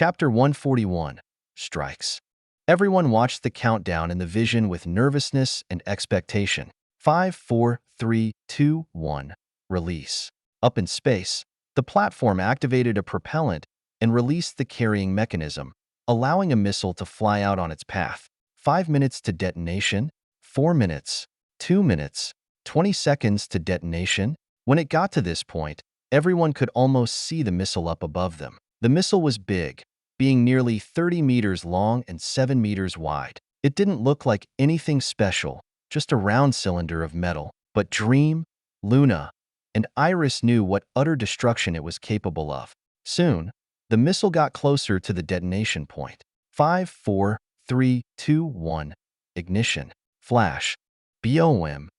Chapter 141, Strikes. Everyone watched the countdown in the vision with nervousness and expectation. 5, 4, 3, 2, 1. Release. Up in space, the platform activated a propellant and released the carrying mechanism, allowing a missile to fly out on its path. 5 minutes to detonation, 4 minutes, 2 minutes, 20 seconds to detonation. When it got to this point, everyone could almost see the missile up above them. The missile was big, being nearly 30 meters long and 7 meters wide. It didn't look like anything special, just a round cylinder of metal. But Dream, Luna, and Iris knew what utter destruction it was capable of. Soon, the missile got closer to the detonation point. 5, 4, 3, 2, 1. Ignition. Flash. BOM.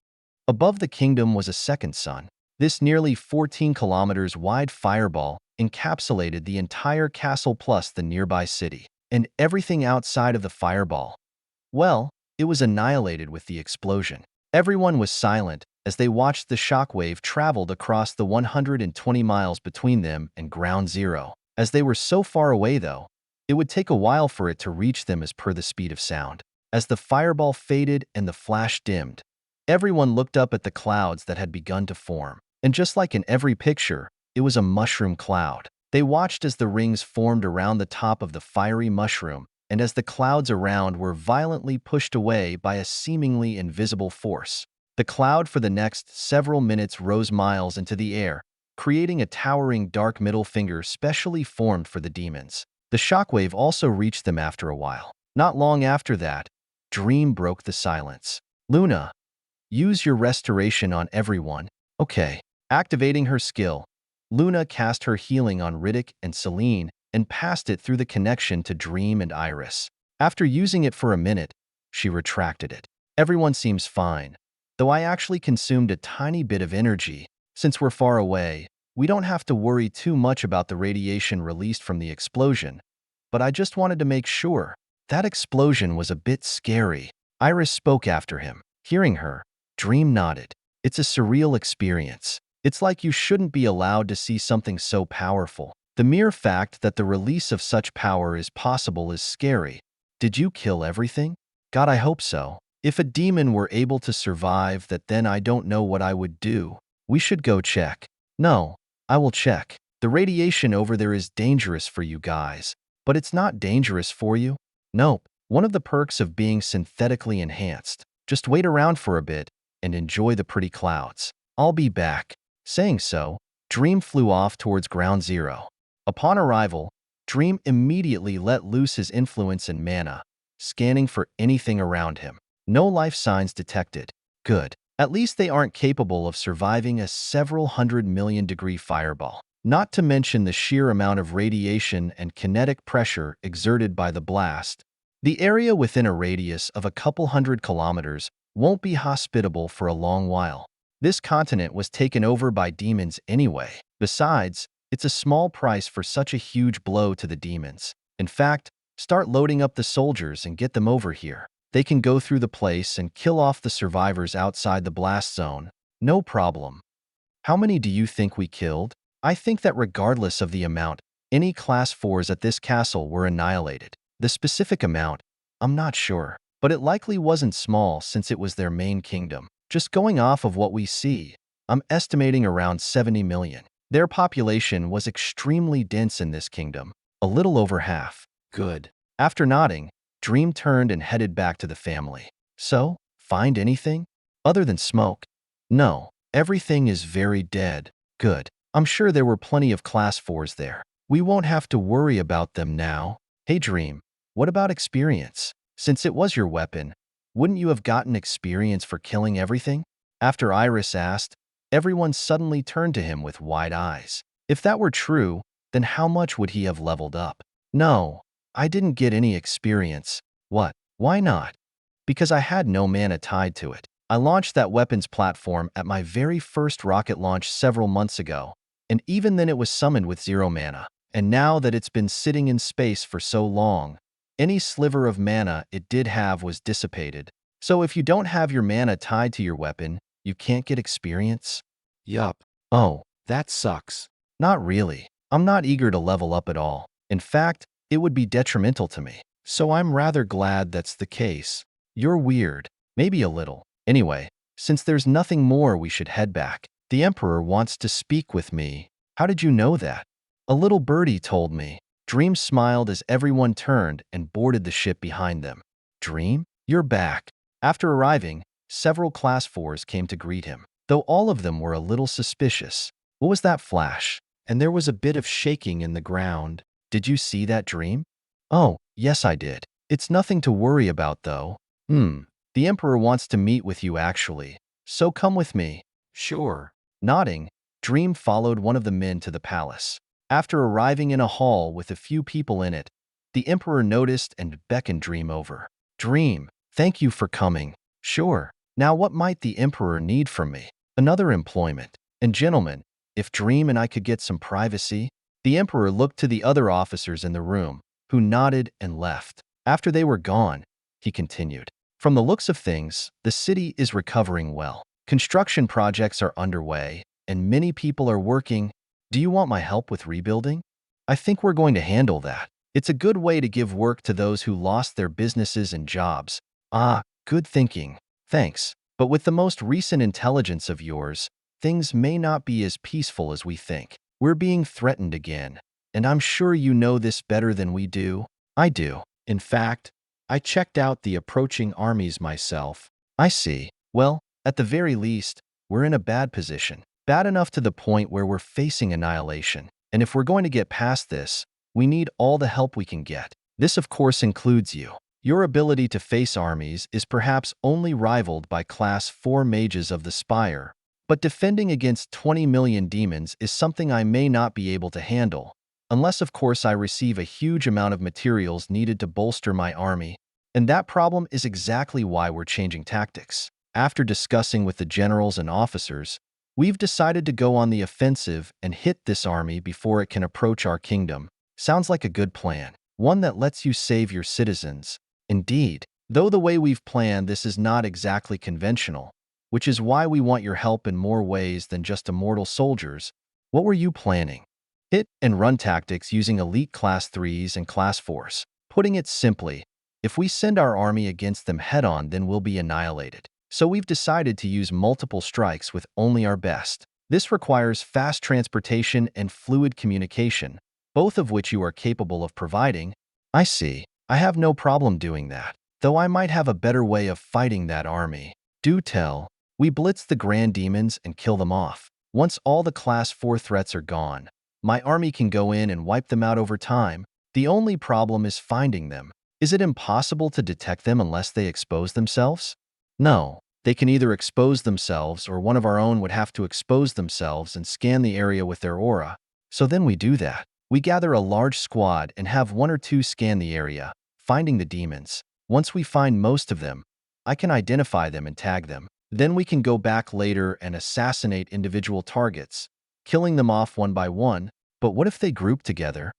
Above the kingdom was a second sun. This nearly 14 kilometers wide fireball encapsulated the entire castle plus the nearby city, and everything outside of the fireball. Well, it was annihilated with the explosion. Everyone was silent as they watched the shockwave traveled across the 120 miles between them and Ground Zero. As they were so far away, though, it would take a while for it to reach them as per the speed of sound. As the fireball faded and the flash dimmed, everyone looked up at the clouds that had begun to form. And just like in every picture, it was a mushroom cloud. They watched as the rings formed around the top of the fiery mushroom, and as the clouds around were violently pushed away by a seemingly invisible force. The cloud for the next several minutes rose miles into the air, creating a towering dark middle finger specially formed for the demons. The shockwave also reached them after a while. Not long after that, Dream broke the silence. Luna, use your restoration on everyone. Okay. Activating her skill, Luna cast her healing on Riddick and Celine and passed it through the connection to Dream and Iris. After using it for a minute, she retracted it. Everyone seems fine, though I actually consumed a tiny bit of energy. Since we're far away, we don't have to worry too much about the radiation released from the explosion, but I just wanted to make sure. That explosion was a bit scary. Iris spoke after him. Hearing her, Dream nodded. It's a surreal experience. It's like you shouldn't be allowed to see something so powerful. The mere fact that the release of such power is possible is scary. Did you kill everything? God, I hope so. If a demon were able to survive that, then I don't know what I would do. We should go check. No, I will check. The radiation over there is dangerous for you guys. But it's not dangerous for you? Nope. One of the perks of being synthetically enhanced. Just wait around for a bit and enjoy the pretty clouds. I'll be back. Saying so, Dream flew off towards Ground Zero. Upon arrival, Dream immediately let loose his influence and mana, scanning for anything around him. No life signs detected. Good. At least they aren't capable of surviving a several 100 million-degree fireball. Not to mention the sheer amount of radiation and kinetic pressure exerted by the blast. The area within a radius of a couple 100 kilometers won't be hospitable for a long while. This continent was taken over by demons anyway. Besides, it's a small price for such a huge blow to the demons. In fact, start loading up the soldiers and get them over here. They can go through the place and kill off the survivors outside the blast zone. No problem. How many do you think we killed? I think that regardless of the amount, any Class 4s at this castle were annihilated. The specific amount, I'm not sure, but it likely wasn't small since it was their main kingdom. Just going off of what we see, I'm estimating around 70 million. Their population was extremely dense in this kingdom, a little over half. Good. After nodding, Dream turned and headed back to the family. So, find anything? Other than smoke? No, everything is very dead. Good. I'm sure there were plenty of Class 4s there. We won't have to worry about them now. Hey Dream, what about experience? Since it was your weapon, wouldn't you have gotten experience for killing everything? After Iris asked, everyone suddenly turned to him with wide eyes. If that were true, then how much would he have leveled up? No, I didn't get any experience. What? Why not? Because I had no mana tied to it. I launched that weapons platform at my very first rocket launch several months ago, and even then it was summoned with 0 mana. And now that it's been sitting in space for so long, any sliver of mana it did have was dissipated. So if you don't have your mana tied to your weapon, you can't get experience? Yup. Oh, that sucks. Not really. I'm not eager to level up at all. In fact, it would be detrimental to me. So I'm rather glad that's the case. You're weird. Maybe a little. Anyway, since there's nothing more, we should head back. The Emperor wants to speak with me. How did you know that? A little birdie told me. Dream smiled as everyone turned and boarded the ship behind them. Dream, you're back. After arriving, several Class 4s came to greet him, though all of them were a little suspicious. What was that flash? And there was a bit of shaking in the ground. Did you see that, Dream? Oh, yes, I did. It's nothing to worry about, though. The Emperor wants to meet with you, actually. So come with me. Sure. Nodding, Dream followed one of the men to the palace. After arriving in a hall with a few people in it, the Emperor noticed and beckoned Dream over. Dream, thank you for coming. Sure. Now what might the Emperor need from me? Another employment. And gentlemen, if Dream and I could get some privacy? The Emperor looked to the other officers in the room, who nodded and left. After they were gone, he continued. From the looks of things, the city is recovering well. Construction projects are underway, and many people are working. Do you want my help with rebuilding? I think we're going to handle that. It's a good way to give work to those who lost their businesses and jobs. Ah, good thinking. Thanks. But with the most recent intelligence of yours, things may not be as peaceful as we think. We're being threatened again, and I'm sure you know this better than we do. I do. In fact, I checked out the approaching armies myself. I see. Well, at the very least, we're in a bad position. Bad enough to the point where we're facing annihilation. And if we're going to get past this, we need all the help we can get. This, of course, includes you. Your ability to face armies is perhaps only rivaled by Class 4 mages of the Spire, but defending against 20 million demons is something I may not be able to handle, unless, of course, I receive a huge amount of materials needed to bolster my army. And that problem is exactly why we're changing tactics. After discussing with the generals and officers, we've decided to go on the offensive and hit this army before it can approach our kingdom. Sounds like a good plan, one that lets you save your citizens. Indeed, though the way we've planned this is not exactly conventional, which is why we want your help in more ways than just immortal soldiers. What were you planning? Hit and run tactics using elite Class 3s and Class 4s. Putting it simply, if we send our army against them head-on, then we'll be annihilated. So we've decided to use multiple strikes with only our best. This requires fast transportation and fluid communication, both of which you are capable of providing. I see. I have no problem doing that, though I might have a better way of fighting that army. Do tell. We blitz the grand demons and kill them off. Once all the Class 4 threats are gone, my army can go in and wipe them out over time. The only problem is finding them. Is it impossible to detect them unless they expose themselves? No. They can either expose themselves or one of our own would have to expose themselves and scan the area with their aura. So then we do that. We gather a large squad and have one or two scan the area, finding the demons. Once we find most of them, I can identify them and tag them. Then we can go back later and assassinate individual targets, killing them off one by one. But what if they group together?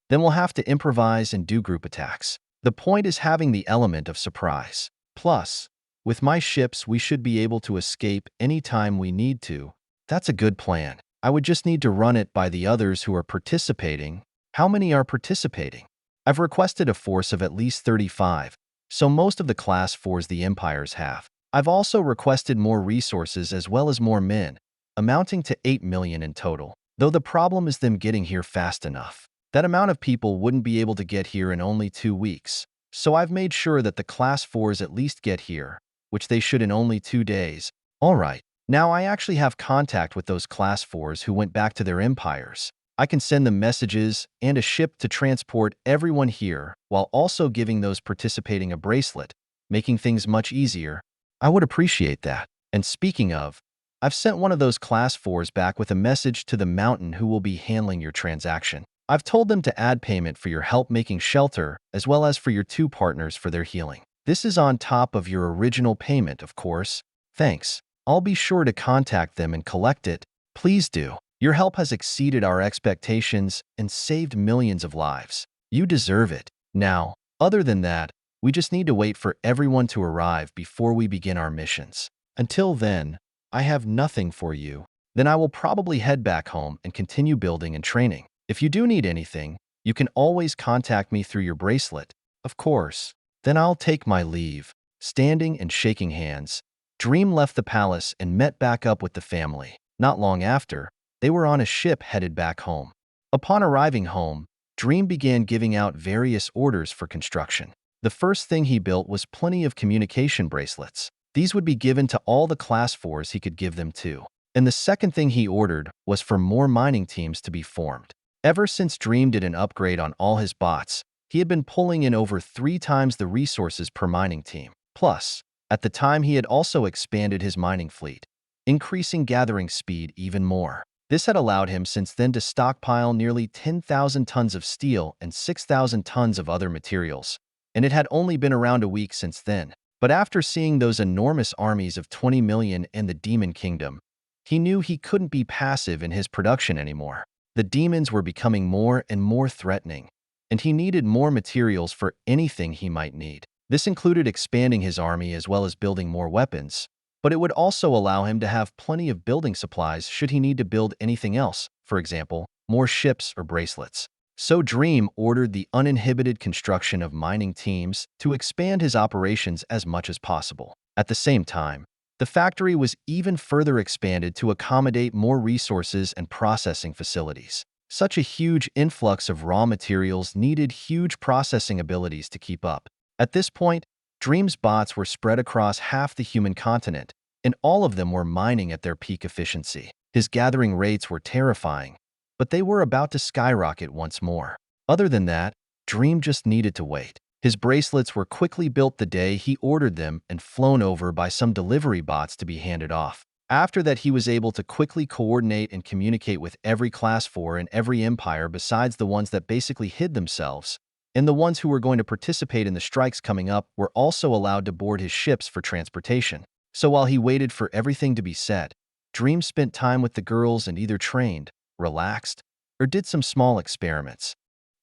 Then we'll have to improvise and do group attacks. The point is having the element of surprise. Plus, with my ships, we should be able to escape any time we need to. That's a good plan. I would just need to run it by the others who are participating. How many are participating? I've requested a force of at least 35, so most of the Class 4s the Empires have. I've also requested more resources as well as more men, amounting to 8 million in total, though the problem is them getting here fast enough. That amount of people wouldn't be able to get here in only 2 weeks, so I've made sure that the Class 4s at least get here, which they should in only 2 days. All right, now I actually have contact with those Class 4s who went back to their empires. I can send them messages and a ship to transport everyone here while also giving those participating a bracelet, making things much easier. I would appreciate that. And speaking of, I've sent one of those Class 4s back with a message to the mountain who will be handling your transaction. I've told them to add payment for your help making shelter as well as for your 2 partners for their healing. This is on top of your original payment, of course. Thanks. I'll be sure to contact them and collect it. Please do. Your help has exceeded our expectations and saved millions of lives. You deserve it. Now, other than that, we just need to wait for everyone to arrive before we begin our missions. Until then, I have nothing for you. Then I will probably head back home and continue building and training. If you do need anything, You can always contact me through your bracelet. Of course. Then I'll take my leave. Standing and shaking hands, Dream left the palace and met back up with the family. Not long after, they were on a ship headed back home. Upon arriving home, Dream began giving out various orders for construction. The first thing he built was plenty of communication bracelets. These would be given to all the Class 4s he could give them to. And the second thing he ordered was for more mining teams to be formed. Ever since Dream did an upgrade on all his bots, he had been pulling in over 3 times the resources per mining team. Plus, at the time he had also expanded his mining fleet, increasing gathering speed even more. This had allowed him since then to stockpile nearly 10,000 tons of steel and 6,000 tons of other materials, and it had only been around a week since then. But after seeing those enormous armies of 20 million in the Demon Kingdom, he knew he couldn't be passive in his production anymore. The demons were becoming more and more threatening, and he needed more materials for anything he might need. This included expanding his army as well as building more weapons, but it would also allow him to have plenty of building supplies should he need to build anything else, for example, more ships or bracelets. So Dream ordered the uninhibited construction of mining teams to expand his operations as much as possible. At the same time, the factory was even further expanded to accommodate more resources and processing facilities. Such a huge influx of raw materials needed huge processing abilities to keep up. At this point, Dream's bots were spread across half the human continent, and all of them were mining at their peak efficiency. His gathering rates were terrifying, but they were about to skyrocket once more. Other than that, Dream just needed to wait. His bracelets were quickly built the day he ordered them and flown over by some delivery bots to be handed off. After that, he was able to quickly coordinate and communicate with every Class 4 in every empire besides the ones that basically hid themselves, and the ones who were going to participate in the strikes coming up were also allowed to board his ships for transportation. So while he waited for everything to be set, Dream spent time with the girls and either trained, relaxed, or did some small experiments.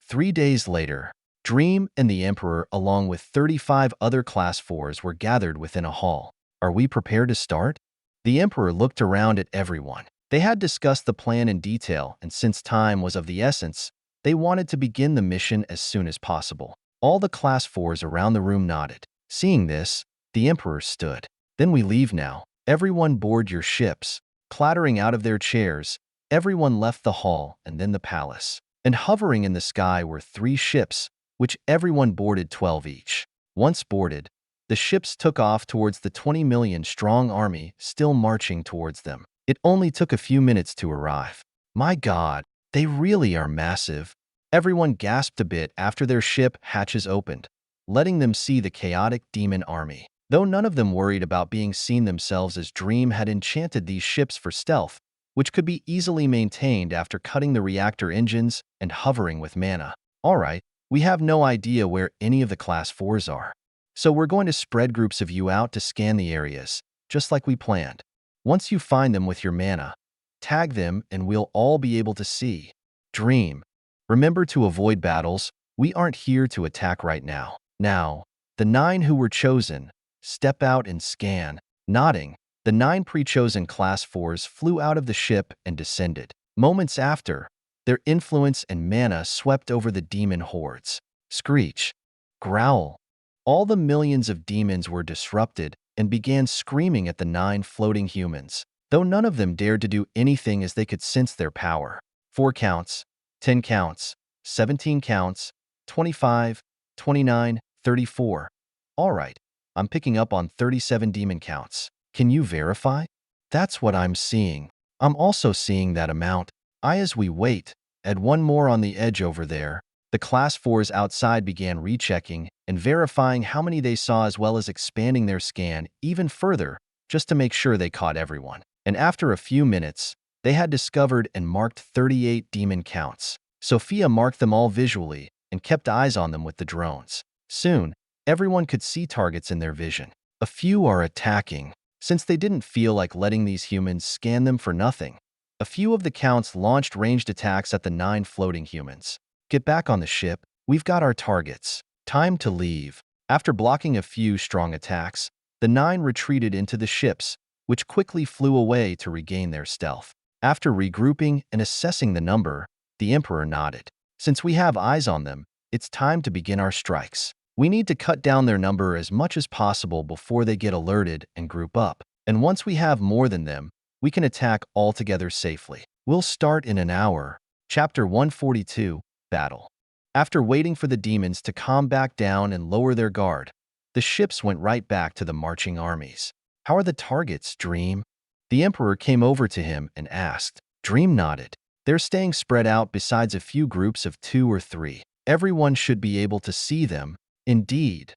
3 days later, Dream and the Emperor, along with 35 other Class 4s, were gathered within a hall. Are we prepared to start? The Emperor looked around at everyone. They had discussed the plan in detail, and since time was of the essence, they wanted to begin the mission as soon as possible. All the Class 4s around the room nodded. Seeing this, the Emperor stood. Then we leave now. Everyone board your ships. Clattering out of their chairs, everyone left the hall and then the palace. And hovering in the sky were 3 ships, which everyone boarded 12 each. Once boarded, the ships took off towards the 20 million strong army still marching towards them. It only took a few minutes to arrive. My God, they really are massive. Everyone gasped a bit after their ship hatches opened, letting them see the chaotic demon army. Though none of them worried about being seen themselves, as Dream had enchanted these ships for stealth, which could be easily maintained after cutting the reactor engines and hovering with mana. Alright, we have no idea where any of the Class 4s are, so we're going to spread groups of you out to scan the areas, just like we planned. Once you find them with your mana, tag them and we'll all be able to see. Dream, remember to avoid battles. We aren't here to attack right now. Now, the 9 who were chosen, step out and scan. Nodding, the 9 pre-chosen Class 4s flew out of the ship and descended. Moments after, their influence and mana swept over the demon hordes. Screech, growl. All the millions of demons were disrupted and began screaming at the 9 floating humans, though none of them dared to do anything as they could sense their power. 4 counts, 10 counts, 17 counts, 25, 29, 34. All right, I'm picking up on 37 demon counts. Can you verify? That's what I'm seeing. I'm also seeing that amount. As we wait, add 1 more on the edge over there. The Class 4s outside began rechecking and verifying how many they saw, as well as expanding their scan even further just to make sure they caught everyone. And after a few minutes, they had discovered and marked 38 demon counts. Sophia marked them all visually and kept eyes on them with the drones. Soon, everyone could see targets in their vision. A few are attacking, since they didn't feel like letting these humans scan them for nothing. A few of the counts launched ranged attacks at the 9 floating humans. Get back on the ship. We've got our targets. Time to leave. After blocking a few strong attacks, the 9 retreated into the ships, which quickly flew away to regain their stealth. After regrouping and assessing the number, the Emperor nodded. Since we have eyes on them, it's time to begin our strikes. We need to cut down their number as much as possible before they get alerted and group up. And once we have more than them, we can attack all together safely. We'll start in an hour. Chapter 142, Battle. After waiting for the demons to calm back down and lower their guard, the ships went right back to the marching armies. How are the targets, Dream? The Emperor came over to him and asked. Dream nodded. They're staying spread out besides a few groups of 2 or 3. Everyone should be able to see them. Indeed.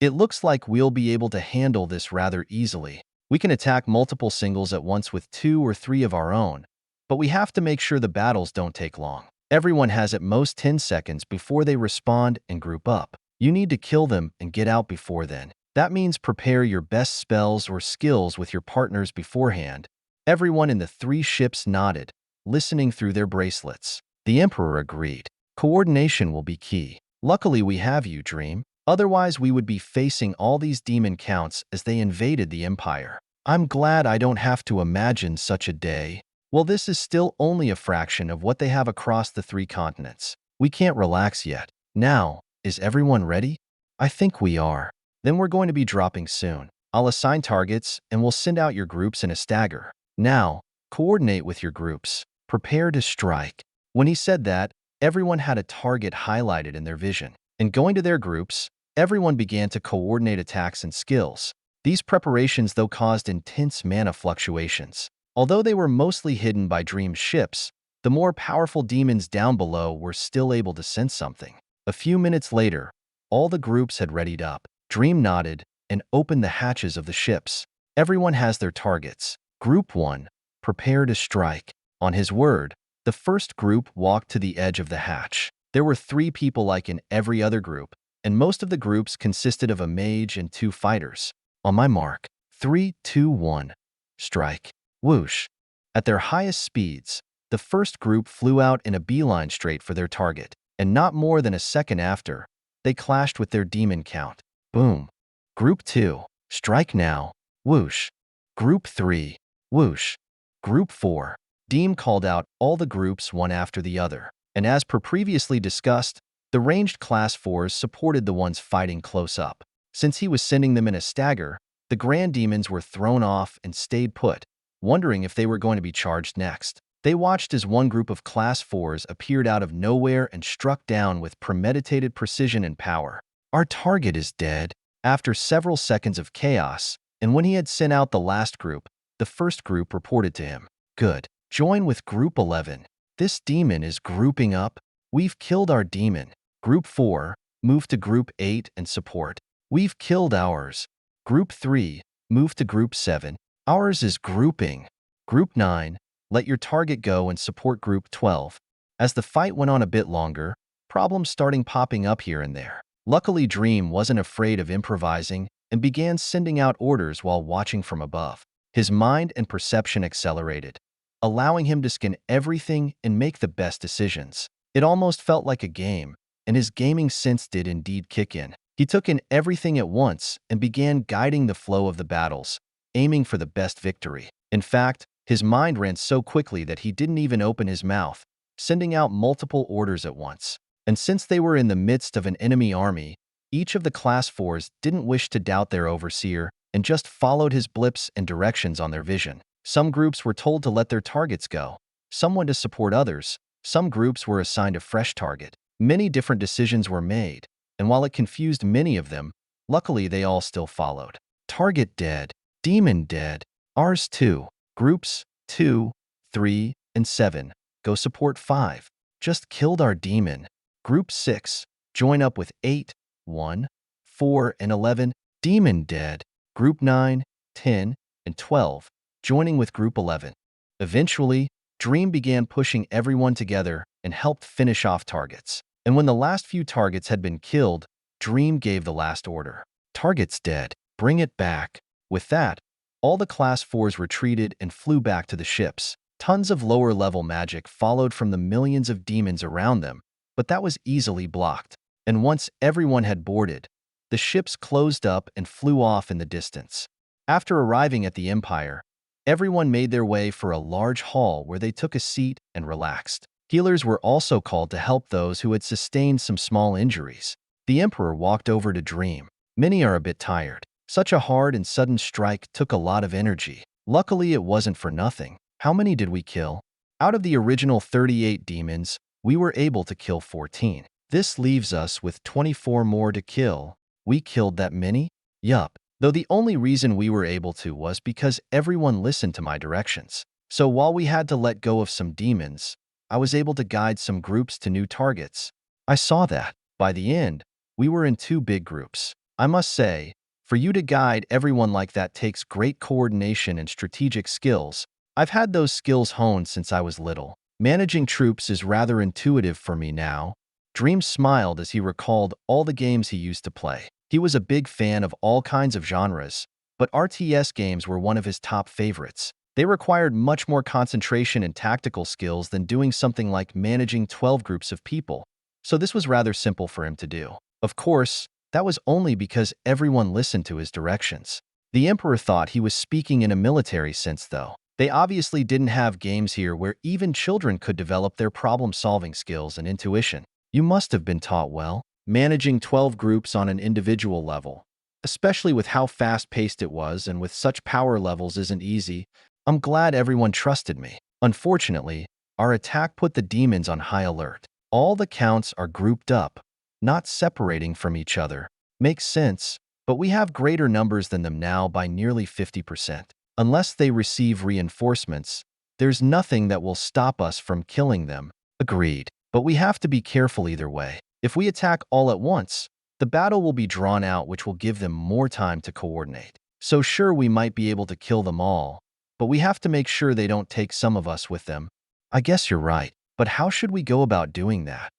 It looks like we'll be able to handle this rather easily. We can attack multiple singles at once with 2 or 3 of our own, but we have to make sure the battles don't take long. Everyone has at most 10 seconds before they respond and group up. You need to kill them and get out before then. That means prepare your best spells or skills with your partners beforehand. Everyone in the 3 ships nodded, listening through their bracelets. The Emperor agreed. Coordination will be key. Luckily we have you, Dream. Otherwise we would be facing all these demon counts as they invaded the Empire. I'm glad I don't have to imagine such a day. Well, this is still only a fraction of what they have across the 3 continents. We can't relax yet. Now, is everyone ready? I think we are. Then we're going to be dropping soon. I'll assign targets and we'll send out your groups in a stagger. Now, coordinate with your groups. Prepare to strike. When he said that, everyone had a target highlighted in their vision. And going to their groups, everyone began to coordinate attacks and skills. These preparations, though, caused intense mana fluctuations. Although they were mostly hidden by Dream's ships, the more powerful demons down below were still able to sense something. A few minutes later, all the groups had readied up. Dream nodded and opened the hatches of the ships. Everyone has their targets. Group 1, prepare to strike. On his word, the first group walked to the edge of the hatch. There were 3 people like in every other group, and most of the groups consisted of a mage and 2 fighters. On my mark, 3, 2, 1, strike. Whoosh. At their highest speeds, the first group flew out in a beeline straight for their target, and not more than a second after, they clashed with their demon count. Boom. Group 2, strike now. Whoosh. Group 3, whoosh. Group 4. Deem called out all the groups one after the other, and as per previously discussed, the ranged class 4s supported the ones fighting close up. Since he was sending them in a stagger, the Grand Demons were thrown off and stayed put, wondering if they were going to be charged next. They watched as one group of Class 4s appeared out of nowhere and struck down with premeditated precision and power. Our target is dead. After several seconds of chaos, and when he had sent out the last group, the first group reported to him. Good. Join with Group 11. This demon is grouping up. We've killed our demon. Group 4, move to Group 8 and support. We've killed ours. Group 3, move to Group 7. Ours is grouping. Group 9, let your target go and support Group 12. As the fight went on a bit longer, problems starting popping up here and there. Luckily, Dream wasn't afraid of improvising and began sending out orders while watching from above. His mind and perception accelerated, allowing him to scan everything and make the best decisions. It almost felt like a game, and his gaming sense did indeed kick in. He took in everything at once and began guiding the flow of the battles, aiming for the best victory. In fact, his mind ran so quickly that he didn't even open his mouth, sending out multiple orders at once. And since they were in the midst of an enemy army, each of the Class 4s didn't wish to doubt their overseer and just followed his blips and directions on their vision. Some groups were told to let their targets go, someone to support others, some groups were assigned a fresh target. Many different decisions were made, and while it confused many of them, luckily they all still followed. Target dead. Demon dead. Ours too. Groups 2, 3, and 7. Go support 5. Just killed our demon. Group 6. Join up with 8, 1, 4, and 11. Demon dead. Group 9, 10, and 12. Joining with Group 11. Eventually, Dream began pushing everyone together and helped finish off targets. And when the last few targets had been killed, Dream gave the last order. Target's dead. Bring it back. With that, all the Class 4s retreated and flew back to the ships. Tons of lower-level magic followed from the millions of demons around them, but that was easily blocked. And once everyone had boarded, the ships closed up and flew off in the distance. After arriving at the Empire, everyone made their way for a large hall where they took a seat and relaxed. Healers were also called to help those who had sustained some small injuries. The Emperor walked over to Dream. Many are a bit tired. Such a hard and sudden strike took a lot of energy. Luckily, it wasn't for nothing. How many did we kill? Out of the original 38 demons, we were able to kill 14. This leaves us with 24 more to kill. We killed that many? Yup. Though the only reason we were able to was because everyone listened to my directions. So while we had to let go of some demons, I was able to guide some groups to new targets. I saw that. By the end, we were in 2 big groups. I must say, for you to guide everyone like that takes great coordination and strategic skills. I've had those skills honed since I was little. Managing troops is rather intuitive for me now. Dream smiled as he recalled all the games he used to play. He was a big fan of all kinds of genres, but RTS games were one of his top favorites. They required much more concentration and tactical skills than doing something like managing 12 groups of people, so this was rather simple for him to do. Of course, that was only because everyone listened to his directions. The Emperor thought he was speaking in a military sense, though. They obviously didn't have games here where even children could develop their problem-solving skills and intuition. You must have been taught well. Managing 12 groups on an individual level, especially with how fast-paced it was and with such power levels, isn't easy. I'm glad everyone trusted me. Unfortunately, our attack put the demons on high alert. All the counts are grouped up, not separating from each other. Makes sense, but we have greater numbers than them now by nearly 50%. Unless they receive reinforcements, there's nothing that will stop us from killing them. Agreed. But we have to be careful either way. If we attack all at once, the battle will be drawn out, which will give them more time to coordinate. So sure, we might be able to kill them all, but we have to make sure they don't take some of us with them. I guess you're right, but how should we go about doing that?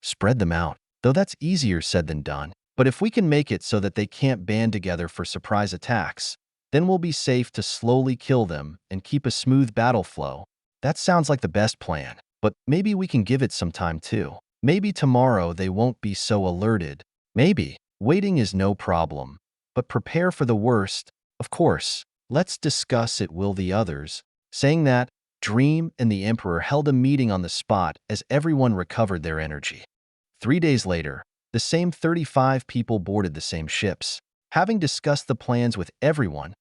Spread them out, though that's easier said than done. But if we can make it so that they can't band together for surprise attacks, then we'll be safe to slowly kill them and keep a smooth battle flow. That sounds like the best plan, but maybe we can give it some time too. Maybe tomorrow they won't be so alerted. Maybe. Waiting is no problem, but prepare for the worst. Of course, let's discuss it, will the others. Saying that, Dream and the Emperor held a meeting on the spot as everyone recovered their energy. 3 days later, the same 35 people boarded the same ships. Having discussed the plans with everyone,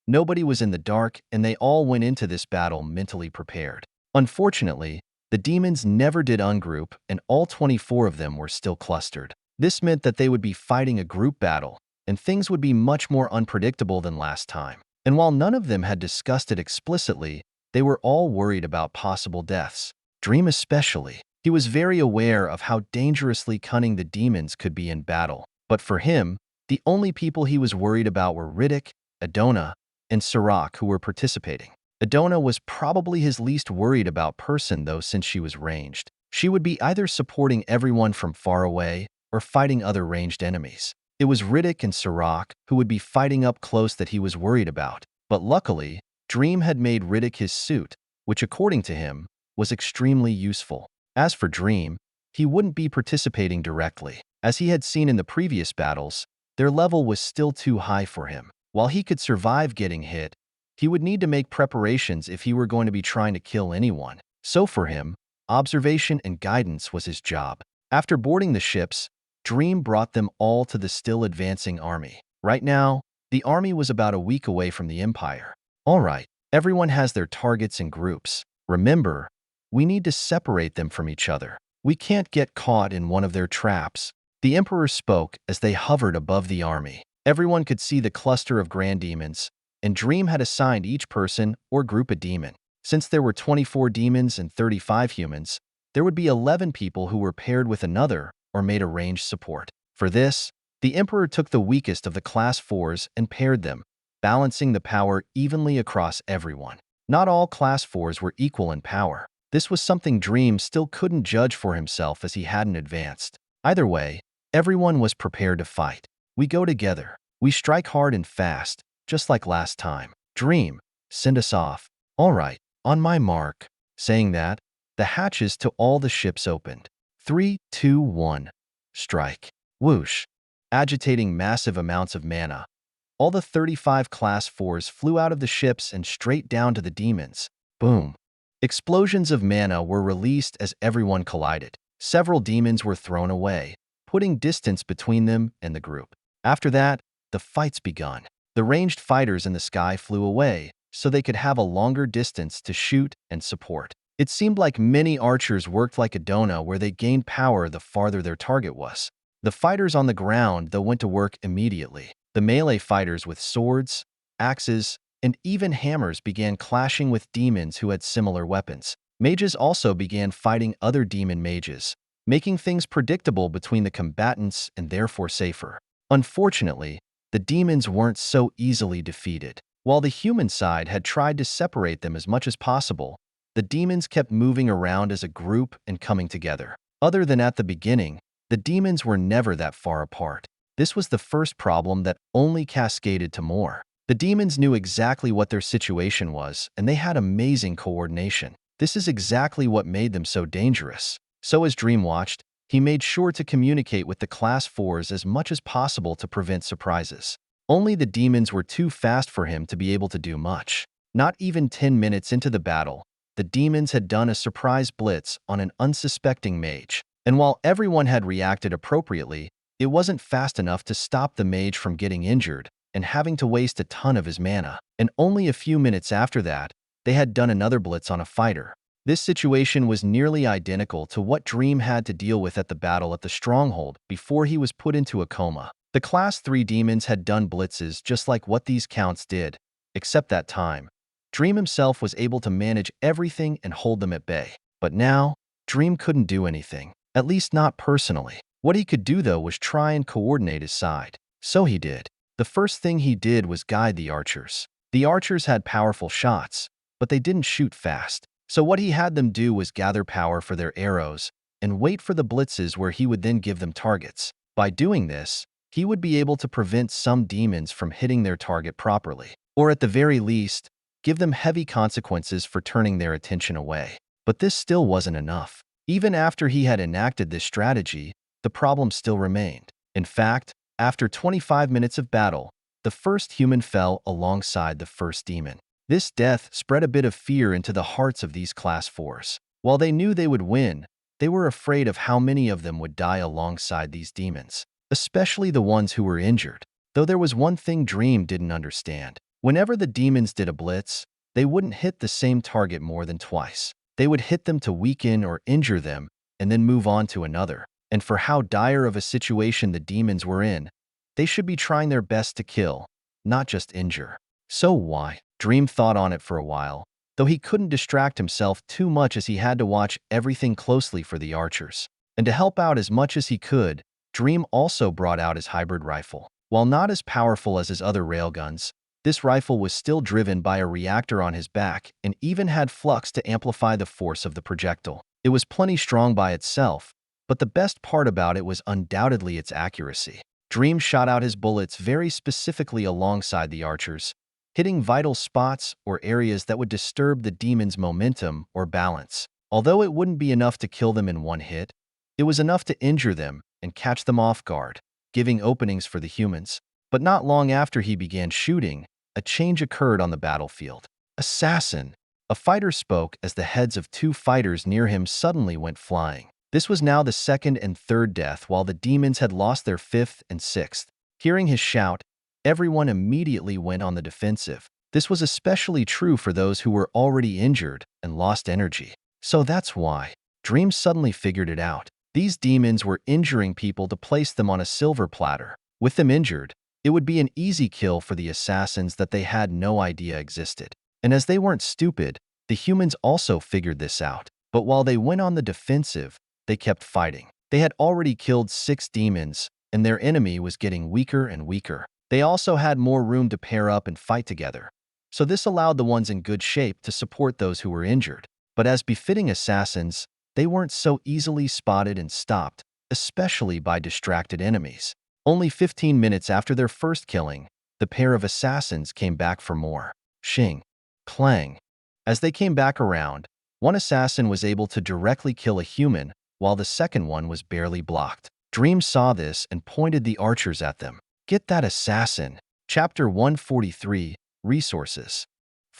nobody was in the dark and they all went into this battle mentally prepared. Unfortunately, the demons never did ungroup and all 24 of them were still clustered. This meant that they would be fighting a group battle and things would be much more unpredictable than last time. And while none of them had discussed it explicitly, they were all worried about possible deaths. Dream especially. He was very aware of how dangerously cunning the demons could be in battle. But for him, the only people he was worried about were Riddick, Adona, and Sirach, who were participating. Adona was probably his least worried about person, though, since she was ranged. She would be either supporting everyone from far away or fighting other ranged enemies. It was Riddick and Sirach who would be fighting up close that he was worried about. But luckily, Dream had made Riddick his suit, which according to him, was extremely useful. As for Dream, he wouldn't be participating directly. As he had seen in the previous battles, their level was still too high for him. While he could survive getting hit, he would need to make preparations if he were going to be trying to kill anyone. So for him, observation and guidance was his job. After boarding the ships, Dream brought them all to the still advancing army. Right now, the army was about a week away from the Empire. All right, everyone has their targets and groups. Remember, we need to separate them from each other. We can't get caught in one of their traps. The Emperor spoke as they hovered above the army. Everyone could see the cluster of grand demons, and Dream had assigned each person or group a demon. Since there were 24 demons and 35 humans, there would be 11 people who were paired with another or made a ranged support. For this, the Emperor took the weakest of the Class 4s and paired them, balancing the power evenly across everyone. Not all Class 4s were equal in power. This was something Dream still couldn't judge for himself as he hadn't advanced. Either way, everyone was prepared to fight. We go together. We strike hard and fast, just like last time. Dream, send us off. All right, on my mark. Saying that, the hatches to all the ships opened. 3, 2, 1. Strike. Whoosh. Agitating massive amounts of mana. All the 35 Class 4s flew out of the ships and straight down to the demons. Boom. Explosions of mana were released as everyone collided. Several demons were thrown away, putting distance between them and the group. After that, the fights begun. The ranged fighters in the sky flew away, so they could have a longer distance to shoot and support. It seemed like many archers worked like a donut where they gained power the farther their target was. The fighters on the ground, though, went to work immediately. The melee fighters with swords, axes, and even hammers began clashing with demons who had similar weapons. Mages also began fighting other demon mages, making things predictable between the combatants and therefore safer. Unfortunately, the demons weren't so easily defeated. While the human side had tried to separate them as much as possible, the demons kept moving around as a group and coming together. Other than at the beginning, the demons were never that far apart. This was the first problem that only cascaded to more. The demons knew exactly what their situation was, and they had amazing coordination. This is exactly what made them so dangerous. So as Dream watched, he made sure to communicate with the Class 4s as much as possible to prevent surprises. Only the demons were too fast for him to be able to do much. Not even 10 minutes into the battle, the demons had done a surprise blitz on an unsuspecting mage. And while everyone had reacted appropriately, it wasn't fast enough to stop the mage from getting injured and having to waste a ton of his mana. And only a few minutes after that, they had done another blitz on a fighter. This situation was nearly identical to what Dream had to deal with at the battle at the Stronghold before he was put into a coma. The Class 3 demons had done blitzes just like what these counts did, except that time, Dream himself was able to manage everything and hold them at bay. But now, Dream couldn't do anything, at least not personally. What he could do, though, was try and coordinate his side. So he did. The first thing he did was guide the archers. The archers had powerful shots, but they didn't shoot fast. So what he had them do was gather power for their arrows and wait for the blitzes where he would then give them targets. By doing this, he would be able to prevent some demons from hitting their target properly, or at the very least, give them heavy consequences for turning their attention away. But this still wasn't enough. Even after he had enacted this strategy, the problem still remained. In fact, after 25 minutes of battle, the first human fell alongside the first demon. This death spread a bit of fear into the hearts of these Class 4s. While they knew they would win, they were afraid of how many of them would die alongside these demons, especially the ones who were injured. Though there was one thing Dream didn't understand. Whenever the demons did a blitz, they wouldn't hit the same target more than twice. They would hit them to weaken or injure them and then move on to another. And for how dire of a situation the demons were in, they should be trying their best to kill, not just injure. So why? Dream thought on it for a while, though he couldn't distract himself too much as he had to watch everything closely for the archers. And to help out as much as he could, Dream also brought out his hybrid rifle. While not as powerful as his other railguns, this rifle was still driven by a reactor on his back and even had flux to amplify the force of the projectile. It was plenty strong by itself, but the best part about it was undoubtedly its accuracy. Dream shot out his bullets very specifically alongside the archers, hitting vital spots or areas that would disturb the demon's momentum or balance. Although it wouldn't be enough to kill them in one hit, it was enough to injure them and catch them off guard, giving openings for the humans. But not long after he began shooting, a change occurred on the battlefield. Assassin! A fighter spoke as the heads of two fighters near him suddenly went flying. This was now the second and third death, while the demons had lost their fifth and sixth. Hearing his shout, everyone immediately went on the defensive. This was especially true for those who were already injured and lost energy. So that's why. Dream suddenly figured it out. These demons were injuring people to place them on a silver platter. With them injured, it would be an easy kill for the assassins that they had no idea existed. And as they weren't stupid, the humans also figured this out. But while they went on the defensive, they kept fighting. They had already killed 6 demons, and their enemy was getting weaker and weaker. They also had more room to pair up and fight together. So this allowed the ones in good shape to support those who were injured. But as befitting assassins, they weren't so easily spotted and stopped, especially by distracted enemies. Only 15 minutes after their first killing, the pair of assassins came back for more. Xing. Clang. As they came back around, one assassin was able to directly kill a human, while the second one was barely blocked. Dream saw this and pointed the archers at them. Get that assassin. Chapter 143, Resources.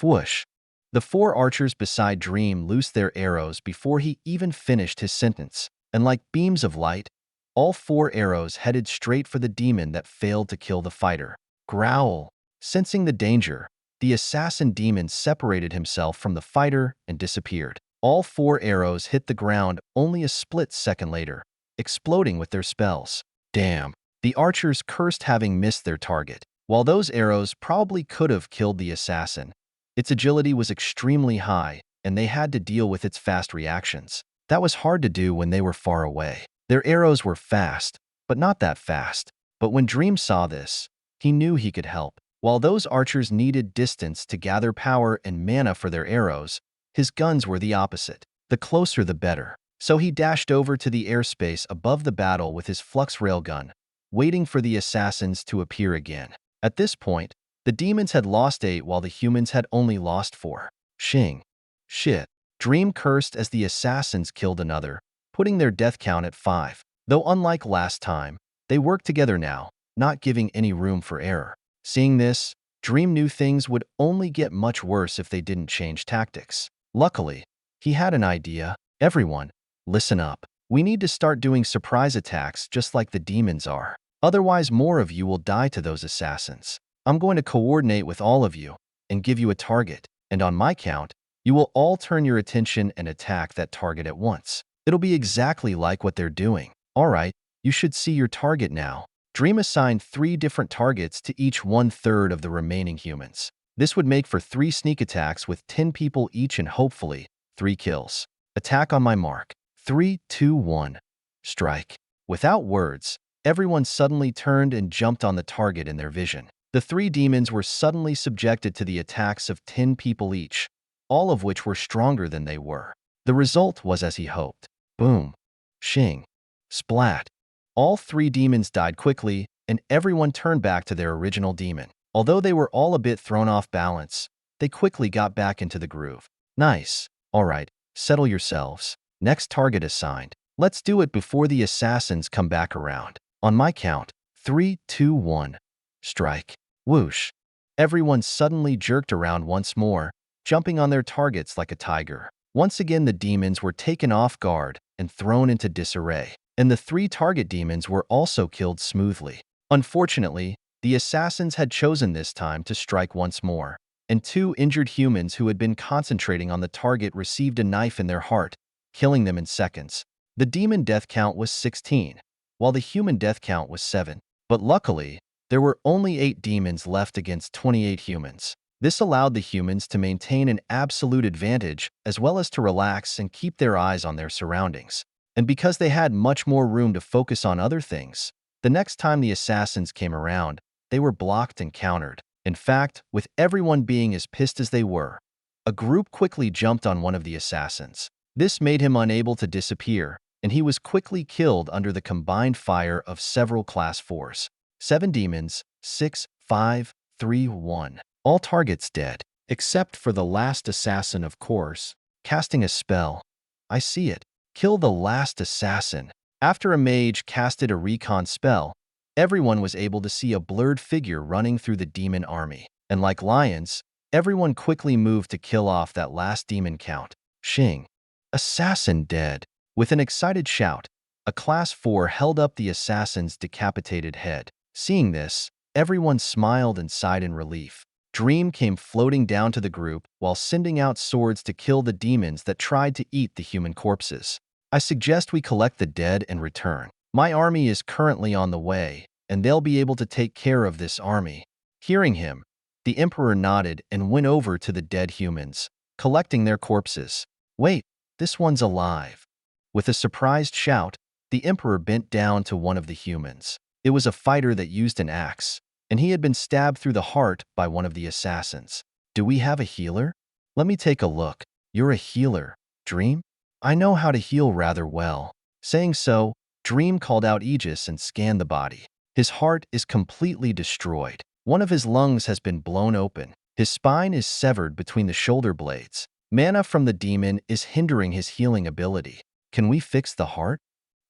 Whoosh. The 4 archers beside Dream loosed their arrows before he even finished his sentence, and like beams of light, all 4 arrows headed straight for the demon that failed to kill the fighter. Growl. Sensing the danger, the assassin demon separated himself from the fighter and disappeared. All 4 arrows hit the ground only a split second later, exploding with their spells. Damn. The archers cursed having missed their target. While those arrows probably could have killed the assassin, its agility was extremely high, and they had to deal with its fast reactions. That was hard to do when they were far away. Their arrows were fast, but not that fast. But when Dream saw this, he knew he could help. While those archers needed distance to gather power and mana for their arrows, his guns were the opposite. The closer the better. So he dashed over to the airspace above the battle with his flux railgun, waiting for the assassins to appear again. At this point, the demons had lost 8 while the humans had only lost 4. Shing. Shit. Dream cursed as the assassins killed another, putting their death count at 5. Though unlike last time, they worked together now, not giving any room for error. Seeing this, Dream knew things would only get much worse if they didn't change tactics. Luckily, he had an idea. Everyone, listen up. We need to start doing surprise attacks just like the demons are. Otherwise, more of you will die to those assassins. I'm going to coordinate with all of you and give you a target, and on my count, you will all turn your attention and attack that target at once. It'll be exactly like what they're doing. All right, you should see your target now. Dream assigned 3 different targets to each 1/3 of the remaining humans. This would make for 3 sneak attacks with 10 people each and hopefully 3 kills. Attack on my mark. 3, 2, 1. Strike. Without words, everyone suddenly turned and jumped on the target in their vision. The 3 demons were suddenly subjected to the attacks of 10 people each, all of which were stronger than they were. The result was as he hoped. Boom. Shing. Splat. All 3 demons died quickly, and everyone turned back to their original demon. Although they were all a bit thrown off balance, they quickly got back into the groove. Nice. All right, settle yourselves. Next target assigned. Let's do it before the assassins come back around. On my count, 3, 2, 1. Strike. Whoosh. Everyone suddenly jerked around once more, jumping on their targets like a tiger. Once again, the demons were taken off guard and thrown into disarray, and the 3 target demons were also killed smoothly. Unfortunately, the assassins had chosen this time to strike once more, and 2 injured humans who had been concentrating on the target received a knife in their heart, killing them in seconds. The demon death count was 16, while the human death count was 7. But luckily, there were only 8 demons left against 28 humans. This allowed the humans to maintain an absolute advantage as well as to relax and keep their eyes on their surroundings. And because they had much more room to focus on other things, the next time the assassins came around, they were blocked and countered. In fact, with everyone being as pissed as they were, a group quickly jumped on one of the assassins. This made him unable to disappear, and he was quickly killed under the combined fire of several class 4s. 7 demons, 6, 5, 3, 1. All targets dead, except for the last assassin, of course. Casting a spell. I see it. Kill the last assassin. After a mage casted a recon spell, everyone was able to see a blurred figure running through the demon army. And like lions, everyone quickly moved to kill off that last demon count. Shing. Assassin dead. With an excited shout, a class 4 held up the assassin's decapitated head. Seeing this, everyone smiled and sighed in relief. Dream came floating down to the group while sending out swords to kill the demons that tried to eat the human corpses. I suggest we collect the dead and return. My army is currently on the way, and they'll be able to take care of this army. Hearing him, the emperor nodded and went over to the dead humans, collecting their corpses. Wait, this one's alive. With a surprised shout, the emperor bent down to one of the humans. It was a fighter that used an axe, and he had been stabbed through the heart by one of the assassins. Do we have a healer? Let me take a look. You're a healer, Dream? I know how to heal rather well. Saying so, Dream called out Aegis and scanned the body. His heart is completely destroyed. One of his lungs has been blown open. His spine is severed between the shoulder blades. Mana from the demon is hindering his healing ability. Can we fix the heart?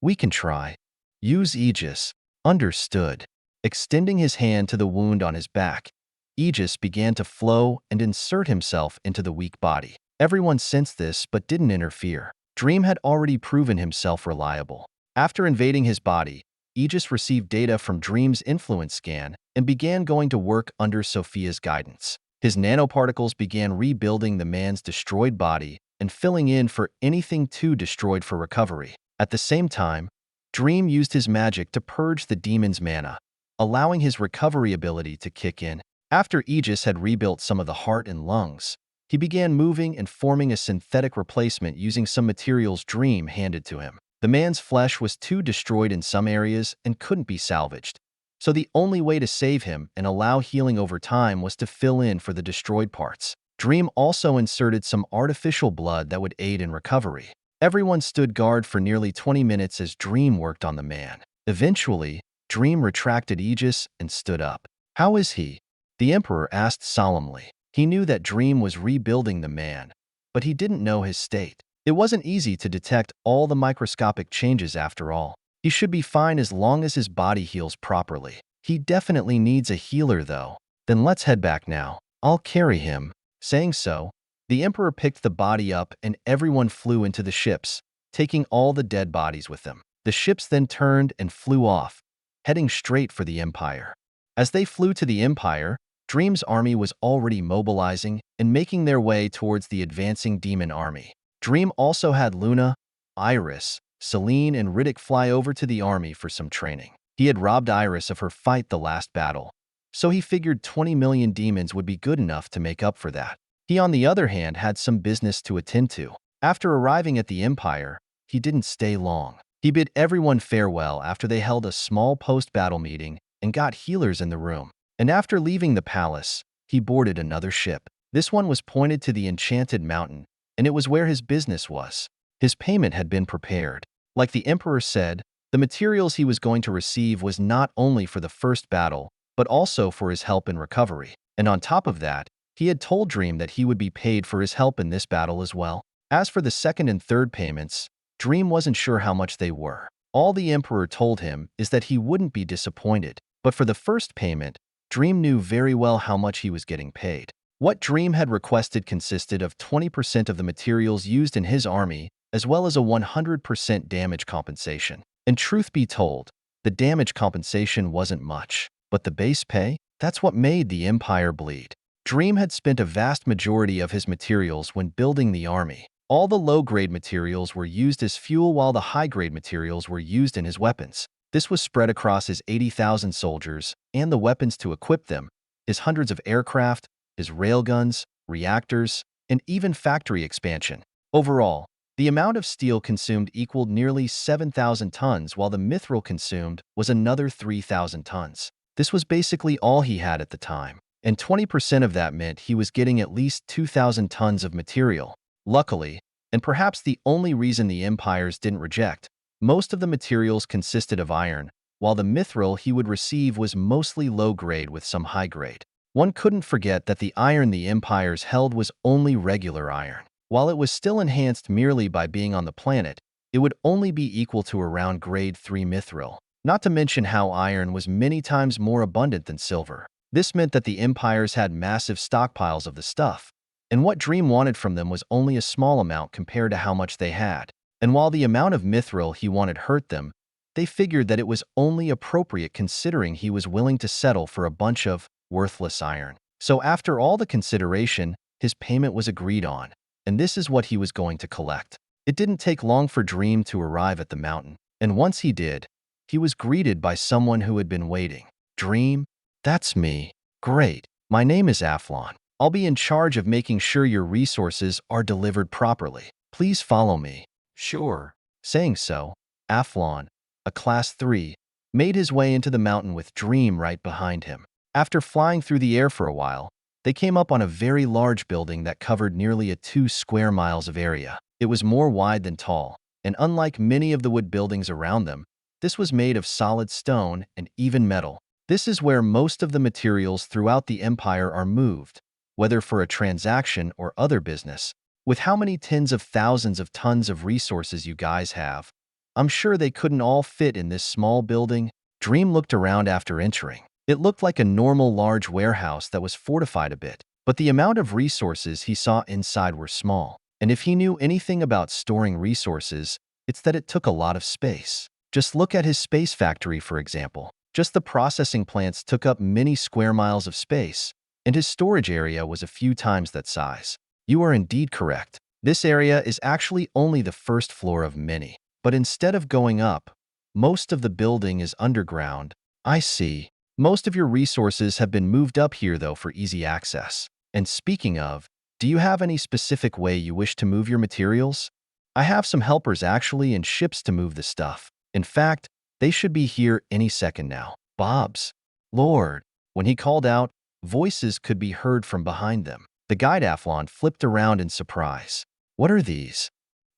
We can try. Use Aegis. Understood. Extending his hand to the wound on his back, Aegis began to flow and insert himself into the weak body. Everyone sensed this but didn't interfere. Dream had already proven himself reliable. After invading his body, Aegis received data from Dream's influence scan and began going to work under Sophia's guidance. His nanoparticles began rebuilding the man's destroyed body and filling in for anything too destroyed for recovery. At the same time, Dream used his magic to purge the demon's mana, allowing his recovery ability to kick in. After Aegis had rebuilt some of the heart and lungs, he began moving and forming a synthetic replacement using some materials Dream handed to him. The man's flesh was too destroyed in some areas and couldn't be salvaged, so the only way to save him and allow healing over time was to fill in for the destroyed parts. Dream also inserted some artificial blood that would aid in recovery. Everyone stood guard for nearly 20 minutes as Dream worked on the man. Eventually, Dream retracted Aegis and stood up. "How is he?" the Emperor asked solemnly. He knew that Dream was rebuilding the man, but he didn't know his state. It wasn't easy to detect all the microscopic changes after all. He should be fine as long as his body heals properly. He definitely needs a healer though. "Then let's head back now. I'll carry him." Saying so, the Emperor picked the body up and everyone flew into the ships, taking all the dead bodies with them. The ships then turned and flew off, heading straight for the Empire. As they flew to the Empire, Dream's army was already mobilizing and making their way towards the advancing demon army. Dream also had Luna, Iris, Celine, and Riddick fly over to the army for some training. He had robbed Iris of her fight the last battle, so he figured 20 million demons would be good enough to make up for that. He, on the other hand, had some business to attend to. After arriving at the Empire, he didn't stay long. He bid everyone farewell after they held a small post-battle meeting and got healers in the room. And after leaving the palace, he boarded another ship. This one was pointed to the Enchanted Mountain, and it was where his business was. His payment had been prepared. Like the Emperor said, the materials he was going to receive was not only for the first battle, but also for his help in recovery. And on top of that, he had told Dream that he would be paid for his help in this battle as well. As for the second and third payments, Dream wasn't sure how much they were. All the Emperor told him is that he wouldn't be disappointed. But for the first payment, Dream knew very well how much he was getting paid. What Dream had requested consisted of 20% of the materials used in his army, as well as a 100% damage compensation. And truth be told, the damage compensation wasn't much. But the base pay? That's what made the Empire bleed. Dream had spent a vast majority of his materials when building the army. All the low-grade materials were used as fuel while the high-grade materials were used in his weapons. This was spread across his 80,000 soldiers and the weapons to equip them, his hundreds of aircraft, his railguns, reactors, and even factory expansion. Overall, the amount of steel consumed equaled nearly 7,000 tons, while the mithril consumed was another 3,000 tons. This was basically all he had at the time, and 20% of that meant he was getting at least 2,000 tons of material. Luckily, and perhaps the only reason the empires didn't reject, most of the materials consisted of iron, while the mithril he would receive was mostly low-grade with some high-grade. One couldn't forget that the iron the empires held was only regular iron. While it was still enhanced merely by being on the planet, it would only be equal to around grade 3 mithril. Not to mention how iron was many times more abundant than silver. This meant that the empires had massive stockpiles of the stuff, and what Dream wanted from them was only a small amount compared to how much they had. And while the amount of mithril he wanted hurt them, they figured that it was only appropriate considering he was willing to settle for a bunch of worthless iron. So after all the consideration, his payment was agreed on, and this is what he was going to collect. It didn't take long for Dream to arrive at the mountain, and once he did, he was greeted by someone who had been waiting. "Dream? That's me. Great. My name is Aflon. I'll be in charge of making sure your resources are delivered properly. Please follow me." "Sure." Saying so, Aflon, a Class 3, made his way into the mountain with Dream right behind him. After flying through the air for a while, they came up on a very large building that covered nearly a 2 square miles of area. It was more wide than tall, and unlike many of the wood buildings around them, this was made of solid stone and even metal. This is where most of the materials throughout the empire are moved, whether for a transaction or other business. With how many tens of thousands of tons of resources you guys have, I'm sure they couldn't all fit in this small building. Dream looked around after entering. It looked like a normal large warehouse that was fortified a bit, but the amount of resources he saw inside were small. And if he knew anything about storing resources, it's that it took a lot of space. Just look at his space factory, for example. Just the processing plants took up many square miles of space, and his storage area was a few times that size. You are indeed correct. This area is actually only the first floor of many. But instead of going up, most of the building is underground. I see. Most of your resources have been moved up here, though, for easy access. And speaking of, do you have any specific way you wish to move your materials? I have some helpers actually and ships to move the stuff. In fact, they should be here any second now. Bob's. Lord. When he called out, voices could be heard from behind them. The guide Athlon flipped around in surprise. What are these?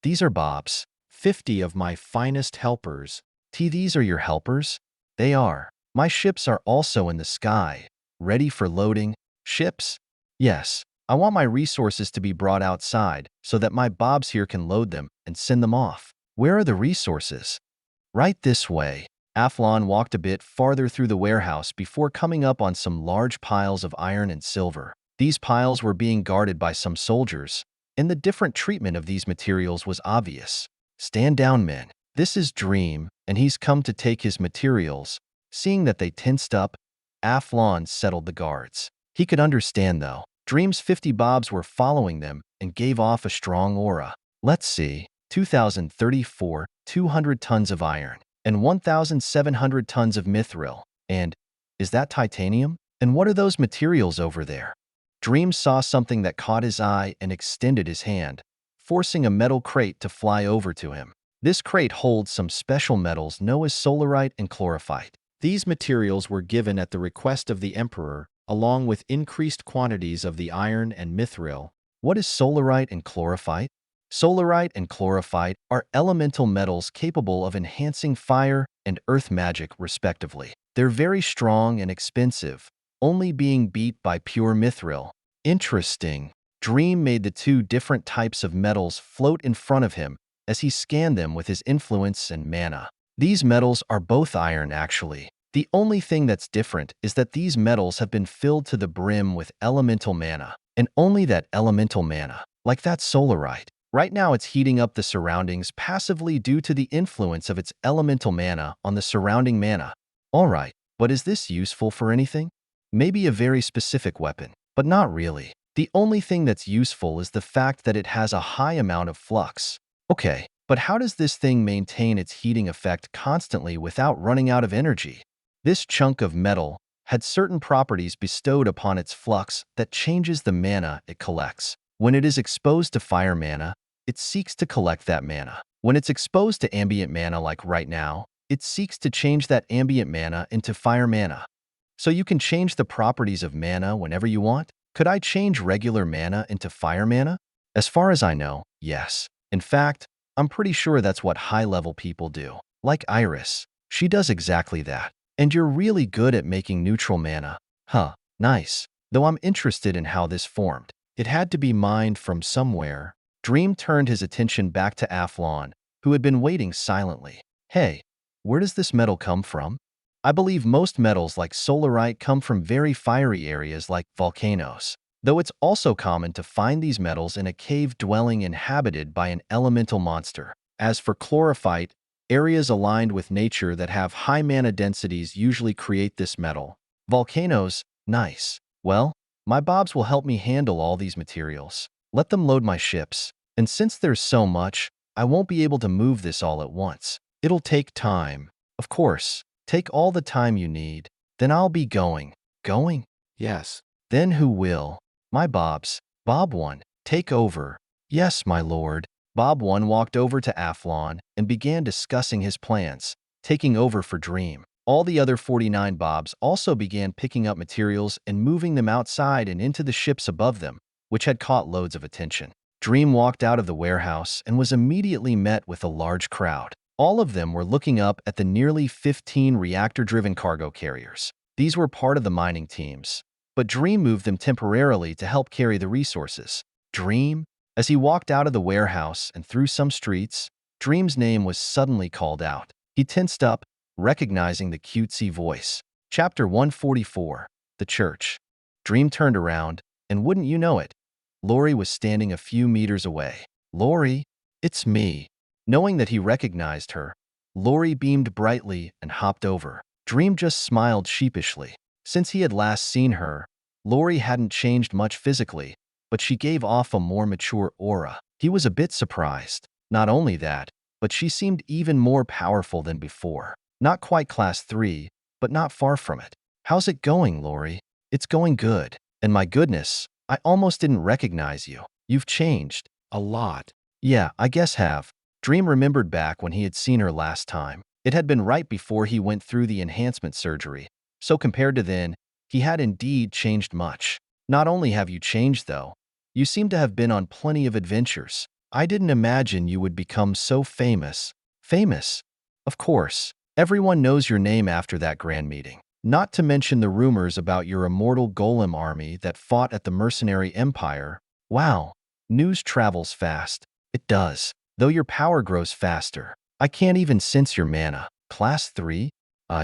These are Bob's. 50 of my finest helpers. These are your helpers? They are. My ships are also in the sky, ready for loading. Ships? Yes. I want my resources to be brought outside so that my Bobs here can load them and send them off. Where are the resources? Right this way. Athlon walked a bit farther through the warehouse before coming up on some large piles of iron and silver. These piles were being guarded by some soldiers, and the different treatment of these materials was obvious. Stand down, men. This is Dream, and he's come to take his materials. Seeing that they tensed up, Athlon settled the guards. He could understand, though. Dream's 50 Bobs were following them and gave off a strong aura. Let's see. 2,034, 200 tons of iron, and 1,700 tons of mithril. And, is that titanium? And what are those materials over there? Dream saw something that caught his eye and extended his hand, forcing a metal crate to fly over to him. This crate holds some special metals known as solarite and chlorophyte. These materials were given at the request of the Emperor, along with increased quantities of the iron and mithril. What is solarite and chlorophyte? Solarite and chlorophyte are elemental metals capable of enhancing fire and earth magic, respectively. They're very strong and expensive, only being beat by pure mithril. Interesting. Dream made the two different types of metals float in front of him as he scanned them with his influence and mana. These metals are both iron, actually. The only thing that's different is that these metals have been filled to the brim with elemental mana, and only that elemental mana, like that solarite. Right now it's heating up the surroundings passively due to the influence of its elemental mana on the surrounding mana. Alright, but is this useful for anything? Maybe a very specific weapon, but not really. The only thing that's useful is the fact that it has a high amount of flux. Okay, but how does this thing maintain its heating effect constantly without running out of energy? This chunk of metal had certain properties bestowed upon its flux that changes the mana it collects. When it is exposed to fire mana, it seeks to collect that mana. When it's exposed to ambient mana like right now, it seeks to change that ambient mana into fire mana. So you can change the properties of mana whenever you want? Could I change regular mana into fire mana? As far as I know, yes. In fact, I'm pretty sure that's what high-level people do. Like Iris. She does exactly that. And you're really good at making neutral mana. Huh, nice. Though I'm interested in how this formed. It had to be mined from somewhere. Dream turned his attention back to Athlon, who had been waiting silently. Hey, where does this metal come from? I believe most metals like solarite come from very fiery areas like volcanoes, though it's also common to find these metals in a cave dwelling inhabited by an elemental monster. As for chlorophyte, areas aligned with nature that have high mana densities usually create this metal. Volcanoes, nice. Well, my Bobs will help me handle all these materials. Let them load my ships. And since there's so much, I won't be able to move this all at once. It'll take time. Of course, take all the time you need. Then I'll be going. Going? Yes. Then who will? My Bobs. Bob 1, take over. Yes, my lord. Bob 1 walked over to Athlon and began discussing his plans, taking over for Dream. All the other 49 Bobs also began picking up materials and moving them outside and into the ships above them, which had caught loads of attention. Dream walked out of the warehouse and was immediately met with a large crowd. All of them were looking up at the nearly 15 reactor-driven cargo carriers. These were part of the mining teams, but Dream moved them temporarily to help carry the resources. Dream? As he walked out of the warehouse and through some streets, Dream's name was suddenly called out. He tensed up, recognizing the cutesy voice. Chapter 144. The Church. Dream turned around, and wouldn't you know it, Lori was standing a few meters away. Lori, it's me. Knowing that he recognized her, Lori beamed brightly and hopped over. Dream just smiled sheepishly. Since he had last seen her, Lori hadn't changed much physically, but she gave off a more mature aura. He was a bit surprised. Not only that, but she seemed even more powerful than before. Not quite class 3, but not far from it. How's it going, Lori? It's going good. And my goodness, I almost didn't recognize you. You've changed. A lot. Yeah, I guess have. Dream remembered back when he had seen her last time. It had been right before he went through the enhancement surgery. So compared to then, he had indeed changed much. Not only have you changed, though, you seem to have been on plenty of adventures. I didn't imagine you would become so famous. Famous? Of course. Everyone knows your name after that grand meeting. Not to mention the rumors about your immortal golem army that fought at the mercenary empire. Wow. News travels fast. It does. Though your power grows faster. I can't even sense your mana. Class 3?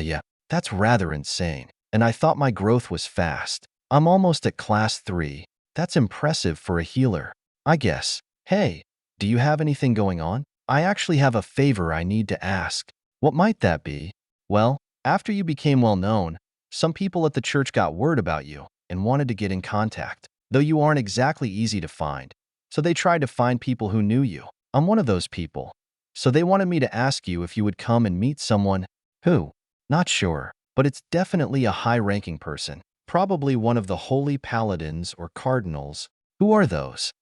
Yeah. That's rather insane. And I thought my growth was fast. I'm almost at class 3. That's impressive for a healer. I guess. Hey, do you have anything going on? I actually have a favor I need to ask. What might that be? Well, after you became well known, some people at the church got word about you and wanted to get in contact, though you aren't exactly easy to find. So they tried to find people who knew you. I'm one of those people. So they wanted me to ask you if you would come and meet someone who, not sure, but it's definitely a high-ranking person. Probably one of the holy paladins or cardinals. Who are those?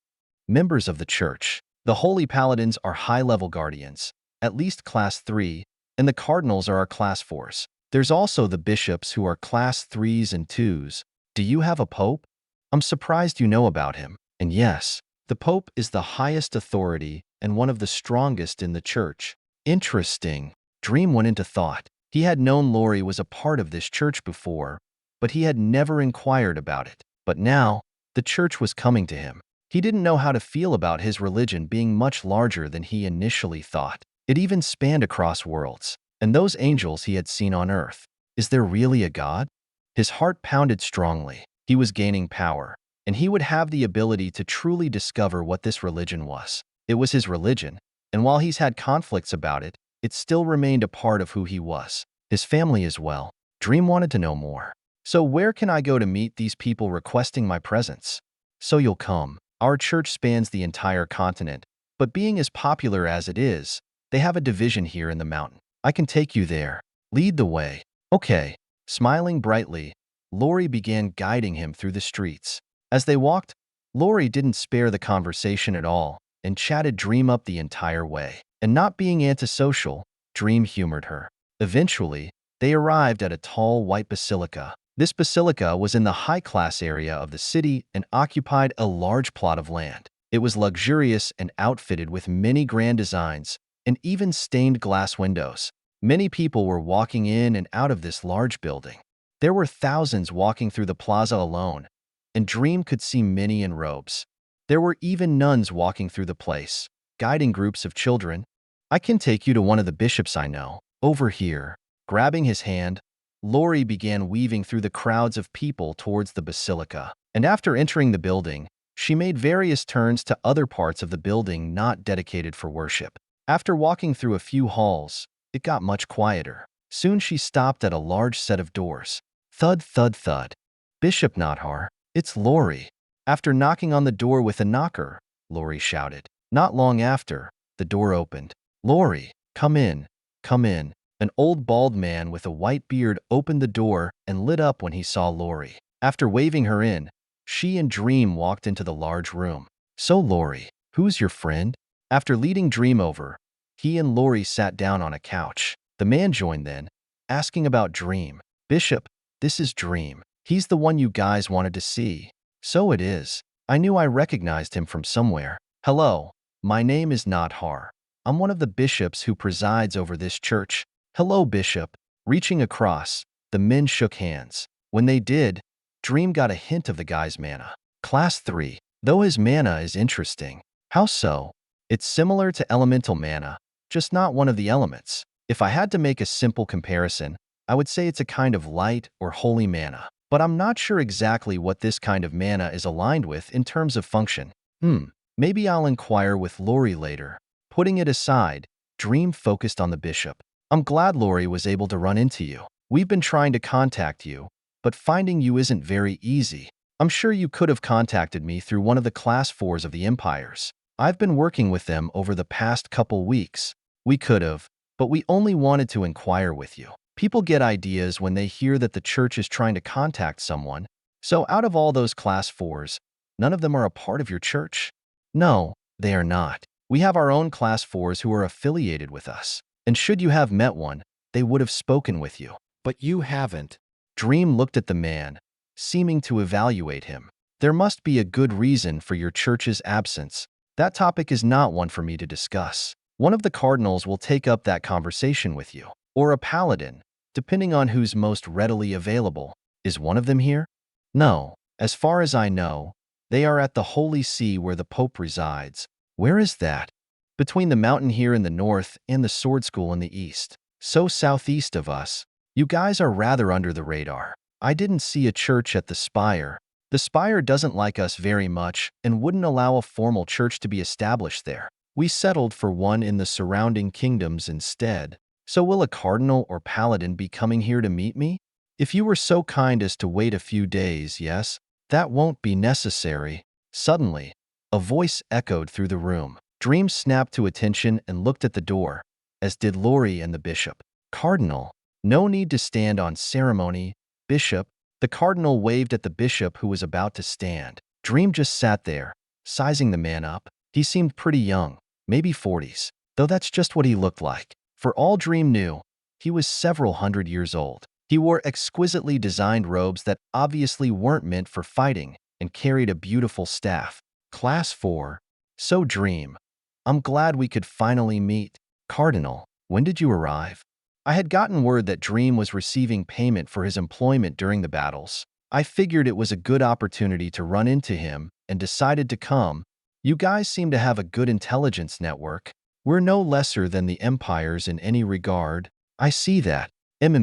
Members of the church. The holy paladins are high-level guardians, at least class 3, and the cardinals are our class 4s. There's also the bishops who are class 3s and 2s. Do you have a pope? I'm surprised you know about him. And yes, the pope is the highest authority and one of the strongest in the church. Interesting. Dream went into thought. He had known Lori was a part of this church before, but he had never inquired about it. But now, the church was coming to him. He didn't know how to feel about his religion being much larger than he initially thought. It even spanned across worlds. And those angels he had seen on earth. Is there really a God? His heart pounded strongly. He was gaining power, and he would have the ability to truly discover what this religion was. It was his religion, and while he's had conflicts about it, it still remained a part of who he was. His family as well. Dream wanted to know more. So where can I go to meet these people requesting my presence? So you'll come. Our church spans the entire continent, but being as popular as it is, they have a division here in the mountain. I can take you there. Lead the way. Okay. Smiling brightly, Lori began guiding him through the streets. As they walked, Lori didn't spare the conversation at all and chatted Dream up the entire way. And not being antisocial, Dream humored her. Eventually, they arrived at a tall white basilica. This basilica was in the high-class area of the city and occupied a large plot of land. It was luxurious and outfitted with many grand designs and even stained glass windows. Many people were walking in and out of this large building. There were thousands walking through the plaza alone, and Dream could see many in robes. There were even nuns walking through the place, guiding groups of children. I can take you to one of the bishops I know. Over here. Grabbing his hand, Lori began weaving through the crowds of people towards the basilica. And after entering the building, she made various turns to other parts of the building not dedicated for worship. After walking through a few halls, it got much quieter. Soon she stopped at a large set of doors. Thud, thud, thud. Bishop Nathar, it's Lori. After knocking on the door with a knocker, Lori shouted. Not long after, the door opened. Lori, come in, come in. An old bald man with a white beard opened the door and lit up when he saw Lori. After waving her in, she and Dream walked into the large room. So Lori, who's your friend? After leading Dream over, he and Lori sat down on a couch. The man joined then, asking about Dream. Bishop, this is Dream. He's the one you guys wanted to see. So it is. I knew I recognized him from somewhere. Hello, my name is Nathar. I'm one of the bishops who presides over this church. Hello, Bishop. Reaching across, the men shook hands. When they did, Dream got a hint of the guy's mana. Class 3. Though his mana is interesting. How so? It's similar to elemental mana, just not one of the elements. If I had to make a simple comparison, I would say it's a kind of light or holy mana. But I'm not sure exactly what this kind of mana is aligned with in terms of function. Maybe I'll inquire with Lori later. Putting it aside, Dream focused on the bishop. I'm glad Lori was able to run into you. We've been trying to contact you, but finding you isn't very easy. I'm sure you could have contacted me through one of the Class 4s of the Empires. I've been working with them over the past couple weeks. We could have, but we only wanted to inquire with you. People get ideas when they hear that the church is trying to contact someone. So out of all those Class 4s, none of them are a part of your church? No, they are not. We have our own Class 4s who are affiliated with us. And should you have met one, they would have spoken with you. But you haven't. Dream looked at the man, seeming to evaluate him. There must be a good reason for your church's absence. That topic is not one for me to discuss. One of the cardinals will take up that conversation with you. Or a paladin, depending on who's most readily available. Is one of them here? No. As far as I know, they are at the Holy See where the Pope resides. Where is that? Between the mountain here in the north and the sword school in the east. So southeast of us. You guys are rather under the radar. I didn't see a church at the Spire. The Spire doesn't like us very much and wouldn't allow a formal church to be established there. We settled for one in the surrounding kingdoms instead. So will a cardinal or paladin be coming here to meet me? If you were so kind as to wait a few days, yes, that won't be necessary. Suddenly, a voice echoed through the room. Dream snapped to attention and looked at the door, as did Lori and the bishop. Cardinal, no need to stand on ceremony. Bishop, the cardinal waved at the bishop who was about to stand. Dream just sat there, sizing the man up. He seemed pretty young, maybe 40s, though that's just what he looked like. For all Dream knew, he was several hundred years old. He wore exquisitely designed robes that obviously weren't meant for fighting and carried a beautiful staff. Class 4. So Dream. I'm glad we could finally meet. Cardinal, when did you arrive? I had gotten word that Dream was receiving payment for his employment during the battles. I figured it was a good opportunity to run into him and decided to come. You guys seem to have a good intelligence network. We're no lesser than the Empires in any regard. I see that.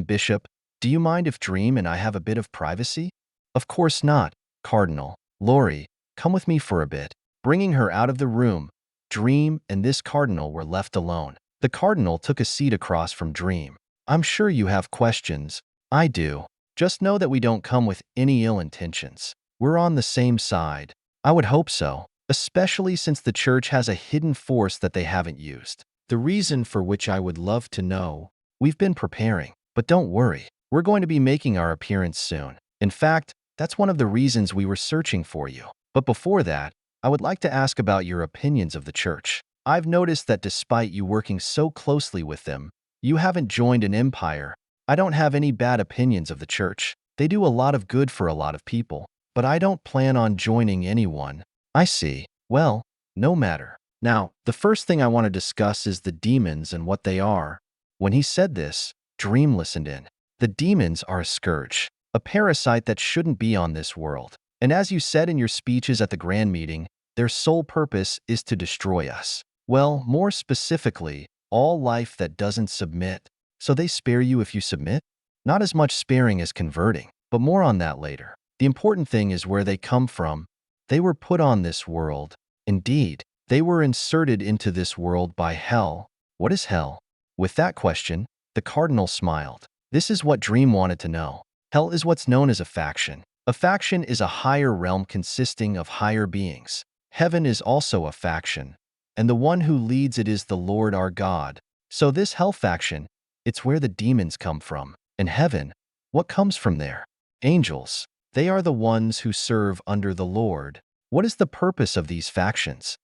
Bishop, do you mind if Dream and I have a bit of privacy? Of course not, Cardinal. Lori, come with me for a bit. Bringing her out of the room, Dream and this cardinal were left alone. The cardinal took a seat across from Dream. I'm sure you have questions. I do. Just know that we don't come with any ill intentions. We're on the same side. I would hope so, especially since the church has a hidden force that they haven't used. The reason for which I would love to know. We've been preparing, but don't worry. We're going to be making our appearance soon. In fact, that's one of the reasons we were searching for you. But before that, I would like to ask about your opinions of the church. I've noticed that despite you working so closely with them, you haven't joined an empire. I don't have any bad opinions of the church. They do a lot of good for a lot of people, but I don't plan on joining anyone. I see. Well, no matter. Now, the first thing I want to discuss is the demons and what they are. When he said this, Dream listened in. The demons are a scourge, a parasite that shouldn't be on this world. And as you said in your speeches at the Grand Meeting, their sole purpose is to destroy us. Well, more specifically, all life that doesn't submit. So they spare you if you submit? Not as much sparing as converting, but more on that later. The important thing is where they come from. They were put on this world. Indeed, they were inserted into this world by hell. What is hell? With that question, the cardinal smiled. This is what Dream wanted to know. Hell is what's known as a faction. A faction is a higher realm consisting of higher beings. Heaven is also a faction, and the one who leads it is the Lord our God. So this hell faction, it's where the demons come from. And heaven, what comes from there? Angels. They are the ones who serve under the Lord. What is the purpose of these factions?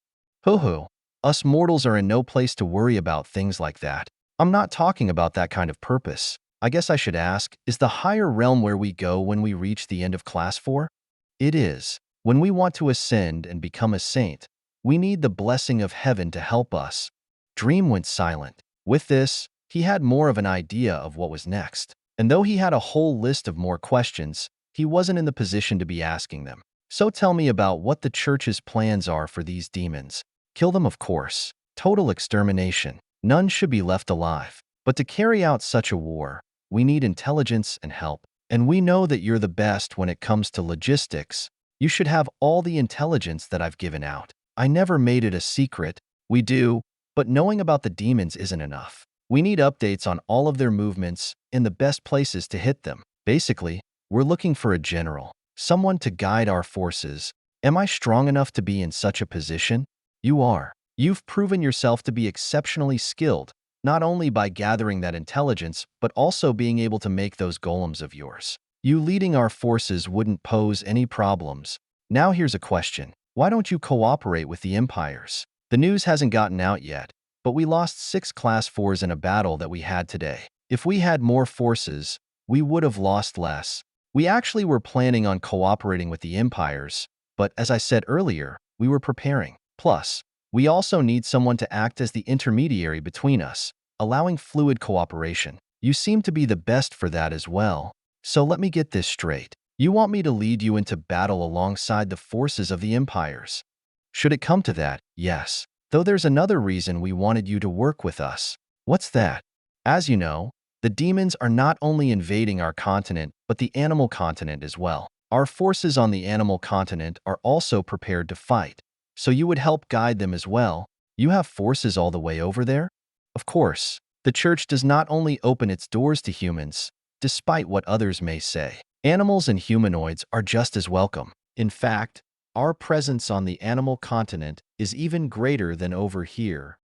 Hoo-hoo. Us mortals are in no place to worry about things like that. I'm not talking about that kind of purpose. I guess I should ask, is the higher realm where we go when we reach the end of Class 4? It is. When we want to ascend and become a saint, we need the blessing of heaven to help us. Dream went silent. With this, he had more of an idea of what was next. And though he had a whole list of more questions, he wasn't in the position to be asking them. So tell me about what the church's plans are for these demons. Kill them, of course. Total extermination. None should be left alive. But to carry out such a war, We need intelligence and help. And we know that you're the best when it comes to logistics. You should have all the intelligence that I've given out. I never made it a secret. We do, but knowing about the demons isn't enough. We need updates on all of their movements and the best places to hit them. Basically, we're looking for a general, someone to guide our forces. Am I strong enough to be in such a position? You are. You've proven yourself to be exceptionally skilled, not only by gathering that intelligence, but also being able to make those golems of yours. You leading our forces wouldn't pose any problems. Now here's a question. Why don't you cooperate with the empires? The news hasn't gotten out yet, but we lost 6 Class 4s in a battle that we had today. If we had more forces, we would have lost less. We actually were planning on cooperating with the empires, but as I said earlier, we were preparing. Plus, we also need someone to act as the intermediary between us, allowing fluid cooperation. You seem to be the best for that as well. So let me get this straight. You want me to lead you into battle alongside the forces of the empires? Should it come to that, yes. Though there's another reason we wanted you to work with us. What's that? As you know, the demons are not only invading our continent, but the animal continent as well. Our forces on the animal continent are also prepared to fight. So you would help guide them as well. You have forces all the way over there? Of course, the church does not only open its doors to humans, despite what others may say. Animals and humanoids are just as welcome. In fact, our presence on the animal continent is even greater than over here.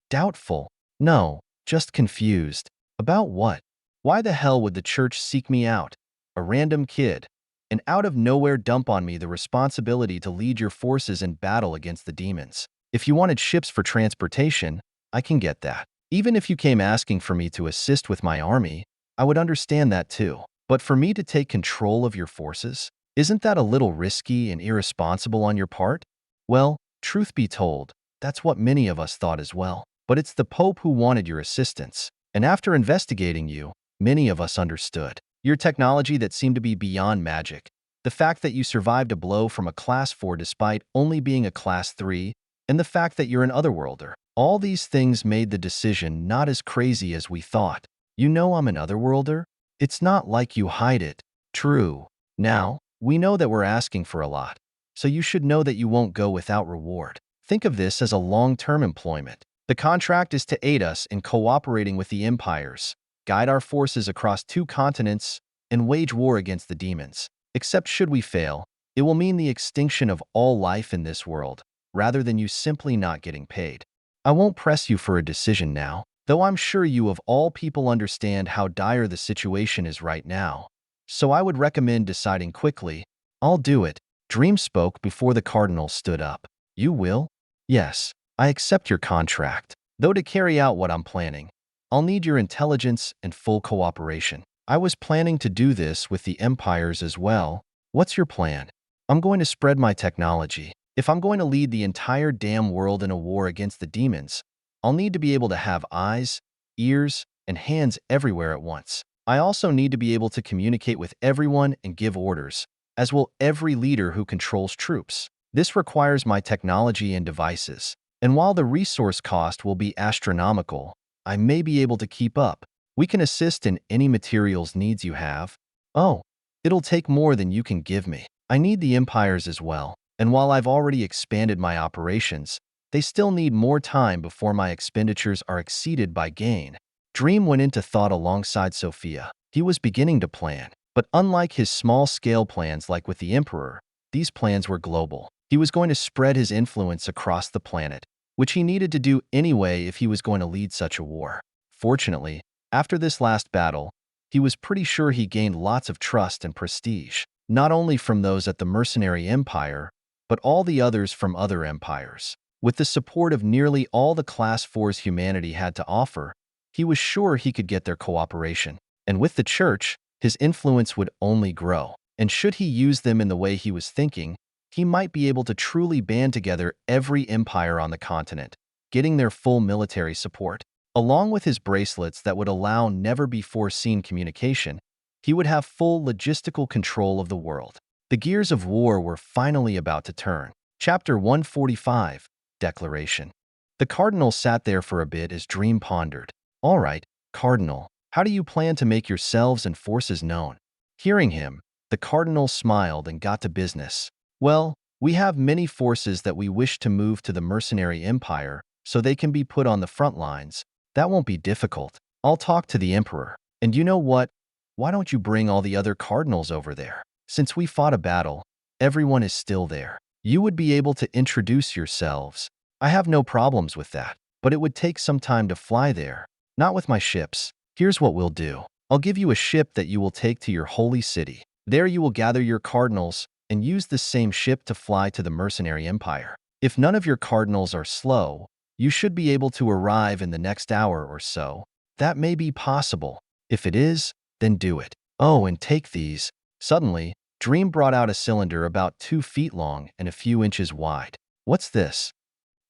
Doubtful. No, just confused. About what? Why the hell would the church seek me out? A random kid. And out of nowhere dump on me the responsibility to lead your forces in battle against the demons. If you wanted ships for transportation, I can get that. Even if you came asking for me to assist with my army, I would understand that too. But for me to take control of your forces, isn't that a little risky and irresponsible on your part? Well, truth be told, that's what many of us thought as well. But it's the Pope who wanted your assistance. And after investigating you, many of us understood. Your technology that seemed to be beyond magic, the fact that you survived a blow from a Class 4 despite only being a Class 3, and the fact that you're an Otherworlder. All these things made the decision not as crazy as we thought. You know I'm an Otherworlder? It's not like you hide it. True. Now, we know that we're asking for a lot, so you should know that you won't go without reward. Think of this as a long-term employment. The contract is to aid us in cooperating with the empires, guide our forces across 2 continents, and wage war against the demons. Except should we fail, it will mean the extinction of all life in this world, rather than you simply not getting paid. I won't press you for a decision now, though I'm sure you of all people understand how dire the situation is right now. So I would recommend deciding quickly. I'll do it. Dream spoke before the cardinal stood up. You will? Yes, I accept your contract. Though to carry out what I'm planning, I'll need your intelligence and full cooperation. I was planning to do this with the empires as well. What's your plan? I'm going to spread my technology. If I'm going to lead the entire damn world in a war against the demons, I'll need to be able to have eyes, ears, and hands everywhere at once. I also need to be able to communicate with everyone and give orders, as will every leader who controls troops. This requires my technology and devices. And while the resource cost will be astronomical, I may be able to keep up. We can assist in any materials needs you have. Oh, it'll take more than you can give me. I need the empires as well. And while I've already expanded my operations, they still need more time before my expenditures are exceeded by gain. Dream went into thought alongside Sophia. He was beginning to plan, but unlike his small-scale plans like with the Emperor, these plans were global. He was going to spread his influence across the planet, which he needed to do anyway if he was going to lead such a war. Fortunately, after this last battle, he was pretty sure he gained lots of trust and prestige, not only from those at the mercenary empire, but all the others from other empires. With the support of nearly all the Class 4s humanity had to offer, he was sure he could get their cooperation. And with the church, his influence would only grow. And should he use them in the way he was thinking, he might be able to truly band together every empire on the continent, getting their full military support. Along with his bracelets that would allow never-before-seen communication, he would have full logistical control of the world. The gears of war were finally about to turn. Chapter 145, Declaration. The Cardinal sat there for a bit as Dream pondered. All right, Cardinal, How do you plan to make yourselves and forces known?" Hearing him, the cardinal smiled and got to business. "Well, we have many forces that we wish to move to the mercenary empire so they can be put on the front lines. That won't be difficult. I'll talk to the emperor. And you know what? Why don't you bring all the other cardinals over there? Since we fought a battle, everyone is still there. You would be able to introduce yourselves. I have no problems with that, but it would take some time to fly there. Not with my ships. Here's what we'll do. I'll give you a ship that you will take to your holy city. There you will gather your cardinals and use this same ship to fly to the mercenary empire. If none of your cardinals are slow, you should be able to arrive in the next hour or so. That may be possible. If it is, then do it. Oh, and take these." Suddenly, Dream brought out a cylinder about 2 feet long and a few inches wide. "What's this?"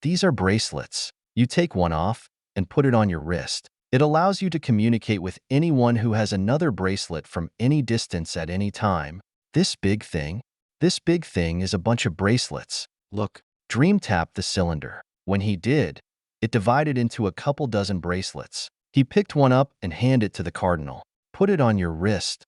"These are bracelets. You take one off and put it on your wrist. It allows you to communicate with anyone who has another bracelet from any distance at any time. This big thing? This big thing is a bunch of bracelets. Look." Dream tapped the cylinder. When he did, it divided into a couple dozen bracelets. He picked one up and handed it to the cardinal. "Put it on your wrist."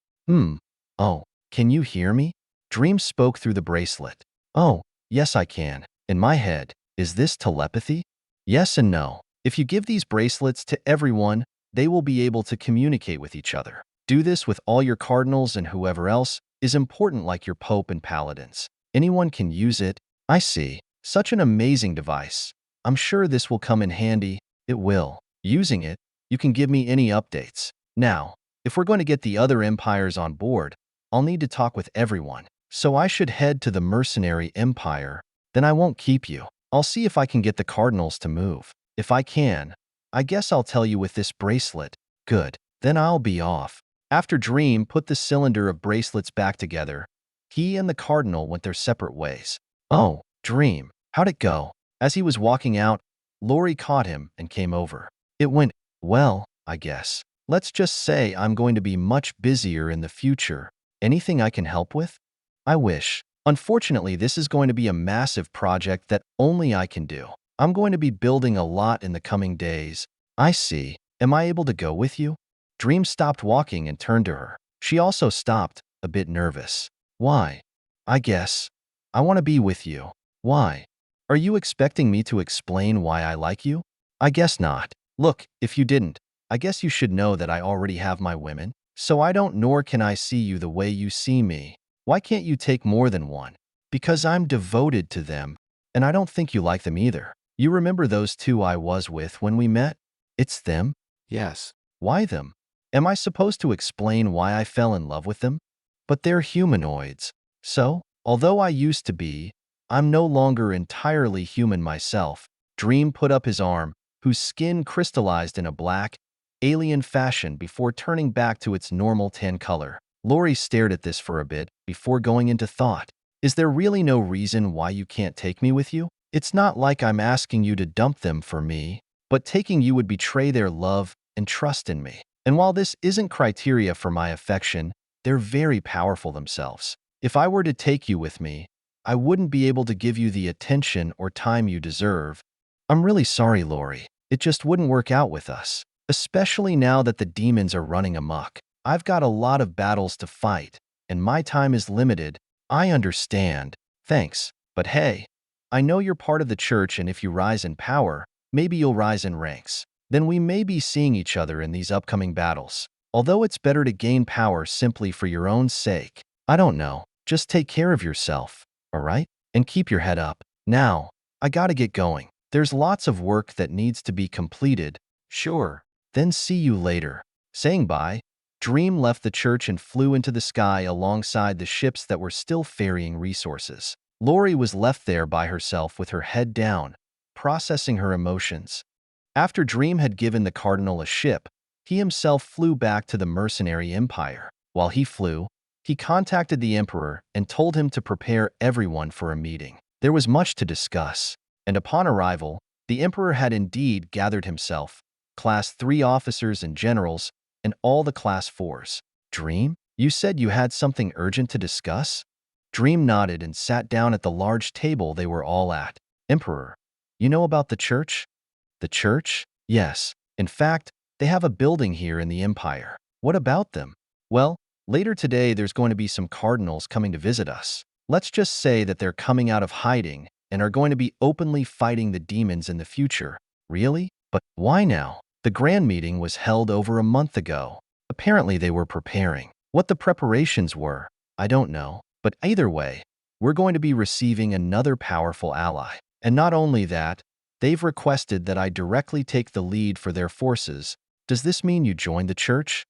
Oh, can you hear me?" Dream spoke through the bracelet. "Oh, yes I can. In my head. Is this telepathy?" "Yes and no. If you give these bracelets to everyone, they will be able to communicate with each other. Do this with all your cardinals and whoever else is important like your pope and paladins. Anyone can use it." "I see. Such an amazing device. I'm sure this will come in handy." "It will. Using it, you can give me any updates. Now, if we're going to get the other empires on board, I'll need to talk with everyone. So I should head to the mercenary empire. Then I won't keep you. I'll see if I can get the cardinals to move. If I can, I guess I'll tell you with this bracelet." "Good. Then I'll be off." After Dream put the cylinder of bracelets back together, he and the cardinal went their separate ways. "Oh, Dream, how'd it go?" As he was walking out, Lori caught him and came over. "It went well, I guess. Let's just say I'm going to be much busier in the future. Anything I can help with?" "I wish. Unfortunately, this is going to be a massive project that only I can do. I'm going to be building a lot in the coming days." "I see. Am I able to go with you?" Dream stopped walking and turned to her. She also stopped, a bit nervous. "Why?" "I guess. I want to be with you." "Why? Are you expecting me to explain why I like you?" "I guess not. Look, if you didn't, I guess you should know that I already have my women. So I don't nor can I see you the way you see me. Why can't you take more than one?" "Because I'm devoted to them, and I don't think you like them either. You remember those two I was with when we met?" "It's them?" "Yes." "Why them? Am I supposed to explain why I fell in love with them?" "But they're humanoids. So, although I used to be, I'm no longer entirely human myself." Dream put up his arm, whose skin crystallized in a black, alien fashion before turning back to its normal tan color. Lori stared at this for a bit before going into thought. "Is there really no reason why you can't take me with you? It's not like I'm asking you to dump them for me, but taking you would betray their love and trust in me. And while this isn't criteria for my affection, they're very powerful themselves. If I were to take you with me, I wouldn't be able to give you the attention or time you deserve. I'm really sorry, Lori. It just wouldn't work out with us. Especially now that the demons are running amok. I've got a lot of battles to fight, and my time is limited." "I understand. Thanks. But hey, I know you're part of the church, and if you rise in power, maybe you'll rise in ranks. Then we may be seeing each other in these upcoming battles. Although it's better to gain power simply for your own sake. I don't know. Just take care of yourself, all right? And keep your head up. Now, I gotta get going. There's lots of work that needs to be completed." "Sure. Then see you later." Saying bye, Dream left the church and flew into the sky alongside the ships that were still ferrying resources. Lori was left there by herself with her head down, processing her emotions. After Dream had given the Cardinal a ship, he himself flew back to the mercenary empire. While he flew, he contacted the Emperor and told him to prepare everyone for a meeting. There was much to discuss, and upon arrival, the Emperor had indeed gathered himself, Class 3 officers and generals, and all the Class 4s. "Dream, you said you had something urgent to discuss?" Dream nodded and sat down at the large table they were all at. "Emperor, you know about the church?" "The church? Yes. In fact, They have a building here in the Empire. What about them? Well, later today there's going to be some cardinals coming to visit us. Let's just say that they're coming out of hiding and are going to be openly fighting the demons in the future. Really? But why now? The grand meeting was held over a month ago. Apparently they were preparing. What the preparations were, I don't know. But either way, we're going to be receiving another powerful ally. And not only that, they've requested that I directly take the lead for their forces. Does this mean you joined the church?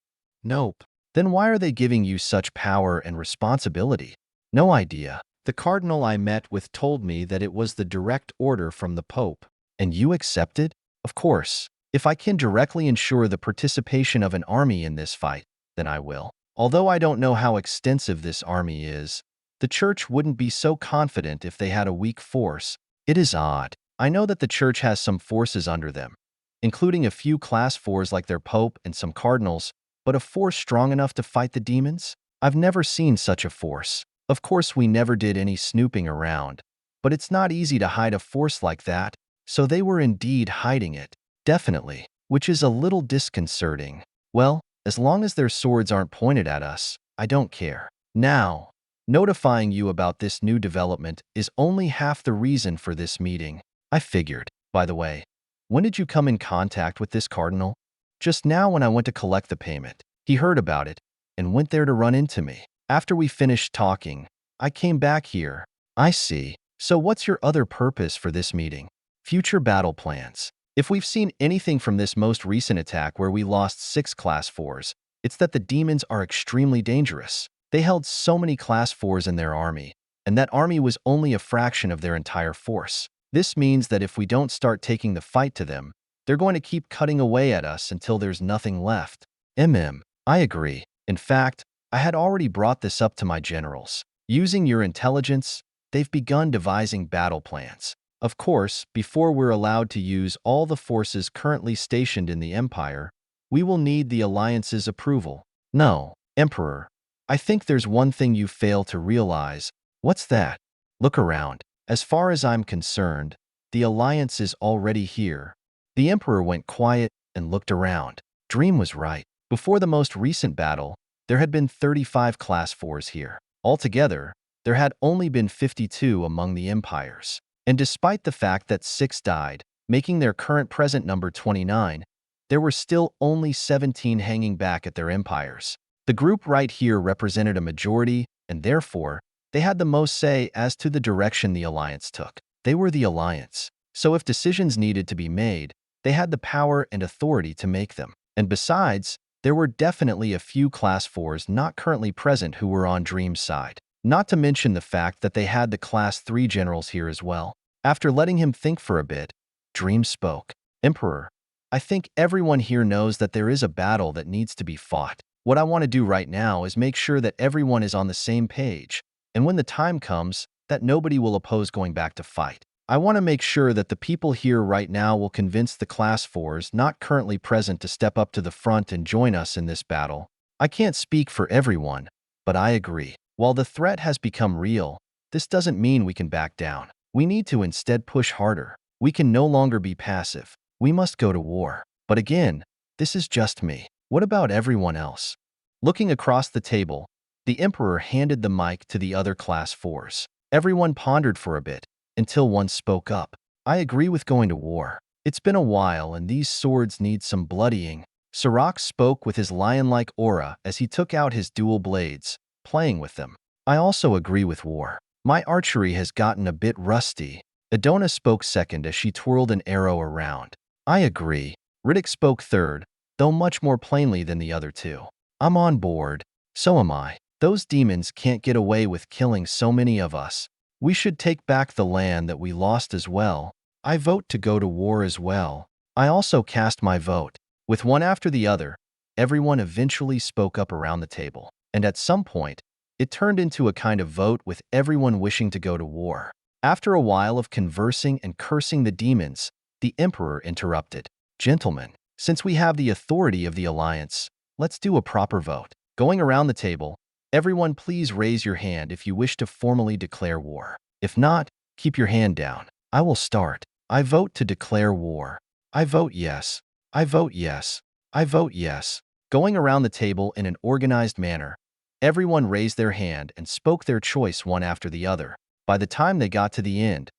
Nope. Then why are they giving you such power and responsibility? No idea. The cardinal I met with told me that it was the direct order from the Pope. And you accepted? Of course. If I can directly ensure the participation of an army in this fight, then I will. Although I don't know how extensive this army is, the church wouldn't be so confident if they had a weak force. It is odd. I know that the church has some forces under them, including a few class 4s like their pope and some cardinals, but a force strong enough to fight the demons? I've never seen such a force. Of course, we never did any snooping around, but it's not easy to hide a force like that, so they were indeed hiding it. Definitely, which is a little disconcerting. Well, as long as their swords aren't pointed at us, I don't care. Now, notifying you about this new development is only half the reason for this meeting. I figured. By the way, when did you come in contact with this cardinal? Just now when I went to collect the payment. He heard about it and went there to run into me. After we finished talking, I came back here. I see. So what's your other purpose for this meeting? Future battle plans. If we've seen anything from this most recent attack where we lost 6 class 4s, it's that the demons are extremely dangerous. They held so many class 4s in their army, and that army was only a fraction of their entire force. This means that if we don't start taking the fight to them, they're going to keep cutting away at us until there's nothing left. I agree. In fact, I had already brought this up to my generals. Using your intelligence, they've begun devising battle plans. Of course, before we're allowed to use all the forces currently stationed in the Empire, we will need the Alliance's approval. No, Emperor, I think there's one thing you fail to realize. What's that? Look around. As far as I'm concerned, the Alliance is already here. The Emperor went quiet and looked around. Dream was right. Before the most recent battle, there had been 35 class 4s here. Altogether, there had only been 52 among the empires. And despite the fact that 6 died, making their current present number 29, there were still only 17 hanging back at their empires. The group right here represented a majority, and therefore, they had the most say as to the direction the Alliance took. They were the Alliance, so if decisions needed to be made, they had the power and authority to make them. And besides, there were definitely a few class 4s not currently present who were on Dream's side. Not to mention the fact that they had the class 3 generals here as well. After letting him think for a bit, Dream spoke. Emperor, I think everyone here knows that there is a battle that needs to be fought. What I want to do right now is make sure that everyone is on the same page, and when the time comes, that nobody will oppose going back to fight. I want to make sure that the people here right now will convince the class 4s not currently present to step up to the front and join us in this battle. I can't speak for everyone, but I agree. While the threat has become real, this doesn't mean we can back down. We need to instead push harder. We can no longer be passive. We must go to war. But again, this is just me. What about everyone else? Looking across the table, the Emperor handed the mic to the other class 4s. Everyone pondered for a bit, until one spoke up. I agree with going to war. It's been a while and these swords need some bloodying. Sirach spoke with his lion-like aura as he took out his dual blades, playing with them. I also agree with war. My archery has gotten a bit rusty. Adona spoke second as she twirled an arrow around. I agree. Riddick spoke third, though much more plainly than the other two. I'm on board. So am I. Those demons can't get away with killing so many of us. We should take back the land that we lost as well. I vote to go to war as well. I also cast my vote. With one after the other, everyone eventually spoke up around the table. And at some point, it turned into a kind of vote with everyone wishing to go to war. After a while of conversing and cursing the demons, the Emperor interrupted. Gentlemen, since we have the authority of the Alliance, let's do a proper vote. Going around the table, everyone please raise your hand if you wish to formally declare war. If not, keep your hand down. I will start. I vote to declare war. I vote yes. I vote yes. I vote yes. Going around the table in an organized manner, everyone raised their hand and spoke their choice one after the other. By the time they got to the end,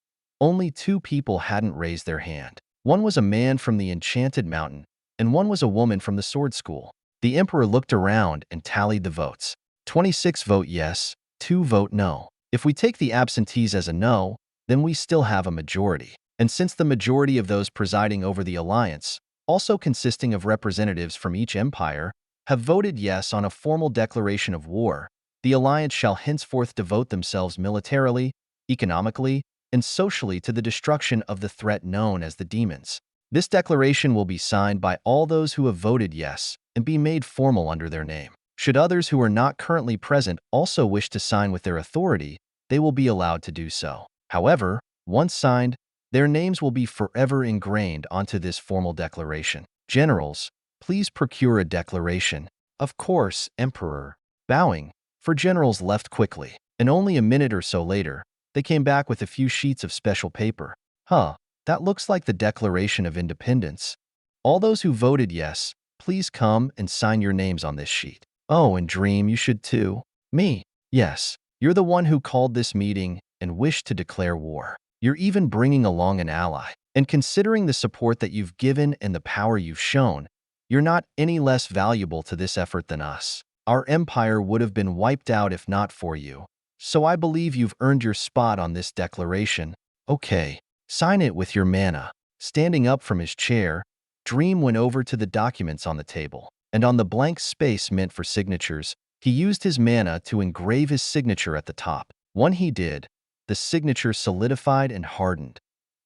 only two people hadn't raised their hand. One was a man from the Enchanted Mountain, and one was a woman from the Sword School. The emperor looked around and tallied the votes. 26 vote yes, 2 vote no. If we take the absentees as a no, then we still have a majority. And since the majority of those presiding over the alliance, also consisting of representatives from each empire, have voted yes on a formal declaration of war, the alliance shall henceforth devote themselves militarily, economically, and socially to the destruction of the threat known as the demons. This declaration will be signed by all those who have voted yes and be made formal under their name. Should others who are not currently present also wish to sign with their authority, they will be allowed to do so. However, once signed, their names will be forever ingrained onto this formal declaration. Generals, please procure a declaration. Of course, Emperor. Bowing, for generals left quickly, and only a minute or so later, they came back with a few sheets of special paper. That looks like the Declaration of Independence. All those who voted yes, please come and sign your names on this sheet. Oh, and Dream, you should too. Me? Yes, you're the one who called this meeting and wished to declare war. You're even bringing along an ally. And considering the support that you've given and the power you've shown, you're not any less valuable to this effort than us. Our empire would have been wiped out if not for you. So I believe you've earned your spot on this declaration. Okay, sign it with your mana. Standing up from his chair, Dream went over to the documents on the table, and on the blank space meant for signatures, he used his mana to engrave his signature at the top. When he did, the signature solidified and hardened,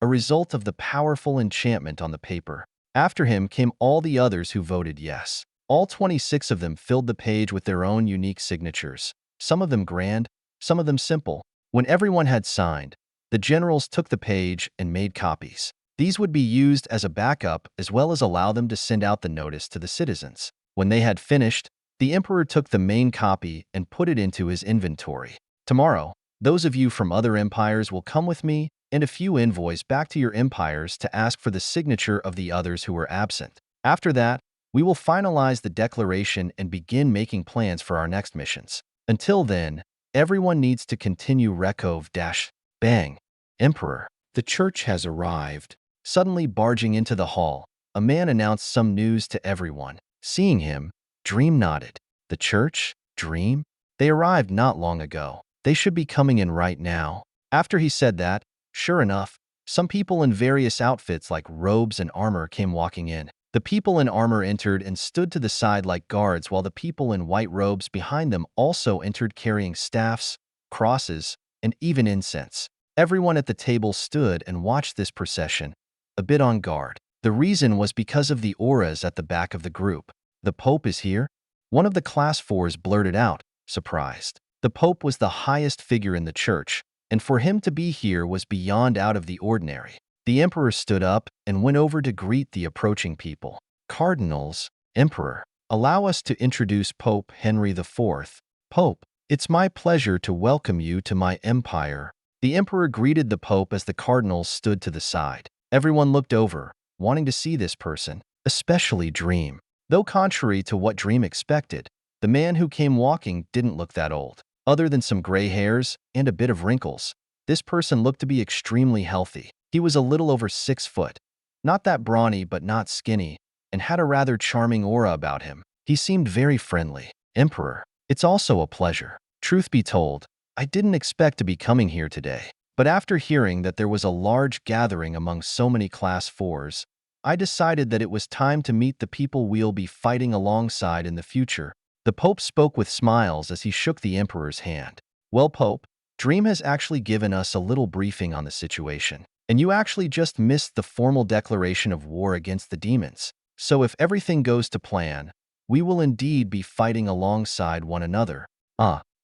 a result of the powerful enchantment on the paper. After him came all the others who voted yes. All 26 of them filled the page with their own unique signatures, some of them grand, some of them simple. When everyone had signed, the generals took the page and made copies. These would be used as a backup as well as allow them to send out the notice to the citizens. When they had finished, the emperor took the main copy and put it into his inventory. Tomorrow, those of you from other empires will come with me and a few envoys back to your empires to ask for the signature of the others who were absent. After that, we will finalize the declaration and begin making plans for our next missions. Until then, everyone needs to continue Rekov-Bang. Emperor, the church has arrived. Suddenly barging into the hall, a man announced some news to everyone. Seeing him, Dream nodded. The church? Dream? They arrived not long ago. They should be coming in right now. After he said that, sure enough, some people in various outfits like robes and armor came walking in. The people in armor entered and stood to the side like guards, while the people in white robes behind them also entered carrying staffs, crosses, and even incense. Everyone at the table stood and watched this procession, a bit on guard. The reason was because of the auras at the back of the group. The Pope is here? One of the Class 4s blurted out, surprised. The Pope was the highest figure in the church, and for him to be here was beyond out of the ordinary. The emperor stood up and went over to greet the approaching people. Cardinals, Emperor, allow us to introduce Pope Henry IV. Pope, it's my pleasure to welcome you to my empire. The emperor greeted the Pope as the cardinals stood to the side. Everyone looked over, wanting to see this person, especially Dream. Though contrary to what Dream expected, the man who came walking didn't look that old. Other than some gray hairs and a bit of wrinkles, this person looked to be extremely healthy. He was a little over 6 foot, not that brawny but not skinny, and had a rather charming aura about him. He seemed very friendly. Emperor, it's also a pleasure. Truth be told, I didn't expect to be coming here today. But after hearing that there was a large gathering among so many Class 4s, I decided that it was time to meet the people we'll be fighting alongside in the future. The Pope spoke with smiles as he shook the Emperor's hand. Well, Pope, Dream has actually given us a little briefing on the situation. And you actually just missed the formal declaration of war against the demons. So if everything goes to plan, we will indeed be fighting alongside one another.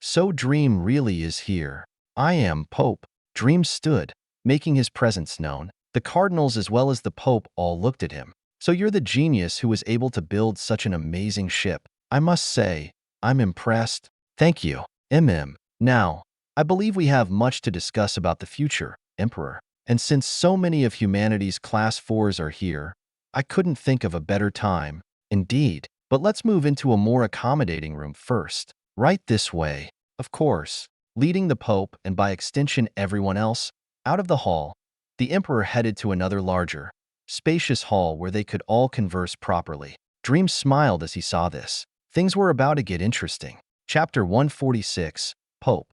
So Dream really is here. I am Pope. Dream stood, making his presence known. The cardinals as well as the Pope all looked at him. So you're the genius who was able to build such an amazing ship. I must say, I'm impressed. Thank you. Now, I believe we have much to discuss about the future, Emperor. And since so many of humanity's Class 4s are here, I couldn't think of a better time Indeed, but let's move into a more accommodating room first. Right this way, of course, leading the Pope and by extension everyone else out of the hall. The Emperor headed to another larger, spacious hall where they could all converse properly. Dream smiled as he saw this. Things were about to get interesting. Chapter 146, Pope.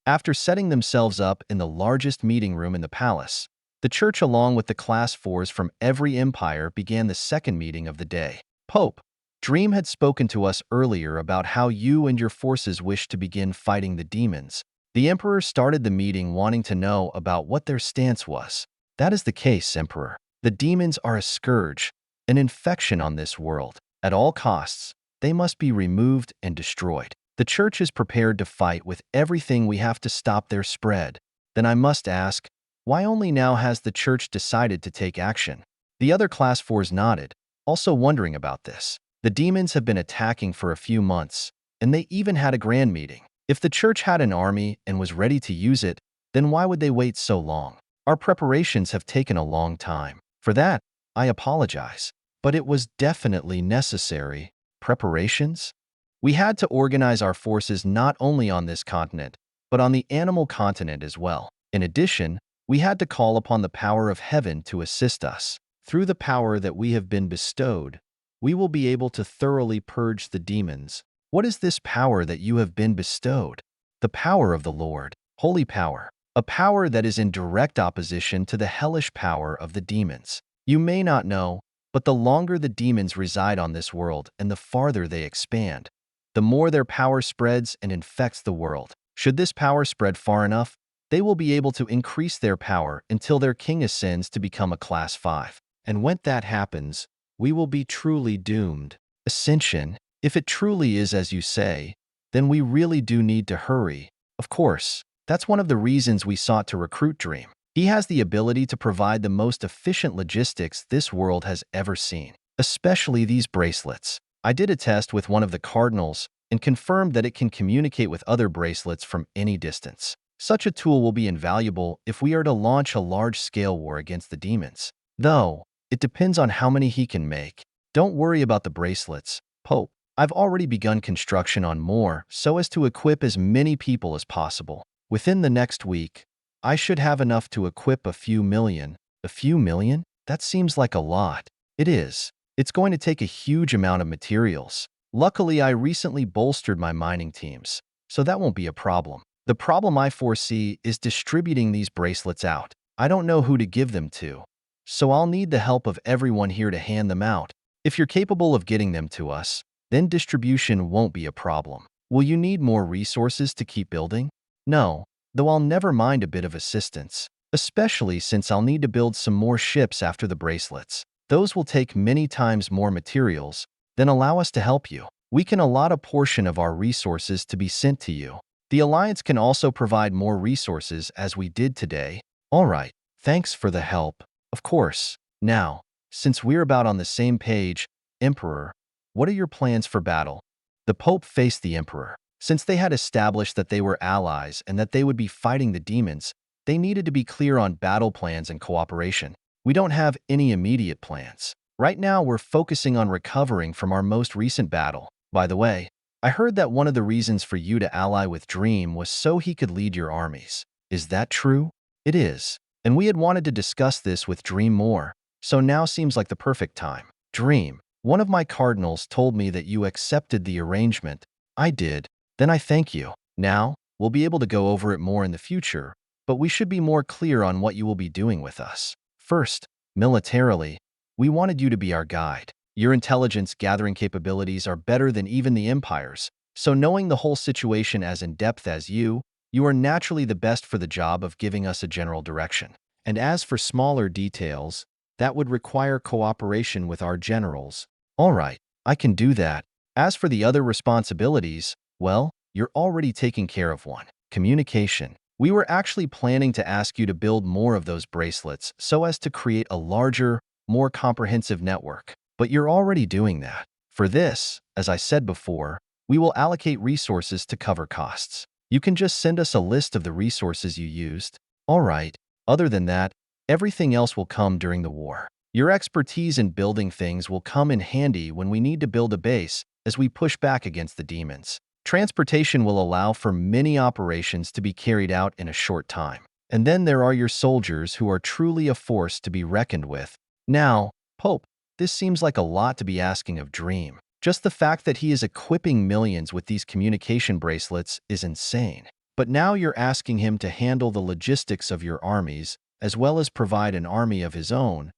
After setting themselves up in the largest meeting room in the palace, the church along with the class fours from every empire began the second meeting of the day. Pope, Dream had spoken to us earlier about how you and your forces wish to begin fighting the demons. The Emperor started the meeting wanting to know about what their stance was. That is the case, Emperor. The demons are a scourge, an infection on this world. At all costs, they must be removed and destroyed. The church is prepared to fight with everything we have to stop their spread. Then I must ask, why only now has the church decided to take action? The other class fours nodded, also wondering about this. The demons have been attacking for a few months, and they even had a grand meeting. If the church had an army and was ready to use it, then why would they wait so long? Our preparations have taken a long time. For that, I apologize. But it was definitely necessary. Preparations? We had to organize our forces not only on this continent, but on the animal continent as well. In addition, we had to call upon the power of heaven to assist us. Through the power that we have been bestowed, we will be able to thoroughly purge the demons. What is this power that you have been bestowed? The power of the Lord, holy power, a power that is in direct opposition to the hellish power of the demons. You may not know, but the longer the demons reside on this world and the farther they expand, the more their power spreads and infects the world. Should this power spread far enough, they will be able to increase their power until their king ascends to become a class 5. And when that happens, we will be truly doomed. Ascension, if it truly is as you say, then we really do need to hurry. Of course, that's one of the reasons we sought to recruit Dream. He has the ability to provide the most efficient logistics this world has ever seen, especially these bracelets. I did a test with one of the cardinals and confirmed that it can communicate with other bracelets from any distance. Such a tool will be invaluable if we are to launch a large-scale war against the demons. Though, it depends on how many he can make. Don't worry about the bracelets, Pope. I've already begun construction on more so as to equip as many people as possible. Within the next week, I should have enough to equip a few million. A few million? That seems like a lot. It is. It's going to take a huge amount of materials. Luckily, I recently bolstered my mining teams, so that won't be a problem. The problem I foresee is distributing these bracelets out. I don't know who to give them to, so I'll need the help of everyone here to hand them out. If you're capable of getting them to us, then distribution won't be a problem. Will you need more resources to keep building? No, though I'll never mind a bit of assistance, especially since I'll need to build some more ships after the bracelets. Those will take many times more materials, then allow us to help you. We can allot a portion of our resources to be sent to you. The Alliance can also provide more resources as we did today. All right, thanks for the help. Of course. Now, since we're about on the same page, Emperor, what are your plans for battle? The Pope faced the Emperor. Since they had established that they were allies and that they would be fighting the demons, they needed to be clear on battle plans and cooperation. We don't have any immediate plans. Right now, we're focusing on recovering from our most recent battle. By the way, I heard that one of the reasons for you to ally with Dream was so he could lead your armies. Is that true? It is. And we had wanted to discuss this with Dream more, so now seems like the perfect time. Dream, one of my cardinals told me that you accepted the arrangement. I did. Then I thank you. Now, we'll be able to go over it more in the future, but we should be more clear on what you will be doing with us. First, militarily, we wanted you to be our guide. Your intelligence gathering capabilities are better than even the Empire's, so knowing the whole situation as in-depth as you are naturally the best for the job of giving us a general direction. And as for smaller details, that would require cooperation with our generals. All right, I can do that. As for the other responsibilities, well, you're already taking care of one. Communication. We were actually planning to ask you to build more of those bracelets so as to create a larger, more comprehensive network. But you're already doing that. For this, as I said before, we will allocate resources to cover costs. You can just send us a list of the resources you used. All right. Other than that, everything else will come during the war. Your expertise in building things will come in handy when we need to build a base as we push back against the demons. Transportation will allow for many operations to be carried out in a short time. And then there are your soldiers who are truly a force to be reckoned with. Now, Pope, this seems like a lot to be asking of Dream. Just the fact that he is equipping millions with these communication bracelets is insane. But now you're asking him to handle the logistics of your armies, as well as provide an army of his own.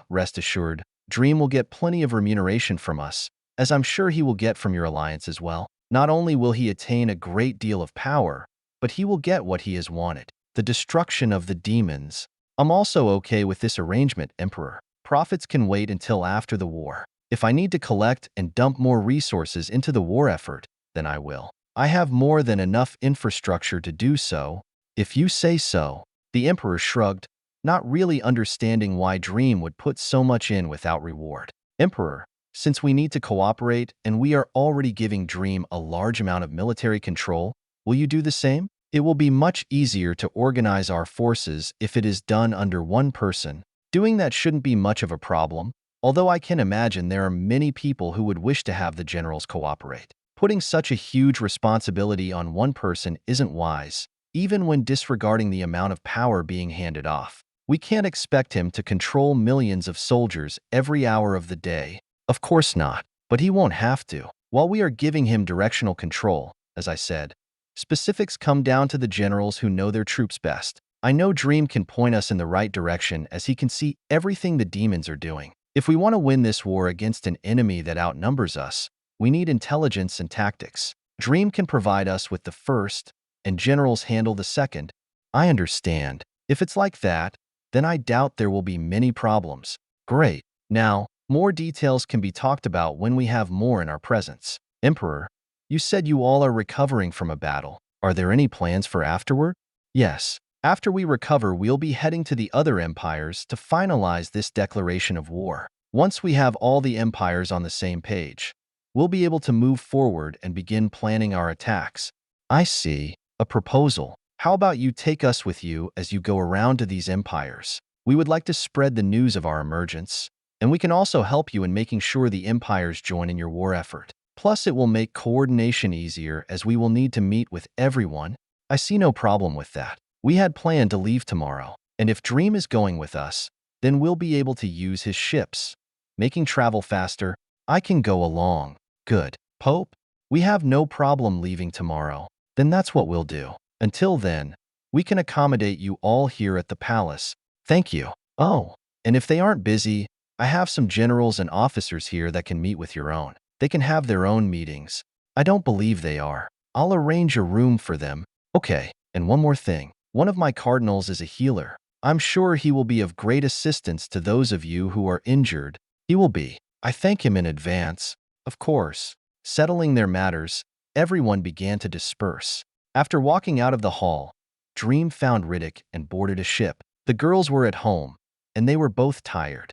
Rest assured, Dream will get plenty of remuneration from us, as I'm sure he will get from your alliance as well. Not only will he attain a great deal of power, but he will get what he has wanted, the destruction of the demons. I'm also okay with this arrangement, Emperor. Profits can wait until after the war. If I need to collect and dump more resources into the war effort, then I will. I have more than enough infrastructure to do so. If you say so. The Emperor shrugged, not really understanding why Dream would put so much in without reward. Emperor, since we need to cooperate and we are already giving Dream a large amount of military control, will you do the same? It will be much easier to organize our forces if it is done under one person. Doing that shouldn't be much of a problem, although I can imagine there are many people who would wish to have the generals cooperate. Putting such a huge responsibility on one person isn't wise, even when disregarding the amount of power being handed off. We can't expect him to control millions of soldiers every hour of the day. Of course not, but he won't have to. While we are giving him directional control, as I said, specifics come down to the generals who know their troops best. I know Dream can point us in the right direction as he can see everything the demons are doing. If we want to win this war against an enemy that outnumbers us, we need intelligence and tactics. Dream can provide us with the first, and generals handle the second. I understand. If it's like that, then I doubt there will be many problems. Great. Now, more details can be talked about when we have more in our presence. Emperor, you said you all are recovering from a battle. Are there any plans for afterward? Yes. After we recover, we'll be heading to the other empires to finalize this declaration of war. Once we have all the empires on the same page, we'll be able to move forward and begin planning our attacks. I see. A proposal. How about you take us with you as you go around to these empires? We would like to spread the news of our emergence, and we can also help you in making sure the empires join in your war effort. Plus, it will make coordination easier as we will need to meet with everyone. I see no problem with that. We had planned to leave tomorrow, and if Dream is going with us, then we'll be able to use his ships, making travel faster. I can go along. Good. Pope, we have no problem leaving tomorrow. Then that's what we'll do. Until then, we can accommodate you all here at the palace. Thank you. Oh, and if they aren't busy, I have some generals and officers here that can meet with your own. They can have their own meetings. I don't believe they are. I'll arrange a room for them. Okay, and one more thing. One of my cardinals is a healer. I'm sure he will be of great assistance to those of you who are injured. He will be. I thank him in advance. Of course. Settling their matters, everyone began to disperse. After walking out of the hall, Dream found Riddick and boarded a ship. The girls were at home, and they were both tired.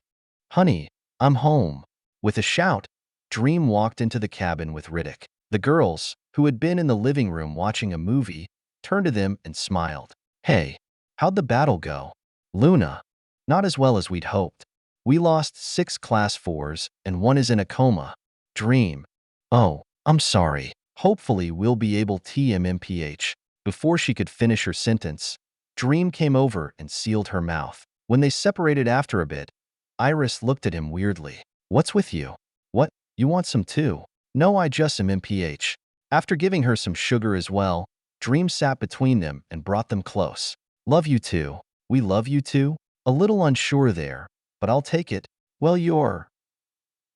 Honey, I'm home. With a shout, Dream walked into the cabin with Riddick. The girls, who had been in the living room watching a movie, turned to them and smiled. Hey, how'd the battle go? Luna, not as well as we'd hoped. We lost 6 class 4s and one is in a coma. Dream, oh, I'm sorry. Hopefully we'll be able TMMPH. Before she could finish her sentence, Dream came over and sealed her mouth. When they separated after a bit, Iris looked at him weirdly. What's with you? What, you want some too? No, I just am MPH. After giving her some sugar as well, Dream sat between them and brought them close. Love you too. We love you too? A little unsure there, but I'll take it. Well, you're...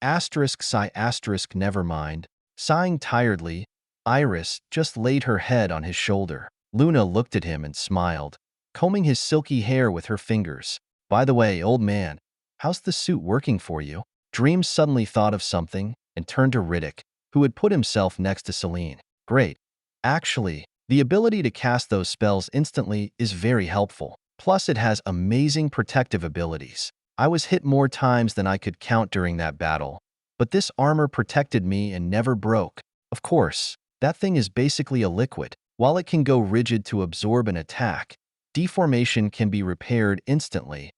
Sigh never mind. Sighing tiredly, Iris just laid her head on his shoulder. Luna looked at him and smiled, combing his silky hair with her fingers. By the way, old man, how's the suit working for you? Dream suddenly thought of something and turned to Riddick, who had put himself next to Celine. Great. Actually, the ability to cast those spells instantly is very helpful. Plus, it has amazing protective abilities. I was hit more times than I could count during that battle, but this armor protected me and never broke. Of course, that thing is basically a liquid. While it can go rigid to absorb an attack, deformation can be repaired instantly.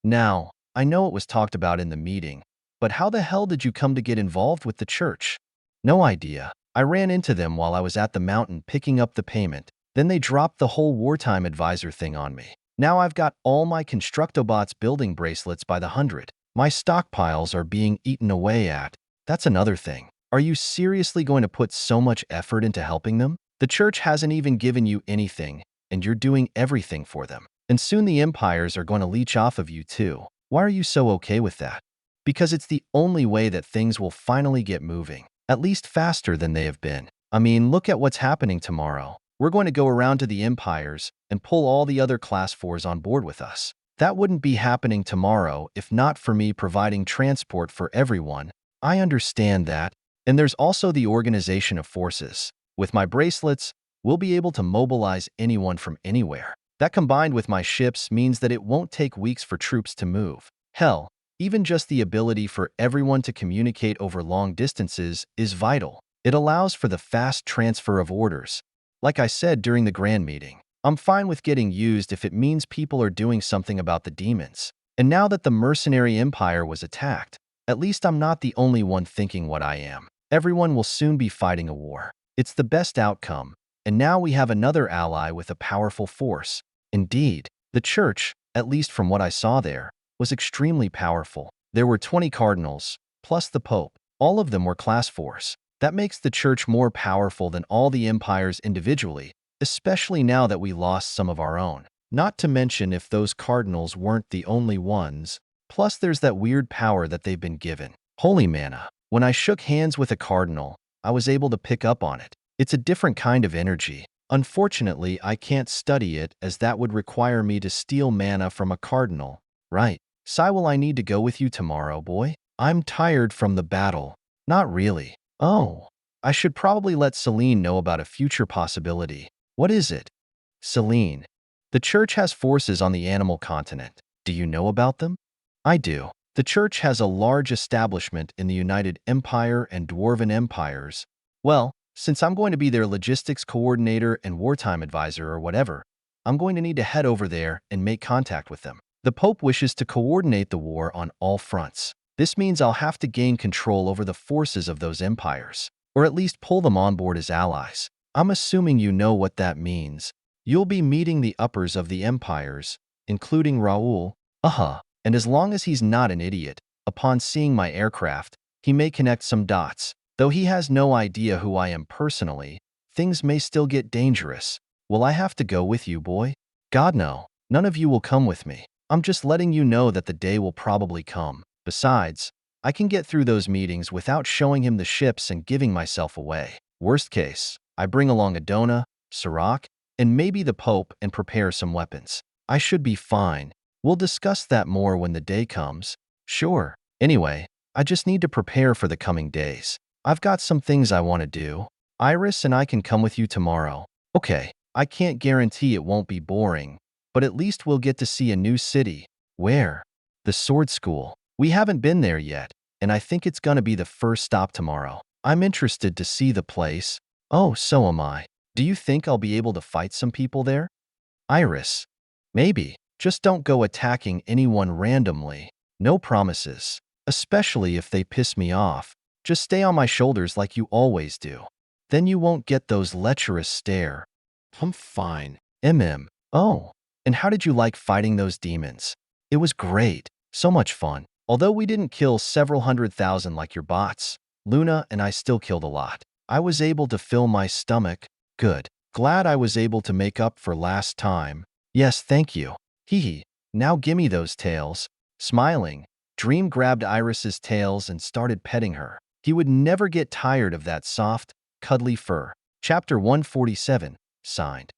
Now, I know it was talked about in the meeting, but how the hell did you come to get involved with the church? No idea. I ran into them while I was at the mountain picking up the payment. Then they dropped the whole wartime advisor thing on me. Now I've got all my Constructobots building bracelets by the hundred. My stockpiles are being eaten away at. That's another thing. Are you seriously going to put so much effort into helping them? The church hasn't even given you anything, and you're doing everything for them. And soon the empires are going to leech off of you too. Why are you so okay with that? Because it's the only way that things will finally get moving, at least faster than they have been. I mean, look at what's happening tomorrow. We're going to go around to the empires and pull all the other Class 4s on board with us. That wouldn't be happening tomorrow if not for me providing transport for everyone. I understand that. And there's also the organization of forces. With my bracelets, we'll be able to mobilize anyone from anywhere. That combined with my ships means that it won't take weeks for troops to move. Hell, even just the ability for everyone to communicate over long distances is vital. It allows for the fast transfer of orders. Like I said during the grand meeting, I'm fine with getting used if it means people are doing something about the demons. And now that the mercenary empire was attacked, at least I'm not the only one thinking what I am. Everyone will soon be fighting a war. It's the best outcome. And now we have another ally with a powerful force. Indeed, the church, at least from what I saw there, was extremely powerful. There were 20 cardinals, plus the pope. All of them were class 4s. That makes the church more powerful than all the empires individually, especially now that we lost some of our own. Not to mention if those cardinals weren't the only ones. Plus there's that weird power that they've been given. Holy mana. When I shook hands with a cardinal, I was able to pick up on it. It's a different kind of energy. Unfortunately, I can't study it as that would require me to steal mana from a cardinal. Right. Sai, will I need to go with you tomorrow, boy? I'm tired from the battle. Not really. Oh, I should probably let Celine know about a future possibility. What is it? Celine. The church has forces on the animal continent. Do you know about them? I do. The church has a large establishment in the United Empire and Dwarven Empires. Well, since I'm going to be their logistics coordinator and wartime advisor or whatever, I'm going to need to head over there and make contact with them. The Pope wishes to coordinate the war on all fronts. This means I'll have to gain control over the forces of those empires, or at least pull them on board as allies. I'm assuming you know what that means. You'll be meeting the uppers of the empires, including Raoul. And as long as he's not an idiot, upon seeing my aircraft, he may connect some dots. Though he has no idea who I am personally, things may still get dangerous. Will I have to go with you, boy? God, no. None of you will come with me. I'm just letting you know that the day will probably come. Besides, I can get through those meetings without showing him the ships and giving myself away. Worst case, I bring along Adona, Sirach, and maybe the Pope and prepare some weapons. I should be fine. We'll discuss that more when the day comes. Sure. Anyway, I just need to prepare for the coming days. I've got some things I want to do. Iris and I can come with you tomorrow. Okay, I can't guarantee it won't be boring, but at least we'll get to see a new city. Where? The Sword School. We haven't been there yet, and I think it's gonna be the first stop tomorrow. I'm interested to see the place. Oh, so am I. Do you think I'll be able to fight some people there? Iris. Maybe. Just don't go attacking anyone randomly. No promises. Especially if they piss me off. Just stay on my shoulders like you always do. Then you won't get those lecherous stare. I'm fine. Oh, and how did you like fighting those demons? It was great. So much fun. Although we didn't kill several 100,000 like your bots, Luna and I still killed a lot. I was able to fill my stomach. Good. Glad I was able to make up for last time. Yes, thank you. Hee. Now gimme those tails. Smiling, Dream grabbed Iris's tails and started petting her. He would never get tired of that soft, cuddly fur. Chapter 147, signed.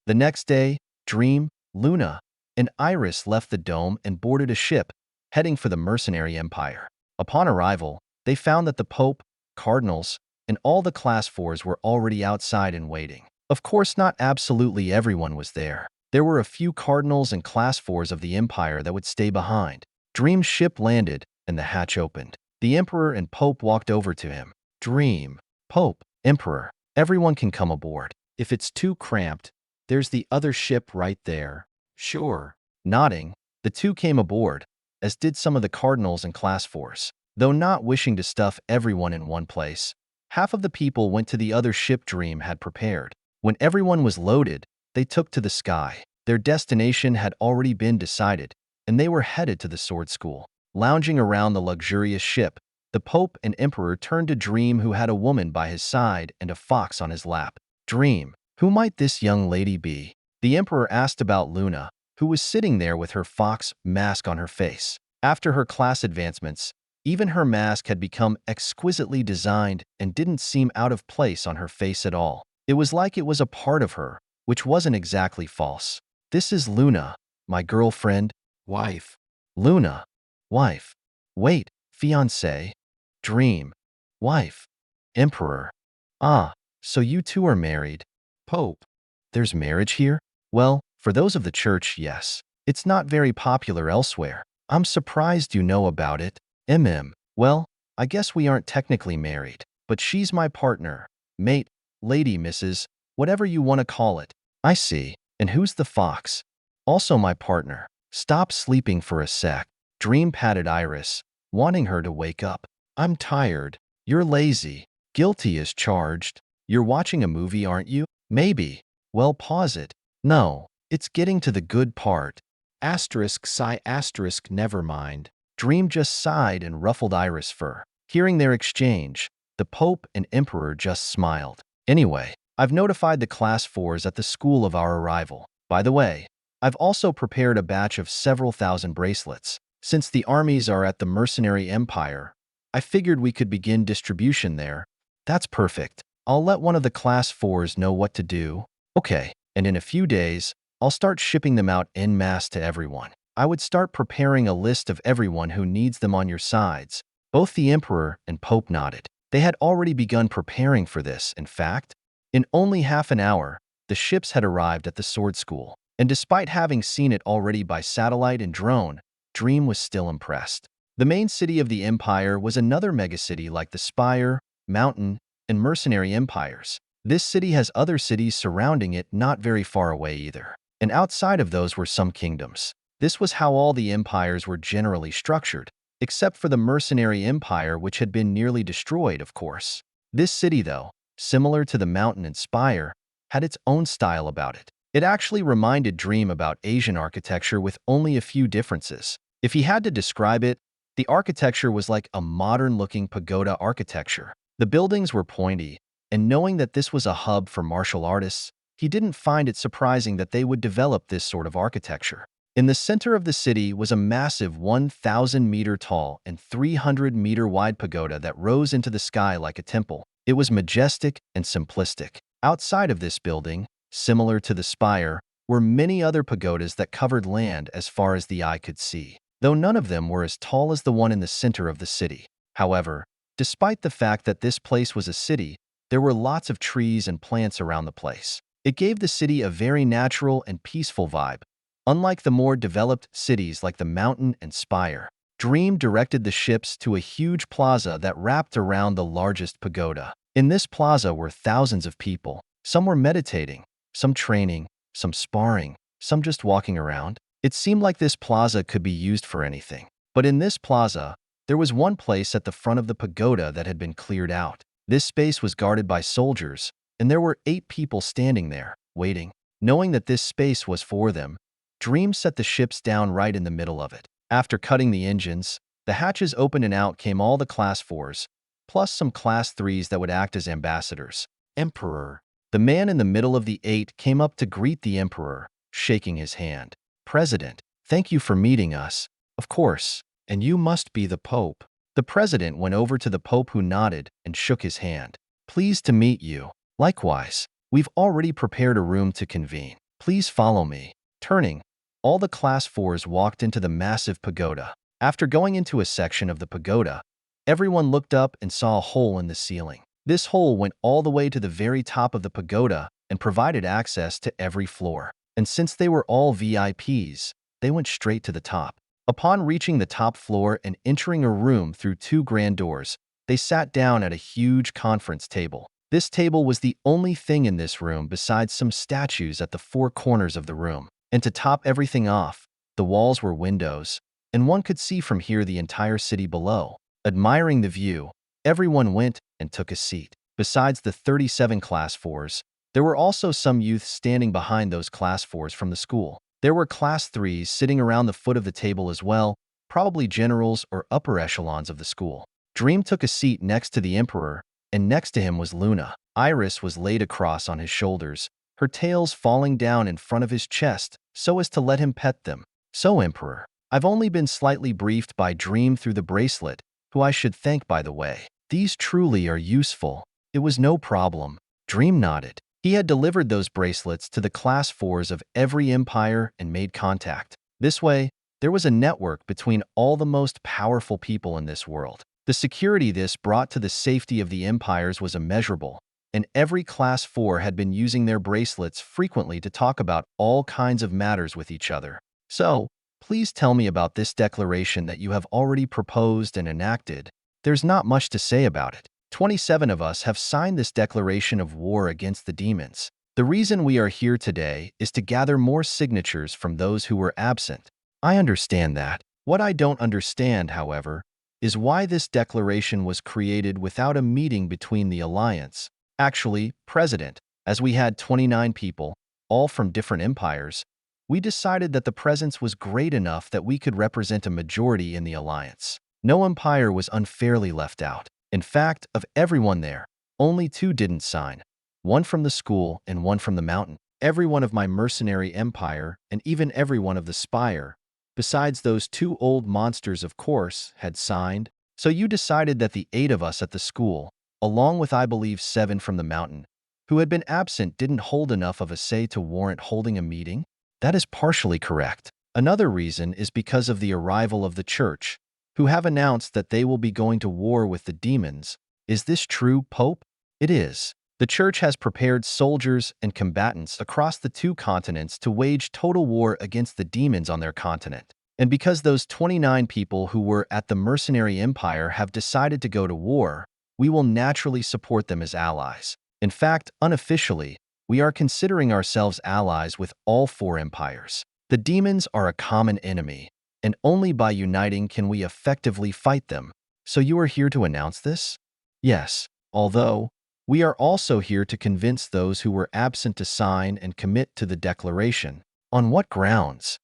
The next day, Dream, Luna, and Iris left the dome and boarded a ship, heading for the mercenary empire. Upon arrival, they found that the Pope, cardinals, and all the class 4s were already outside and waiting. Of course, not absolutely everyone was there. There were a few cardinals and class 4s of the empire that would stay behind. Dream's ship landed, and the hatch opened. The Emperor and Pope walked over to him. Dream, Pope, Emperor, everyone can come aboard. If it's too cramped, there's the other ship right there. Sure. Nodding, the two came aboard. as did some of the cardinals and class 4s. Though not wishing to stuff everyone in one place, half of the people went to the other ship Dream had prepared. When everyone was loaded, they took to the sky. Their destination had already been decided, and they were headed to the sword school. Lounging around the luxurious ship, the Pope and Emperor turned to Dream, who had a woman by his side and a fox on his lap. Dream, who might this young lady be? The Emperor asked about Luna, who was sitting there with her fox mask on her face. After her class advancements, even her mask had become exquisitely designed and didn't seem out of place on her face at all. It was like it was a part of her, which wasn't exactly false. This is Luna, my girlfriend, wife. Luna, wife. Wait, fiancé. Dream, wife. Emperor. Ah, so you two are married. Pope. There's marriage here? Well, for those of the church, yes. It's not very popular elsewhere. I'm surprised you know about it. Well, I guess we aren't technically married, but she's my partner, mate, lady, Mrs., whatever you want to call it. I see. And who's the fox? Also my partner. Stop sleeping for a sec. Dream patted Iris, wanting her to wake up. I'm tired. You're lazy. Guilty as charged. You're watching a movie, aren't you? Maybe. Well, pause it. No, it's getting to the good part. Asterisk sigh asterisk never mind. Dream just sighed and ruffled Iris' fur. Hearing their exchange, the Pope and Emperor just smiled. Anyway, I've notified the class 4s at the school of our arrival. By the way, I've also prepared a batch of several thousand bracelets. Since the armies are at the mercenary empire, I figured we could begin distribution there. That's perfect. I'll let one of the class 4s know what to do. Okay, and in a few days, I'll start shipping them out en masse to everyone. I would start preparing a list of everyone who needs them on your sides. Both the Emperor and Pope nodded. They had already begun preparing for this, in fact. In only half an hour, the ships had arrived at the sword school. And despite having seen it already by satellite and drone, Dream was still impressed. The main city of the empire was another megacity like the Spire, Mountain, and Mercenary empires. This city has other cities surrounding it not very far away either. And outside of those were some kingdoms. This was how all the empires were generally structured, except for the Mercenary Empire, which had been nearly destroyed, of course. This city, though, similar to the Mountain and Spire, had its own style about it. It actually reminded Dream about Asian architecture with only a few differences. If he had to describe it, the architecture was like a modern-looking pagoda architecture. The buildings were pointy, and knowing that this was a hub for martial artists, he didn't find it surprising that they would develop this sort of architecture. In the center of the city was a massive 1,000-meter tall and 300-meter wide pagoda that rose into the sky like a temple. It was majestic and simplistic. Outside of this building, similar to the Spire, were many other pagodas that covered land as far as the eye could see, though none of them were as tall as the one in the center of the city. However, despite the fact that this place was a city, there were lots of trees and plants around the place. It gave the city a very natural and peaceful vibe, unlike the more developed cities like the Mountain and Spire. Dream directed the ships to a huge plaza that wrapped around the largest pagoda. In this plaza were thousands of people. Some were meditating, some training, some sparring, some just walking around. It seemed like this plaza could be used for anything. But in this plaza, there was one place at the front of the pagoda that had been cleared out. This space was guarded by soldiers, and there were 8 people standing there, waiting. Knowing that this space was for them, Dream set the ships down right in the middle of it. After cutting the engines, the hatches opened and out came all the Class 4s, plus some Class 3s that would act as ambassadors. Emperor. The man in the middle of the 8 came up to greet the Emperor, shaking his hand. President, thank you for meeting us. Of course. And you must be the Pope. The President went over to the Pope, who nodded and shook his hand. Pleased to meet you. Likewise. We've already prepared a room to convene. Please follow me. Turning, all the Class 4s walked into the massive pagoda. After going into a section of the pagoda, everyone looked up and saw a hole in the ceiling. This hole went all the way to the very top of the pagoda and provided access to every floor. And since they were all VIPs, they went straight to the top. Upon reaching the top floor and entering a room through 2 grand doors, they sat down at a huge conference table. This table was the only thing in this room besides some statues at the 4 corners of the room. And to top everything off, the walls were windows, and one could see from here the entire city below. Admiring the view, everyone went and took a seat. Besides the 37 Class 4s, there were also some youths standing behind those Class 4s from the school. There were Class 3s sitting around the foot of the table as well, probably generals or upper echelons of the school. Dream took a seat next to the Emperor, and next to him was Luna. Iris was laid across on his shoulders, her tails falling down in front of his chest so as to let him pet them. So, Emperor, I've only been slightly briefed by Dream through the bracelet, who I should thank by the way. These truly are useful. It was no problem. Dream nodded. He had delivered those bracelets to the Class 4s of every empire and made contact. This way, there was a network between all the most powerful people in this world. The security this brought to the safety of the empires was immeasurable, and every Class 4 had been using their bracelets frequently to talk about all kinds of matters with each other. So, please tell me about this declaration that you have already proposed and enacted. There's not much to say about it. 27 of us have signed this declaration of war against the demons. The reason we are here today is to gather more signatures from those who were absent. I understand that. What I don't understand, however, is why this declaration was created without a meeting between the alliance. Actually, President, as we had 29 people, all from different empires, we decided that the presence was great enough that we could represent a majority in the alliance. No empire was unfairly left out. In fact, of everyone there, only 2 didn't sign, one from the school and one from the mountain. Every one of my mercenary empire and even every one of the spire, besides those 2 old monsters of course, had signed. So you decided that the 8 of us at the school, along with I believe 7 from the mountain, who had been absent didn't hold enough of a say to warrant holding a meeting? That is partially correct. Another reason is because of the arrival of the church, who have announced that they will be going to war with the demons. Is this true, Pope? It is. The church has prepared soldiers and combatants across the 2 continents to wage total war against the demons on their continent. And because those 29 people who were at the mercenary empire have decided to go to war, we will naturally support them as allies. In fact, unofficially, we are considering ourselves allies with all 4 empires. The demons are a common enemy, and only by uniting can we effectively fight them. So you are here to announce this? Yes, although we are also here to convince those who were absent to sign and commit to the declaration. On what grounds?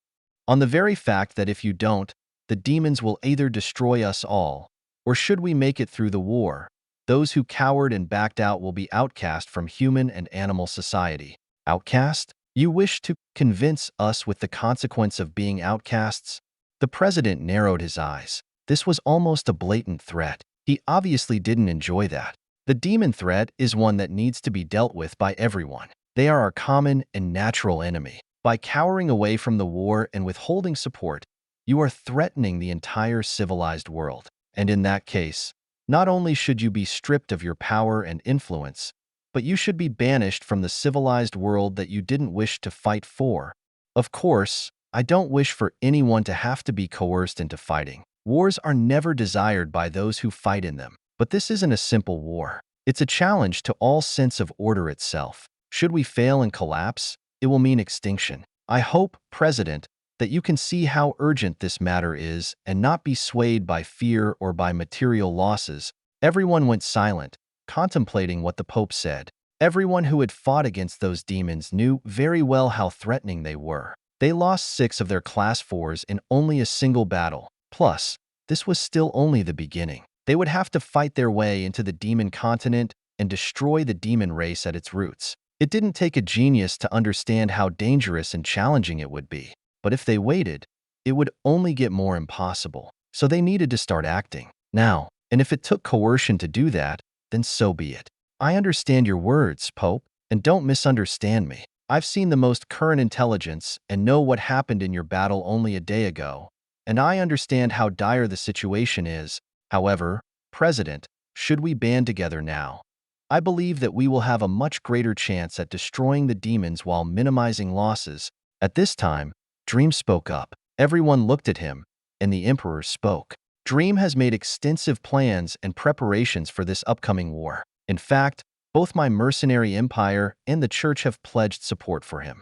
On the very fact that if you don't, the demons will either destroy us all, or should we make it through the war, those who cowered and backed out will be outcast from human and animal society. Outcast? You wish to convince us with the consequence of being outcasts? The president narrowed his eyes. This was almost a blatant threat. He obviously didn't enjoy that. The demon threat is one that needs to be dealt with by everyone. They are our common and natural enemy. By cowering away from the war and withholding support, you are threatening the entire civilized world. And in that case, not only should you be stripped of your power and influence, but you should be banished from the civilized world that you didn't wish to fight for. Of course, I don't wish for anyone to have to be coerced into fighting. Wars are never desired by those who fight in them. But this isn't a simple war. It's a challenge to all sense of order itself. Should we fail and collapse, it will mean extinction. I hope, President, that you can see how urgent this matter is and not be swayed by fear or by material losses. Everyone went silent, contemplating what the Pope said. Everyone who had fought against those demons knew very well how threatening they were. They lost 6 of their Class 4s in only a single battle. Plus, this was still only the beginning. They would have to fight their way into the demon continent and destroy the demon race at its roots. It didn't take a genius to understand how dangerous and challenging it would be. But if they waited, it would only get more impossible. So they needed to start acting now. And if it took coercion to do that, then so be it. I understand your words, Pope, and don't misunderstand me. I've seen the most current intelligence and know what happened in your battle only a day ago, and I understand how dire the situation is. However, President, should we band together now, I believe that we will have a much greater chance at destroying the demons while minimizing losses. At this time, Dream spoke up. Everyone looked at him, and the Emperor spoke. Dream has made extensive plans and preparations for this upcoming war. In fact, both my mercenary empire and the church have pledged support for him.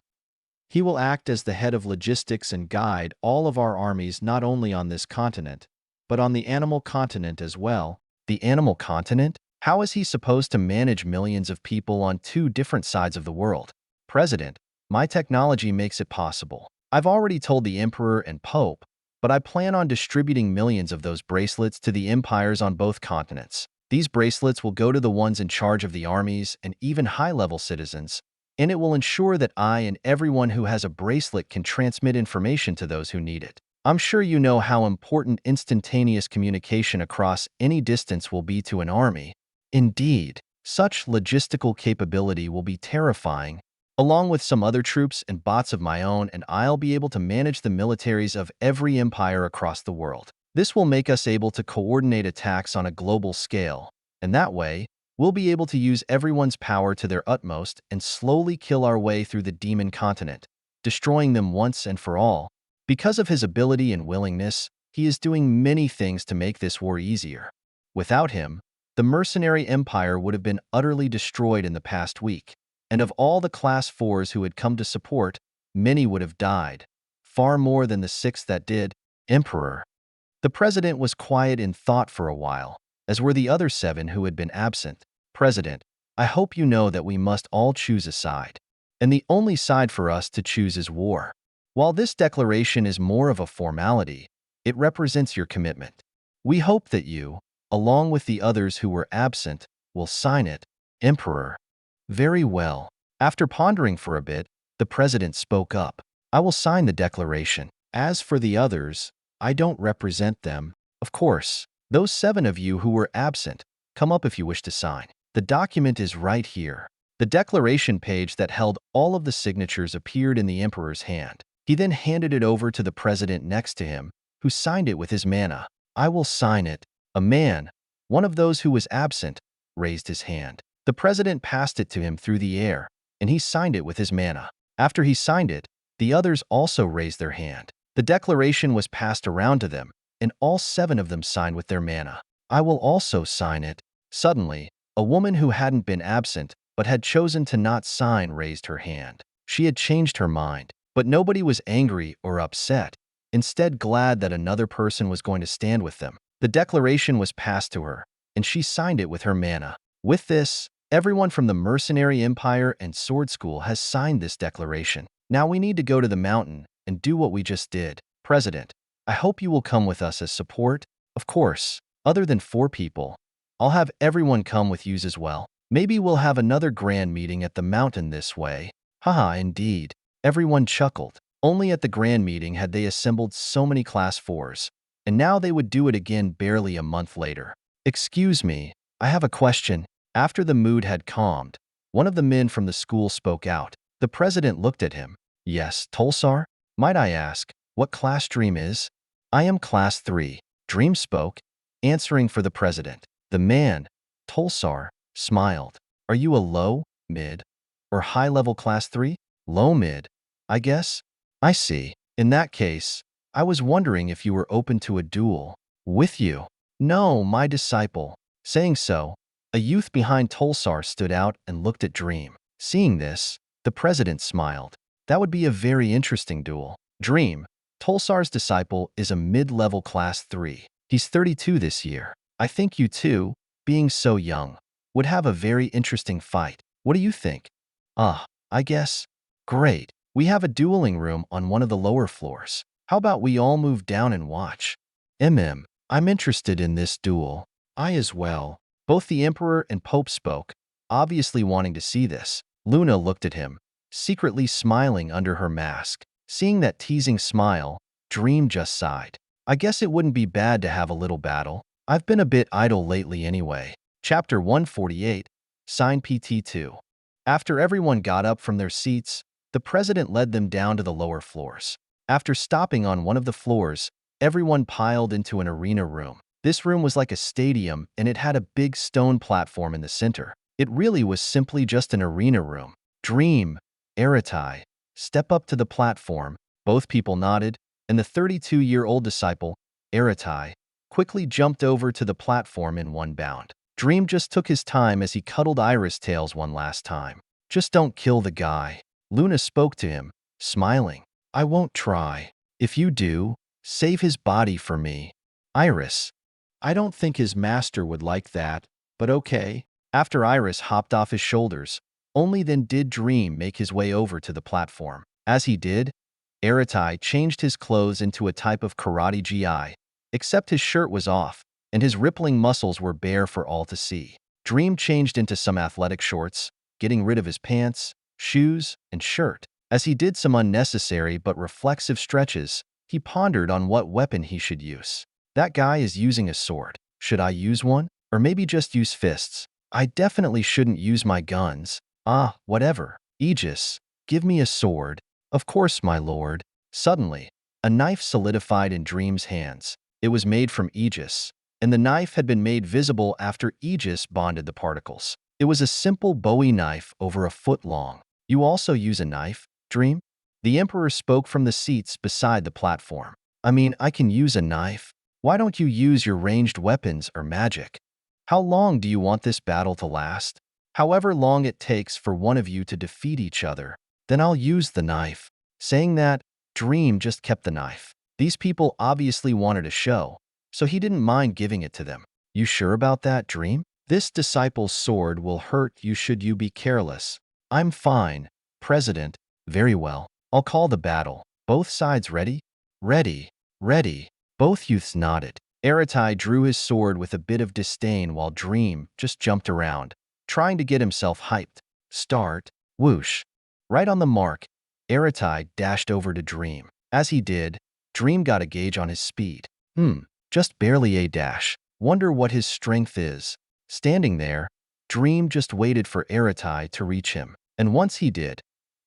He will act as the head of logistics and guide all of our armies not only on this continent, but on the animal continent as well. The animal continent? How is he supposed to manage millions of people on two different sides of the world? President, my technology makes it possible. I've already told the Emperor and Pope, but I plan on distributing millions of those bracelets to the empires on both continents. These bracelets will go to the ones in charge of the armies and even high-level citizens, and it will ensure that I and everyone who has a bracelet can transmit information to those who need it. I'm sure you know how important instantaneous communication across any distance will be to an army. Indeed, such logistical capability will be terrifying. Along with some other troops and bots of my own, and I'll be able to manage the militaries of every empire across the world. This will make us able to coordinate attacks on a global scale, and that way, we'll be able to use everyone's power to their utmost and slowly kill our way through the demon continent, destroying them once and for all. Because of his ability and willingness, he is doing many things to make this war easier. Without him, the mercenary empire would have been utterly destroyed in the past week, and of all the Class 4s who had come to support, many would have died, far more than the 6 that did. Emperor. The president was quiet in thought for a while, as were the other 7 who had been absent. President, I hope you know that we must all choose a side, and the only side for us to choose is war. While this declaration is more of a formality, it represents your commitment. We hope that you, along with the others who were absent, will sign it. Emperor. Very well. After pondering for a bit, the president spoke up. I will sign the declaration. As for the others, I don't represent them. Of course, those 7 of you who were absent, come up if you wish to sign. The document is right here. The declaration page that held all of the signatures appeared in the emperor's hand. He then handed it over to the president next to him, who signed it with his mana. I will sign it. A man, one of those who was absent, raised his hand. The president passed it to him through the air, and he signed it with his mana. After he signed it, the others also raised their hand. The declaration was passed around to them, and all 7 of them signed with their mana. I will also sign it. Suddenly, a woman who hadn't been absent but had chosen to not sign raised her hand. She had changed her mind, but nobody was angry or upset, instead glad that another person was going to stand with them. The declaration was passed to her, and she signed it with her mana. With this, everyone from the Mercenary Empire and Sword School has signed this declaration. Now we need to go to the mountain and do what we just did. President, I hope you will come with us as support. Of course, other than 4 people, I'll have everyone come with you as well. Maybe we'll have another grand meeting at the mountain this way. Haha, indeed. Everyone chuckled. Only at the grand meeting had they assembled so many Class 4s, and now they would do it again barely a month later. Excuse me, I have a question. After the mood had calmed, one of the men from the school spoke out. The president looked at him. Yes, Tulsar? Might I ask, what class Dream is? I am Class 3. Dream spoke, answering for the president. The man, Tulsar, smiled. Are you a low, mid, or high-level Class 3? Low-mid, I guess? I see. In that case, I was wondering if you were open to a duel. With you? No, my disciple. Saying so, a youth behind Tulsar stood out and looked at Dream. Seeing this, the president smiled. That would be a very interesting duel. Dream, Tulsar's disciple, is a mid-level Class 3. He's 32 this year. I think you two, being so young, would have a very interesting fight. What do you think? I guess. Great. We have a dueling room on one of the lower floors. How about we all move down and watch? I'm interested in this duel. I as well. Both the Emperor and Pope spoke, obviously wanting to see this. Luna looked at him, secretly smiling under her mask. Seeing that teasing smile, Dream just sighed. I guess it wouldn't be bad to have a little battle. I've been a bit idle lately anyway. Chapter 148, Sign PT2. After everyone got up from their seats, the president led them down to the lower floors. After stopping on one of the floors, everyone piled into an arena room. This room was like a stadium, and it had a big stone platform in the center. It really was simply just an arena room. Dream, Aratai, step up to the platform. Both people nodded, and the 32-year-old disciple, Aratai, quickly jumped over to the platform in one bound. Dream just took his time as he cuddled Iris Tails one last time. Just don't kill the guy. Luna spoke to him, smiling. I won't try. If you do, save his body for me. Iris. I don't think his master would like that, but okay. After Iris hopped off his shoulders, only then did Dream make his way over to the platform. As he did, Aratai changed his clothes into a type of karate GI, except his shirt was off, and his rippling muscles were bare for all to see. Dream changed into some athletic shorts, getting rid of his pants, shoes, and shirt. As he did some unnecessary but reflexive stretches, he pondered on what weapon he should use. That guy is using a sword. Should I use one? Or maybe just use fists? I definitely shouldn't use my guns. Ah, whatever. Aegis, give me a sword. Of course, my lord. Suddenly, a knife solidified in Dream's hands. It was made from Aegis, and the knife had been made visible after Aegis bonded the particles. It was a simple Bowie knife over a foot long. You also use a knife, Dream? The Emperor spoke from the seats beside the platform. I mean, I can use a knife. Why don't you use your ranged weapons or magic? How long do you want this battle to last? However long it takes for one of you to defeat each other, then I'll use the knife. Saying that, Dream just kept the knife. These people obviously wanted a show, so he didn't mind giving it to them. You sure about that, Dream? This disciple's sword will hurt you should you be careless. I'm fine, President. Very well. I'll call the battle. Both sides ready? Ready. Ready. Both youths nodded. Aratai drew his sword with a bit of disdain while Dream just jumped around, trying to get himself hyped. Start. Whoosh. Right on the mark, Aratai dashed over to Dream. As he did, Dream got a gauge on his speed. Just barely a dash. Wonder what his strength is. Standing there, Dream just waited for Aratai to reach him. And once he did,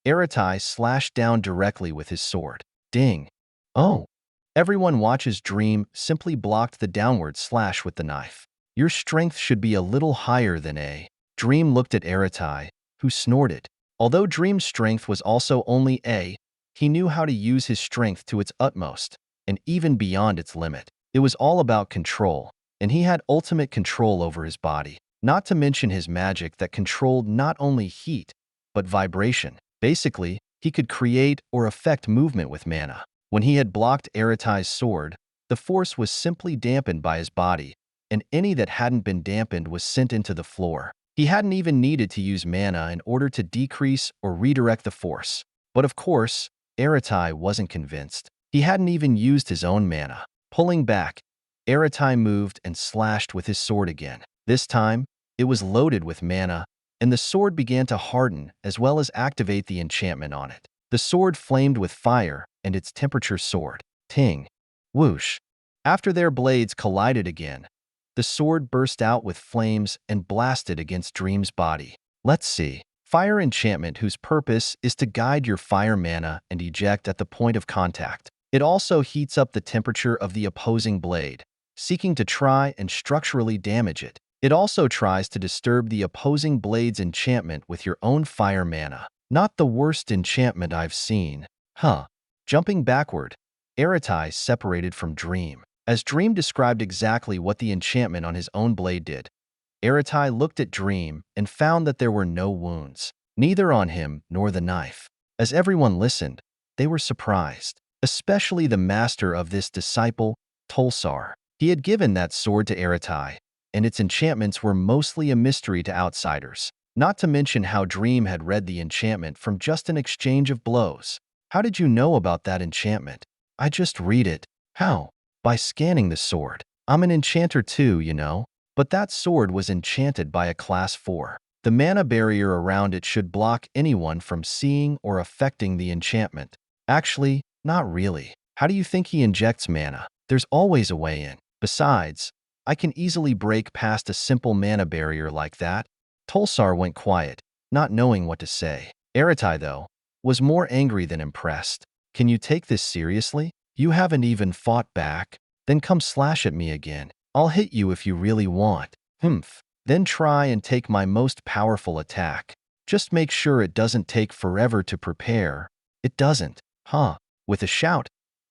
Aratai slashed down directly with his sword. Ding. Oh. Everyone watches Dream simply blocked the downward slash with the knife. Your strength should be a little higher than A. Dream looked at Aratai, who snorted. Although Dream's strength was also only A, he knew how to use his strength to its utmost, and even beyond its limit. It was all about control, and he had ultimate control over his body, not to mention his magic that controlled not only heat, but vibration. Basically, he could create or affect movement with mana. When he had blocked Aratai's sword, the force was simply dampened by his body, and any that hadn't been dampened was sent into the floor. He hadn't even needed to use mana in order to decrease or redirect the force. But of course, Aratai wasn't convinced. He hadn't even used his own mana. Pulling back, Aratai moved and slashed with his sword again. This time, it was loaded with mana, and the sword began to harden as well as activate the enchantment on it. The sword flamed with fire, and its temperature soared. Ting. Whoosh. After their blades collided again, the sword burst out with flames and blasted against Dream's body. Let's see. Fire enchantment whose purpose is to guide your fire mana and eject at the point of contact. It also heats up the temperature of the opposing blade, seeking to try and structurally damage it. It also tries to disturb the opposing blade's enchantment with your own fire mana. Not the worst enchantment I've seen. Jumping backward, Aratai separated from Dream. As Dream described exactly what the enchantment on his own blade did, Aratai looked at Dream and found that there were no wounds, neither on him nor the knife. As everyone listened, they were surprised, especially the master of this disciple, Tulsar. He had given that sword to Aratai, and its enchantments were mostly a mystery to outsiders. Not to mention how Dream had read the enchantment from just an exchange of blows. How did you know about that enchantment? I just read it. How? By scanning the sword. I'm an enchanter too, you know. But that sword was enchanted by a class 4. The mana barrier around it should block anyone from seeing or affecting the enchantment. Actually, not really. How do you think he injects mana? There's always a way in. Besides, I can easily break past a simple mana barrier like that. Tulsar went quiet, not knowing what to say. Aratai, though, was more angry than impressed. Can you take this seriously? You haven't even fought back. Then come slash at me again. I'll hit you if you really want. Then try and take my most powerful attack. Just make sure it doesn't take forever to prepare. It doesn't. With a shout,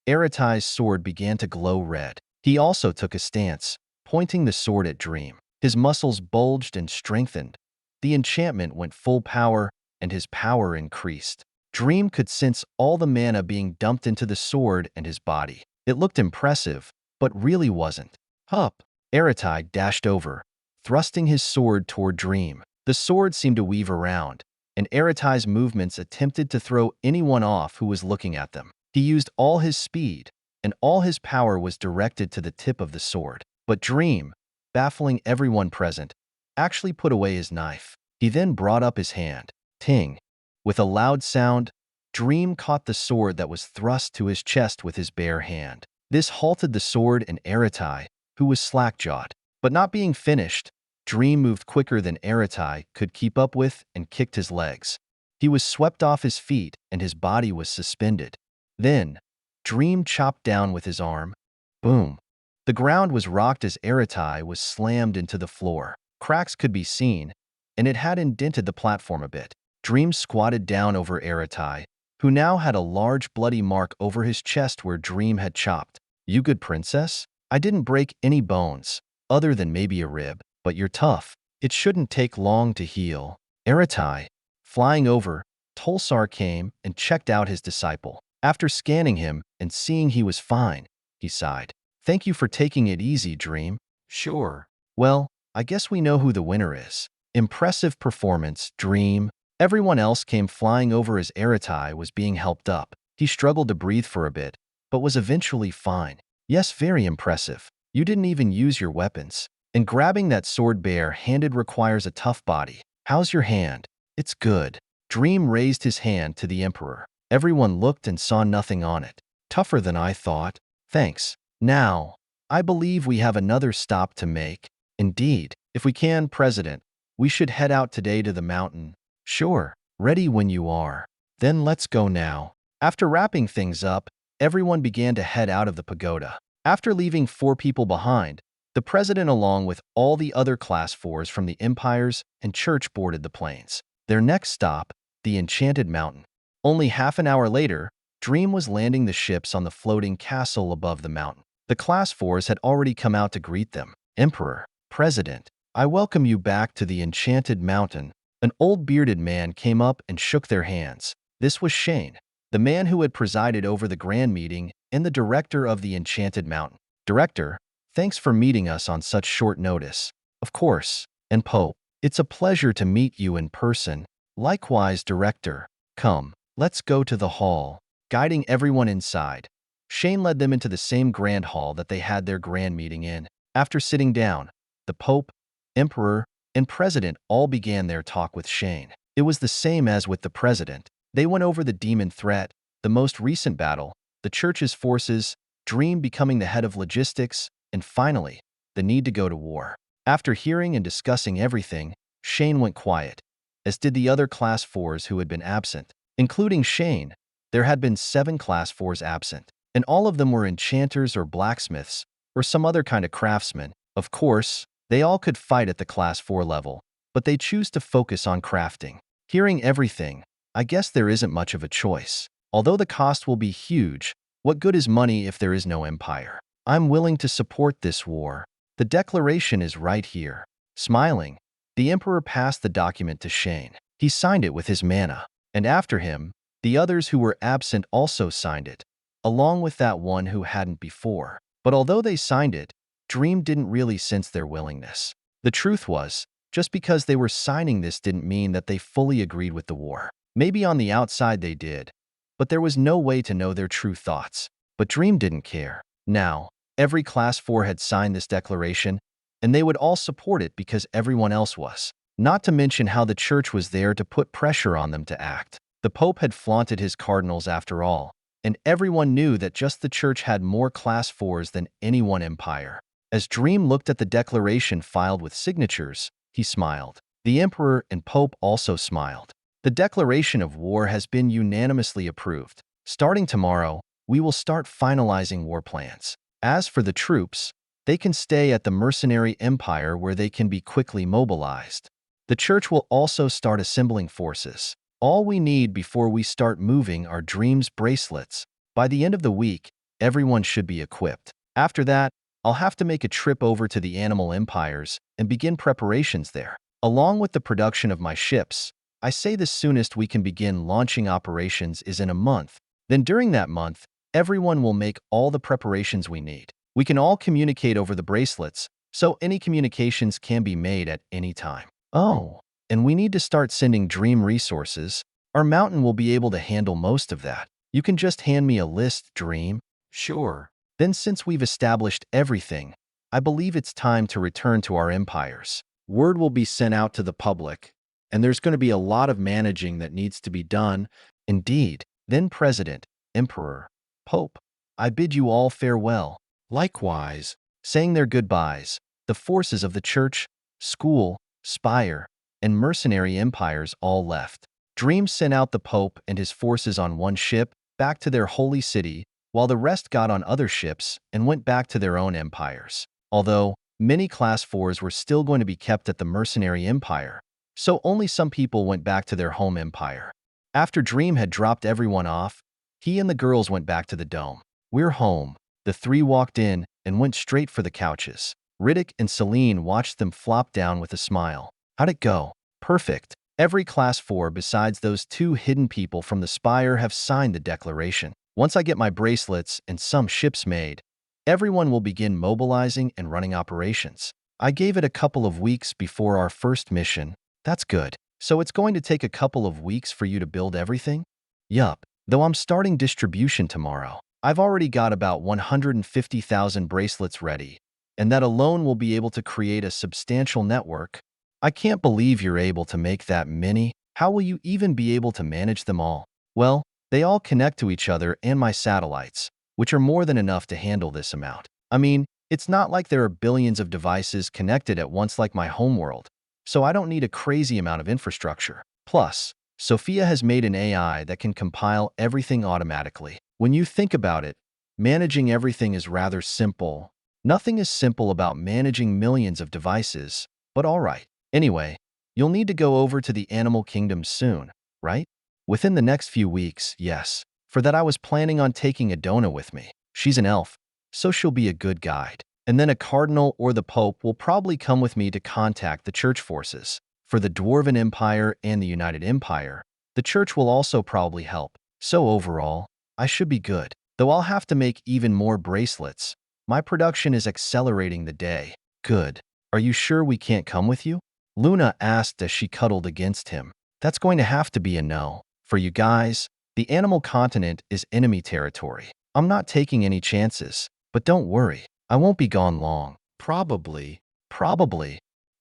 Aratai's sword began to glow red. He also took a stance, pointing the sword at Dream. His muscles bulged and strengthened. The enchantment went full power, and his power increased. Dream could sense all the mana being dumped into the sword and his body. It looked impressive, but really wasn't. Hup! Aratai dashed over, thrusting his sword toward Dream. The sword seemed to weave around, and Aratai's movements attempted to throw anyone off who was looking at them. He used all his speed, and all his power was directed to the tip of the sword. But Dream, baffling everyone present, actually put away his knife. He then brought up his hand. Ting! With a loud sound, Dream caught the sword that was thrust to his chest with his bare hand. This halted the sword and Aratai, who was slack-jawed. But not being finished, Dream moved quicker than Aratai could keep up with and kicked his legs. He was swept off his feet and his body was suspended. Then, Dream chopped down with his arm. Boom! The ground was rocked as Aratai was slammed into the floor. Cracks could be seen, and it had indented the platform a bit. Dream squatted down over Aratai, who now had a large bloody mark over his chest where Dream had chopped. "You good, princess? I didn't break any bones, other than maybe a rib, but you're tough. It shouldn't take long to heal." Aratai, flying over, Tulsar came and checked out his disciple. After scanning him and seeing he was fine, he sighed. "Thank you for taking it easy, Dream." "Sure. Well, I guess we know who the winner is." Impressive performance, Dream. Everyone else came flying over as Aratai was being helped up. He struggled to breathe for a bit, but was eventually fine. "Yes, very impressive. You didn't even use your weapons. And grabbing that sword bare-handed requires a tough body. How's your hand?" "It's good." Dream raised his hand to the Emperor. Everyone looked and saw nothing on it. "Tougher than I thought. Thanks. Now, I believe we have another stop to make." "Indeed. If we can, President, we should head out today to the mountain." "Sure. Ready when you are." "Then let's go now." After wrapping things up, everyone began to head out of the pagoda. After leaving 4 people behind, the president along with all the other Class 4s from the empires and church boarded the planes. Their next stop, the Enchanted Mountain. Only half an hour later, Dream was landing the ships on the floating castle above the mountain. The Class 4s had already come out to greet them. "Emperor, President, I welcome you back to the Enchanted Mountain." An old bearded man came up and shook their hands. This was Shane, the man who had presided over the grand meeting and the director of the Enchanted Mountain. "Director, thanks for meeting us on such short notice." "Of course." "And Pope, it's a pleasure to meet you in person." "Likewise, Director. Come, let's go to the hall." Guiding everyone inside, Shane led them into the same grand hall that they had their grand meeting in. After sitting down, the Pope, Emperor, and President all began their talk with Shane. It was the same as with the President. They went over the demon threat, the most recent battle, the Church's forces, Dream becoming the head of logistics, and finally, the need to go to war. After hearing and discussing everything, Shane went quiet, as did the other Class 4s who had been absent. Including Shane, there had been 7 Class 4s absent, and all of them were enchanters or blacksmiths, or some other kind of craftsmen. Of course, they all could fight at the Class 4 level, but they choose to focus on crafting. Hearing everything, I guess there isn't much of a choice. Although the cost will be huge, what good is money if there is no empire? I'm willing to support this war. The declaration is right here. Smiling, the Emperor passed the document to Shane. He signed it with his mana, and after him, the others who were absent also signed it, along with that one who hadn't before. But although they signed it, Dream didn't really sense their willingness. The truth was, just because they were signing this didn't mean that they fully agreed with the war. Maybe on the outside they did, but there was no way to know their true thoughts. But Dream didn't care. Now, every Class 4 had signed this declaration, and they would all support it because everyone else was. Not to mention how the Church was there to put pressure on them to act. The Pope had flaunted his cardinals after all, and everyone knew that just the Church had more Class 4s than any one empire. As Dream looked at the declaration filed with signatures, he smiled. The Emperor and Pope also smiled. The declaration of war has been unanimously approved. Starting tomorrow, we will start finalizing war plans. As for the troops, they can stay at the mercenary empire where they can be quickly mobilized. The Church will also start assembling forces. All we need before we start moving are Dream's bracelets. By the end of the week, everyone should be equipped. After that, I'll have to make a trip over to the animal empires and begin preparations there. Along with the production of my ships, I say the soonest we can begin launching operations is in a month. Then during that month, everyone will make all the preparations we need. We can all communicate over the bracelets, so any communications can be made at any time. Oh, and we need to start sending Dream resources. Our mountain will be able to handle most of that. You can just hand me a list, Dream. Sure. Then since we've established everything, I believe it's time to return to our empires. Word will be sent out to the public, and there's going to be a lot of managing that needs to be done. Indeed. Then President, Emperor, Pope, I bid you all farewell. Likewise. Saying their goodbyes, the forces of the church, school, spire, and mercenary empires all left. Dream sent out the Pope and his forces on one ship back to their holy city, while the rest got on other ships and went back to their own empires. Although many Class 4s were still going to be kept at the mercenary empire, so only some people went back to their home empire. After Dream had dropped everyone off, he and the girls went back to the dome. We're home. The three walked in and went straight for the couches. Riddick and Celine watched them flop down with a smile. How'd it go? Perfect. Every Class 4 besides those two hidden people from the Spire have signed the declaration. Once I get my bracelets and some ships made, everyone will begin mobilizing and running operations. I gave it a couple of weeks before our first mission. That's good. So it's going to take a couple of weeks for you to build everything? Yup. Though I'm starting distribution tomorrow. I've already got about 150,000 bracelets ready, and that alone will be able to create a substantial network. I can't believe you're able to make that many. How will you even be able to manage them all? Well, they all connect to each other and my satellites, which are more than enough to handle this amount. I mean, it's not like there are billions of devices connected at once like my homeworld, so I don't need a crazy amount of infrastructure. Plus, Sophia has made an AI that can compile everything automatically. When you think about it, managing everything is rather simple. Nothing is simple about managing millions of devices, but all right. Anyway, you'll need to go over to the animal kingdom soon, right? Within the next few weeks, yes. For that I was planning on taking Adona with me. She's an elf, so she'll be a good guide. And then a cardinal or the pope will probably come with me to contact the church forces. For the Dwarven Empire and the United Empire, the church will also probably help. So overall, I should be good. Though I'll have to make even more bracelets. My production is accelerating the day. Good. Are you sure we can't come with you? Luna asked as she cuddled against him. That's going to have to be a no. For you guys, the animal continent is enemy territory. I'm not taking any chances. But don't worry, I won't be gone long. Probably.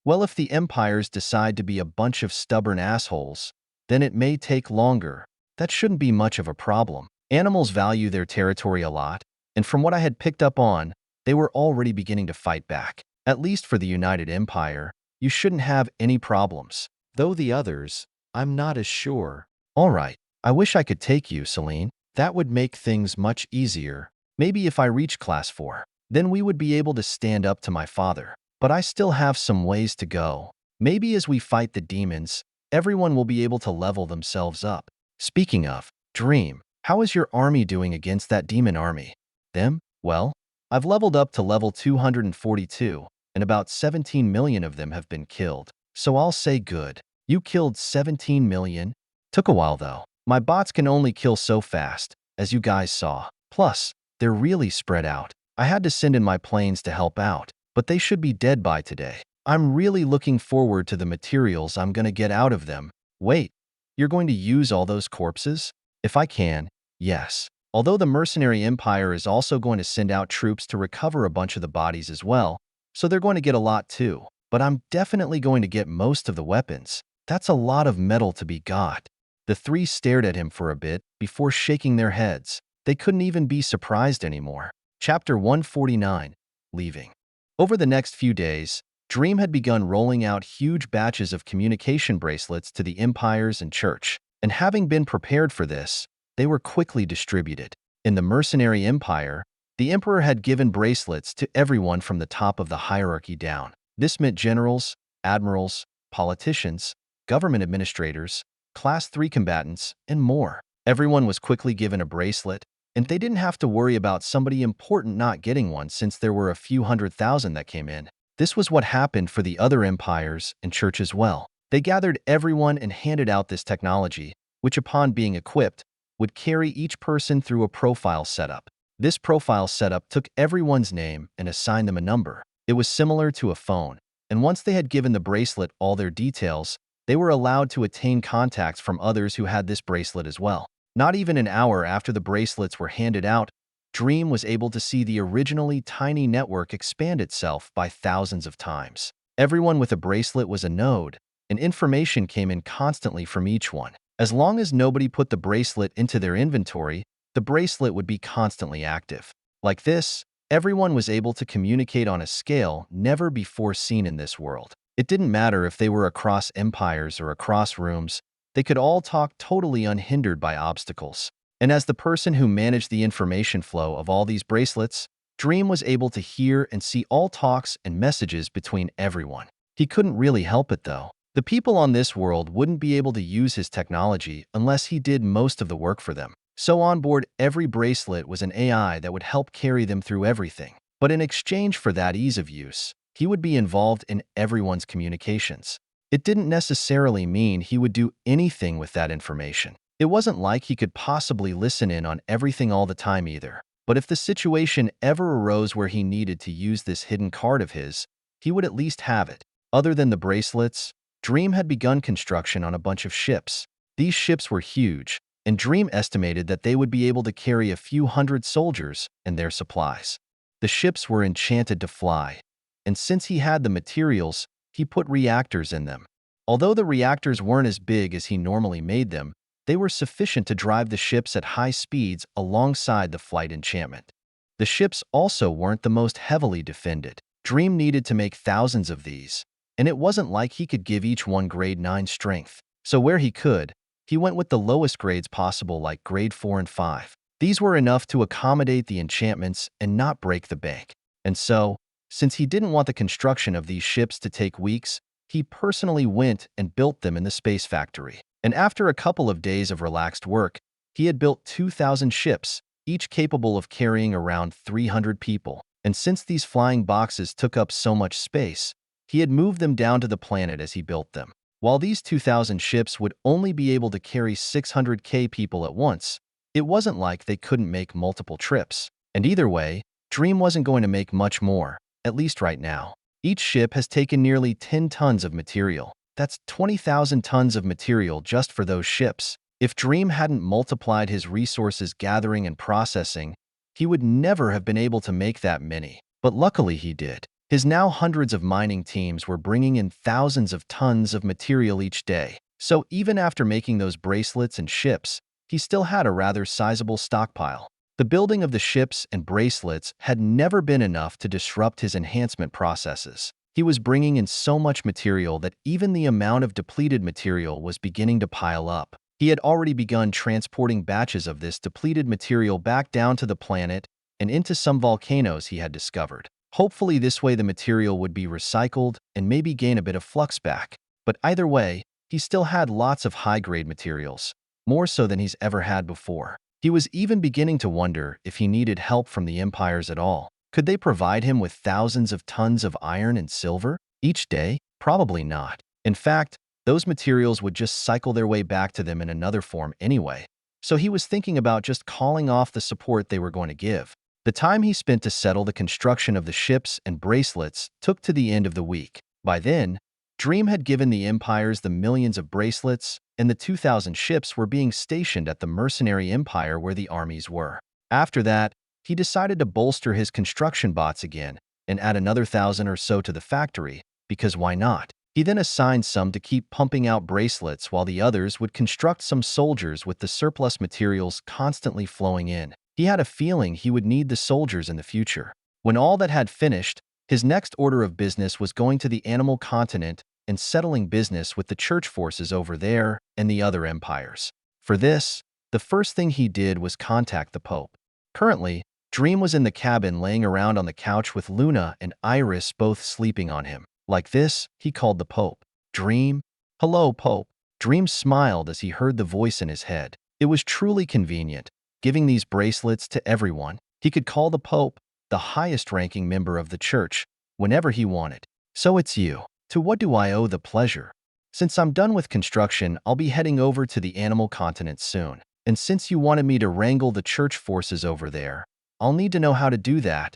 Well, if the empires decide to be a bunch of stubborn assholes, then it may take longer. That shouldn't be much of a problem. Animals value their territory a lot, and from what I had picked up on, they were already beginning to fight back. At least for the United Empire, you shouldn't have any problems. Though the others, I'm not as sure. All right, I wish I could take you, Celine. That would make things much easier. Maybe if I reach Class 4, then we would be able to stand up to my father. But I still have some ways to go. Maybe as we fight the demons, everyone will be able to level themselves up. Speaking of, Dream, how is your army doing against that demon army? Them? Well, I've leveled up to level 242, and about 17 million of them have been killed. So I'll say good. You killed 17 million? Took a while though. My bots can only kill so fast, as you guys saw. Plus, they're really spread out. I had to send in my planes to help out, but they should be dead by today. I'm really looking forward to the materials I'm gonna get out of them. Wait, you're going to use all those corpses? If I can, yes. Although the mercenary empire is also going to send out troops to recover a bunch of the bodies as well, so they're going to get a lot too. But I'm definitely going to get most of the weapons. That's a lot of metal to be got. The three stared at him for a bit before shaking their heads. They couldn't even be surprised anymore. Chapter 149. Leaving. Over the next few days, Dream had begun rolling out huge batches of communication bracelets to the empires and church, and having been prepared for this, they were quickly distributed. In the mercenary empire, the emperor had given bracelets to everyone from the top of the hierarchy down. This meant generals, admirals, politicians, government administrators, Class 3 combatants, and more. Everyone was quickly given a bracelet, and they didn't have to worry about somebody important not getting one since there were a few 100,000 that came in. This was what happened for the other empires and church as well. They gathered everyone and handed out this technology, which upon being equipped, would carry each person through a profile setup. This profile setup took everyone's name and assigned them a number. It was similar to a phone, and once they had given the bracelet all their details, they were allowed to attain contacts from others who had this bracelet as well. Not even an hour after the bracelets were handed out, Dream was able to see the originally tiny network expand itself by thousands of times. Everyone with a bracelet was a node, and information came in constantly from each one. As long as nobody put the bracelet into their inventory, the bracelet would be constantly active. Like this, everyone was able to communicate on a scale never before seen in this world. It didn't matter if they were across empires or across rooms, they could all talk totally unhindered by obstacles. And as the person who managed the information flow of all these bracelets, Dream was able to hear and see all talks and messages between everyone. He couldn't really help it though. The people on this world wouldn't be able to use his technology unless he did most of the work for them. So on board every bracelet was an AI that would help carry them through everything. But in exchange for that ease of use, he would be involved in everyone's communications. It didn't necessarily mean he would do anything with that information. It wasn't like he could possibly listen in on everything all the time either. But if the situation ever arose where he needed to use this hidden card of his, he would at least have it. Other than the bracelets, Dream had begun construction on a bunch of ships. These ships were huge, and Dream estimated that they would be able to carry a few hundred soldiers and their supplies. The ships were enchanted to fly, and since he had the materials, he put reactors in them. Although the reactors weren't as big as he normally made them, they were sufficient to drive the ships at high speeds alongside the flight enchantment. The ships also weren't the most heavily defended. Dream needed to make thousands of these, and it wasn't like he could give each one grade 9 strength. So where he could, he went with the lowest grades possible like grade 4 and 5. These were enough to accommodate the enchantments and not break the bank. And so, since he didn't want the construction of these ships to take weeks, he personally went and built them in the space factory. And after a couple of days of relaxed work, he had built 2,000 ships, each capable of carrying around 300 people. And since these flying boxes took up so much space, he had moved them down to the planet as he built them. While these 2,000 ships would only be able to carry 600k people at once, it wasn't like they couldn't make multiple trips. And either way, Dream wasn't going to make much more, at least right now. Each ship has taken nearly 10 tons of material. That's 20,000 tons of material just for those ships. If Dream hadn't multiplied his resources gathering and processing, he would never have been able to make that many. But luckily he did. His now hundreds of mining teams were bringing in thousands of tons of material each day. So even after making those bracelets and ships, he still had a rather sizable stockpile. The building of the ships and bracelets had never been enough to disrupt his enhancement processes. He was bringing in so much material that even the amount of depleted material was beginning to pile up. He had already begun transporting batches of this depleted material back down to the planet and into some volcanoes he had discovered. Hopefully this way the material would be recycled and maybe gain a bit of flux back. But either way, he still had lots of high-grade materials, more so than he's ever had before. He was even beginning to wonder if he needed help from the empires at all. Could they provide him with thousands of tons of iron and silver each day? Probably not. In fact, those materials would just cycle their way back to them in another form anyway. So he was thinking about just calling off the support they were going to give. The time he spent to settle the construction of the ships and bracelets took to the end of the week. By then, Dream had given the empires the millions of bracelets, and the 2,000 ships were being stationed at the mercenary empire where the armies were. After that, he decided to bolster his construction bots again and add another 1,000 or so to the factory, because why not? He then assigned some to keep pumping out bracelets while the others would construct some soldiers with the surplus materials constantly flowing in. He had a feeling he would need the soldiers in the future. When all that had finished, his next order of business was going to the animal continent and settling business with the church forces over there and the other empires. For this, the first thing he did was contact the Pope. Currently, Dream was in the cabin laying around on the couch with Luna and Iris both sleeping on him. Like this, he called the Pope. Dream? Hello, Pope. Dream smiled as he heard the voice in his head. It was truly convenient, giving these bracelets to everyone. He could call the Pope, the highest-ranking member of the church, whenever he wanted. So it's you. To what do I owe the pleasure? Since I'm done with construction, I'll be heading over to the animal continent soon. And since you wanted me to wrangle the church forces over there, I'll need to know how to do that.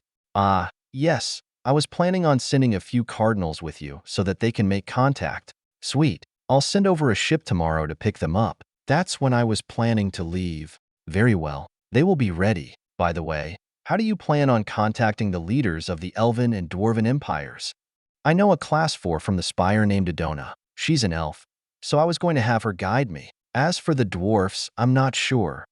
Yes, I was planning on sending a few cardinals with you so that they can make contact. Sweet. I'll send over a ship tomorrow to pick them up. That's when I was planning to leave. Very well. They will be ready. By the way, how do you plan on contacting the leaders of the Elven and Dwarven empires? I know a class 4 from the Spire named Adona. She's an elf, so I was going to have her guide me. As for the dwarfs, I'm not sure.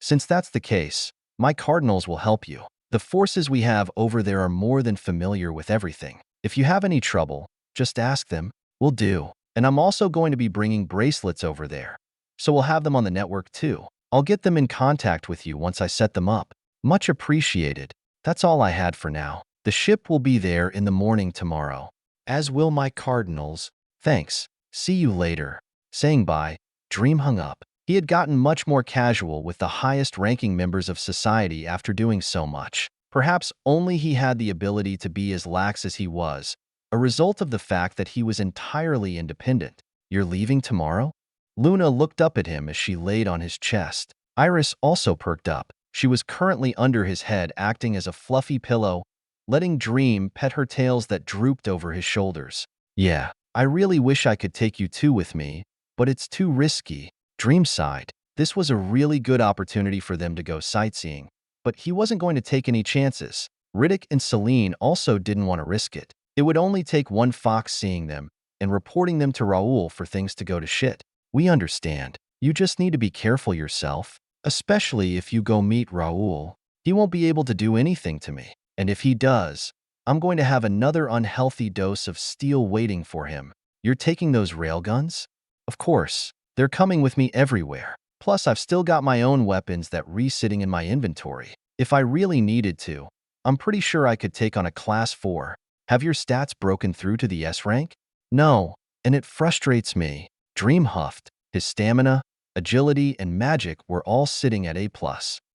Since that's the case, my cardinals will help you. The forces we have over there are more than familiar with everything. If you have any trouble, just ask them. Will do. And I'm also going to be bringing bracelets over there, so we'll have them on the network too. I'll get them in contact with you once I set them up. Much appreciated. That's all I had for now. The ship will be there in the morning tomorrow, as will my cardinals. Thanks. See you later. Saying bye, Dream hung up. He had gotten much more casual with the highest-ranking members of society after doing so much. Perhaps only he had the ability to be as lax as he was, a result of the fact that he was entirely independent. You're leaving tomorrow? Luna looked up at him as she laid on his chest. Iris also perked up. She was currently under his head, acting as a fluffy pillow, letting Dream pet her tails that drooped over his shoulders. Yeah, I really wish I could take you two with me, but it's too risky. Dream sighed. This was a really good opportunity for them to go sightseeing, but he wasn't going to take any chances. Riddick and Celine also didn't want to risk it. It would only take one fox seeing them and reporting them to Raoul for things to go to shit. We understand. You just need to be careful yourself, especially if you go meet Raoul. He won't be able to do anything to me, and if he does, I'm going to have another unhealthy dose of steel waiting for him. You're taking those railguns? Of course. They're coming with me everywhere. Plus, I've still got my own weapons that re-sitting in my inventory. If I really needed to, I'm pretty sure I could take on a class 4. Have your stats broken through to the S rank? No, and it frustrates me. Dream huffed. His stamina, agility, and magic were all sitting at A+.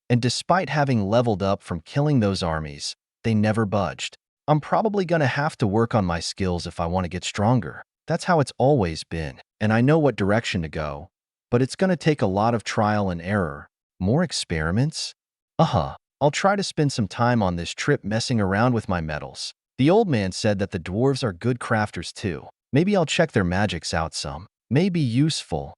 And despite having leveled up from killing those armies, they never budged. I'm probably gonna have to work on my skills if I want to get stronger. That's how it's always been, and I know what direction to go, but it's gonna take a lot of trial and error. More experiments? I'll try to spend some time on this trip messing around with my metals. The old man said that the dwarves are good crafters too. Maybe I'll check their magics out some. May be useful.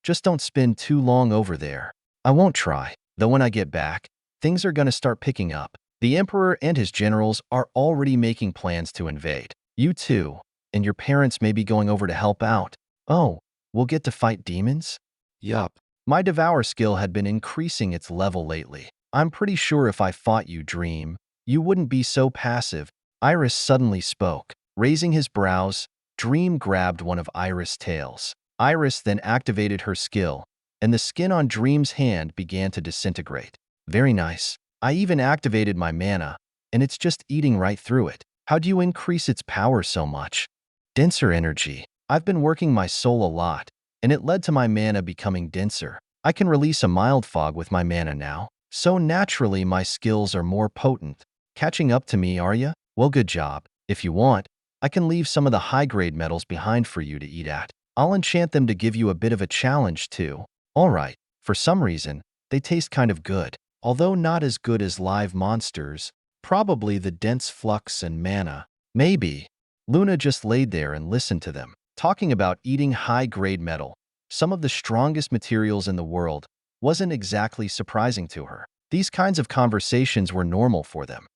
Just don't spend too long over there. I won't try, though when I get back, things are gonna start picking up. The Emperor and his generals are already making plans to invade. You too. And your parents may be going over to help out. Oh, we'll get to fight demons? Yup. My Devour skill had been increasing its level lately. I'm pretty sure if I fought you, Dream, you wouldn't be so passive. Iris suddenly spoke. Raising his brows, Dream grabbed one of Iris' tails. Iris then activated her skill, and the skin on Dream's hand began to disintegrate. Very nice. I even activated my mana, and it's just eating right through it. How do you increase its power so much? Denser energy. I've been working my soul a lot, and it led to my mana becoming denser. I can release a mild fog with my mana now, so naturally my skills are more potent. Catching up to me, are ya? Well, good job. If you want, I can leave some of the high-grade metals behind for you to eat at. I'll enchant them to give you a bit of a challenge too. Alright, for some reason, they taste kind of good. Although not as good as live monsters, probably the dense flux and mana. Maybe. Luna just laid there and listened to them, talking about eating high-grade metal, some of the strongest materials in the world. Wasn't exactly surprising to her. These kinds of conversations were normal for them.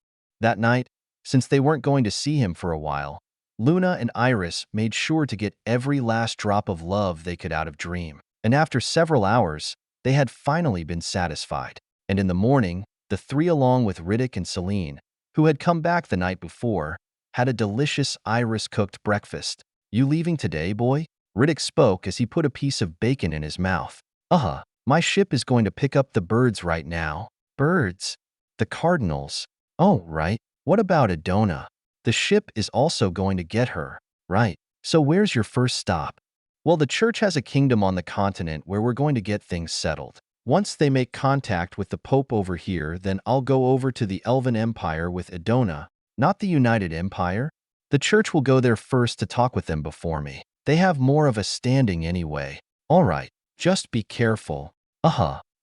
That night, since they weren't going to see him for a while, Luna and Iris made sure to get every last drop of love they could out of Dream. And after several hours, they had finally been satisfied. And in the morning, the three, along with Riddick and Celine, who had come back the night before, had a delicious Iris-cooked breakfast. You leaving today, boy? Riddick spoke as he put a piece of bacon in his mouth. My ship is going to pick up the birds right now. Birds? The cardinals. Oh, right. What about Adona? The ship is also going to get her. Right. So where's your first stop? Well, the church has a kingdom on the continent where we're going to get things settled. Once they make contact with the Pope over here, then I'll go over to the Elven Empire with Adona, not the United Empire. The church will go there first to talk with them before me. They have more of a standing anyway. All right, just be careful.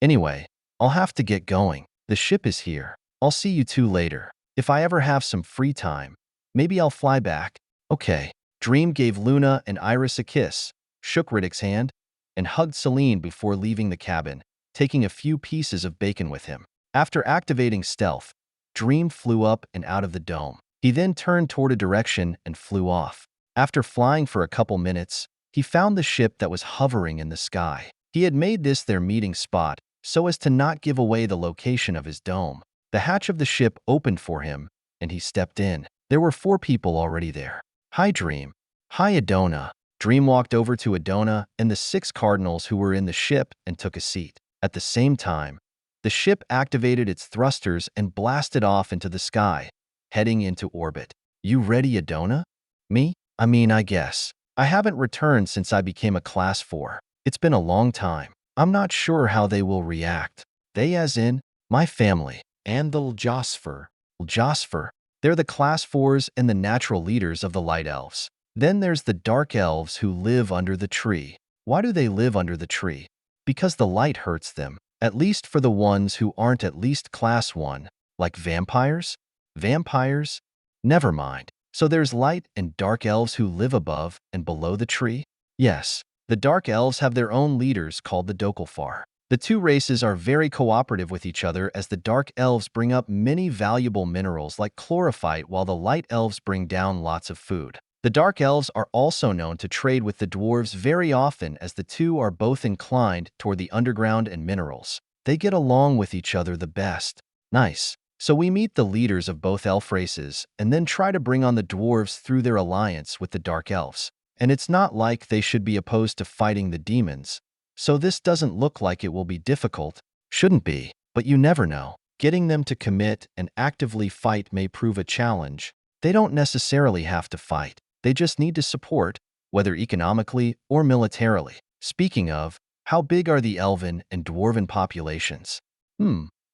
Anyway, I'll have to get going. The ship is here. I'll see you two later. If I ever have some free time, maybe I'll fly back. Okay. Dream gave Luna and Iris a kiss, shook Riddick's hand, and hugged Celine before leaving the cabin, taking a few pieces of bacon with him. After activating stealth, Dream flew up and out of the dome. He then turned toward a direction and flew off. After flying for a couple minutes, he found the ship that was hovering in the sky. He had made this their meeting spot so as to not give away the location of his dome. The hatch of the ship opened for him, and he stepped in. There were 4 people already there. Hi, Dream. Hi, Adona. Dream walked over to Adona and the 6 cardinals who were in the ship and took a seat. At the same time, the ship activated its thrusters and blasted off into the sky, heading into orbit. You ready, Adona? Me? I guess. I haven't returned since I became a Class 4. It's been a long time. I'm not sure how they will react. They as in, my family. And the Ljosfer. Ljosfer. They're the Class 4s and the natural leaders of the Light Elves. Then there's the Dark Elves who live under the tree. Why do they live under the tree? Because the light hurts them. At least for the ones who aren't at least Class 1. Like vampires? Vampires? Never mind. So there's light and dark elves who live above and below the tree? Yes. The dark elves have their own leaders called the Dokelfar. The 2 races are very cooperative with each other as the dark elves bring up many valuable minerals like chlorophyte while the light elves bring down lots of food. The dark elves are also known to trade with the dwarves very often as the 2 are both inclined toward the underground and minerals. They get along with each other the best. Nice. So we meet the leaders of both elf races and then try to bring on the dwarves through their alliance with the dark elves. And it's not like they should be opposed to fighting the demons. So this doesn't look like it will be difficult. Shouldn't be, but you never know. Getting them to commit and actively fight may prove a challenge. They don't necessarily have to fight. They just need to support, whether economically or militarily. Speaking of, how big are the elven and dwarven populations?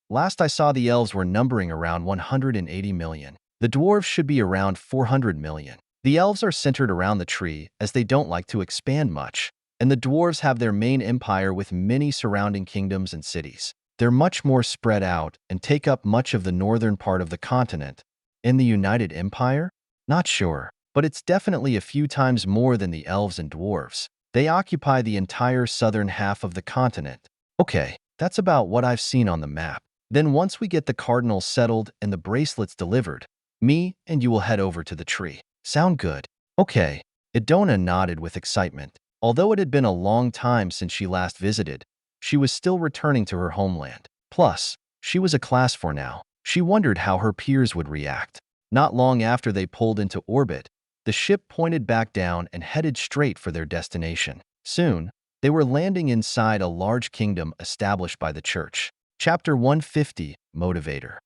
Last I saw the elves were numbering around 180 million. The dwarves should be around 400 million. The elves are centered around the tree as they don't like to expand much, and the dwarves have their main empire with many surrounding kingdoms and cities. They're much more spread out and take up much of the northern part of the continent. In the United Empire? Not sure, but it's definitely a few times more than the elves and dwarves. They occupy the entire southern half of the continent. Okay, that's about what I've seen on the map. Then once we get the cardinals settled and the bracelets delivered, me and you will head over to the tree. Sound good? Okay. Idona nodded with excitement. Although it had been a long time since she last visited, she was still returning to her homeland. Plus, she was a Class 4 now. She wondered how her peers would react. Not long after they pulled into orbit, the ship pointed back down and headed straight for their destination. Soon, they were landing inside a large kingdom established by the church. Chapter 150, Motivator.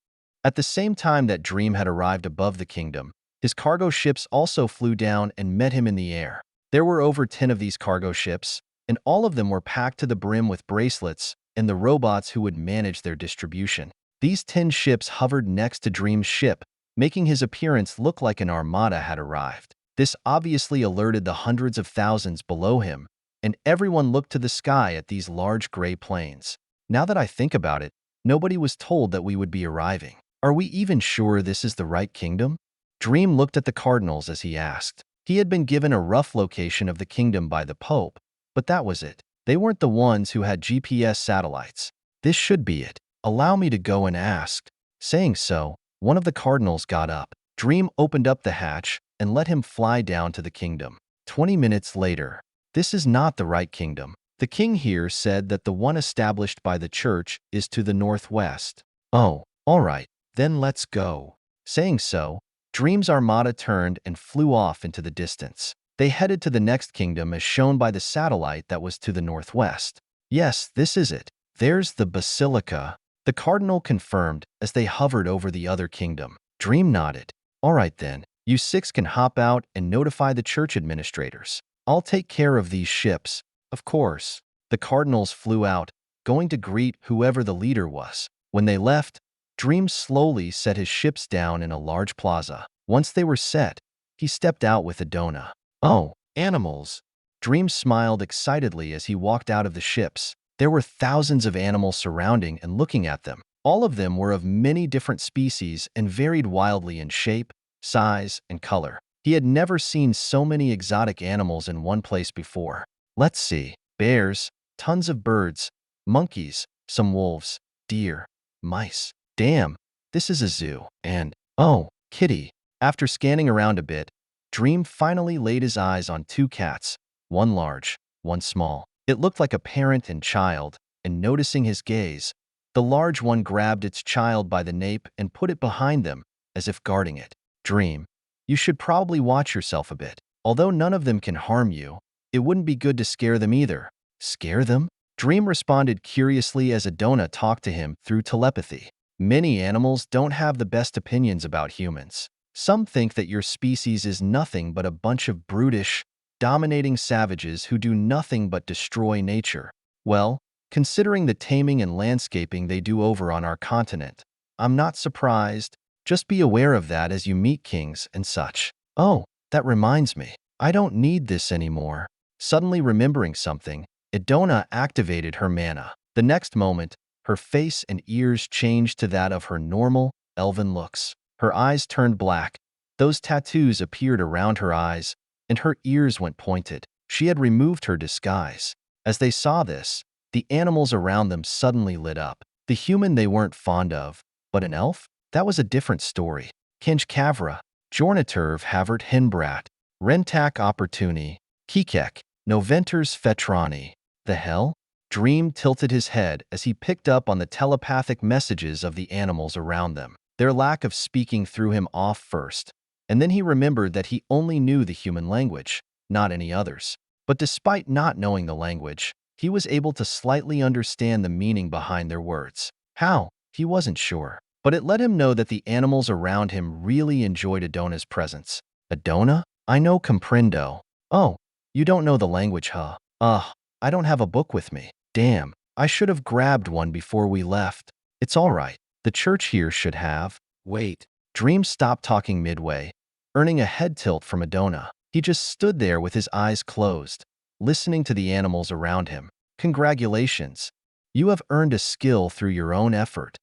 At the same time that Dream had arrived above the kingdom, his cargo ships also flew down and met him in the air. There were over 10 of these cargo ships, and all of them were packed to the brim with bracelets and the robots who would manage their distribution. These 10 ships hovered next to Dream's ship, making his appearance look like an armada had arrived. This obviously alerted the hundreds of thousands below him, and everyone looked to the sky at these large gray planes. Now that I think about it, nobody was told that we would be arriving. Are we even sure this is the right kingdom? Dream looked at the cardinals as he asked. He had been given a rough location of the kingdom by the Pope, but that was it. They weren't the ones who had GPS satellites. This should be it. Allow me to go and ask. Saying so, one of the cardinals got up. Dream opened up the hatch and let him fly down to the kingdom. 20 minutes later, this is not the right kingdom. The king here said that the one established by the church is to the northwest. Oh, all right, then let's go. Saying so, Dream's armada turned and flew off into the distance. They headed to the next kingdom as shown by the satellite that was to the northwest. Yes, this is it. There's the basilica. The cardinal confirmed as they hovered over the other kingdom. Dream nodded. All right then, you 6 can hop out and notify the church administrators. I'll take care of these ships. Of course. The cardinals flew out, going to greet whoever the leader was. When they left, Dream slowly set his ships down in a large plaza. Once they were set, he stepped out with Adona. Oh, animals. Dream smiled excitedly as he walked out of the ships. There were thousands of animals surrounding and looking at them. All of them were of many different species and varied wildly in shape, size, and color. He had never seen so many exotic animals in one place before. Let's see. Bears, tons of birds, monkeys, some wolves, deer, mice. Damn, this is a zoo. And, oh, kitty. After scanning around a bit, Dream finally laid his eyes on two cats, one large, one small. It looked like a parent and child, and noticing his gaze, the large one grabbed its child by the nape and put it behind them, as if guarding it. Dream, you should probably watch yourself a bit. Although none of them can harm you, it wouldn't be good to scare them either. Scare them? Dream responded curiously as Adona talked to him through telepathy. Many animals don't have the best opinions about humans. Some think that your species is nothing but a bunch of brutish, dominating savages who do nothing but destroy nature. Well, considering the taming and landscaping they do over on our continent, I'm not surprised. Just be aware of that as you meet kings and such. Oh, that reminds me. I don't need this anymore. Suddenly remembering something, Idona activated her mana. The next moment, her face and ears changed to that of her normal, elven looks. Her eyes turned black. Those tattoos appeared around her eyes, and her ears went pointed. She had removed her disguise. As they saw this, the animals around them suddenly lit up. The human they weren't fond of, but an elf? That was a different story. Kinj Kavra, Jornaturv Havert Hinbrat, Rentak Opportuni, Kikek, Noventers Fetrani. The hell? Dream tilted his head as he picked up on the telepathic messages of the animals around them. Their lack of speaking threw him off first, and then he remembered that he only knew the human language, not any others. But despite not knowing the language, he was able to slightly understand the meaning behind their words. How? He wasn't sure. But it let him know that the animals around him really enjoyed Adona's presence. Adona? I know comprendo. Oh, you don't know the language, huh? Ugh, I don't have a book with me. Damn, I should have grabbed one before we left. It's all right. The church here should have. Wait. Dream stopped talking midway, earning a head tilt from Adona. He just stood there with his eyes closed, listening to the animals around him. Congratulations. You have earned a skill through your own effort.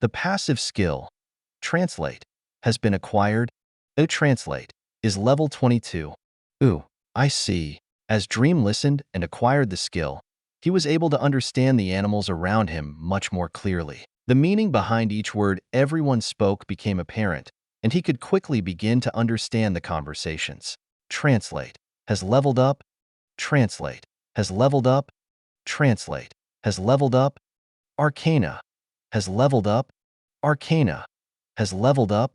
The passive skill, Translate, has been acquired. Translate is level 22. Ooh, I see. As Dream listened and acquired the skill, he was able to understand the animals around him much more clearly. The meaning behind each word everyone spoke became apparent, and he could quickly begin to understand the conversations. Translate has leveled up. Translate has leveled up. Translate has leveled up. Arcana has leveled up. Arcana has leveled up.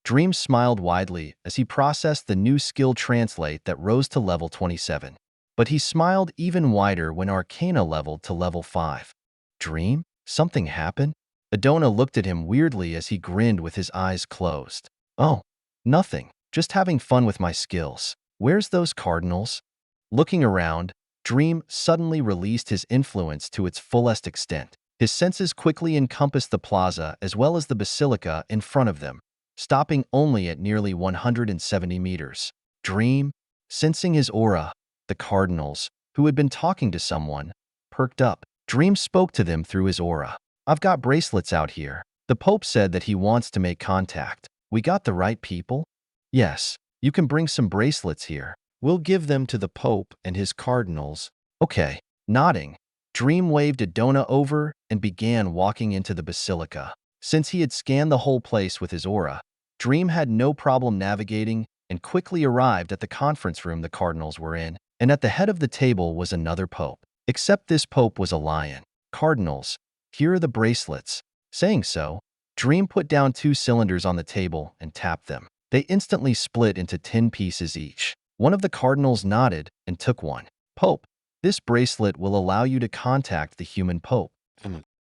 Dream smiled widely as he processed the new skill Translate that rose to level 27. But he smiled even wider when Arcana leveled to level 5. Dream? Something happened? Adona looked at him weirdly as he grinned with his eyes closed. Oh, nothing. Just having fun with my skills. Where's those cardinals? Looking around, Dream suddenly released his influence to its fullest extent. His senses quickly encompassed the plaza as well as the basilica in front of them, stopping only at nearly 170 meters. Dream, sensing his aura, the cardinals, who had been talking to someone, perked up. Dream spoke to them through his aura. I've got bracelets out here. The Pope said that he wants to make contact. We got the right people? Yes, you can bring some bracelets here. We'll give them to the Pope and his cardinals. Okay. Nodding, Dream waved Adona over and began walking into the basilica. Since he had scanned the whole place with his aura, Dream had no problem navigating and quickly arrived at the conference room the cardinals were in. And at the head of the table was another pope. Except this pope was a lion. Cardinals, here are the bracelets. Saying so, Dream put down 2 cylinders on the table and tapped them. They instantly split into 10 pieces each. One of the cardinals nodded and took one. Pope, this bracelet will allow you to contact the human pope.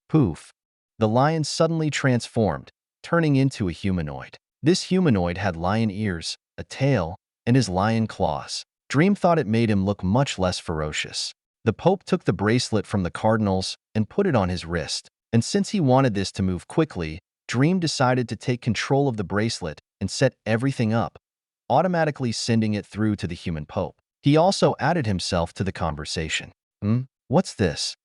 Poof. The lion suddenly transformed, turning into a humanoid. This humanoid had lion ears, a tail, and his lion claws. Dream thought it made him look much less ferocious. The Pope took the bracelet from the cardinals and put it on his wrist. And since he wanted this to move quickly, Dream decided to take control of the bracelet and set everything up, automatically sending it through to the human Pope. He also added himself to the conversation. What's this?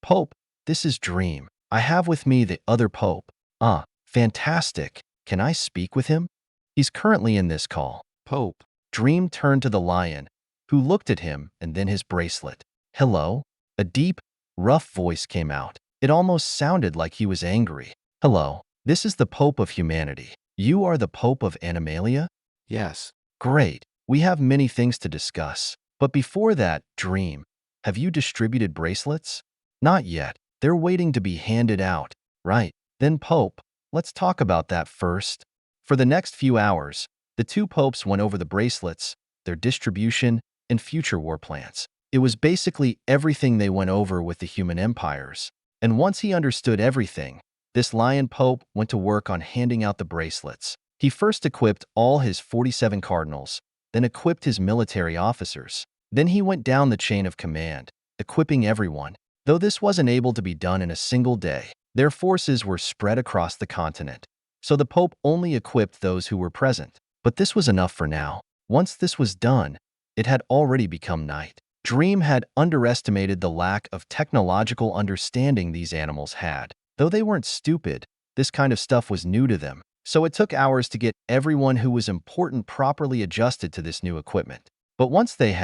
Pope, this is Dream. I have with me the other Pope. Ah, fantastic. Can I speak with him? He's currently in this call. Pope. Dream turned to the lion, who looked at him and then his bracelet. Hello? A deep, rough voice came out. It almost sounded like he was angry. Hello, this is the Pope of humanity. You are the Pope of Animalia? Yes. Great. We have many things to discuss. But before that, Dream, have you distributed bracelets? Not yet. They're waiting to be handed out. Right. Then Pope, let's talk about that first. For the next few hours, the two popes went over the bracelets, their distribution, and future war plans. It was basically everything they went over with the human empires. And once he understood everything, this lion pope went to work on handing out the bracelets. He first equipped all his 47 cardinals, then equipped his military officers. Then he went down the chain of command, equipping everyone. Though this wasn't able to be done in a single day, their forces were spread across the continent. So the Pope only equipped those who were present. But this was enough for now. Once this was done, it had already become night. Dream had underestimated the lack of technological understanding these animals had. Though they weren't stupid, this kind of stuff was new to them. So it took hours to get everyone who was important properly adjusted to this new equipment. But once they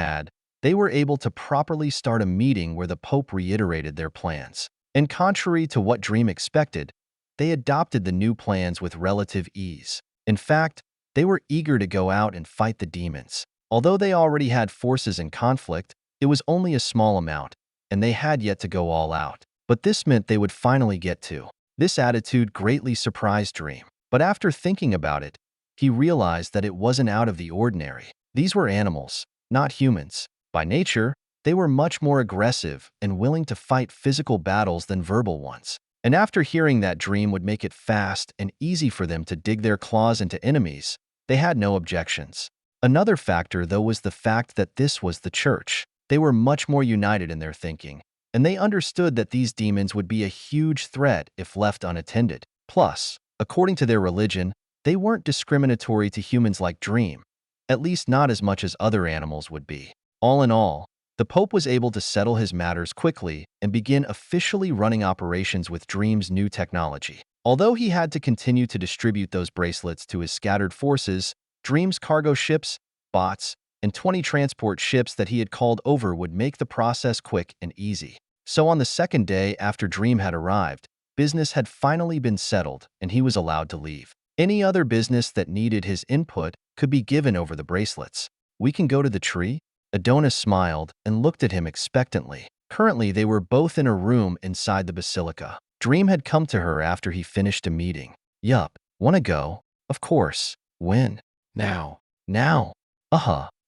were able to properly start a meeting where the Pope reiterated their plans. And contrary to what Dream expected, they adopted the new plans with relative ease. In fact, they were eager to go out and fight the demons. Although they already had forces in conflict, it was only a small amount, and they had yet to go all out. But this meant they would finally get to. This attitude greatly surprised Dream. But after thinking about it, he realized that it wasn't out of the ordinary. These were animals, not humans. By nature, they were much more aggressive and willing to fight physical battles than verbal ones. And after hearing that Dream would make it fast and easy for them to dig their claws into enemies, they had no objections. Another factor, though, was the fact that this was the church. They were much more united in their thinking, and they understood that these demons would be a huge threat if left unattended. Plus, according to their religion, they weren't discriminatory to humans like Dream, at least not as much as other animals would be. All in all, the Pope was able to settle his matters quickly and begin officially running operations with Dream's new technology. Although he had to continue to distribute those bracelets to his scattered forces, Dream's cargo ships, bots, and 20 transport ships that he had called over would make the process quick and easy. So on the second day after Dream had arrived, business had finally been settled and he was allowed to leave. Any other business that needed his input could be given over the bracelets. We can go to the tree? Adonis smiled and looked at him expectantly. Currently, they were both in a room inside the basilica. Dream had come to her after he finished a meeting. Yup, wanna go? Of course. When? Now. Now?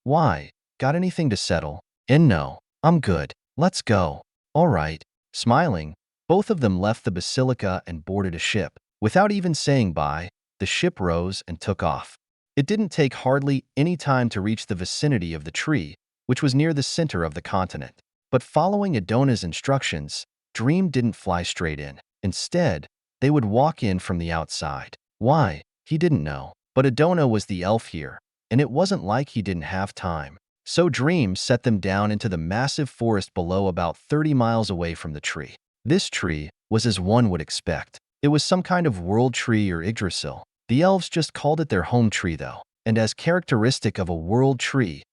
Why? Got anything to settle? And no, I'm good. Let's go. All right. Smiling, both of them left the basilica and boarded a ship. Without even saying bye, the ship rose and took off. It didn't take hardly any time to reach the vicinity of the tree, which was near the center of the continent. But following Adona's instructions, Dream didn't fly straight in. Instead, they would walk in from the outside. Why? He didn't know. But Adona was the elf here, and it wasn't like he didn't have time. So Dream set them down into the massive forest below about 30 miles away from the tree. This tree was as one would expect. It was some kind of world tree or Yggdrasil. The elves just called it their home tree though, and as characteristic of a world tree,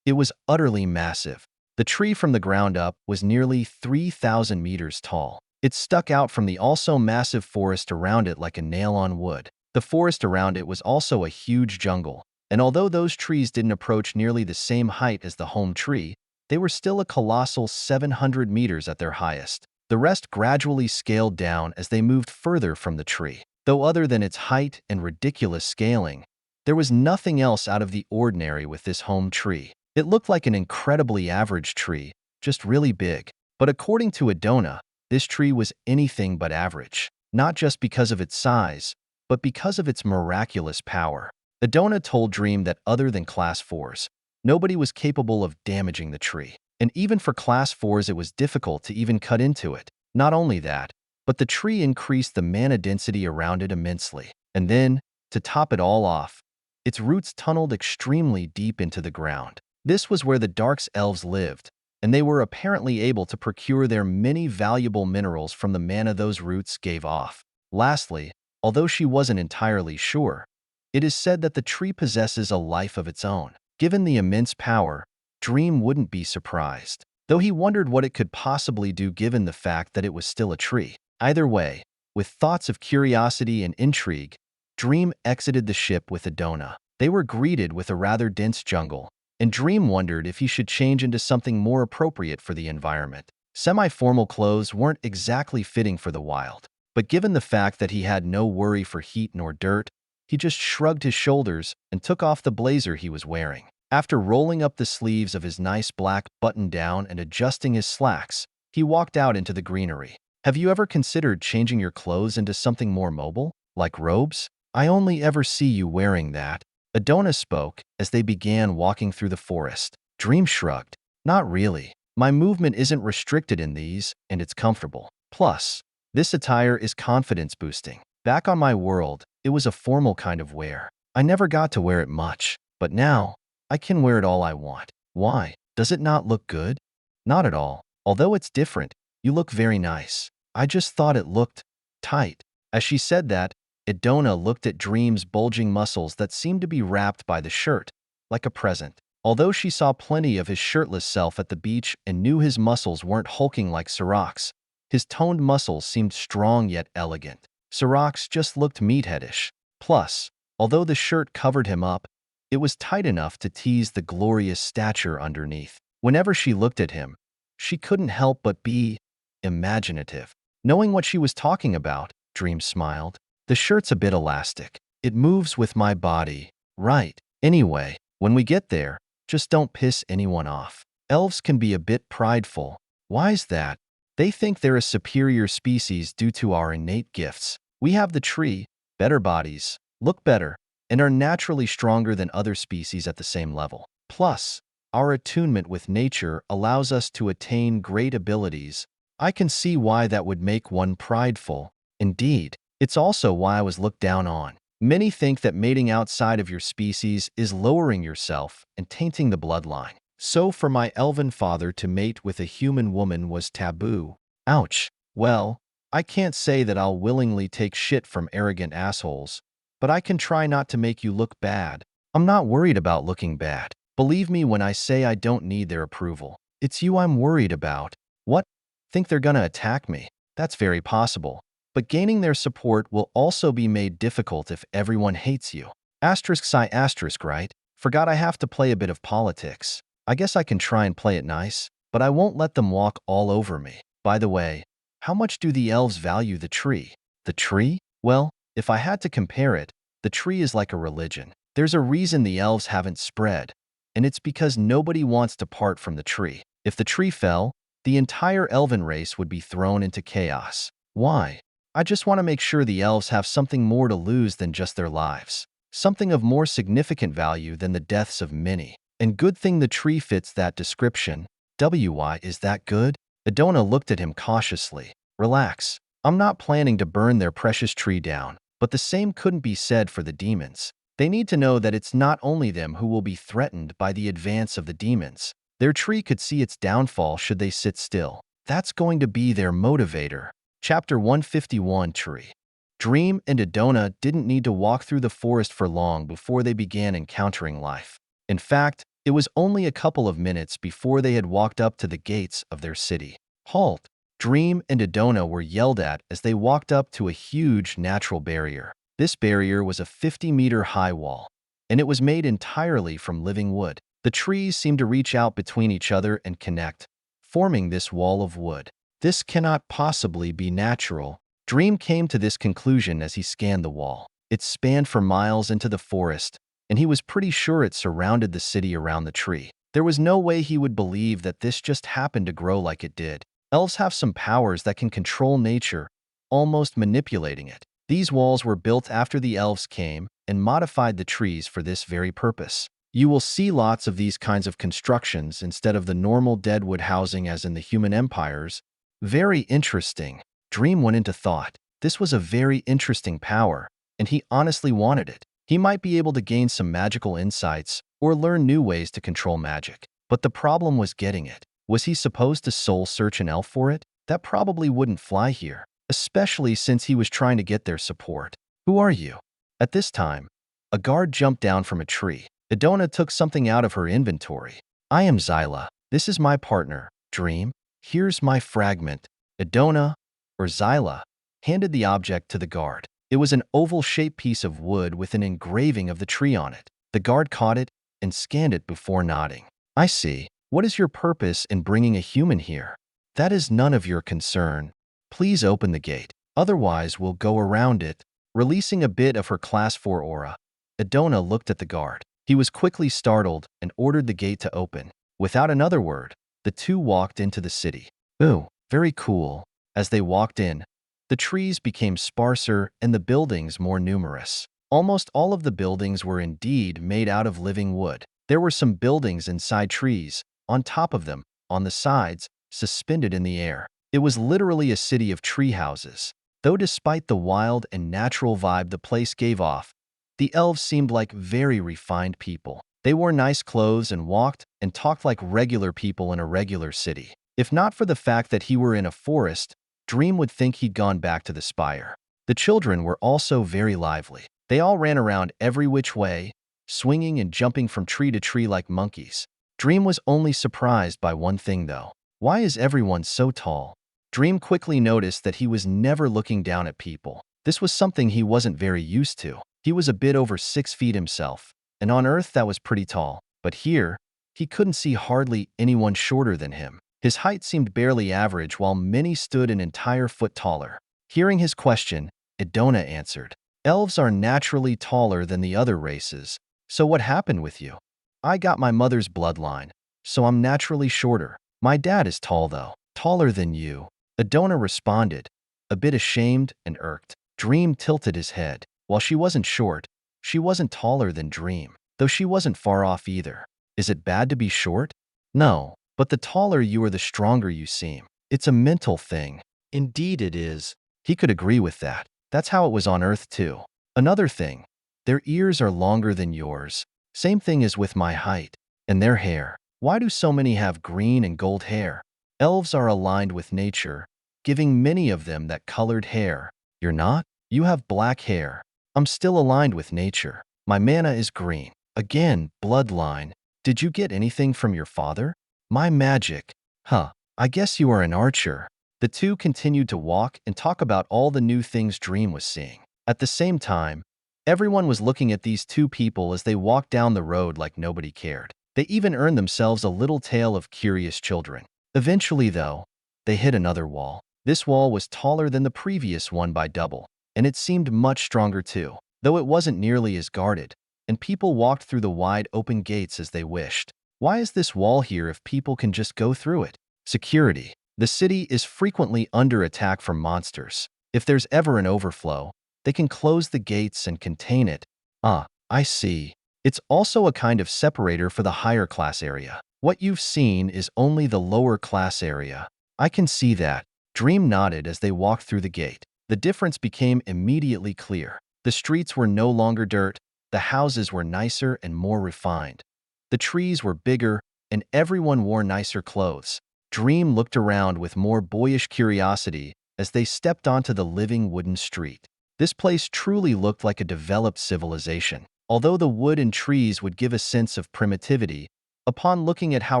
it was utterly massive. The tree from the ground up was nearly 3,000 meters tall. It stuck out from the also massive forest around it like a nail on wood. The forest around it was also a huge jungle, and although those trees didn't approach nearly the same height as the home tree, they were still a colossal 700 meters at their highest. The rest gradually scaled down as they moved further from the tree. Though other than its height and ridiculous scaling, there was nothing else out of the ordinary with this home tree. It looked like an incredibly average tree, just really big. But according to Adona, this tree was anything but average, not just because of its size, but because of its miraculous power. Adona told Dream that other than Class 4s, nobody was capable of damaging the tree. And even for Class 4s, it was difficult to even cut into it. Not only that, but the tree increased the mana density around it immensely. And then, to top it all off, its roots tunneled extremely deep into the ground. This was where the Dark Elves lived, and they were apparently able to procure their many valuable minerals from the mana those roots gave off. Lastly, although she wasn't entirely sure, it is said that the tree possesses a life of its own. Given the immense power, Dream wouldn't be surprised, though he wondered what it could possibly do given the fact that it was still a tree. Either way, with thoughts of curiosity and intrigue, Dream exited the ship with Adona. They were greeted with a rather dense jungle, and Dream wondered if he should change into something more appropriate for the environment. Semi-formal clothes weren't exactly fitting for the wild, but given the fact that he had no worry for heat nor dirt, he just shrugged his shoulders and took off the blazer he was wearing. After rolling up the sleeves of his nice black button-down and adjusting his slacks, he walked out into the greenery. Have you ever considered changing your clothes into something more mobile, like robes? I only ever see you wearing that. Adona spoke as they began walking through the forest. Dream shrugged. Not really. My movement isn't restricted in these, and it's comfortable. Plus, this attire is confidence-boosting. Back on my world, it was a formal kind of wear. I never got to wear it much, but now, I can wear it all I want. Why? Does it not look good? Not at all. Although it's different, you look very nice. I just thought it looked tight. As she said that, Adona looked at Dream's bulging muscles that seemed to be wrapped by the shirt, like a present. Although she saw plenty of his shirtless self at the beach and knew his muscles weren't hulking like Sirach's, his toned muscles seemed strong yet elegant. Sirach's just looked meatheadish. Plus, although the shirt covered him up, it was tight enough to tease the glorious stature underneath. Whenever she looked at him, she couldn't help but be imaginative. Knowing what she was talking about, Dream smiled. The shirt's a bit elastic. It moves with my body. Right. Anyway, when we get there, just don't piss anyone off. Elves can be a bit prideful. Why's that? They think they're a superior species due to our innate gifts. We have the tree, better bodies, look better, and are naturally stronger than other species at the same level. Plus, our attunement with nature allows us to attain great abilities. I can see why that would make one prideful. Indeed, it's also why I was looked down on. Many think that mating outside of your species is lowering yourself and tainting the bloodline. So for my elven father to mate with a human woman was taboo. Ouch. Well, I can't say that I'll willingly take shit from arrogant assholes, but I can try not to make you look bad. I'm not worried about looking bad. Believe me when I say I don't need their approval. It's you I'm worried about. What? Think they're gonna attack me? That's very possible. But gaining their support will also be made difficult if everyone hates you. Asterisk psi asterisk, right? Forgot I have to play a bit of politics. I guess I can try and play it nice, but I won't let them walk all over me. By the way, how much do the elves value the tree? The tree? Well, if I had to compare it, the tree is like a religion. There's a reason the elves haven't spread, and it's because nobody wants to part from the tree. If the tree fell, the entire elven race would be thrown into chaos. Why? I just want to make sure the elves have something more to lose than just their lives. Something of more significant value than the deaths of many. And good thing the tree fits that description. Why is that good? Adona looked at him cautiously. Relax. I'm not planning to burn their precious tree down, but the same couldn't be said for the demons. They need to know that it's not only them who will be threatened by the advance of the demons. Their tree could see its downfall should they sit still. That's going to be their motivator. Chapter 151 Tree. Dream and Adona didn't need to walk through the forest for long before they began encountering life. In fact, it was only a couple of minutes before they had walked up to the gates of their city. Halt! Dream and Adona were yelled at as they walked up to a huge natural barrier. This barrier was a 50-meter high wall, and it was made entirely from living wood. The trees seemed to reach out between each other and connect, forming this wall of wood. This cannot possibly be natural. Dream came to this conclusion as he scanned the wall. It spanned for miles into the forest, and he was pretty sure it surrounded the city around the tree. There was no way he would believe that this just happened to grow like it did. Elves have some powers that can control nature, almost manipulating it. These walls were built after the elves came and modified the trees for this very purpose. You will see lots of these kinds of constructions instead of the normal deadwood housing as in the human empires. Very interesting. Dream went into thought. This was a very interesting power, and he honestly wanted it. He might be able to gain some magical insights or learn new ways to control magic. But the problem was getting it. Was he supposed to soul search an elf for it? That probably wouldn't fly here, especially since he was trying to get their support. Who are you? At this time, a guard jumped down from a tree. Idona took something out of her inventory. I am Zyla. This is my partner, Dream. Here's my fragment. Idona, or Zyla, handed the object to the guard. It was an oval-shaped piece of wood with an engraving of the tree on it. The guard caught it and scanned it before nodding. I see. What is your purpose in bringing a human here? That is none of your concern. Please open the gate. Otherwise, we'll go around it. Releasing a bit of her Class 4 aura, Idona looked at the guard. He was quickly startled and ordered the gate to open. Without another word, the two walked into the city. Ooh, very cool. As they walked in, the trees became sparser and the buildings more numerous. Almost all of the buildings were indeed made out of living wood. There were some buildings inside trees, on top of them, on the sides, suspended in the air. It was literally a city of tree houses. Though despite the wild and natural vibe the place gave off, the elves seemed like very refined people. They wore nice clothes and walked and talked like regular people in a regular city. If not for the fact that he were in a forest, Dream would think he'd gone back to the spire. The children were also very lively. They all ran around every which way, swinging and jumping from tree to tree like monkeys. Dream was only surprised by one thing though. Why is everyone so tall? Dream quickly noticed that he was never looking down at people. This was something he wasn't very used to. He was a bit over 6 feet himself, and on Earth that was pretty tall. But here, he couldn't see hardly anyone shorter than him. His height seemed barely average while many stood an entire foot taller. Hearing his question, Idona answered, Elves are naturally taller than the other races, so what happened with you? I got my mother's bloodline, so I'm naturally shorter. My dad is tall though, taller than you. Idona responded, a bit ashamed and irked. Dream tilted his head. While she wasn't short, she wasn't taller than Dream, though she wasn't far off either. Is it bad to be short? No, but the taller you are the stronger you seem. It's a mental thing. Indeed it is. He could agree with that. That's how it was on Earth too. Another thing, their ears are longer than yours. Same thing as with my height. And their hair. Why do so many have green and gold hair? Elves are aligned with nature, giving many of them that colored hair. You're not? You have black hair. I'm still aligned with nature. My mana is green. Again, bloodline. Did you get anything from your father? My magic. Huh. I guess you are an archer. The two continued to walk and talk about all the new things Dream was seeing. At the same time, everyone was looking at these two people as they walked down the road like nobody cared. They even earned themselves a little tale of curious children. Eventually, though, they hit another wall. This wall was taller than the previous one by double, and it seemed much stronger too, though it wasn't nearly as guarded, and people walked through the wide open gates as they wished. Why is this wall here if people can just go through it? Security. The city is frequently under attack from monsters. If there's ever an overflow, they can close the gates and contain it. Ah, I see. It's also a kind of separator for the higher class area. What you've seen is only the lower class area. I can see that. Dream nodded as they walked through the gate. The difference became immediately clear. The streets were no longer dirt. The houses were nicer and more refined. The trees were bigger, and everyone wore nicer clothes. Dream looked around with more boyish curiosity as they stepped onto the living wooden street. This place truly looked like a developed civilization. Although the wood and trees would give a sense of primitivity, upon looking at how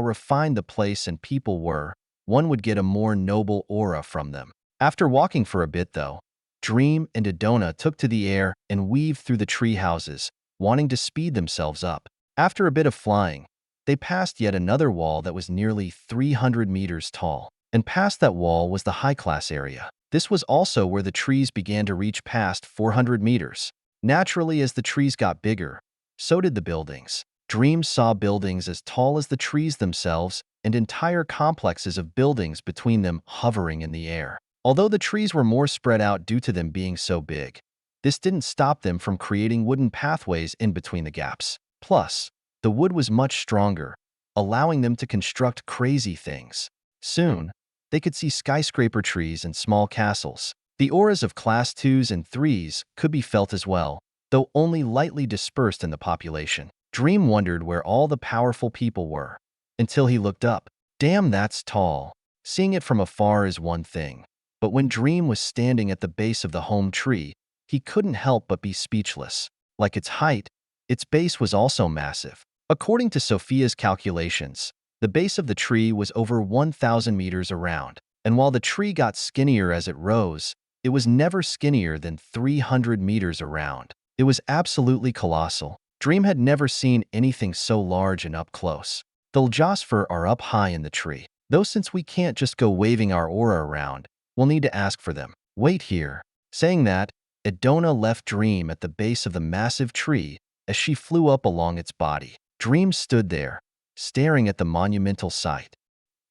refined the place and people were, one would get a more noble aura from them. After walking for a bit, though, Dream and Idona took to the air and weaved through the tree houses, wanting to speed themselves up. After a bit of flying, they passed yet another wall that was nearly 300 meters tall, and past that wall was the high-class area. This was also where the trees began to reach past 400 meters. Naturally, as the trees got bigger, so did the buildings. Dream saw buildings as tall as the trees themselves and entire complexes of buildings between them hovering in the air. Although the trees were more spread out due to them being so big, this didn't stop them from creating wooden pathways in between the gaps. Plus, the wood was much stronger, allowing them to construct crazy things. Soon, they could see skyscraper trees and small castles. The auras of Class 2s and 3s could be felt as well, though only lightly dispersed in the population. Dream wondered where all the powerful people were, until he looked up. Damn, that's tall. Seeing it from afar is one thing, but when Dream was standing at the base of the home tree, he couldn't help but be speechless. Like its height, its base was also massive. According to Sophia's calculations, the base of the tree was over 1,000 meters around, and while the tree got skinnier as it rose, it was never skinnier than 300 meters around. It was absolutely colossal. Dream had never seen anything so large and up close. The Ljosfer are up high in the tree, though since we can't just go waving our aura around, we'll need to ask for them. Wait here. Saying that, Edona left Dream at the base of the massive tree as she flew up along its body. Dream stood there, staring at the monumental sight.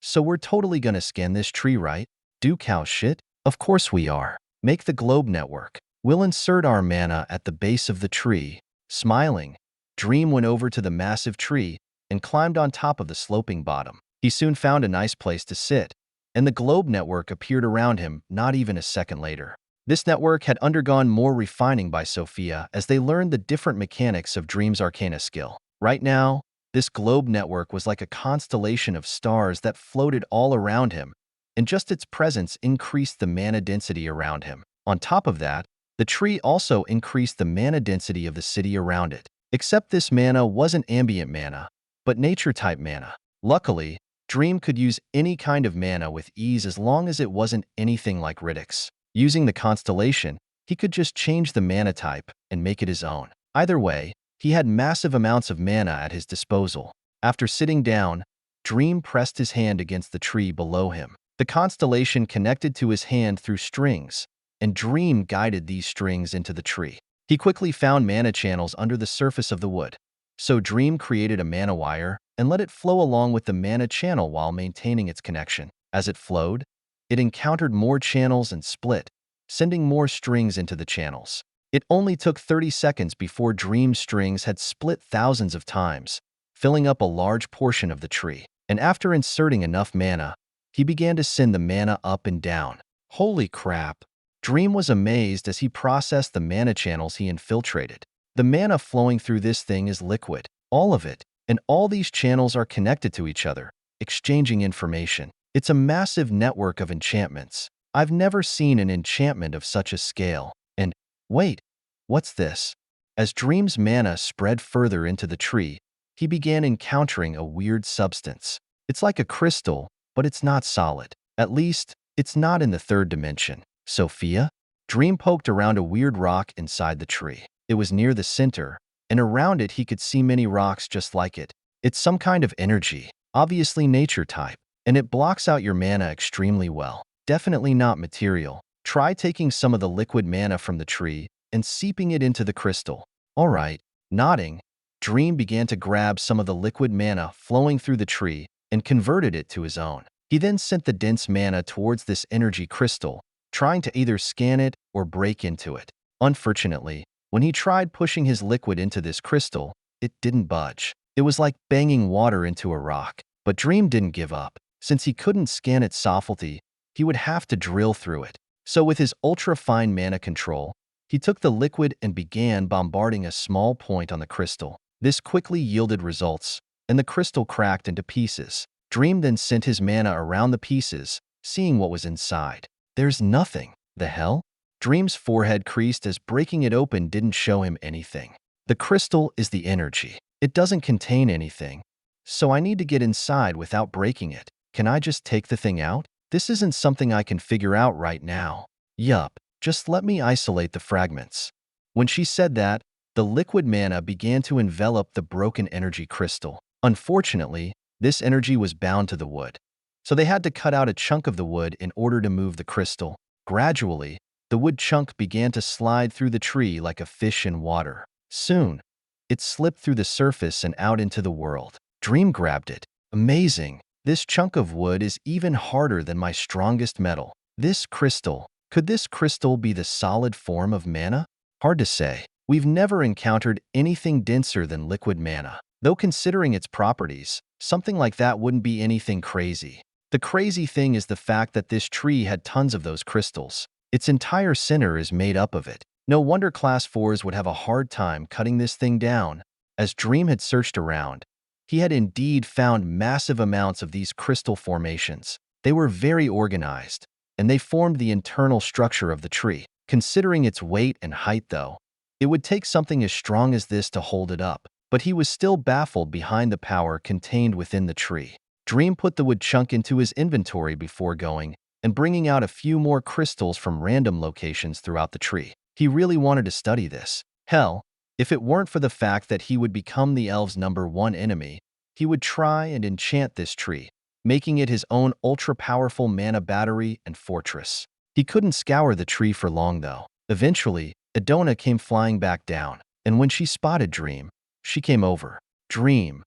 So we're totally gonna scan this tree, right? Do cow shit? Of course we are. Make the globe network. We'll insert our mana at the base of the tree. Smiling, Dream went over to the massive tree and climbed on top of the sloping bottom. He soon found a nice place to sit, and the globe network appeared around him not even a second later. This network had undergone more refining by Sophia as they learned the different mechanics of Dream's Arcana skill. Right now, this globe network was like a constellation of stars that floated all around him, and just its presence increased the mana density around him. On top of that, the tree also increased the mana density of the city around it. Except this mana wasn't ambient mana, but nature-type mana. Luckily, Dream could use any kind of mana with ease as long as it wasn't anything like Riddick's. Using the constellation, he could just change the mana type and make it his own. Either way, he had massive amounts of mana at his disposal. After sitting down, Dream pressed his hand against the tree below him. The constellation connected to his hand through strings, and Dream guided these strings into the tree. He quickly found mana channels under the surface of the wood. So Dream created a mana wire and let it flow along with the mana channel while maintaining its connection. As it flowed, it encountered more channels and split, sending more strings into the channels. It only took 30 seconds before Dream's strings had split thousands of times, filling up a large portion of the tree. And after inserting enough mana, he began to send the mana up and down. Holy crap! Dream was amazed as he processed the mana channels he infiltrated. The mana flowing through this thing is liquid, all of it, and all these channels are connected to each other, exchanging information. It's a massive network of enchantments. I've never seen an enchantment of such a scale. And wait, what's this? As Dream's mana spread further into the tree, he began encountering a weird substance. It's like a crystal, but it's not solid. At least, it's not in the third dimension. Sophia? Dream poked around a weird rock inside the tree. It was near the center, and around it he could see many rocks just like it. It's some kind of energy, obviously nature type, and it blocks out your mana extremely well. Definitely not material. Try taking some of the liquid mana from the tree and seeping it into the crystal. Alright. Nodding, Dream began to grab some of the liquid mana flowing through the tree and converted it to his own. He then sent the dense mana towards this energy crystal, trying to either scan it or break into it. Unfortunately, when he tried pushing his liquid into this crystal, it didn't budge. It was like banging water into a rock. But Dream didn't give up. Since he couldn't scan its subtlety, he would have to drill through it. So with his ultra-fine mana control, he took the liquid and began bombarding a small point on the crystal. This quickly yielded results, and the crystal cracked into pieces. Dream then sent his mana around the pieces, seeing what was inside. There's nothing. The hell? Dream's forehead creased as breaking it open didn't show him anything. The crystal is the energy. It doesn't contain anything. So I need to get inside without breaking it. Can I just take the thing out? This isn't something I can figure out right now. Yup, just let me isolate the fragments. When she said that, the liquid mana began to envelop the broken energy crystal. Unfortunately, this energy was bound to the wood. So they had to cut out a chunk of the wood in order to move the crystal. Gradually, the wood chunk began to slide through the tree like a fish in water. Soon, it slipped through the surface and out into the world. Dream grabbed it. Amazing! This chunk of wood is even harder than my strongest metal. Could this crystal be the solid form of mana? Hard to say. We've never encountered anything denser than liquid mana. Though considering its properties, something like that wouldn't be anything crazy. The crazy thing is the fact that this tree had tons of those crystals. Its entire center is made up of it. No wonder Class 4s would have a hard time cutting this thing down. As Dream had searched around, he had indeed found massive amounts of these crystal formations. They were very organized, and they formed the internal structure of the tree. Considering its weight and height, though, it would take something as strong as this to hold it up. But he was still baffled behind the power contained within the tree. Dream put the wood chunk into his inventory before going and bringing out a few more crystals from random locations throughout the tree. He really wanted to study this. Hell, if it weren't for the fact that he would become the elves' #1 enemy, he would try and enchant this tree, making it his own ultra-powerful mana battery and fortress. He couldn't scour the tree for long, though. Eventually, Idona came flying back down, and when she spotted Dream, she came over. Dream,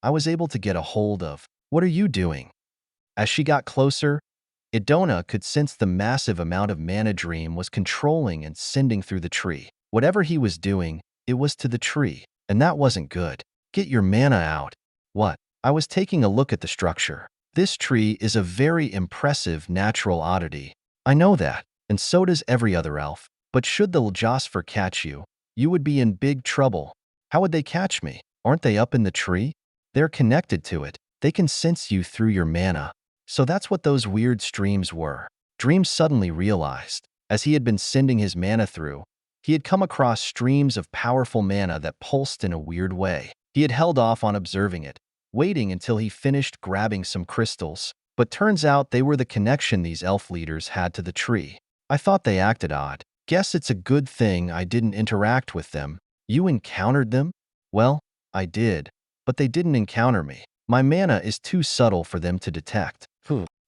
I was able to get a hold of. What are you doing? As she got closer, Idona could sense the massive amount of mana Dream was controlling and sending through the tree. Whatever he was doing, it was to the tree, and that wasn't good. Get your mana out. What? I was taking a look at the structure. This tree is a very impressive natural oddity. I know that, and so does every other elf. But should the Ljosfer catch you, you would be in big trouble. How would they catch me? Aren't they up in the tree? They're connected to it. They can sense you through your mana. So that's what those weird streams were. Dream suddenly realized, as he had been sending his mana through, he had come across streams of powerful mana that pulsed in a weird way. He had held off on observing it, waiting until he finished grabbing some crystals. But turns out they were the connection these elf leaders had to the tree. I thought they acted odd. Guess it's a good thing I didn't interact with them. You encountered them? Well, I did, but they didn't encounter me. My mana is too subtle for them to detect.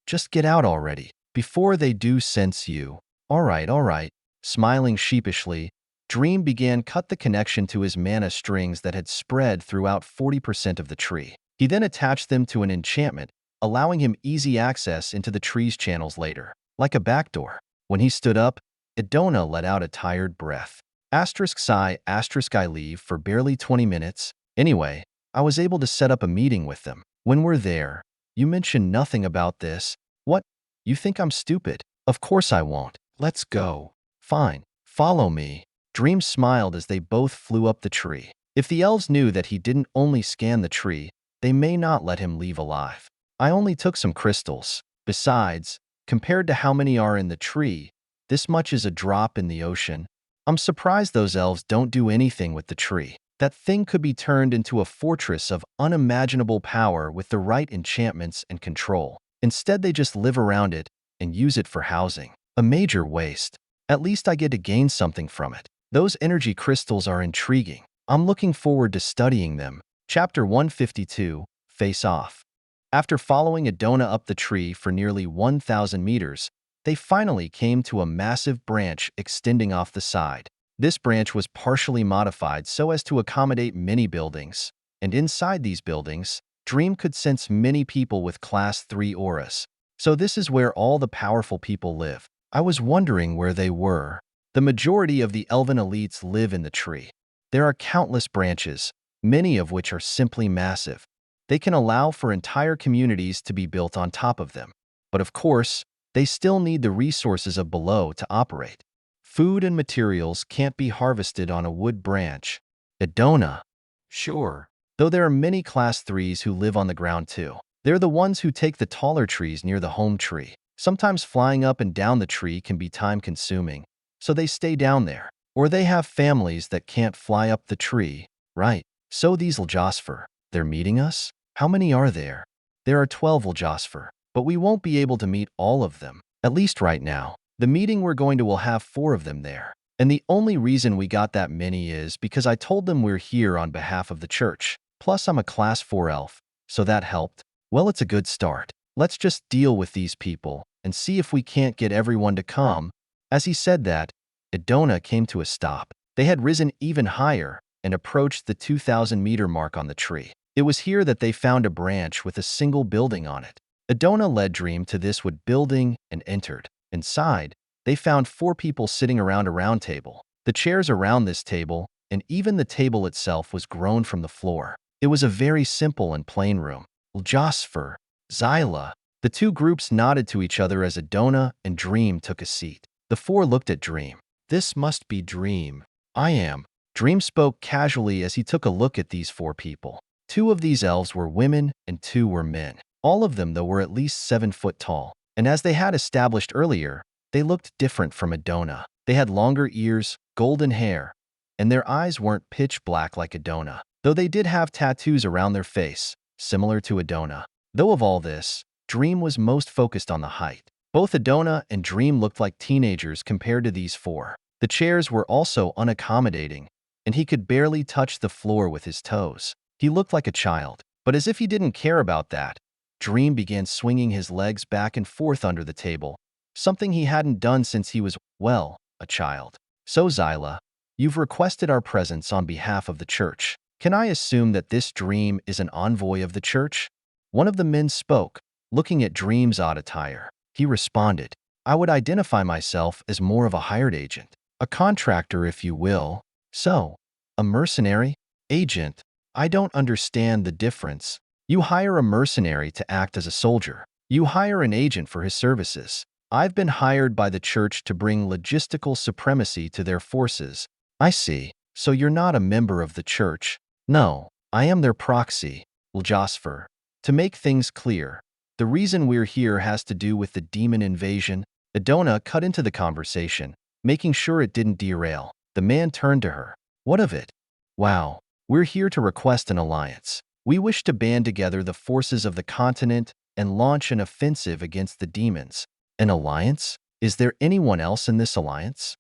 Just get out already, before they do sense you. All right. Smiling sheepishly, Dream began cut the connection to his mana strings that had spread throughout 40% of the tree. He then attached them to an enchantment, allowing him easy access into the tree's channels later, like a backdoor. When he stood up, Idona let out a tired breath. *sigh*, I leave for barely 20 minutes. Anyway, I was able to set up a meeting with them. When we're there, you mentioned nothing about this. What? You think I'm stupid? Of course I won't. Let's go. Fine. Follow me. Dream smiled as they both flew up the tree. If the elves knew that he didn't only scan the tree, they may not let him leave alive. I only took some crystals. Besides, compared to how many are in the tree, this much is a drop in the ocean. I'm surprised those elves don't do anything with the tree. That thing could be turned into a fortress of unimaginable power with the right enchantments and control. Instead, they just live around it and use it for housing. A major waste. At least I get to gain something from it. Those energy crystals are intriguing. I'm looking forward to studying them. Chapter 152, Face Off. After following Idona up the tree for nearly 1,000 meters, they finally came to a massive branch extending off the side. This branch was partially modified so as to accommodate many buildings, and inside these buildings, Dream could sense many people with Class 3 auras. So this is where all the powerful people live. I was wondering where they were. The majority of the elven elites live in the tree. There are countless branches, many of which are simply massive. They can allow for entire communities to be built on top of them. But of course, they still need the resources of below to operate. Food and materials can't be harvested on a wood branch. Idona. Sure. Though there are many Class 3s who live on the ground too. They're the ones who take the taller trees near the home tree. Sometimes flying up and down the tree can be time-consuming, so they stay down there. Or they have families that can't fly up the tree. Right. So these Ljosfer, they're meeting us? How many are there? There are 12 Ljosfer, but we won't be able to meet all of them. At least right now. The meeting we're going to will have 4 of them there. And the only reason we got that many is because I told them we're here on behalf of the church. Plus I'm a Class 4 elf, so that helped. Well, it's a good start. Let's just deal with these people and see if we can't get everyone to come. As he said that, Idona came to a stop. They had risen even higher and approached the 2,000-meter mark on the tree. It was here that they found a branch with a single building on it. Idona led Dream to this wood building and entered. Inside, they found 4 people sitting around a round table. The chairs around this table, and even the table itself, was grown from the floor. It was a very simple and plain room. Ljosfer, Zyla. The 2 groups nodded to each other as Idona and Dream took a seat. The 4 looked at Dream. This must be Dream. I am. Dream spoke casually as he took a look at these 4 people. 2 of these elves were women and 2 were men. All of them, though, were at least 7 foot tall. And as they had established earlier, they looked different from Adona. They had longer ears, golden hair, and their eyes weren't pitch black like Adona, though they did have tattoos around their face, similar to Adona. Though of all this, Dream was most focused on the height. Both Adona and Dream looked like teenagers compared to these 4. The chairs were also unaccommodating, and he could barely touch the floor with his toes. He looked like a child, but as if he didn't care about that, Dream began swinging his legs back and forth under the table, something he hadn't done since he was, well, a child. So Zyla, you've requested our presence on behalf of the church. Can I assume that this Dream is an envoy of the church? One of the men spoke, looking at Dream's odd attire. He responded, I would identify myself as more of a hired agent, a contractor if you will. So, a mercenary? Agent? I don't understand the difference. You hire a mercenary to act as a soldier. You hire an agent for his services. I've been hired by the church to bring logistical supremacy to their forces. I see. So you're not a member of the church? No, I am their proxy, Ljosfer. To make things clear, the reason we're here has to do with the demon invasion. Adona cut into the conversation, making sure it didn't derail. The man turned to her. What of it? Wow, we're here to request an alliance. We wish to band together the forces of the continent and launch an offensive against the demons. An alliance? Is there anyone else in this alliance?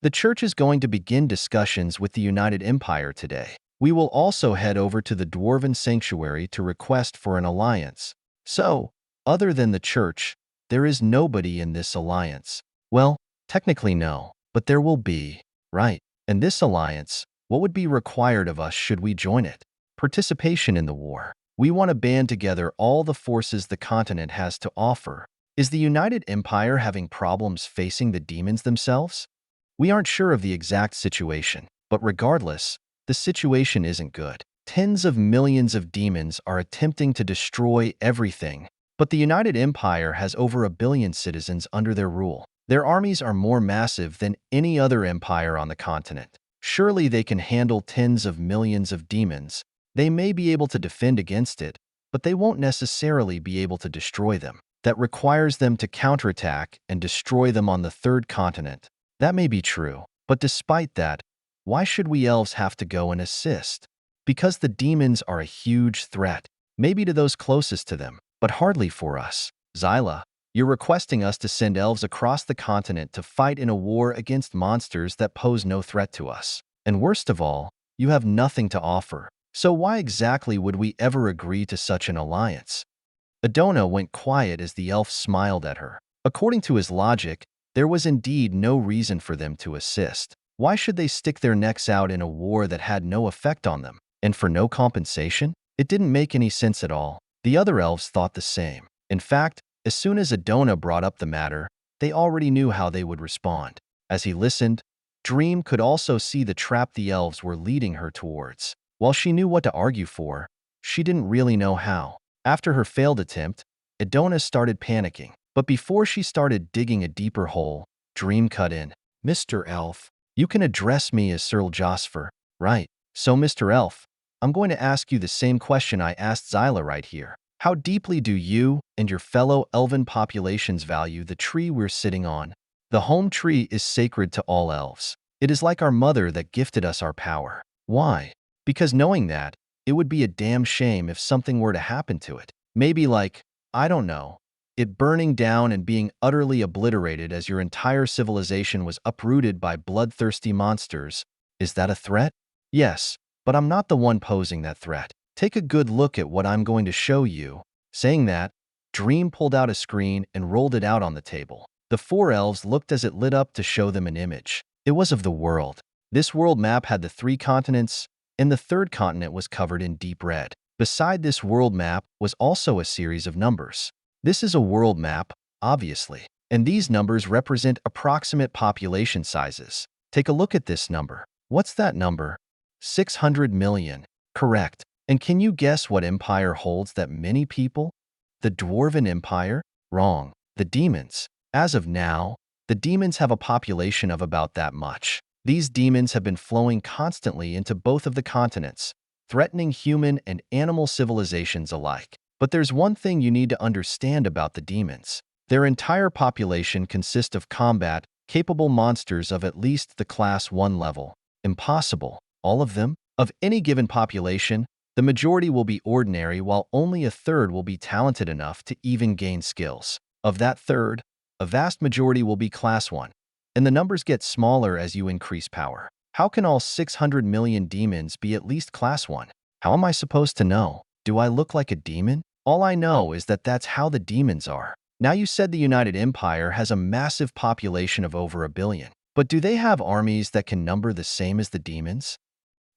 The church is going to begin discussions with the United Empire today. We will also head over to the Dwarven Sanctuary to request for an alliance. So, other than the church, there is nobody in this alliance. Well, technically no, but there will be, right? And this alliance, what would be required of us should we join it? Participation in the war. We want to band together all the forces the continent has to offer. Is the United Empire having problems facing the demons themselves? We aren't sure of the exact situation, but regardless, the situation isn't good. Tens of millions of demons are attempting to destroy everything, but the United Empire has over 1 billion citizens under their rule. Their armies are more massive than any other empire on the continent. Surely they can handle tens of millions of demons. They may be able to defend against it, but they won't necessarily be able to destroy them. That requires them to counterattack and destroy them on the 3rd continent. That may be true, but despite that, why should we elves have to go and assist? Because the demons are a huge threat, maybe to those closest to them, but hardly for us. Zyla, you're requesting us to send elves across the continent to fight in a war against monsters that pose no threat to us. And worst of all, you have nothing to offer. So why exactly would we ever agree to such an alliance? Adona went quiet as the elf smiled at her. According to his logic, there was indeed no reason for them to assist. Why should they stick their necks out in a war that had no effect on them? And for no compensation? It didn't make any sense at all. The other elves thought the same. In fact, as soon as Adona brought up the matter, they already knew how they would respond. As he listened, Dream could also see the trap the elves were leading her towards. While she knew what to argue for, she didn't really know how. After her failed attempt, Adona started panicking. But before she started digging a deeper hole, Dream cut in. Mr. Elf, you can address me as Sir Ljosfer, right? So, Mr. Elf, I'm going to ask you the same question I asked Zyla right here. How deeply do you and your fellow elven populations value the tree we're sitting on? The home tree is sacred to all elves. It is like our mother that gifted us our power. Why? Because knowing that, it would be a damn shame if something were to happen to it. Maybe like, I don't know, it burning down and being utterly obliterated as your entire civilization was uprooted by bloodthirsty monsters. Is that a threat? Yes, but I'm not the one posing that threat. Take a good look at what I'm going to show you. Saying that, Dream pulled out a screen and rolled it out on the table. The 4 elves looked as it lit up to show them an image. It was of the world. This world map had the 3 continents, and the 3rd continent was covered in deep red. Beside this world map was also a series of numbers. This is a world map, obviously, and these numbers represent approximate population sizes. Take a look at this number. What's that number? 600 million. Correct. And can you guess what empire holds that many people? The Dwarven Empire? Wrong. The demons. As of now, the demons have a population of about that much. These demons have been flowing constantly into both of the continents, threatening human and animal civilizations alike. But there's one thing you need to understand about the demons. Their entire population consists of combat-capable monsters of at least the Class 1 level. Impossible. All of them? Of any given population, the majority will be ordinary while only a third will be talented enough to even gain skills. Of that third, a vast majority will be Class 1. And the numbers get smaller as you increase power. How can all 600 million demons be at least Class 1? How am I supposed to know? Do I look like a demon? All I know is that that's how the demons are. Now you said the United Empire has a massive population of over 1 billion. But do they have armies that can number the same as the demons?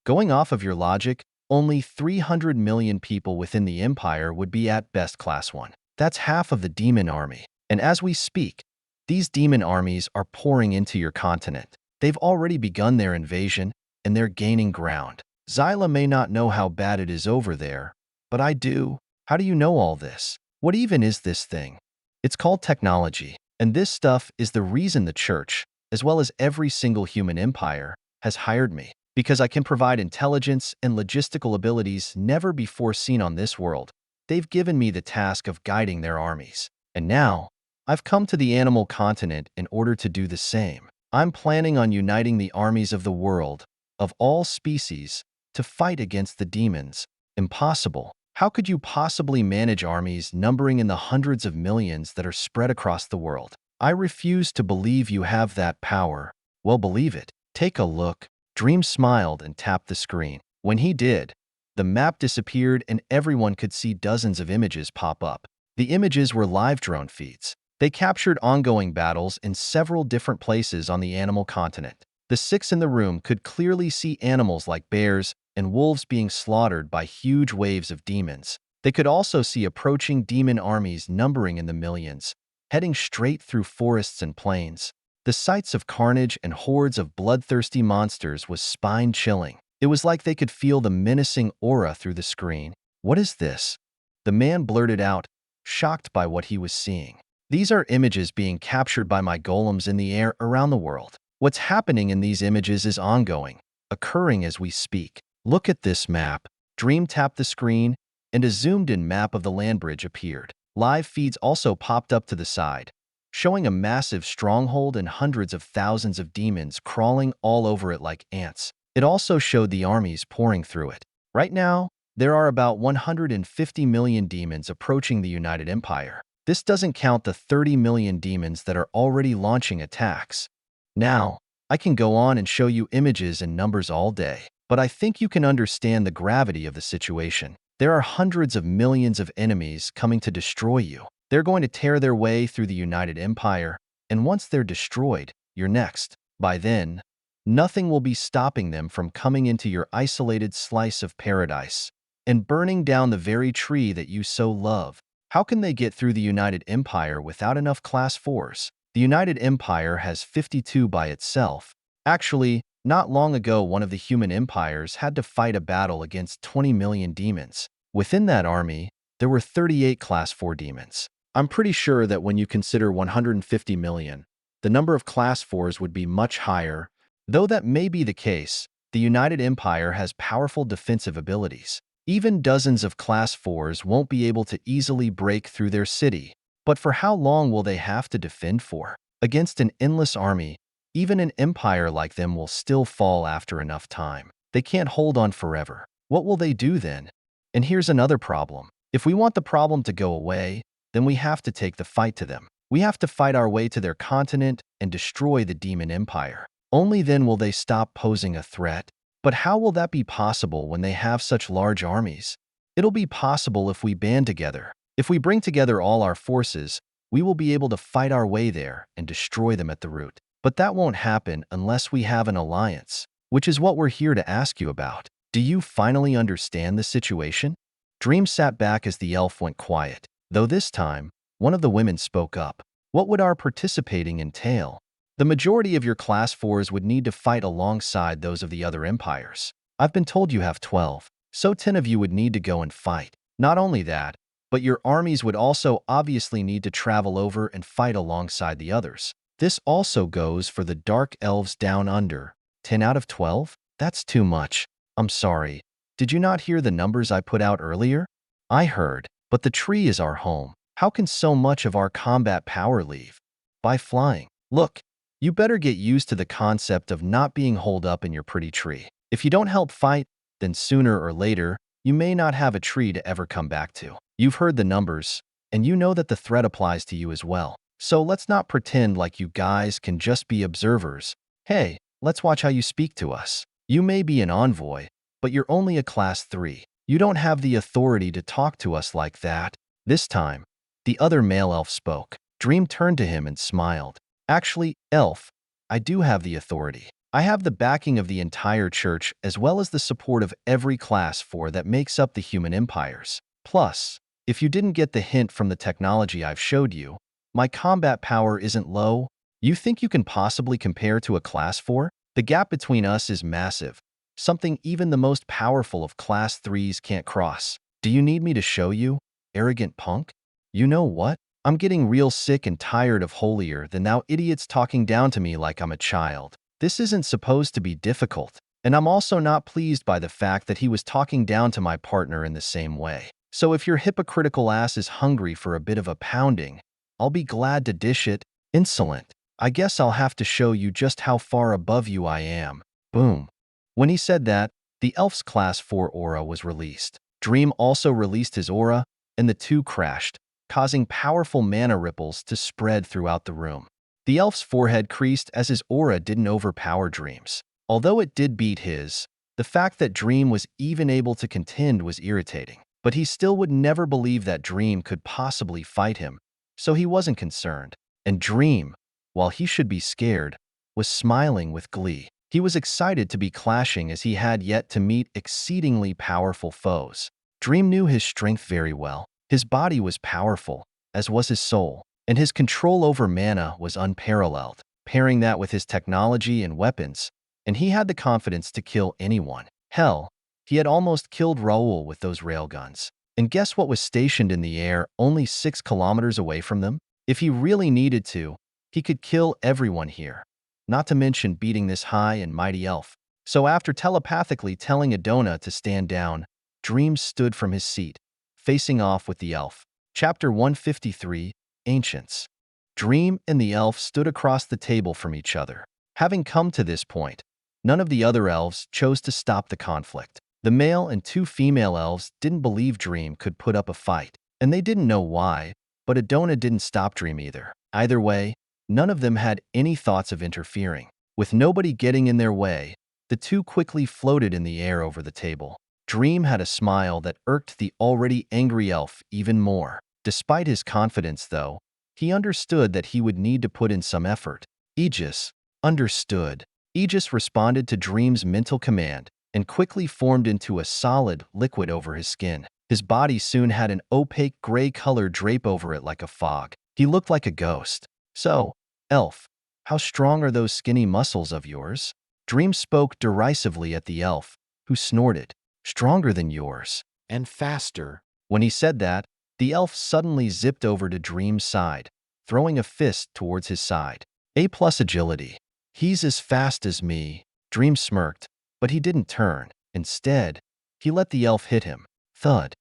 Going off of your logic, only 300 million people within the Empire would be at best Class 1. That's half of the demon army. And as we speak, these demon armies are pouring into your continent. They've already begun their invasion, and they're gaining ground. Zyla may not know how bad it is over there, but I do. How do you know all this? What even is this thing? It's called technology, and this stuff is the reason the church, as well as every single human empire, has hired me, because I can provide intelligence and logistical abilities never before seen on this world. They've given me the task of guiding their armies. And now, I've come to the animal continent in order to do the same. I'm planning on uniting the armies of the world, of all species, to fight against the demons. Impossible. How could you possibly manage armies numbering in the hundreds of millions that are spread across the world? I refuse to believe you have that power. Well, believe it. Take a look. Dream smiled and tapped the screen. When he did, the map disappeared and everyone could see dozens of images pop up. The images were live drone feeds. They captured ongoing battles in several different places on the animal continent. The 6 in the room could clearly see animals like bears and wolves being slaughtered by huge waves of demons. They could also see approaching demon armies numbering in the millions, heading straight through forests and plains. The sights of carnage and hordes of bloodthirsty monsters was spine-chilling. It was like they could feel the menacing aura through the screen. What is this? The man blurted out, shocked by what he was seeing. These are images being captured by my golems in the air around the world. What's happening in these images is ongoing, occurring as we speak. Look at this map. Dream tapped the screen, and a zoomed-in map of the land bridge appeared. Live feeds also popped up to the side, showing a massive stronghold and hundreds of thousands of demons crawling all over it like ants. It also showed the armies pouring through it. Right now, there are about 150 million demons approaching the United Empire. This doesn't count the 30 million demons that are already launching attacks. Now, I can go on and show you images and numbers all day, but I think you can understand the gravity of the situation. There are hundreds of millions of enemies coming to destroy you. They're going to tear their way through the United Empire, and once they're destroyed, you're next. By then, nothing will be stopping them from coming into your isolated slice of paradise and burning down the very tree that you so love. How can they get through the United Empire without enough Class 4s? The United Empire has 52 by itself. Actually, not long ago, one of the human empires had to fight a battle against 20 million demons. Within that army, there were 38 Class 4 demons. I'm pretty sure that when you consider 150 million, the number of Class 4s would be much higher. Though that may be the case, the United Empire has powerful defensive abilities. Even dozens of Class 4s won't be able to easily break through their city. But for how long will they have to defend for? Against an endless army, even an empire like them will still fall after enough time. They can't hold on forever. What will they do then? And here's another problem. If we want the problem to go away, then we have to take the fight to them. We have to fight our way to their continent and destroy the demon empire. Only then will they stop posing a threat. But how will that be possible when they have such large armies? It'll be possible if we band together. If we bring together all our forces, we will be able to fight our way there and destroy them at the root. But that won't happen unless we have an alliance, which is what we're here to ask you about. Do you finally understand the situation? Dream sat back as the elf went quiet, though this time, one of the women spoke up. What would our participating entail? The majority of your Class 4s would need to fight alongside those of the other empires. I've been told you have 12, so 10 of you would need to go and fight. Not only that, but your armies would also obviously need to travel over and fight alongside the others. This also goes for the Dark Elves down under. 10 out of 12? That's too much. I'm sorry. Did you not hear the numbers I put out earlier? I heard, but the tree is our home. How can so much of our combat power leave? By flying. Look, you better get used to the concept of not being holed up in your pretty tree. If you don't help fight, then sooner or later, you may not have a tree to ever come back to. You've heard the numbers, and you know that the threat applies to you as well. So let's not pretend like you guys can just be observers. Hey, let's watch how you speak to us. You may be an envoy, but you're only a class 3. You don't have the authority to talk to us like that. This time, the other male elf spoke. Dream turned to him and smiled. Actually, elf, I do have the authority. I have the backing of the entire church as well as the support of every class 4 that makes up the human empires. Plus, if you didn't get the hint from the technology I've showed you, my combat power isn't low. You think you can possibly compare to a class 4? The gap between us is massive, something even the most powerful of class 3s can't cross. Do you need me to show you, arrogant punk? You know what? I'm getting real sick and tired of holier than thou idiots talking down to me like I'm a child. This isn't supposed to be difficult, and I'm also not pleased by the fact that he was talking down to my partner in the same way. So if your hypocritical ass is hungry for a bit of a pounding, I'll be glad to dish it. Insolent. I guess I'll have to show you just how far above you I am. Boom. When he said that, the elf's class 4 aura was released. Dream also released his aura, and the two crashed, causing powerful mana ripples to spread throughout the room. The elf's forehead creased as his aura didn't overpower Dream's. Although it did beat his, the fact that Dream was even able to contend was irritating. But he still would never believe that Dream could possibly fight him, so he wasn't concerned. And Dream, while he should be scared, was smiling with glee. He was excited to be clashing as he had yet to meet exceedingly powerful foes. Dream knew his strength very well. His body was powerful, as was his soul, and his control over mana was unparalleled. Pairing that with his technology and weapons, and he had the confidence to kill anyone. Hell, he had almost killed Raoul with those railguns. And guess what was stationed in the air only 6 kilometers away from them? If he really needed to, he could kill everyone here, not to mention beating this high and mighty elf. So after telepathically telling Adona to stand down, Dream stood from his seat, facing off with the elf. Chapter 153, Ancients. Dream and the elf stood across the table from each other. Having come to this point, none of the other elves chose to stop the conflict. The male and 2 female elves didn't believe Dream could put up a fight, and they didn't know why, but Adona didn't stop Dream either. Either way, none of them had any thoughts of interfering. With nobody getting in their way, the two quickly floated in the air over the table. Dream had a smile that irked the already angry elf even more. Despite his confidence, though, he understood that he would need to put in some effort. Aegis understood. Aegis responded to Dream's mental command and quickly formed into a solid liquid over his skin. His body soon had an opaque gray color drape over it like a fog. He looked like a ghost. So, elf, how strong are those skinny muscles of yours? Dream spoke derisively at the elf, who snorted. Stronger than yours. And faster. When he said that, the elf suddenly zipped over to Dream's side, throwing a fist towards his side. A+ agility. He's as fast as me. Dream smirked, but he didn't turn. Instead, he let the elf hit him. Thud.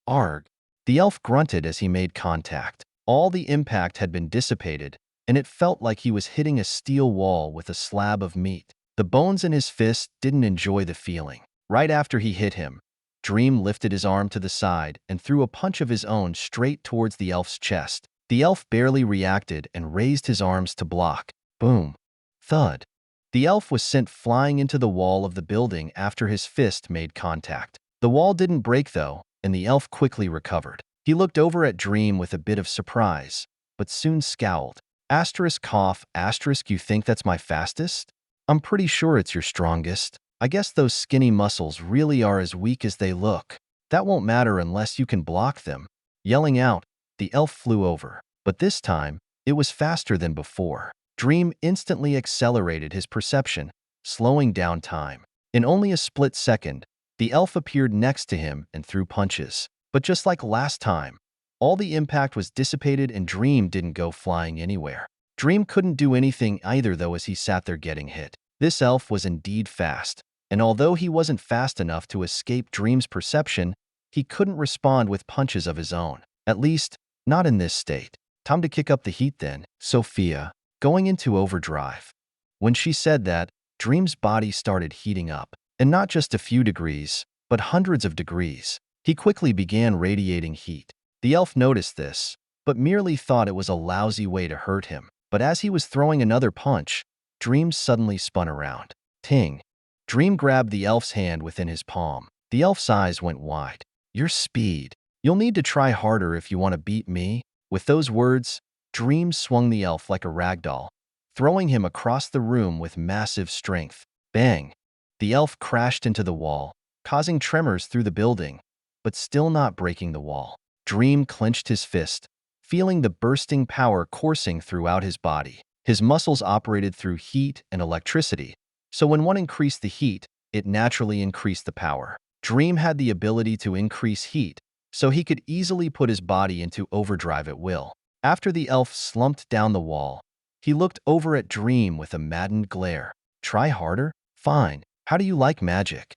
Arg. The elf grunted as he made contact. All the impact had been dissipated, and it felt like he was hitting a steel wall with a slab of meat. The bones in his fist didn't enjoy the feeling. Right after he hit him, Dream lifted his arm to the side and threw a punch of his own straight towards the elf's chest. The elf barely reacted and raised his arms to block. Boom. Thud. The elf was sent flying into the wall of the building after his fist made contact. The wall didn't break, though, and the elf quickly recovered. He looked over at Dream with a bit of surprise, but soon scowled. Asterisk cough, asterisk, you think that's my fastest? I'm pretty sure it's your strongest. I guess those skinny muscles really are as weak as they look. That won't matter unless you can block them. Yelling out, the elf flew over, but this time, it was faster than before. Dream instantly accelerated his perception, slowing down time. In only a split second, the elf appeared next to him and threw punches. But just like last time, all the impact was dissipated and Dream didn't go flying anywhere. Dream couldn't do anything either, though, as he sat there getting hit. This elf was indeed fast, and although he wasn't fast enough to escape Dream's perception, he couldn't respond with punches of his own. At least, not in this state. Time to kick up the heat then, Sophia, going into overdrive. When she said that, Dream's body started heating up, and not just a few degrees, but hundreds of degrees. He quickly began radiating heat. The elf noticed this, but merely thought it was a lousy way to hurt him. But as he was throwing another punch, Dream suddenly spun around. Ting! Dream grabbed the elf's hand within his palm. The elf's eyes went wide. Your speed. You'll need to try harder if you want to beat me. With those words, Dream swung the elf like a ragdoll, throwing him across the room with massive strength. Bang! The elf crashed into the wall, causing tremors through the building, but still not breaking the wall. Dream clenched his fist, feeling the bursting power coursing throughout his body. His muscles operated through heat and electricity, so when one increased the heat, it naturally increased the power. Dream had the ability to increase heat, so he could easily put his body into overdrive at will. After the elf slumped down the wall, he looked over at Dream with a maddened glare. Try harder? Fine. How do you like magic?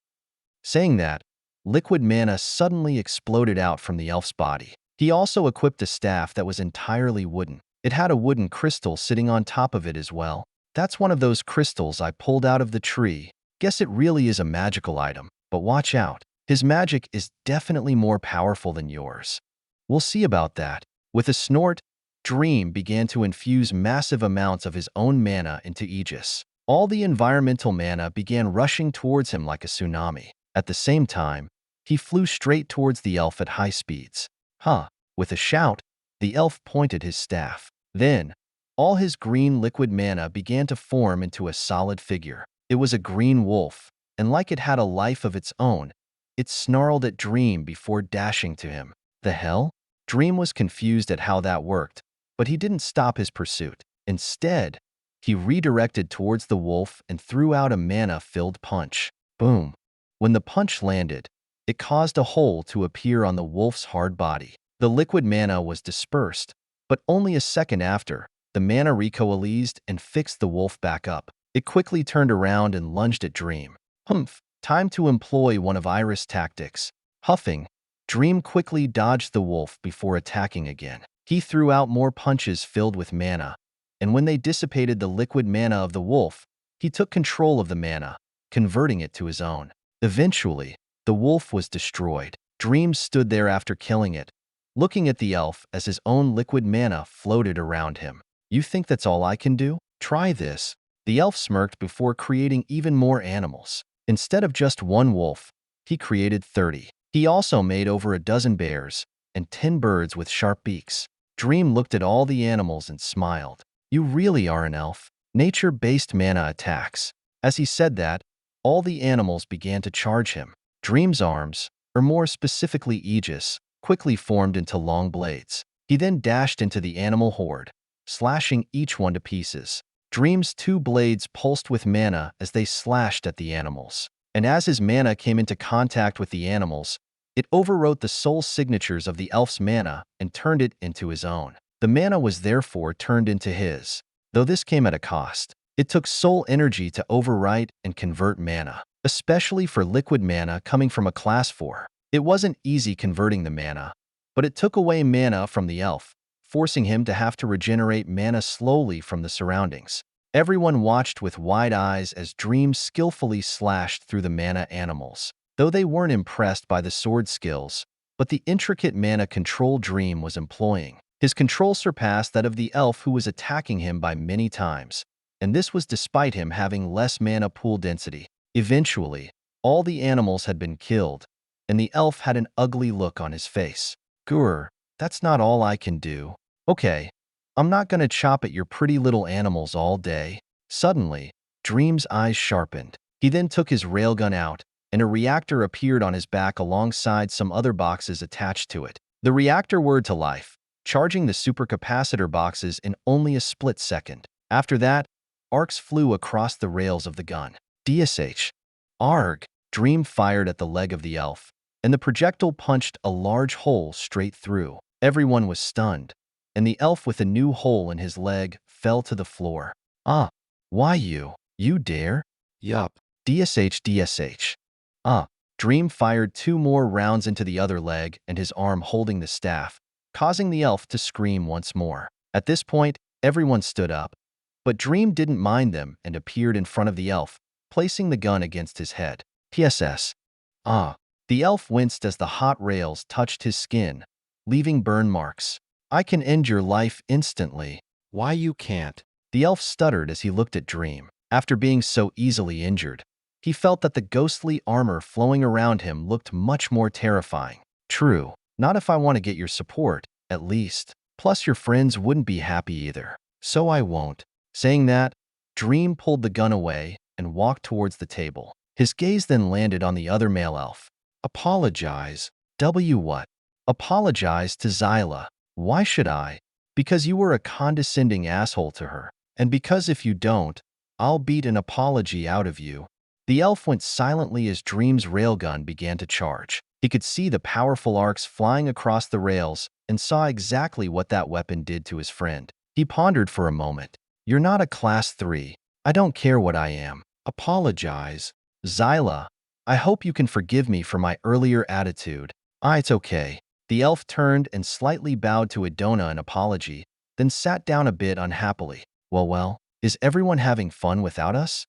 Saying that, liquid mana suddenly exploded out from the elf's body. He also equipped a staff that was entirely wooden. It had a wooden crystal sitting on top of it as well. That's one of those crystals I pulled out of the tree. Guess it really is a magical item, but watch out. His magic is definitely more powerful than yours. We'll see about that. With a snort, Dream began to infuse massive amounts of his own mana into Aegis. All the environmental mana began rushing towards him like a tsunami. At the same time, he flew straight towards the elf at high speeds. Huh! With a shout, the elf pointed his staff. Then, all his green liquid mana began to form into a solid figure. It was a green wolf, and like it had a life of its own, it snarled at Dream before dashing to him. The hell? Dream was confused at how that worked, but he didn't stop his pursuit. Instead, he redirected towards the wolf and threw out a mana-filled punch. Boom! When the punch landed, it caused a hole to appear on the wolf's hard body. The liquid mana was dispersed, but only a second after, the mana recoalesced and fixed the wolf back up. It quickly turned around and lunged at Dream. Humph! Time to employ one of Iris' tactics. Huffing, Dream quickly dodged the wolf before attacking again. He threw out more punches filled with mana, and when they dissipated the liquid mana of the wolf, he took control of the mana, converting it to his own. Eventually, the wolf was destroyed. Dream stood there after killing it, looking at the elf as his own liquid mana floated around him. You think that's all I can do? Try this. The elf smirked before creating even more animals. Instead of just one wolf, he created 30. He also made over a dozen bears and 10 birds with sharp beaks. Dream looked at all the animals and smiled. You really are an elf. Nature-based mana attacks. As he said that, all the animals began to charge him. Dream's arms, or more specifically Aegis, quickly formed into long blades. He then dashed into the animal horde, slashing each one to pieces. Dream's 2 blades pulsed with mana as they slashed at the animals. And as his mana came into contact with the animals, it overwrote the soul signatures of the elf's mana and turned it into his own. The mana was therefore turned into his, though this came at a cost. It took soul energy to overwrite and convert mana, especially for liquid mana coming from a class 4. It wasn't easy converting the mana, but it took away mana from the elf, forcing him to have to regenerate mana slowly from the surroundings. Everyone watched with wide eyes as Dream skillfully slashed through the mana animals. Though they weren't impressed by the sword skills, but the intricate mana control Dream was employing. His control surpassed that of the elf who was attacking him by many times, and this was despite him having less mana pool density. Eventually, all the animals had been killed, and the elf had an ugly look on his face. Grr, that's not all I can do. Okay, I'm not gonna chop at your pretty little animals all day. Suddenly, Dream's eyes sharpened. He then took his railgun out, and a reactor appeared on his back alongside some other boxes attached to it. The reactor whirred to life, charging the supercapacitor boxes in only a split second. After that, arcs flew across the rails of the gun. DSH. Arg! Dream fired at the leg of the elf, and the projectile punched a large hole straight through. Everyone was stunned, and the elf with a new hole in his leg fell to the floor. Ah, why you? You dare? Yup. DSH. Ah. Dream fired 2 more rounds into the other leg and his arm holding the staff, causing the elf to scream once more. At this point, everyone stood up. But Dream didn't mind them and appeared in front of the elf, placing the gun against his head. TSS. Ah. The elf winced as the hot rails touched his skin, leaving burn marks. I can end your life instantly. Why you can't? The elf stuttered as he looked at Dream. After being so easily injured, he felt that the ghostly armor flowing around him looked much more terrifying. True, not if I want to get your support, at least. Plus your friends wouldn't be happy either. So I won't. Saying that, Dream pulled the gun away and walked towards the table. His gaze then landed on the other male elf. Apologize. What? Apologize to Zyla. Why should I? Because you were a condescending asshole to her. And because if you don't, I'll beat an apology out of you. The elf went silently as Dream's railgun began to charge. He could see the powerful arcs flying across the rails and saw exactly what that weapon did to his friend. He pondered for a moment. You're not a class 3. I don't care what I am. Apologize. Zyla, I hope you can forgive me for my earlier attitude. It's okay. The elf turned and slightly bowed to Adona in apology, then sat down a bit unhappily. Well, is everyone having fun without us?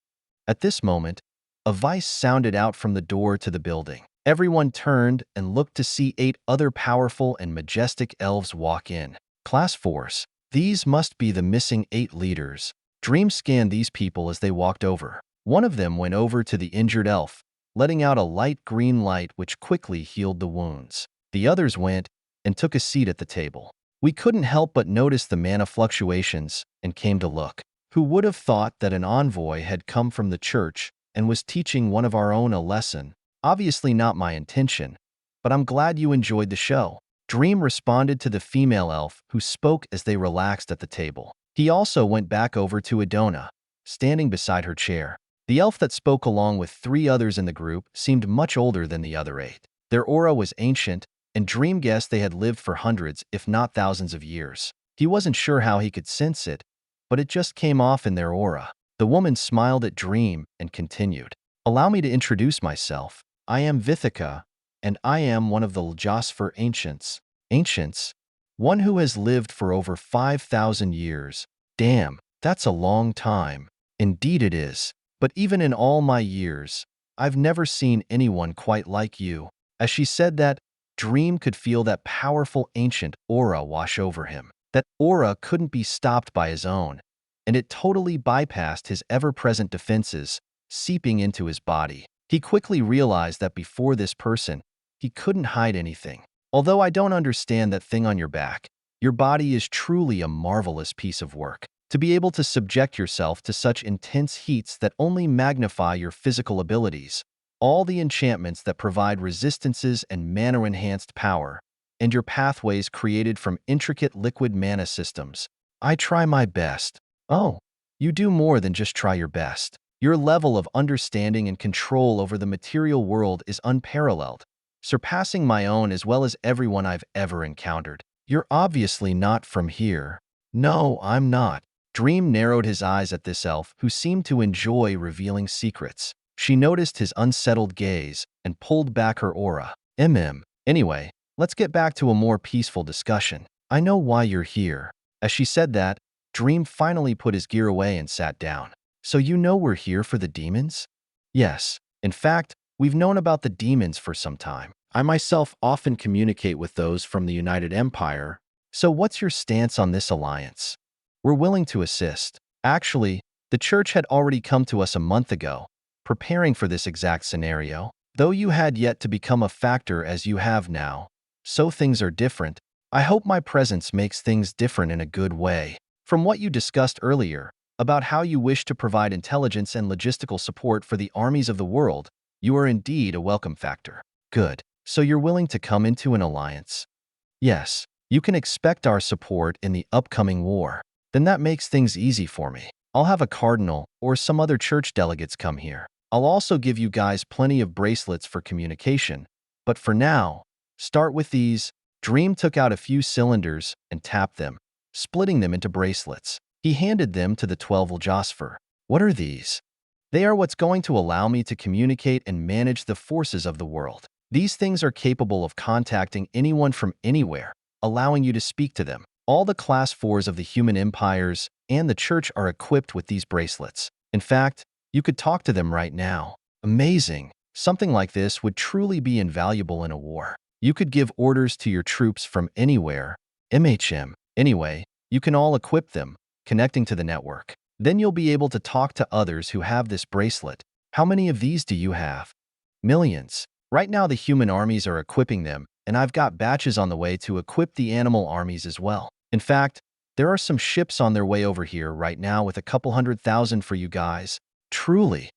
At this moment, a voice sounded out from the door to the building. Everyone turned and looked to see 8 other powerful and majestic elves walk in. Class Force. These must be the missing 8 leaders. Dream scanned these people as they walked over. One of them went over to the injured elf, letting out a light green light which quickly healed the wounds. The others went and took a seat at the table. We couldn't help but notice the mana fluctuations and came to look. Who would have thought that an envoy had come from the church and was teaching one of our own a lesson? Obviously not my intention, but I'm glad you enjoyed the show. Dream responded to the female elf who spoke as they relaxed at the table. He also went back over to Adona, standing beside her chair. The elf that spoke along with 3 others in the group seemed much older than the other 8. Their aura was ancient, and Dream guessed they had lived for hundreds, if not thousands of years. He wasn't sure how he could sense it, but it just came off in their aura. The woman smiled at Dream and continued. Allow me to introduce myself. I am Vithika, and I am one of the Ljosfer Ancients. Ancients? One who has lived for over 5,000 years. Damn, that's a long time. Indeed it is. But even in all my years, I've never seen anyone quite like you. As she said that, Dream could feel that powerful ancient aura wash over him. That aura couldn't be stopped by his own, and it totally bypassed his ever-present defenses, seeping into his body. He quickly realized that before this person, he couldn't hide anything. Although I don't understand that thing on your back, your body is truly a marvelous piece of work. To be able to subject yourself to such intense heats that only magnify your physical abilities, all the enchantments that provide resistances and mana-enhanced power, and your pathways created from intricate liquid mana systems. I try my best. Oh, you do more than just try your best. Your level of understanding and control over the material world is unparalleled, surpassing my own as well as everyone I've ever encountered. You're obviously not from here. No, I'm not. Dream narrowed his eyes at this elf who seemed to enjoy revealing secrets. She noticed his unsettled gaze and pulled back her aura. Anyway, let's get back to a more peaceful discussion. I know why you're here. As she said that, Dream finally put his gear away and sat down. So you know we're here for the demons? Yes. In fact, we've known about the demons for some time. I myself often communicate with those from the United Empire. So what's your stance on this alliance? We're willing to assist. Actually, the church had already come to us a month ago, preparing for this exact scenario. Though you had yet to become a factor as you have now, so things are different. I hope my presence makes things different in a good way. From what you discussed earlier, about how you wish to provide intelligence and logistical support for the armies of the world, you are indeed a welcome factor. Good. So you're willing to come into an alliance? Yes. You can expect our support in the upcoming war. Then that makes things easy for me. I'll have a cardinal or some other church delegates come here. I'll also give you guys plenty of bracelets for communication. But for now, start with these. Dream took out a few cylinders and tapped them, splitting them into bracelets. He handed them to the 12 Ljosfer. What are these? They are what's going to allow me to communicate and manage the forces of the world. These things are capable of contacting anyone from anywhere, allowing you to speak to them. All the Class 4s of the human empires and the church are equipped with these bracelets. In fact, you could talk to them right now. Amazing. Something like this would truly be invaluable in a war. You could give orders to your troops from anywhere. Anyway, you can all equip them, connecting to the network. Then you'll be able to talk to others who have this bracelet. How many of these do you have? Millions. Right now the human armies are equipping them, and I've got batches on the way to equip the animal armies as well. In fact, there are some ships on their way over here right now with a couple 100,000 for you guys. Truly.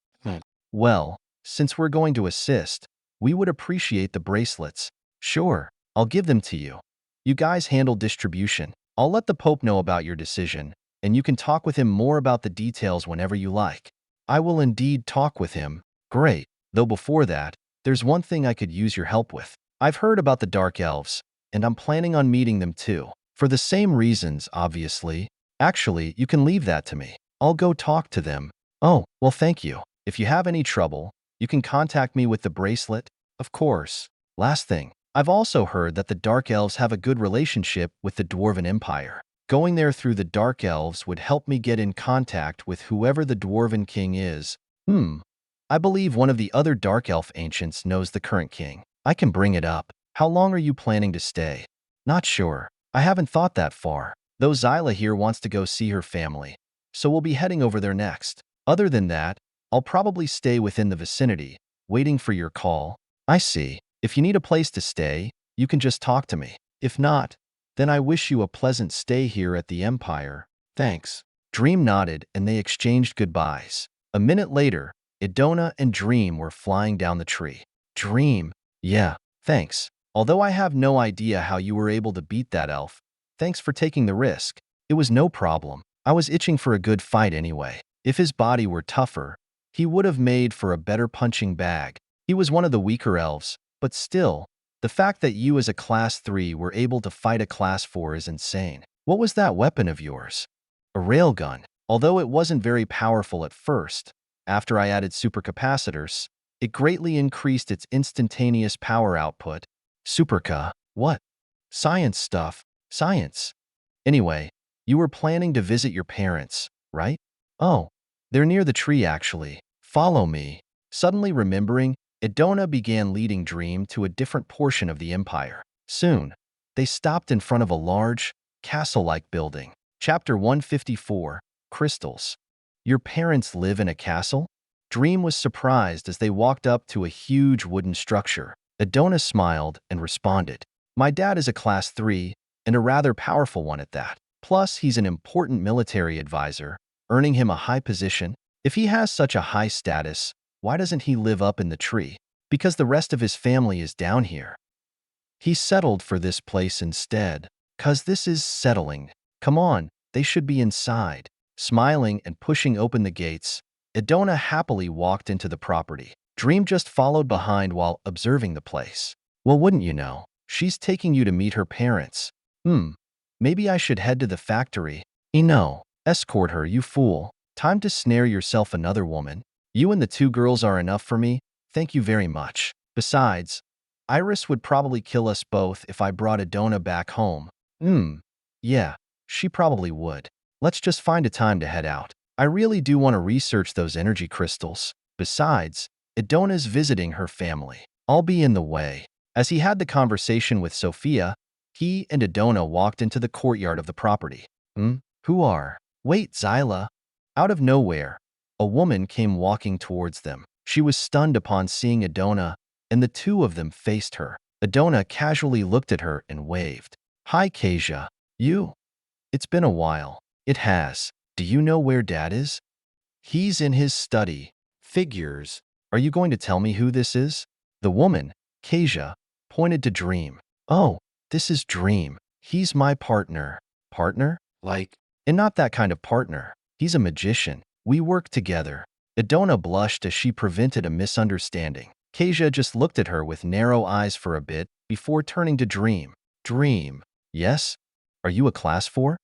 Well, since we're going to assist, we would appreciate the bracelets. Sure, I'll give them to you. You guys handle distribution. I'll let the Pope know about your decision, and you can talk with him more about the details whenever you like. I will indeed talk with him. Great. Though before that, there's one thing I could use your help with. I've heard about the Dark Elves, and I'm planning on meeting them too. For the same reasons, obviously. Actually, you can leave that to me. I'll go talk to them. Oh, well, thank you. If you have any trouble, you can contact me with the bracelet, of course. Last thing, I've also heard that the Dark Elves have a good relationship with the Dwarven Empire. Going there through the Dark Elves would help me get in contact with whoever the Dwarven King is. I believe one of the other Dark Elf ancients knows the current king. I can bring it up. How long are you planning to stay? Not sure. I haven't thought that far. Though Zyla here wants to go see her family, so we'll be heading over there next. Other than that, I'll probably stay within the vicinity, waiting for your call. I see. If you need a place to stay, you can just talk to me. If not, then I wish you a pleasant stay here at the Empire. Thanks. Dream nodded and they exchanged goodbyes. A minute later, Idona and Dream were flying down the tree. Dream, yeah, thanks. Although I have no idea how you were able to beat that elf, thanks for taking the risk. It was no problem. I was itching for a good fight anyway. If his body were tougher, he would have made for a better punching bag. He was one of the weaker elves, but still, the fact that you as a Class 3 were able to fight a Class 4 is insane. What was that weapon of yours? A railgun. Although it wasn't very powerful at first, after I added supercapacitors, it greatly increased its instantaneous power output. Superca? What? Science stuff. Science. Anyway, you were planning to visit your parents, right? Oh, they're near the tree actually. Follow me. Suddenly remembering, Idona began leading Dream to a different portion of the empire. Soon, they stopped in front of a large, castle-like building. Chapter 154, Crystals. Your parents live in a castle? Dream was surprised as they walked up to a huge wooden structure. Idona smiled and responded, My dad is a Class 3, and a rather powerful one at that. Plus, he's an important military advisor, earning him a high position. If he has such a high status, why doesn't he live up in the tree? Because the rest of his family is down here. He settled for this place instead. 'Cause this is settling. Come on, they should be inside. Smiling and pushing open the gates, Idona happily walked into the property. Dream just followed behind while observing the place. Well, wouldn't you know? She's taking you to meet her parents. Maybe I should head to the factory. No, escort her, you fool. Time to snare yourself another woman. You and the two girls are enough for me. Thank you very much. Besides, Iris would probably kill us both if I brought Idona back home. Yeah, she probably would. Let's just find a time to head out. I really do want to research those energy crystals. Besides, Idona's visiting her family. I'll be in the way. As he had the conversation with Sophia, he and Idona walked into the courtyard of the property. Who are? Wait, Zyla. Out of nowhere, a woman came walking towards them. She was stunned upon seeing Idona, and the two of them faced her. Idona casually looked at her and waved. Hi, Kasia. You? It's been a while. It has. Do you know where Dad is? He's in his study. Figures. Are you going to tell me who this is? The woman, Kasia, pointed to Dream. Oh, this is Dream. He's my partner. Partner? Like? And not that kind of partner. He's a magician. We work together. Idona blushed as she prevented a misunderstanding. Kasia just looked at her with narrow eyes for a bit before turning to Dream. Dream. Yes? Are you a Class 4?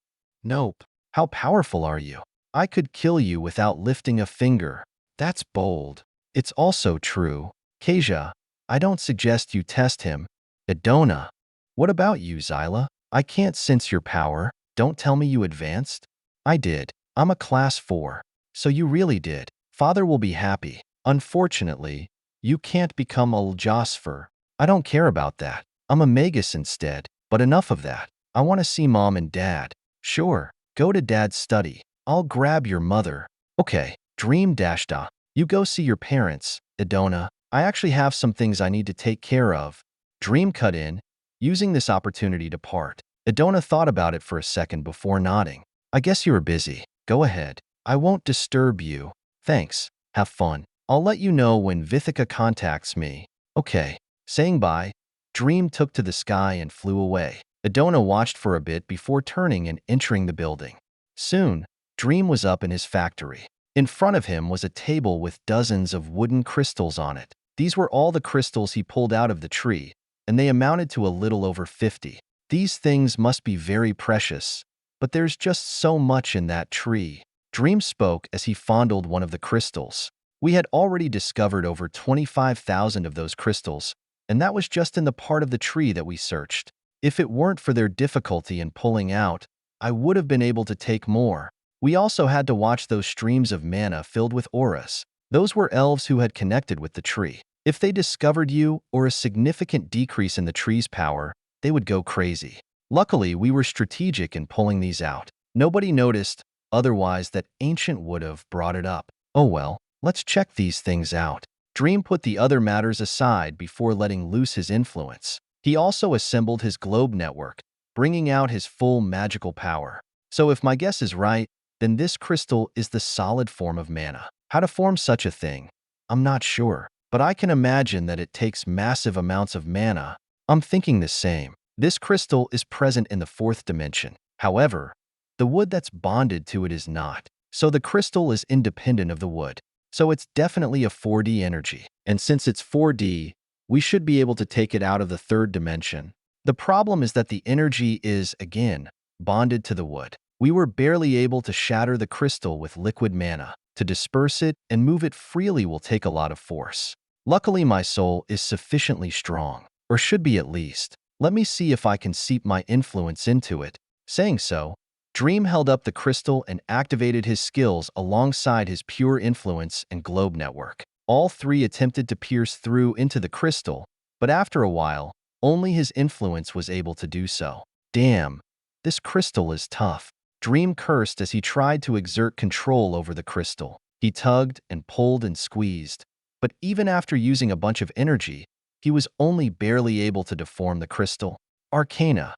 Nope. How powerful are you? I could kill you without lifting a finger. That's bold. It's also true. Kasia, I don't suggest you test him. Idona, what about you, Zyla? I can't sense your power. Don't tell me you advanced. I did. I'm a class 4. So you really did. Father will be happy. Unfortunately, you can't become a Ljosfer. I don't care about that. I'm a Magus instead. But enough of that. I want to see Mom and Dad. Sure, go to Dad's study. I'll grab your mother. Okay, Dream Dashta. You go see your parents, Idona. I actually have some things I need to take care of. Dream cut in, using this opportunity to part. Idona thought about it for a second before nodding. I guess you were busy. Go ahead. I won't disturb you. Thanks. Have fun. I'll let you know when Vithika contacts me. Okay. Saying bye, Dream took to the sky and flew away. Idona watched for a bit before turning and entering the building. Soon, Dream was up in his factory. In front of him was a table with dozens of wooden crystals on it. These were all the crystals he pulled out of the tree, and they amounted to a little over 50. These things must be very precious, but there's just so much in that tree. Dream spoke as he fondled one of the crystals. We had already discovered over 25,000 of those crystals, and that was just in the part of the tree that we searched. If it weren't for their difficulty in pulling out, I would have been able to take more. We also had to watch those streams of mana filled with auras. Those were elves who had connected with the tree. If they discovered you or a significant decrease in the tree's power, they would go crazy. Luckily, we were strategic in pulling these out. Nobody noticed, otherwise that ancient would have brought it up. Oh well, let's check these things out. Dream put the other matters aside before letting loose his influence. He also assembled his globe network, bringing out his full magical power. So if my guess is right, then this crystal is the solid form of mana. How to form such a thing? I'm not sure, but I can imagine that it takes massive amounts of mana. I'm thinking the same. This crystal is present in the 4th dimension. However, the wood that's bonded to it is not. So the crystal is independent of the wood. So it's definitely a 4D energy. And since it's 4D, we should be able to take it out of the 3rd dimension. The problem is that the energy is, again, bonded to the wood. We were barely able to shatter the crystal with liquid mana. To disperse it and move it freely will take a lot of force. Luckily, my soul is sufficiently strong, or should be at least. Let me see if I can seep my influence into it. Saying so, Dream held up the crystal and activated his skills alongside his pure influence and globe network. All three attempted to pierce through into the crystal, but after a while, only his influence was able to do so. Damn, this crystal is tough. Dream cursed as he tried to exert control over the crystal. He tugged and pulled and squeezed, but even after using a bunch of energy, he was only barely able to deform the crystal. Arcana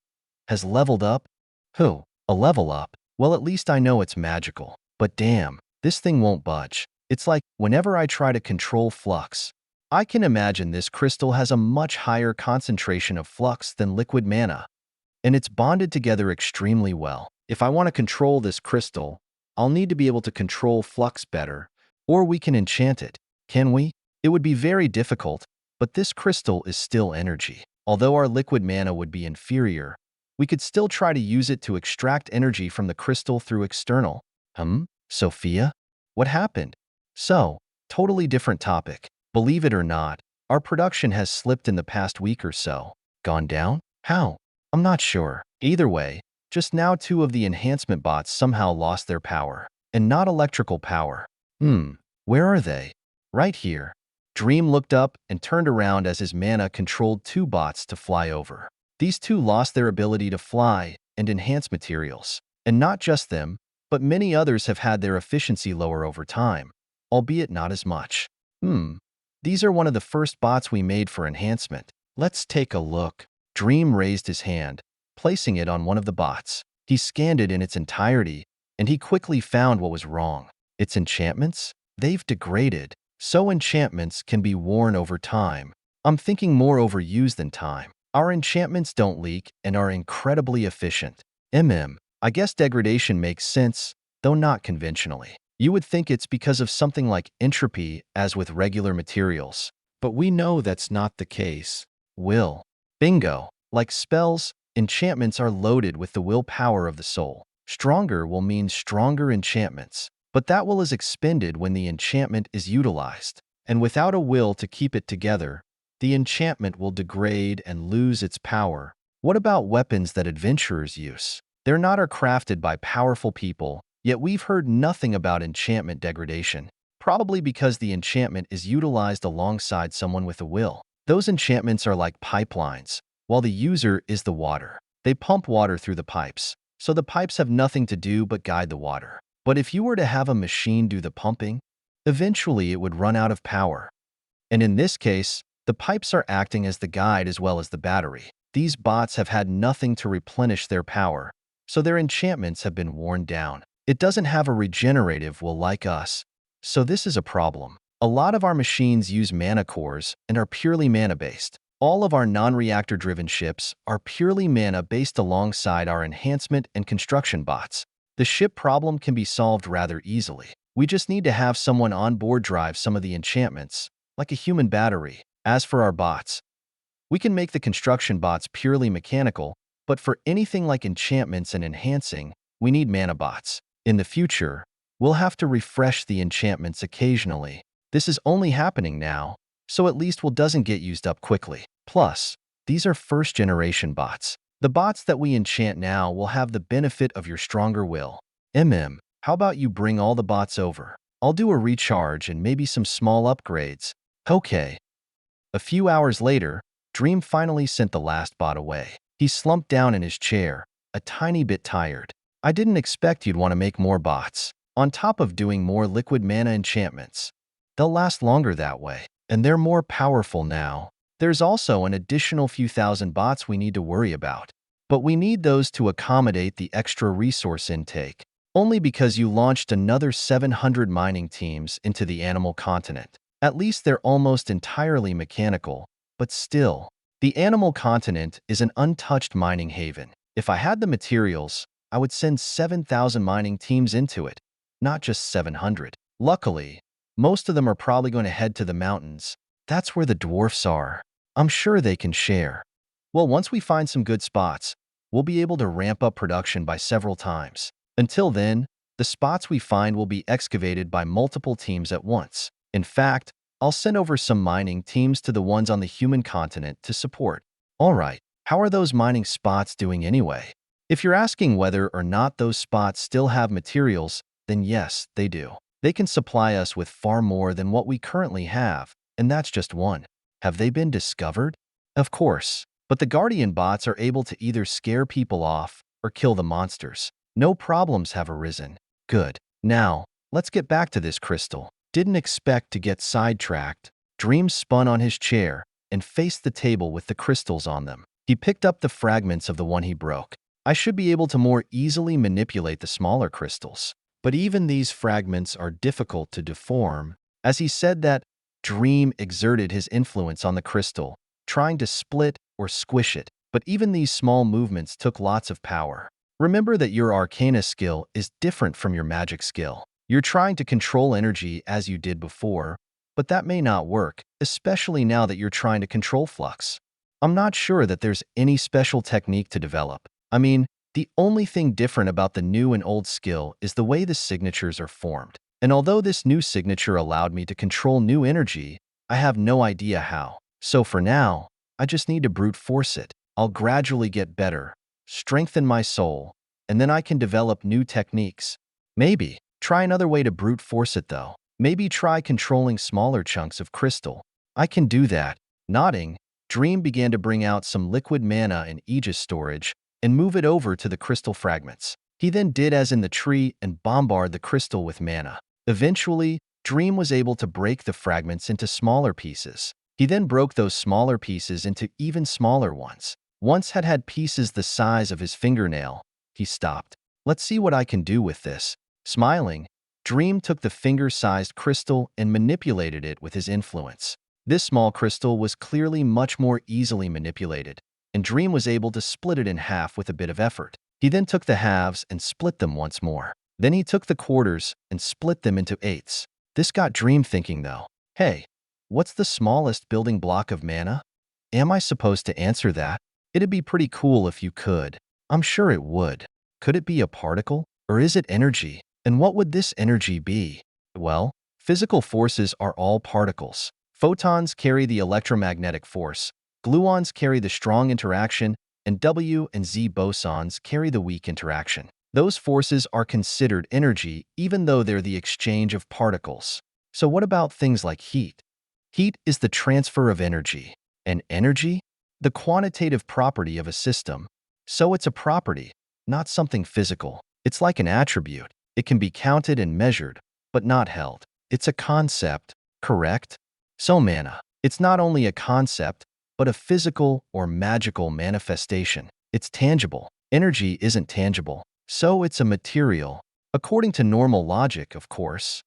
has leveled up? Who? A level up? Well, at least I know it's magical. But damn, this thing won't budge. It's like whenever I try to control flux, I can imagine this crystal has a much higher concentration of flux than liquid mana, and it's bonded together extremely well. If I want to control this crystal, I'll need to be able to control flux better, or we can enchant it. Can we? It would be very difficult, but this crystal is still energy. Although our liquid mana would be inferior, we could still try to use it to extract energy from the crystal through external. Sophia? What happened? So, totally different topic. Believe it or not, our production has slipped in the past week or so. Gone down? How? I'm not sure. Either way, just now 2 of the enhancement bots somehow lost their power. And not electrical power. Where are they? Right here. Dream looked up and turned around as his mana controlled 2 bots to fly over. These 2 lost their ability to fly and enhance materials. And not just them, but many others have had their efficiency lower over time, albeit not as much. These are one of the first bots we made for enhancement. Let's take a look. Dream raised his hand, placing it on one of the bots. He scanned it in its entirety, and he quickly found what was wrong. Its enchantments? They've degraded. So enchantments can be worn over time. I'm thinking more overused than time. Our enchantments don't leak and are incredibly efficient. I guess degradation makes sense, though not conventionally. You would think it's because of something like entropy as with regular materials. But we know that's not the case. Will. Bingo. Like spells, enchantments are loaded with the willpower of the soul. Stronger will mean stronger enchantments. But that will is expended when the enchantment is utilized, and without a will to keep it together, the enchantment will degrade and lose its power. What about weapons that adventurers use? They're not are crafted by powerful people, yet we've heard nothing about enchantment degradation, probably because the enchantment is utilized alongside someone with a will. Those enchantments are like pipelines, while the user is the water. They pump water through the pipes, so the pipes have nothing to do but guide the water. But if you were to have a machine do the pumping, eventually it would run out of power. And in this case, the pipes are acting as the guide as well as the battery. These bots have had nothing to replenish their power, so their enchantments have been worn down. It doesn't have a regenerative will like us, so this is a problem. A lot of our machines use mana cores and are purely mana-based. All of our non-reactor-driven ships are purely mana-based alongside our enhancement and construction bots. The ship problem can be solved rather easily. We just need to have someone on board drive some of the enchantments, like a human battery. As for our bots, we can make the construction bots purely mechanical, but for anything like enchantments and enhancing, we need mana bots. In the future, we'll have to refresh the enchantments occasionally. This is only happening now, so at least will doesn't get used up quickly. Plus, these are first-generation bots. The bots that we enchant now will have the benefit of your stronger will. How about you bring all the bots over? I'll do a recharge and maybe some small upgrades. Okay. A few hours later, Dream finally sent the last bot away. He slumped down in his chair, a tiny bit tired. I didn't expect you'd want to make more bots. On top of doing more liquid mana enchantments, they'll last longer that way, and they're more powerful now. There's also an additional few thousand bots we need to worry about. But we need those to accommodate the extra resource intake, only because you launched another 700 mining teams into the animal continent. At least they're almost entirely mechanical, but still, the animal continent is an untouched mining haven. If I had the materials, I would send 7,000 mining teams into it, not just 700. Luckily, most of them are probably going to head to the mountains. That's where the dwarfs are. I'm sure they can share. Well, once we find some good spots, we'll be able to ramp up production by several times. Until then, the spots we find will be excavated by multiple teams at once. In fact, I'll send over some mining teams to the ones on the human continent to support. Alright, how are those mining spots doing anyway? If you're asking whether or not those spots still have materials, then yes, they do. They can supply us with far more than what we currently have, and that's just one. Have they been discovered? Of course, but the Guardian bots are able to either scare people off or kill the monsters. No problems have arisen. Good. Now, let's get back to this crystal. Didn't expect to get sidetracked. Dream spun on his chair and faced the table with the crystals on them. He picked up the fragments of the one he broke. I should be able to more easily manipulate the smaller crystals. But even these fragments are difficult to deform. As he said that, Dream exerted his influence on the crystal, trying to split or squish it. But even these small movements took lots of power. Remember that your arcana skill is different from your magic skill. You're trying to control energy as you did before, but that may not work, especially now that you're trying to control flux. I'm not sure that there's any special technique to develop. I mean, the only thing different about the new and old skill is the way the signatures are formed. And although this new signature allowed me to control new energy, I have no idea how. So for now, I just need to brute force it. I'll gradually get better, strengthen my soul, and then I can develop new techniques. Maybe try another way to brute force it though. Maybe try controlling smaller chunks of crystal. I can do that. Nodding, Dream began to bring out some liquid mana in Aegis storage and move it over to the crystal fragments. He then did as in the tree and bombarded the crystal with mana. Eventually, Dream was able to break the fragments into smaller pieces. He then broke those smaller pieces into even smaller ones. Once had pieces the size of his fingernail, he stopped. Let's see what I can do with this. Smiling, Dream took the finger-sized crystal and manipulated it with his influence. This small crystal was clearly much more easily manipulated, and Dream was able to split it in half with a bit of effort. He then took the halves and split them once more. Then he took the quarters and split them into eighths. This got Dream thinking though. Hey, what's the smallest building block of mana? Am I supposed to answer that? It'd be pretty cool if you could. I'm sure it would. Could it be a particle? Or is it energy? And what would this energy be? Well, physical forces are all particles. Photons carry the electromagnetic force, gluons carry the strong interaction, and W and Z bosons carry the weak interaction. Those forces are considered energy even though they're the exchange of particles. So what about things like heat? Heat is the transfer of energy. And energy? The quantitative property of a system. So it's a property, not something physical. It's like an attribute. It can be counted and measured, but not held. It's a concept, correct? So mana. It's not only a concept, but a physical or magical manifestation. It's tangible. Energy isn't tangible, so it's a material. According to normal logic, of course.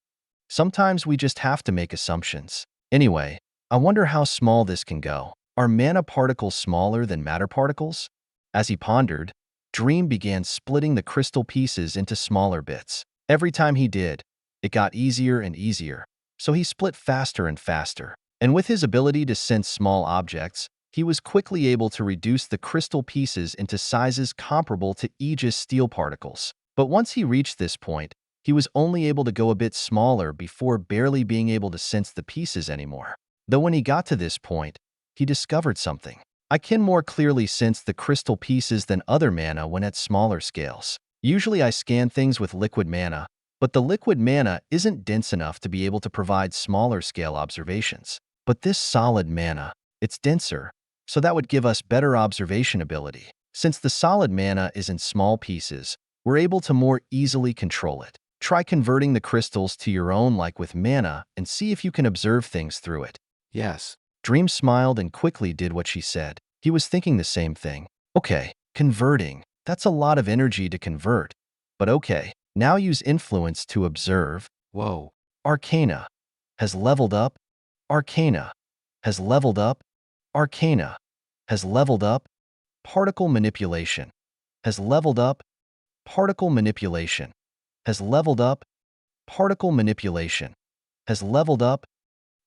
Sometimes we just have to make assumptions. Anyway, I wonder how small this can go. Are mana particles smaller than matter particles? As he pondered, Dream began splitting the crystal pieces into smaller bits. Every time he did, it got easier and easier, so he split faster and faster. And with his ability to sense small objects, he was quickly able to reduce the crystal pieces into sizes comparable to Aegis steel particles. But once he reached this point, he was only able to go a bit smaller before barely being able to sense the pieces anymore. Though when he got to this point, he discovered something. I can more clearly sense the crystal pieces than other mana when at smaller scales. Usually I scan things with liquid mana, but the liquid mana isn't dense enough to be able to provide smaller scale observations. But this solid mana, it's denser, so that would give us better observation ability. Since the solid mana is in small pieces, we're able to more easily control it. Try converting the crystals to your own like with mana and see if you can observe things through it. Yes. Dream smiled and quickly did what she said. He was thinking the same thing. Okay, converting. That's a lot of energy to convert. But okay, now use influence to observe. Whoa. Arcana has leveled up. Arcana has leveled up. Arcana has leveled up. Particle manipulation has leveled up. Particle manipulation has leveled up. Particle manipulation has leveled up.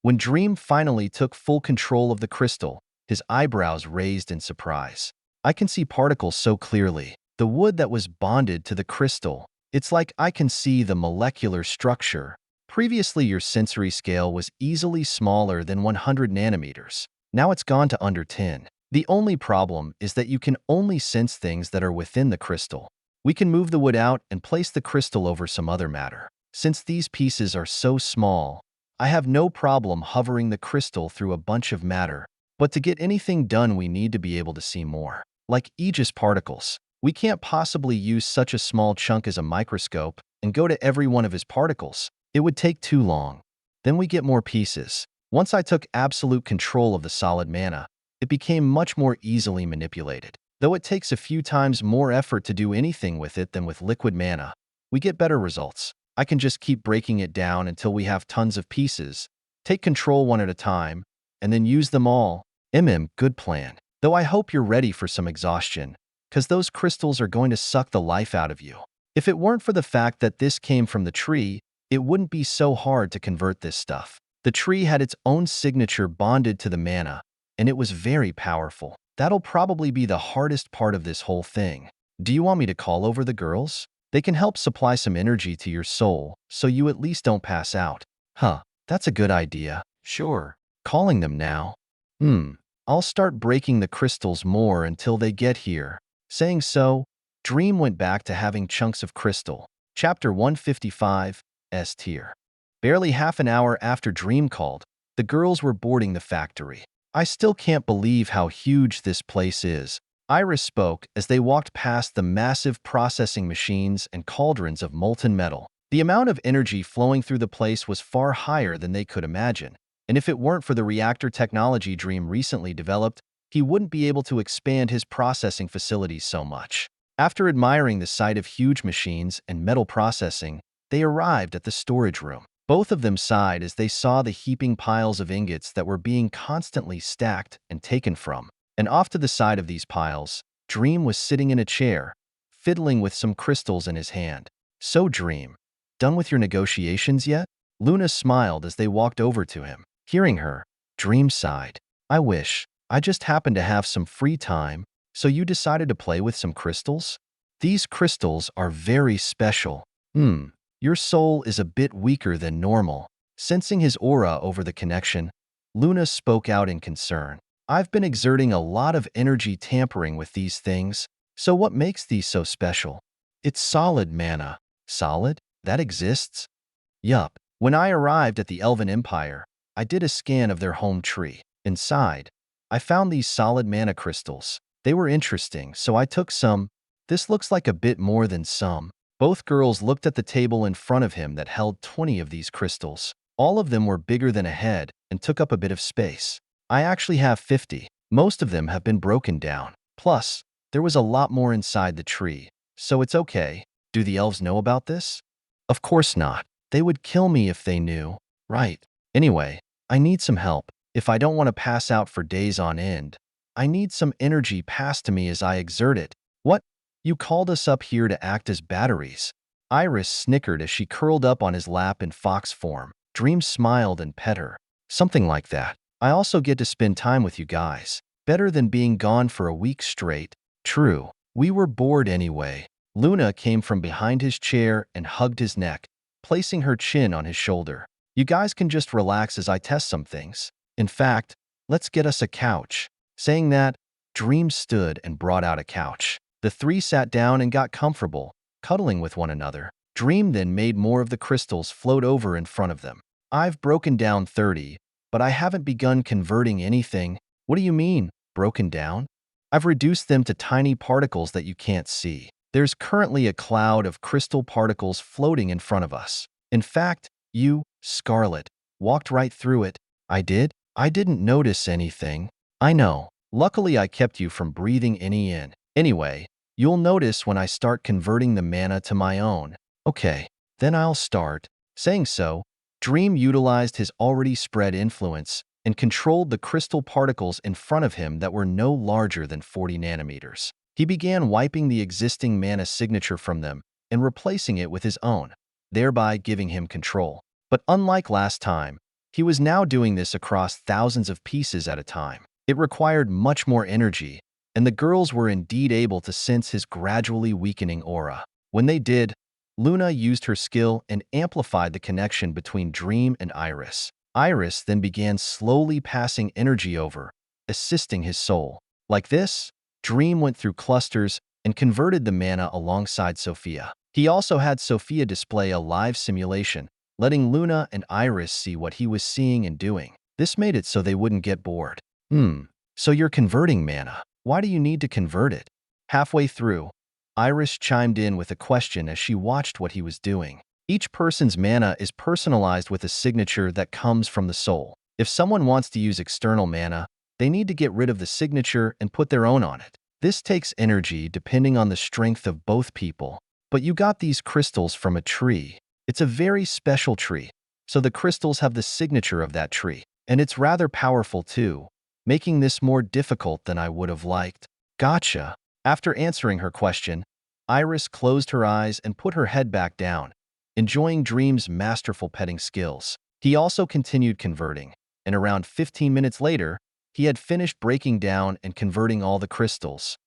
When Dream finally took full control of the crystal, his eyebrows raised in surprise. I can see particles so clearly. The wood that was bonded to the crystal. It's like I can see the molecular structure. Previously, your sensory scale was easily smaller than 100 nanometers. Now it's gone to under 10. The only problem is that you can only sense things that are within the crystal. We can move the wood out and place the crystal over some other matter. Since these pieces are so small, I have no problem hovering the crystal through a bunch of matter. But to get anything done, we need to be able to see more. Like Aegis particles, we can't possibly use such a small chunk as a microscope and go to every one of his particles. It would take too long. Then we get more pieces. Once I took absolute control of the solid mana, it became much more easily manipulated. Though it takes a few times more effort to do anything with it than with liquid mana, we get better results. I can just keep breaking it down until we have tons of pieces, take control one at a time, and then use them all. Good plan. Though I hope you're ready for some exhaustion, because those crystals are going to suck the life out of you. If it weren't for the fact that this came from the tree, it wouldn't be so hard to convert this stuff. The tree had its own signature bonded to the mana, and it was very powerful. That'll probably be the hardest part of this whole thing. Do you want me to call over the girls? They can help supply some energy to your soul, so you at least don't pass out. Huh, that's a good idea. Sure. Calling them now. I'll start breaking the crystals more until they get here. Saying so, Dream went back to having chunks of crystal. Chapter 155, S tier. Barely half an hour after Dream called, the girls were boarding the factory. I still can't believe how huge this place is. Iris spoke as they walked past the massive processing machines and cauldrons of molten metal. The amount of energy flowing through the place was far higher than they could imagine, and if it weren't for the reactor technology Dream recently developed, he wouldn't be able to expand his processing facilities so much. After admiring the sight of huge machines and metal processing, they arrived at the storage room. Both of them sighed as they saw the heaping piles of ingots that were being constantly stacked and taken from. And off to the side of these piles, Dream was sitting in a chair, fiddling with some crystals in his hand. So Dream, done with your negotiations yet? Luna smiled as they walked over to him. Hearing her, Dream sighed. I wish. I just happened to have some free time, so you decided to play with some crystals? These crystals are very special. Your soul is a bit weaker than normal. Sensing his aura over the connection, Luna spoke out in concern. I've been exerting a lot of energy tampering with these things, so what makes these so special? It's solid mana. Solid? That exists? Yup. When I arrived at the Elven Empire, I did a scan of their home tree. Inside, I found these solid mana crystals. They were interesting, so I took some. This looks like a bit more than some. Both girls looked at the table in front of him that held 20 of these crystals. All of them were bigger than a head and took up a bit of space. I actually have 50. Most of them have been broken down. Plus, there was a lot more inside the tree. So it's okay. Do the elves know about this? Of course not. They would kill me if they knew. Right. Anyway, I need some help. If I don't want to pass out for days on end, I need some energy passed to me as I exert it. What? You called us up here to act as batteries? Iris snickered as she curled up on his lap in fox form. Dream smiled and pet her. Something like that. I also get to spend time with you guys. Better than being gone for a week straight. True. We were bored anyway. Luna came from behind his chair and hugged his neck, placing her chin on his shoulder. You guys can just relax as I test some things. In fact, let's get us a couch. Saying that, Dream stood and brought out a couch. The three sat down and got comfortable, cuddling with one another. Dream then made more of the crystals float over in front of them. I've broken down 30, but I haven't begun converting anything. What do you mean, broken down? I've reduced them to tiny particles that you can't see. There's currently a cloud of crystal particles floating in front of us. In fact, you, Scarlet, walked right through it. I did? I didn't notice anything. I know. Luckily, I kept you from breathing any in. Anyway, you'll notice when I start converting the mana to my own. Okay, then I'll start. Saying so, Dream utilized his already spread influence and controlled the crystal particles in front of him that were no larger than 40 nanometers. He began wiping the existing mana signature from them and replacing it with his own, thereby giving him control. But unlike last time, he was now doing this across thousands of pieces at a time. It required much more energy, and the girls were indeed able to sense his gradually weakening aura. When they did, Luna used her skill and amplified the connection between Dream and Iris. Iris then began slowly passing energy over, assisting his soul. Like this, Dream went through clusters and converted the mana alongside Sophia. He also had Sophia display a live simulation, letting Luna and Iris see what he was seeing and doing. This made it so they wouldn't get bored. So you're converting mana. Why do you need to convert it? Halfway through, Iris chimed in with a question as she watched what he was doing. Each person's mana is personalized with a signature that comes from the soul. If someone wants to use external mana, they need to get rid of the signature and put their own on it. This takes energy depending on the strength of both people. But you got these crystals from a tree. It's a very special tree, so the crystals have the signature of that tree. And it's rather powerful too, making this more difficult than I would have liked. Gotcha. After answering her question, Iris closed her eyes and put her head back down, enjoying Dream's masterful petting skills. He also continued converting, and around 15 minutes later, he had finished breaking down and converting all the crystals.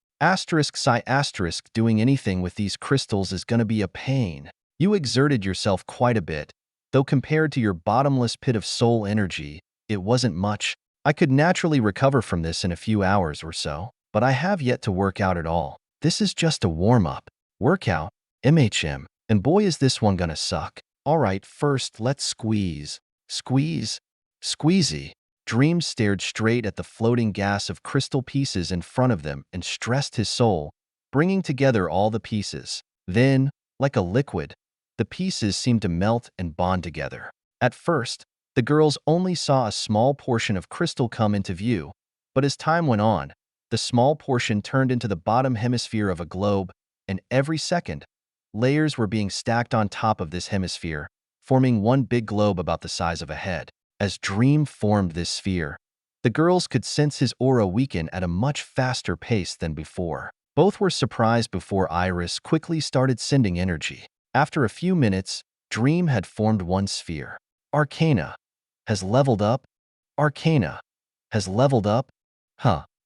Doing anything with these crystals is gonna be a pain. You exerted yourself quite a bit, though compared to your bottomless pit of soul energy, it wasn't much. I could naturally recover from this in a few hours or so, but I have yet to work out at all. This is just a warm-up. Workout, MHM, and boy is this one gonna suck. Alright, first let's squeeze. Squeeze? Squeezy. Dream stared straight at the floating gas of crystal pieces in front of them and stressed his soul, bringing together all the pieces. Then, like a liquid, the pieces seemed to melt and bond together. At first, the girls only saw a small portion of crystal come into view, but as time went on, the small portion turned into the bottom hemisphere of a globe, and every second, layers were being stacked on top of this hemisphere, forming one big globe about the size of a head. As Dream formed this sphere, the girls could sense his aura weaken at a much faster pace than before. Both were surprised before Iris quickly started sending energy. After a few minutes, Dream had formed one sphere. Arcana has leveled up. Arcana has leveled up.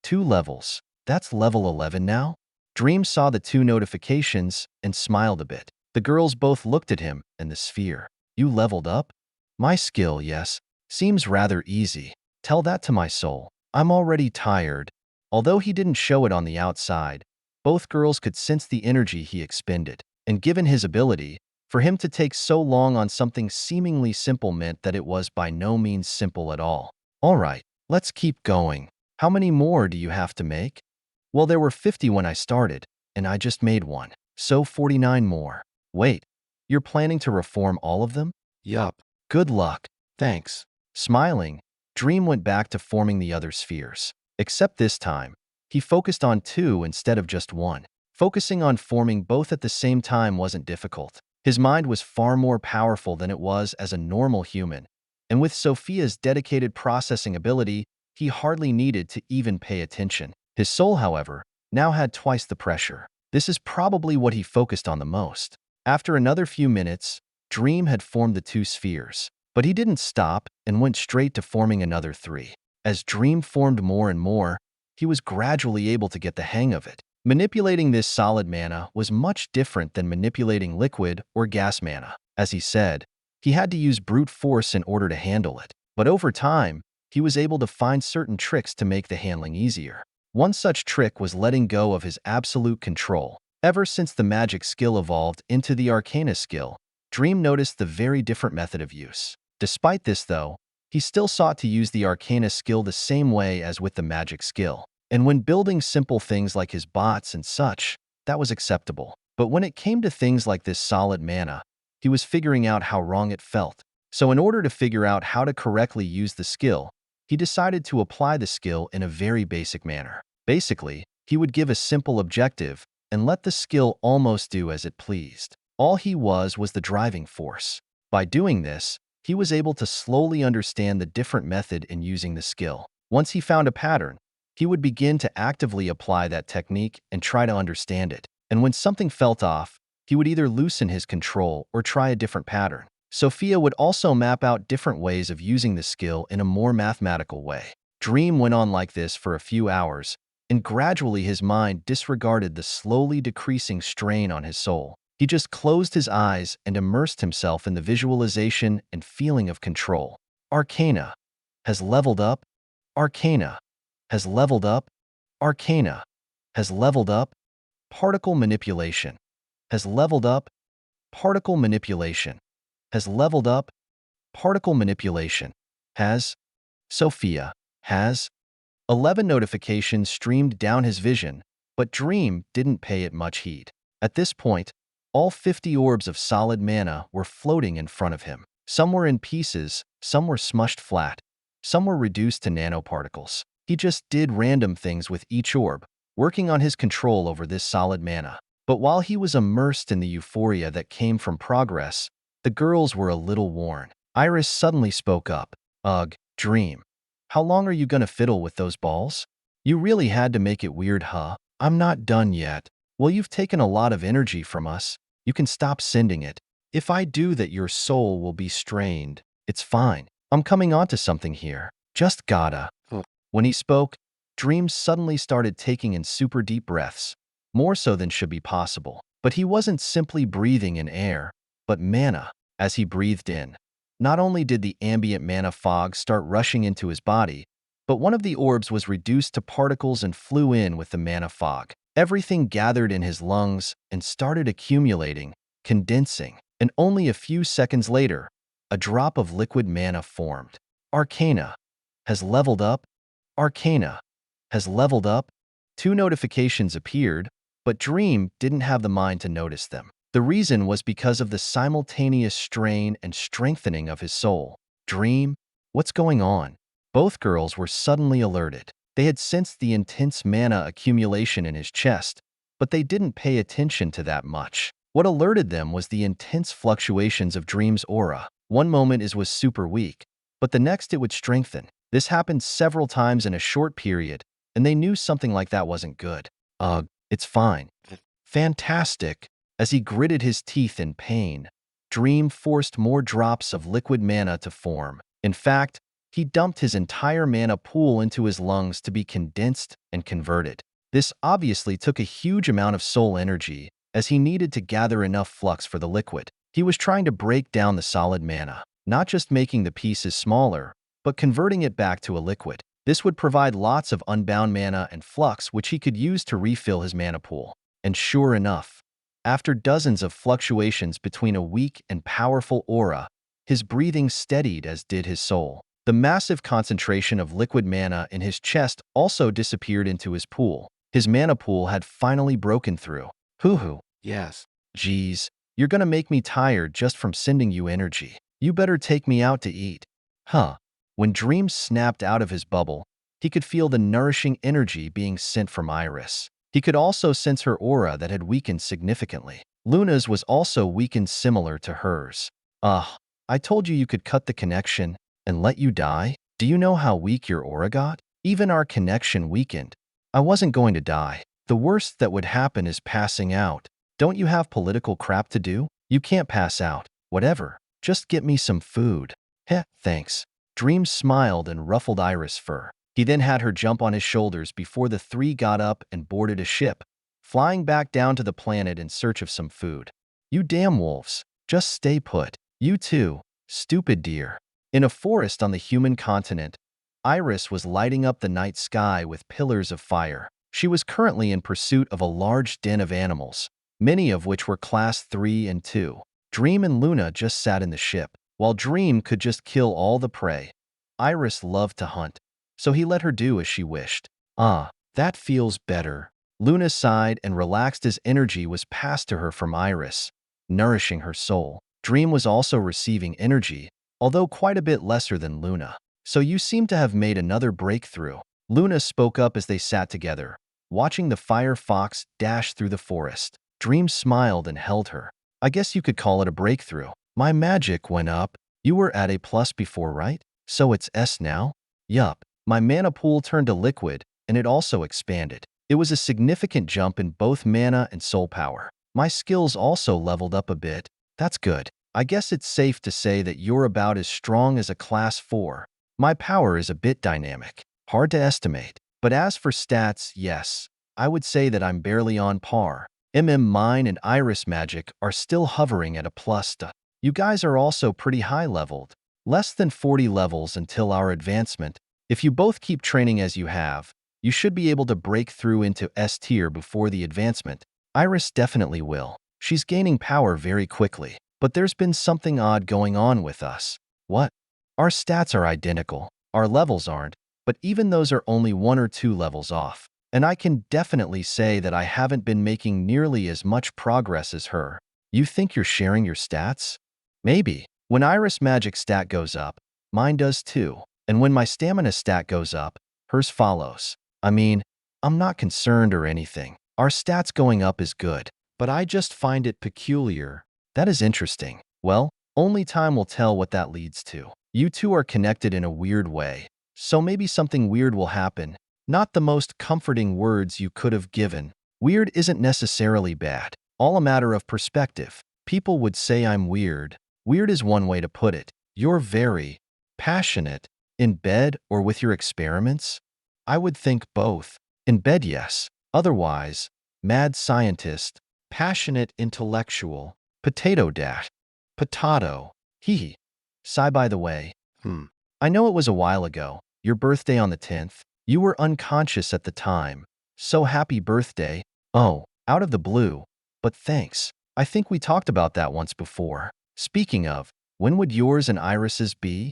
2 levels. That's level 11 now? Dream saw the 2 notifications and smiled a bit. The girls both looked at him and the sphere. You leveled up? My skill, yes, seems rather easy. Tell that to my soul. I'm already tired. Although he didn't show it on the outside, both girls could sense the energy he expended. And given his ability, for him to take so long on something seemingly simple meant that it was by no means simple at all. All right, let's keep going. How many more do you have to make? Well, there were 50 when I started, and I just made one. So 49 more. Wait, you're planning to reform all of them? Yup. Good luck. Thanks. Smiling, Dream went back to forming the other spheres. Except this time, he focused on two instead of just one. Focusing on forming both at the same time wasn't difficult. His mind was far more powerful than it was as a normal human, and with Sophia's dedicated processing ability, he hardly needed to even pay attention. His soul, however, now had twice the pressure. This is probably what he focused on the most. After another few minutes, Dream had formed the two spheres. But he didn't stop and went straight to forming another three. As Dream formed more and more, he was gradually able to get the hang of it. Manipulating this solid mana was much different than manipulating liquid or gas mana. As he said, he had to use brute force in order to handle it. But over time, he was able to find certain tricks to make the handling easier. One such trick was letting go of his absolute control. Ever since the magic skill evolved into the arcana skill, Dream noticed the very different method of use. Despite this, though, he still sought to use the arcana skill the same way as with the magic skill. And when building simple things like his bots and such, that was acceptable. But when it came to things like this solid mana, he was figuring out how wrong it felt. So in order to figure out how to correctly use the skill, he decided to apply the skill in a very basic manner. Basically, he would give a simple objective and let the skill almost do as it pleased. All he was the driving force. By doing this, he was able to slowly understand the different method in using the skill. Once he found a pattern, he would begin to actively apply that technique and try to understand it. And when something felt off, he would either loosen his control or try a different pattern. Sophia would also map out different ways of using the skill in a more mathematical way. Dream went on like this for a few hours, and gradually his mind disregarded the slowly decreasing strain on his soul. He just closed his eyes and immersed himself in the visualization and feeling of control. Arcana has leveled up. Arcana has leveled up. Arcana has leveled up. Particle manipulation has leveled up. Particle manipulation has leveled up. Particle manipulation has. Sophia has. 11 notifications streamed down his vision, but Dream didn't pay it much heed. At this point, all 50 orbs of solid mana were floating in front of him. Some were in pieces, some were smushed flat, some were reduced to nanoparticles. He just did random things with each orb, working on his control over this solid mana. But while he was immersed in the euphoria that came from progress, the girls were a little worn. Iris suddenly spoke up. Ugh, Dream. How long are you gonna fiddle with those balls? You really had to make it weird, huh? I'm not done yet. Well, you've taken a lot of energy from us. You can stop sending it. If I do that, your soul will be strained. It's fine. I'm coming onto something here. Just gotta. When he spoke, Dream suddenly started taking in super deep breaths, more so than should be possible. But he wasn't simply breathing in air, but mana. As he breathed in, not only did the ambient mana fog start rushing into his body, but one of the orbs was reduced to particles and flew in with the mana fog. Everything gathered in his lungs and started accumulating, condensing, and only a few seconds later, a drop of liquid mana formed. Arcana has leveled up. Arcana has leveled up. 2 notifications appeared, but Dream didn't have the mind to notice them. The reason was because of the simultaneous strain and strengthening of his soul. Dream, what's going on? Both girls were suddenly alerted. They had sensed the intense mana accumulation in his chest, but they didn't pay attention to that much. What alerted them was the intense fluctuations of Dream's aura. One moment it was super weak, but the next it would strengthen. This happened several times in a short period, and they knew something like that wasn't good. Ugh, it's fine. Fantastic. As he gritted his teeth in pain, Dream forced more drops of liquid mana to form. In fact, he dumped his entire mana pool into his lungs to be condensed and converted. This obviously took a huge amount of soul energy, as he needed to gather enough flux for the liquid. He was trying to break down the solid mana, not just making the pieces smaller, but converting it back to a liquid. This would provide lots of unbound mana and flux which he could use to refill his mana pool. And sure enough, after dozens of fluctuations between a weak and powerful aura, his breathing steadied as did his soul. The massive concentration of liquid mana in his chest also disappeared into his pool. His mana pool had finally broken through. Hoo-hoo. Yes. Geez, you're gonna make me tired just from sending you energy. You better take me out to eat. Huh. When Dream snapped out of his bubble, he could feel the nourishing energy being sent from Iris. He could also sense her aura that had weakened significantly. Luna's was also weakened similar to hers. Ugh, I told you could cut the connection and let you die? Do you know how weak your aura got? Even our connection weakened. I wasn't going to die. The worst that would happen is passing out. Don't you have political crap to do? You can't pass out. Whatever. Just get me some food. Heh, thanks. Dream smiled and ruffled Iris' fur. He then had her jump on his shoulders before the three got up and boarded a ship, flying back down to the planet in search of some food. You damn wolves. Just stay put. You too. Stupid deer. In a forest on the human continent, Iris was lighting up the night sky with pillars of fire. She was currently in pursuit of a large den of animals, many of which were class 3 and 2. Dream and Luna just sat in the ship. While Dream could just kill all the prey, Iris loved to hunt, so he let her do as she wished. Ah, that feels better. Luna sighed and relaxed as energy was passed to her from Iris, nourishing her soul. Dream was also receiving energy, although quite a bit lesser than Luna. So you seem to have made another breakthrough. Luna spoke up as they sat together, watching the fire fox dash through the forest. Dream smiled and held her. I guess you could call it a breakthrough. My magic went up. You were at A+ before, right? So it's S now? Yup. My mana pool turned to liquid, and it also expanded. It was a significant jump in both mana and soul power. My skills also leveled up a bit. That's good. I guess it's safe to say that you're about as strong as a class 4. My power is a bit dynamic. Hard to estimate. But as for stats, yes, I would say that I'm barely on par. Mine and Iris magic are still hovering at A+. You guys are also pretty high leveled. Less than 40 levels until our advancement. If you both keep training as you have, you should be able to break through into S tier before the advancement. Iris definitely will. She's gaining power very quickly. But there's been something odd going on with us. What? Our stats are identical. Our levels aren't, but even those are only 1 or 2 levels off. And I can definitely say that I haven't been making nearly as much progress as her. You think you're sharing your stats? Maybe. When Iris magic stat goes up, mine does too. And when my stamina stat goes up, hers follows. I mean, I'm not concerned or anything. Our stats going up is good, but I just find it peculiar. That is interesting. Well, only time will tell what that leads to. You two are connected in a weird way, so maybe something weird will happen. Not the most comforting words you could have given. Weird isn't necessarily bad. All a matter of perspective. People would say I'm weird. Weird is one way to put it. You're very passionate. In bed or with your experiments? I would think both. In bed, yes. Otherwise, mad scientist, passionate intellectual, potato dash, potato, hee. Sigh by the way. I know it was a while ago, your birthday on the 10th. You were unconscious at the time. So happy birthday. Oh, out of the blue. But thanks. I think we talked about that once before. Speaking of, when would yours and Iris's be?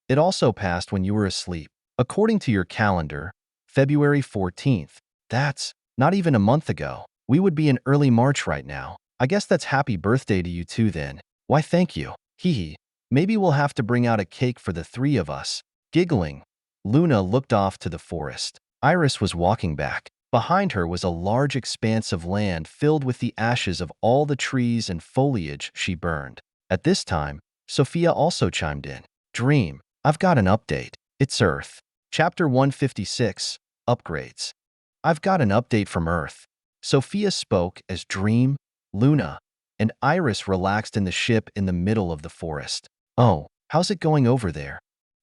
It also passed when you were asleep. According to your calendar, February 14th. That's not even a month ago. We would be in early March right now. I guess that's happy birthday to you too then. Why thank you. Hee hee. Maybe we'll have to bring out a cake for the 3 of us. Giggling, Luna looked off to the forest. Iris was walking back. Behind her was a large expanse of land filled with the ashes of all the trees and foliage she burned. At this time, Sophia also chimed in. Dream, I've got an update. It's Earth. Chapter 156, Upgrades. I've got an update from Earth. Sophia spoke as Dream, Luna, and Iris relaxed in the ship in the middle of the forest. Oh, how's it going over there?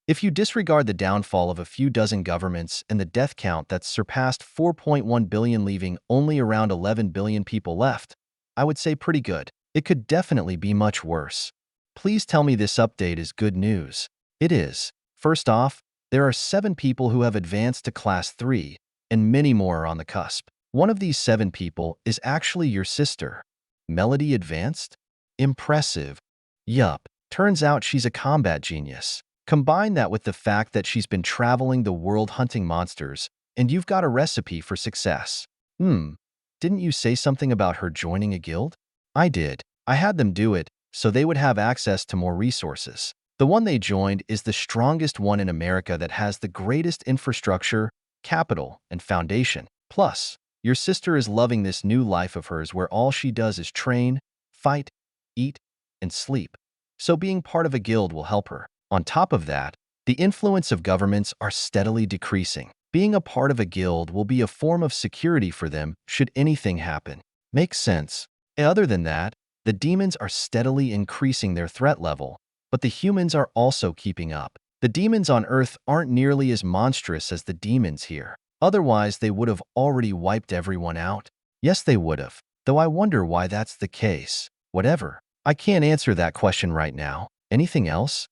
If you disregard the downfall of a few dozen governments and the death count that's surpassed 4.1 billion, leaving only around 11 billion people left, I would say pretty good. It could definitely be much worse. Please tell me this update is good news. It is. First off, there are 7 people who have advanced to Class 3, and many more are on the cusp. One of these 7 people is actually your sister. Melody advanced? Impressive. Yup, turns out she's a combat genius. Combine that with the fact that she's been traveling the world hunting monsters, and you've got a recipe for success. Didn't you say something about her joining a guild? I did. I had them do it, so they would have access to more resources. The one they joined is the strongest one in America that has the greatest infrastructure, capital, and foundation. Plus, your sister is loving this new life of hers where all she does is train, fight, eat, and sleep. So being part of a guild will help her. On top of that, the influence of governments are steadily decreasing. Being a part of a guild will be a form of security for them should anything happen. Makes sense. Other than that, the demons are steadily increasing their threat level, but the humans are also keeping up. The demons on Earth aren't nearly as monstrous as the demons here. Otherwise, they would have already wiped everyone out. Yes, they would have, though I wonder why that's the case. Whatever. I can't answer that question right now. Anything else?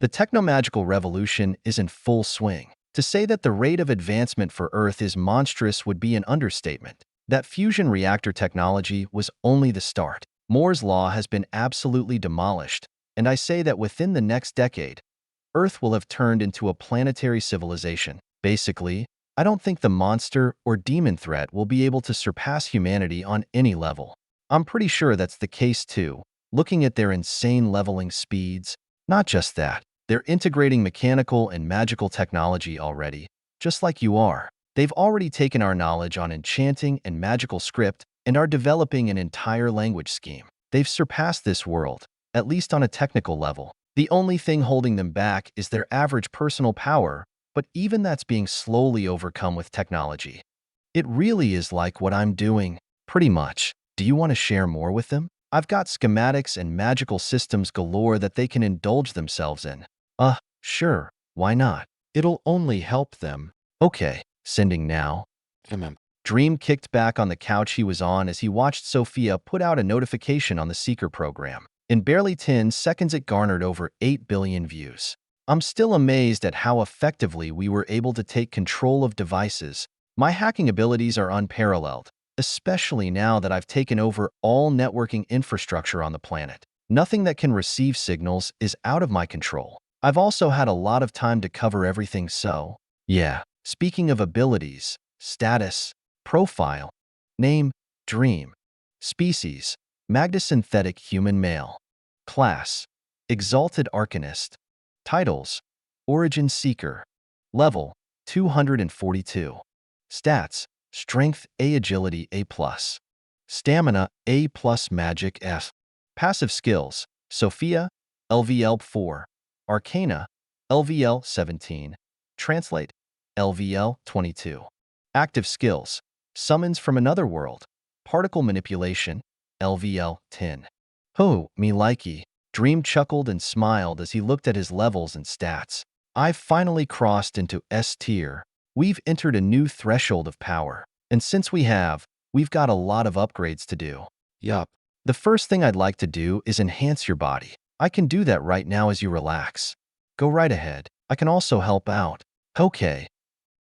The technomagical revolution is in full swing. To say that the rate of advancement for Earth is monstrous would be an understatement. That fusion reactor technology was only the start. Moore's law has been absolutely demolished, and I say that within the next decade, Earth will have turned into a planetary civilization. Basically, I don't think the monster or demon threat will be able to surpass humanity on any level. I'm pretty sure that's the case too, looking at their insane leveling speeds. Not just that, they're integrating mechanical and magical technology already, just like you are. They've already taken our knowledge on enchanting and magical script and are developing an entire language scheme. They've surpassed this world, at least on a technical level. The only thing holding them back is their average personal power, but even that's being slowly overcome with technology. It really is like what I'm doing, pretty much. Do you want to share more with them? I've got schematics and magical systems galore that they can indulge themselves in. Sure, why not? It'll only help them. Okay, sending now. Dream kicked back on the couch he was on as he watched Sophia put out a notification on the Seeker program. In barely 10 seconds, it garnered over 8 billion views. I'm still amazed at how effectively we were able to take control of devices. My hacking abilities are unparalleled, especially now that I've taken over all networking infrastructure on the planet. Nothing that can receive signals is out of my control. I've also had a lot of time to cover everything, so yeah. Speaking of abilities, status, profile, name, dream, species, magnosynthetic human male, class, exalted arcanist, titles, origin seeker, level 242, stats, strength A, agility A+, stamina A+, magic S, passive skills, Sophia, LVL 4, Arcana, LVL 17, Translate, LVL 22. Active skills, Summons from Another World, Particle Manipulation, LVL 10. Oh, me likey. Dream chuckled and smiled as he looked at his levels and stats. I've finally crossed into S tier. We've entered a new threshold of power. And since we've got a lot of upgrades to do. Yup. The first thing I'd like to do is enhance your body. I can do that right now as you relax. Go right ahead. I can also help out. Okay.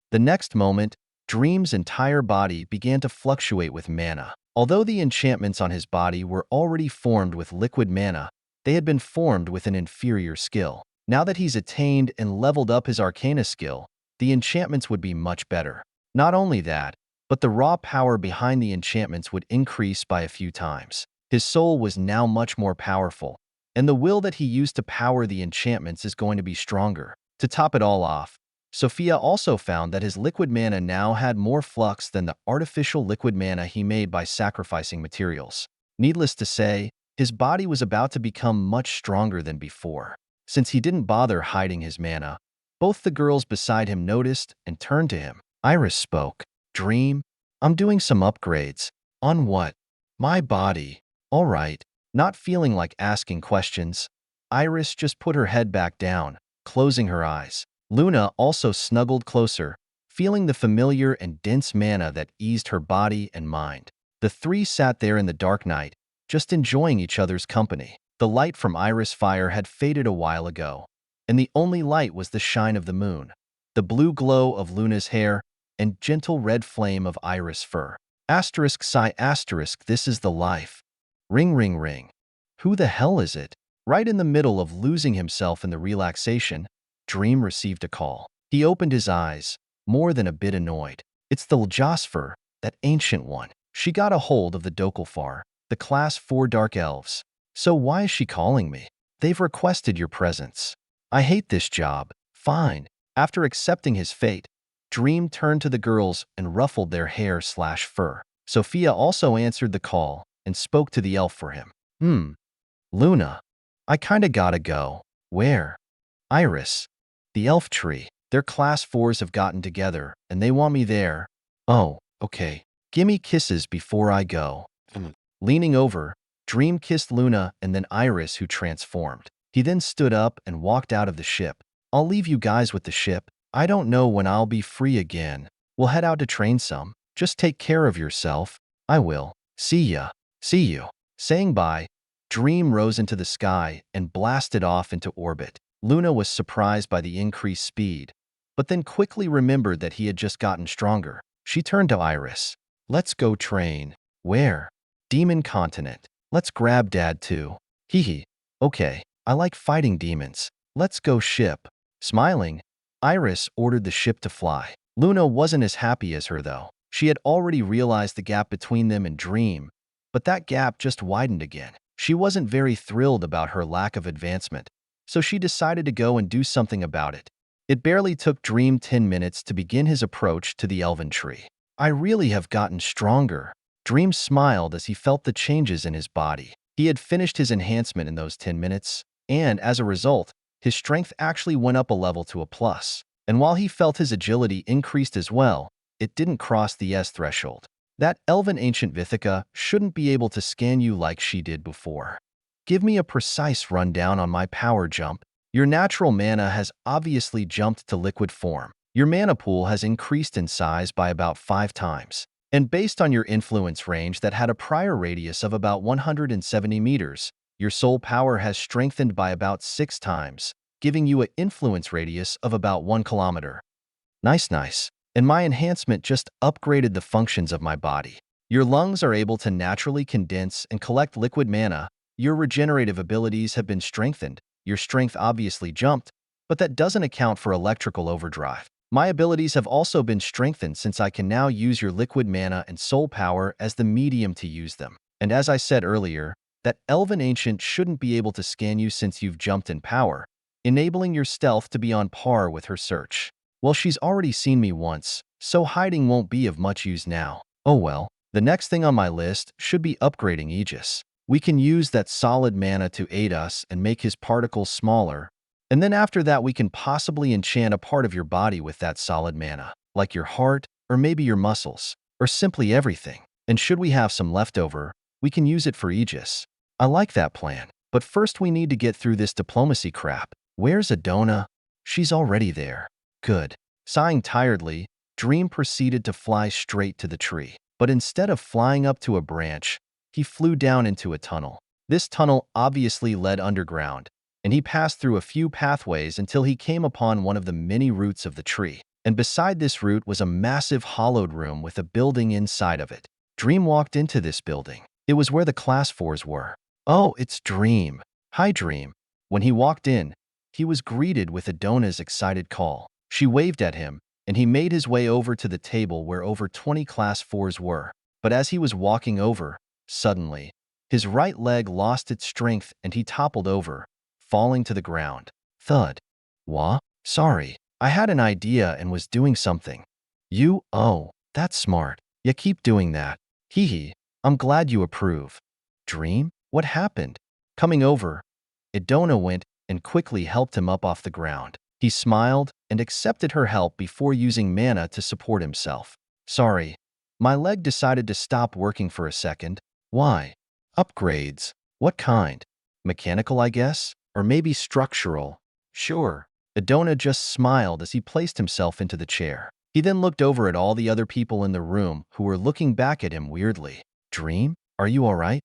The next moment, Dream's entire body began to fluctuate with mana. Although the enchantments on his body were already formed with liquid mana, they had been formed with an inferior skill. Now that he's attained and leveled up his Arcana skill, the enchantments would be much better. Not only that, but the raw power behind the enchantments would increase by a few times. His soul was now much more powerful, and the will that he used to power the enchantments is going to be stronger. To top it all off, Sophia also found that his liquid mana now had more flux than the artificial liquid mana he made by sacrificing materials. Needless to say, his body was about to become much stronger than before. Since he didn't bother hiding his mana, both the girls beside him noticed and turned to him. Iris spoke. Dream, I'm doing some upgrades. On what? My body. All right. Not feeling like asking questions, Iris just put her head back down, closing her eyes. Luna also snuggled closer, feeling the familiar and dense mana that eased her body and mind. The three sat there in the dark night, just enjoying each other's company. The light from Iris' fire had faded a while ago, and the only light was the shine of the moon, the blue glow of Luna's hair, and gentle red flame of Iris' fur. Asterisk sigh asterisk, this is the life. Ring ring ring. Who the hell is it? Right in the middle of losing himself in the relaxation, Dream received a call. He opened his eyes, more than a bit annoyed. It's the Ljosfer, that ancient one. She got a hold of the Dokelfar, the Class 4 Dark Elves. So why is she calling me? They've requested your presence. I hate this job. Fine. After accepting his fate, Dream turned to the girls and ruffled their hair/fur. Sophia also answered the call and spoke to the elf for him. Luna. I kinda gotta go. Where? Iris. The elf tree. Their class 4s have gotten together, and they want me there. Oh, okay. Gimme kisses before I go. Leaning over, Dream kissed Luna and then Iris, who transformed. He then stood up and walked out of the ship. I'll leave you guys with the ship. I don't know when I'll be free again. We'll head out to train some. Just take care of yourself. I will. See ya. See you. Saying bye, Dream rose into the sky and blasted off into orbit. Luna was surprised by the increased speed, but then quickly remembered that he had just gotten stronger. She turned to Iris. Let's go train. Where? Demon Continent. Let's grab Dad too. Hee. Okay, I like fighting demons. Let's go ship. Smiling, Iris ordered the ship to fly. Luna wasn't as happy as her though. She had already realized the gap between them and Dream, but that gap just widened again. She wasn't very thrilled about her lack of advancement, so she decided to go and do something about it. It barely took Dream 10 minutes to begin his approach to the elven tree. I really have gotten stronger. Dream smiled as he felt the changes in his body. He had finished his enhancement in those 10 minutes, and as a result, his strength actually went up a level to a plus. And while he felt his agility increased as well, it didn't cross the S threshold. That elven ancient Vithika shouldn't be able to scan you like she did before. Give me a precise rundown on my power jump. Your natural mana has obviously jumped to liquid form. Your mana pool has increased in size by about 5 times. And based on your influence range that had a prior radius of about 170 meters, your soul power has strengthened by about 6 times, giving you an influence radius of about 1 kilometer. Nice. And my enhancement just upgraded the functions of my body. Your lungs are able to naturally condense and collect liquid mana. Your regenerative abilities have been strengthened. Your strength obviously jumped, but that doesn't account for electrical overdrive. My abilities have also been strengthened since I can now use your liquid mana and soul power as the medium to use them. And as I said earlier, that elven ancient shouldn't be able to scan you since you've jumped in power, enabling your stealth to be on par with her search. Well, she's already seen me once, so hiding won't be of much use now. Oh well, the next thing on my list should be upgrading Aegis. We can use that solid mana to aid us and make his particles smaller, and then after that we can possibly enchant a part of your body with that solid mana, like your heart, or maybe your muscles, or simply everything. And should we have some leftover, we can use it for Aegis. I like that plan, but first we need to get through this diplomacy crap. Where's Adona? She's already there. Good. Sighing tiredly, Dream proceeded to fly straight to the tree. But instead of flying up to a branch, he flew down into a tunnel. This tunnel obviously led underground, and he passed through a few pathways until he came upon one of the many roots of the tree. And beside this root was a massive hollowed room with a building inside of it. Dream walked into this building. It was where the Class 4s were. Oh, it's Dream. Hi, Dream. When he walked in, he was greeted with Adona's excited call. She waved at him, and he made his way over to the table where over 20 Class 4s were. But as he was walking over, suddenly, his right leg lost its strength and he toppled over, falling to the ground. Thud. Wah? Sorry. I had an idea and was doing something. Oh, that's smart. Ya keep doing that. Hee. I'm glad you approve. Dream? What happened? Coming over, Idona went and quickly helped him up off the ground. He smiled and accepted her help before using mana to support himself. Sorry, my leg decided to stop working for a second. Why? Upgrades. What kind? Mechanical, I guess? Or maybe structural? Sure. Adona just smiled as he placed himself into the chair. He then looked over at all the other people in the room who were looking back at him weirdly. Dream, are you all right?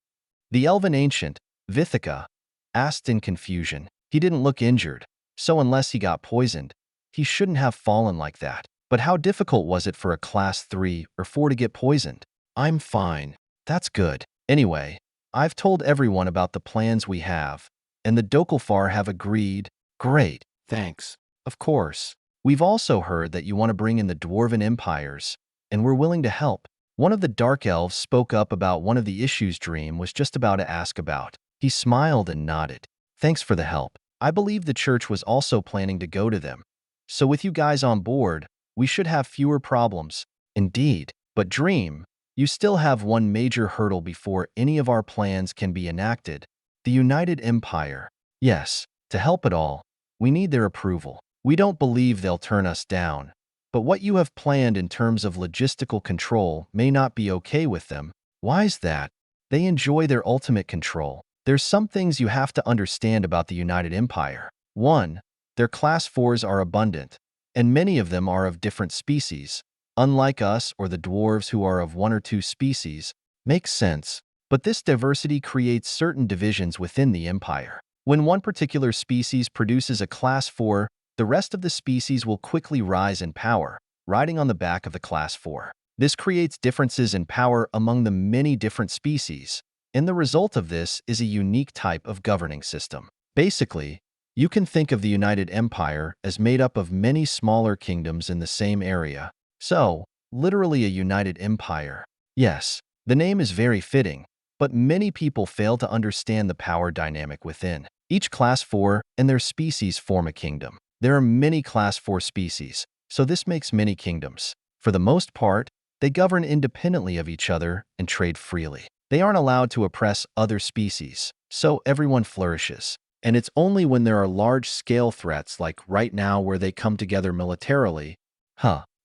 The elven ancient, Vithika, asked in confusion. He didn't look injured, so unless he got poisoned, he shouldn't have fallen like that. But how difficult was it for a class 3 or 4 to get poisoned? I'm fine. That's good. Anyway, I've told everyone about the plans we have, and the Dokalfar have agreed. Great. Thanks. Of course. We've also heard that you want to bring in the Dwarven Empires, and we're willing to help. One of the Dark Elves spoke up about one of the issues Dream was just about to ask about. He smiled and nodded. Thanks for the help. I believe the church was also planning to go to them. So with you guys on board, we should have fewer problems. Indeed. But Dream, you still have one major hurdle before any of our plans can be enacted. The United Empire. Yes, to help it all, we need their approval. We don't believe they'll turn us down. But what you have planned in terms of logistical control may not be okay with them. Why is that? They enjoy their ultimate control. There's some things you have to understand about the United Empire. 1. Their class 4s are abundant, and many of them are of different species. Unlike us or the dwarves who are of 1 or 2 species. Makes sense. But this diversity creates certain divisions within the empire. When one particular species produces a class 4, the rest of the species will quickly rise in power, riding on the back of the class 4. This creates differences in power among the many different species, and the result of this is a unique type of governing system. Basically, you can think of the United Empire as made up of many smaller kingdoms in the same area. So, literally a united empire. Yes, the name is very fitting, but many people fail to understand the power dynamic within. Each class 4 and their species form a kingdom. There are many class 4 species, so this makes many kingdoms. For the most part, they govern independently of each other and trade freely. They aren't allowed to oppress other species, so everyone flourishes. And it's only when there are large-scale threats like right now where they come together militarily.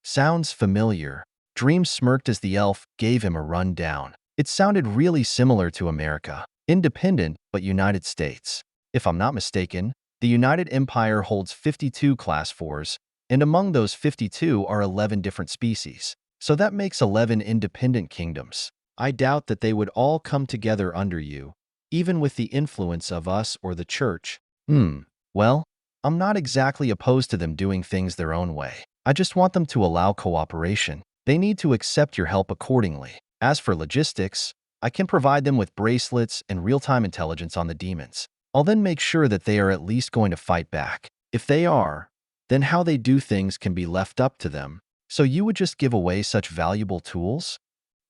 Sounds familiar. Dream smirked as the elf gave him a rundown. It sounded really similar to America. Independent, but United States. If I'm not mistaken, the United Empire holds 52 class 4s, and among those 52 are 11 different species. So that makes 11 independent kingdoms. I doubt that they would all come together under you, even with the influence of us or the church. Well, I'm not exactly opposed to them doing things their own way. I just want them to allow cooperation. They need to accept your help accordingly. As for logistics, I can provide them with bracelets and real-time intelligence on the demons. I'll then make sure that they are at least going to fight back. If they are, then how they do things can be left up to them. So you would just give away such valuable tools?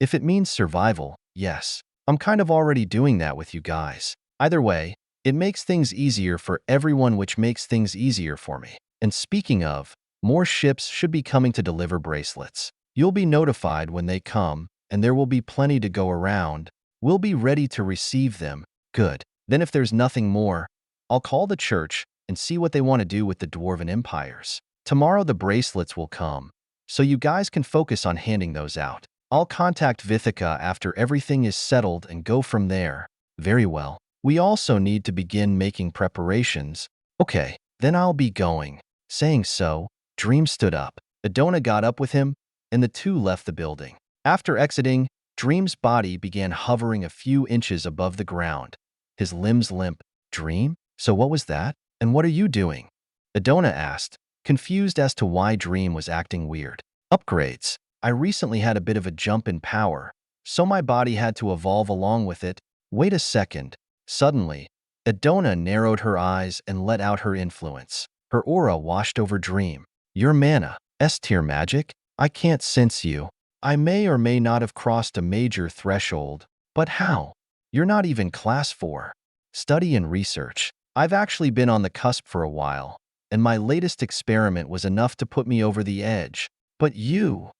If it means survival, yes. I'm kind of already doing that with you guys. Either way, it makes things easier for everyone, which makes things easier for me. And speaking of, more ships should be coming to deliver bracelets. You'll be notified when they come, and there will be plenty to go around. We'll be ready to receive them. Good. Then if there's nothing more, I'll call the church and see what they want to do with the Dwarven Empires. Tomorrow the bracelets will come, so you guys can focus on handing those out. I'll contact Vithika after everything is settled and go from there. Very well. We also need to begin making preparations. Okay, then I'll be going. Saying so, Dream stood up. Adona got up with him, and the two left the building. After exiting, Dream's body began hovering a few inches above the ground. His limbs limp. Dream? So what was that? And what are you doing? Adona asked, confused as to why Dream was acting weird. Upgrades. I recently had a bit of a jump in power, so my body had to evolve along with it. Wait a second. Suddenly, Adona narrowed her eyes and let out her influence. Her aura washed over Dream. Your mana. S-tier magic? I can't sense you. I may or may not have crossed a major threshold, but how? You're not even class 4. Study and research. I've actually been on the cusp for a while, and my latest experiment was enough to put me over the edge. But you...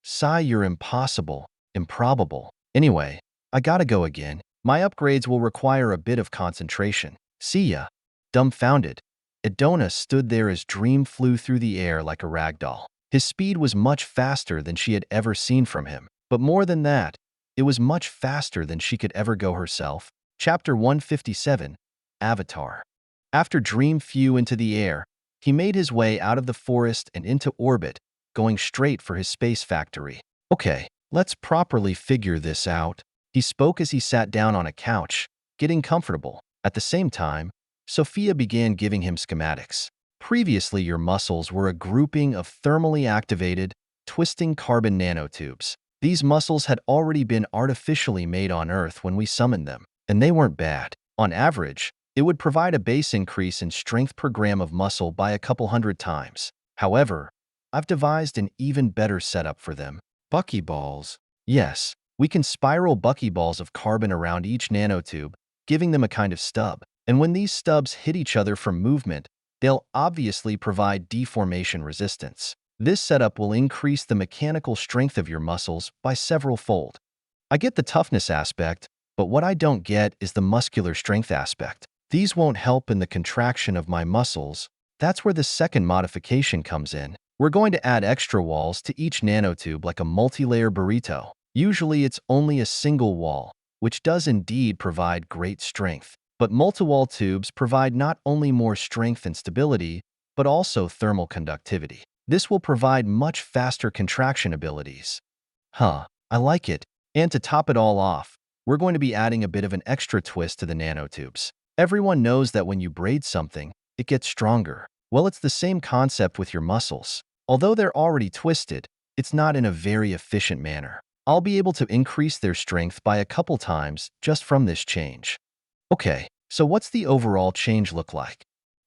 Sigh, you're impossible, improbable. Anyway, I gotta go again. My upgrades will require a bit of concentration. See ya. Dumbfounded, Adona stood there as Dream flew through the air like a ragdoll. His speed was much faster than she had ever seen from him. But more than that, it was much faster than she could ever go herself. Chapter 157, Avatar. After Dream flew into the air, He made his way out of the forest and into orbit, going straight for his space factory. Okay, let's properly figure this out. He spoke as he sat down on a couch, getting comfortable. At the same time, Sophia began giving him schematics. Previously, your muscles were a grouping of thermally activated, twisting carbon nanotubes. These muscles had already been artificially made on Earth when we summoned them, and they weren't bad. On average, it would provide a base increase in strength per gram of muscle by a couple hundred times. However, I've devised an even better setup for them. Buckyballs. Yes, we can spiral buckyballs of carbon around each nanotube, giving them a kind of stub. And when these stubs hit each other from movement, they'll obviously provide deformation resistance. This setup will increase the mechanical strength of your muscles by several fold. I get the toughness aspect, but what I don't get is the muscular strength aspect. These won't help in the contraction of my muscles. That's where the second modification comes in. We're going to add extra walls to each nanotube like a multi-layer burrito. Usually it's only a single wall, which does indeed provide great strength. But multi-wall tubes provide not only more strength and stability, but also thermal conductivity. This will provide much faster contraction abilities. I like it. And to top it all off, we're going to be adding a bit of an extra twist to the nanotubes. Everyone knows that when you braid something, it gets stronger. Well, it's the same concept with your muscles. Although they're already twisted, it's not in a very efficient manner. I'll be able to increase their strength by a couple times just from this change. Okay, so what's the overall change look like?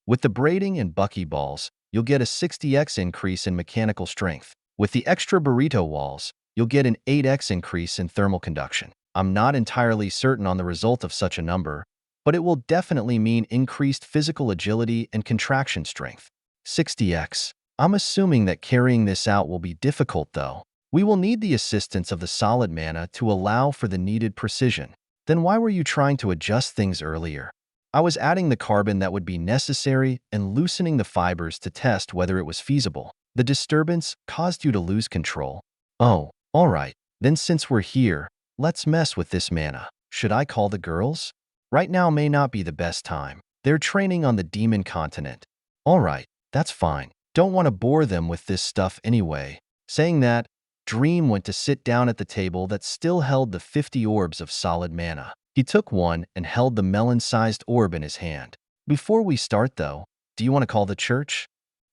With the braiding and buckyballs, you'll get a 60x increase in mechanical strength. With the extra burrito walls, you'll get an 8x increase in thermal conduction. I'm not entirely certain on the result of such a number, but it will definitely mean increased physical agility and contraction strength. 60x. I'm assuming that carrying this out will be difficult though. We will need the assistance of the solid mana to allow for the needed precision. Then why were you trying to adjust things earlier? I was adding the carbon that would be necessary and loosening the fibers to test whether it was feasible. The disturbance caused you to lose control. Oh, alright. Then since we're here, let's mess with this mana. Should I call the girls? Right now may not be the best time. They're training on the demon continent. Alright, that's fine. Don't want to bore them with this stuff anyway. Saying that, Dream went to sit down at the table that still held the 50 orbs of solid mana. He took one and held the melon-sized orb in his hand. Before we start though, do you want to call the church?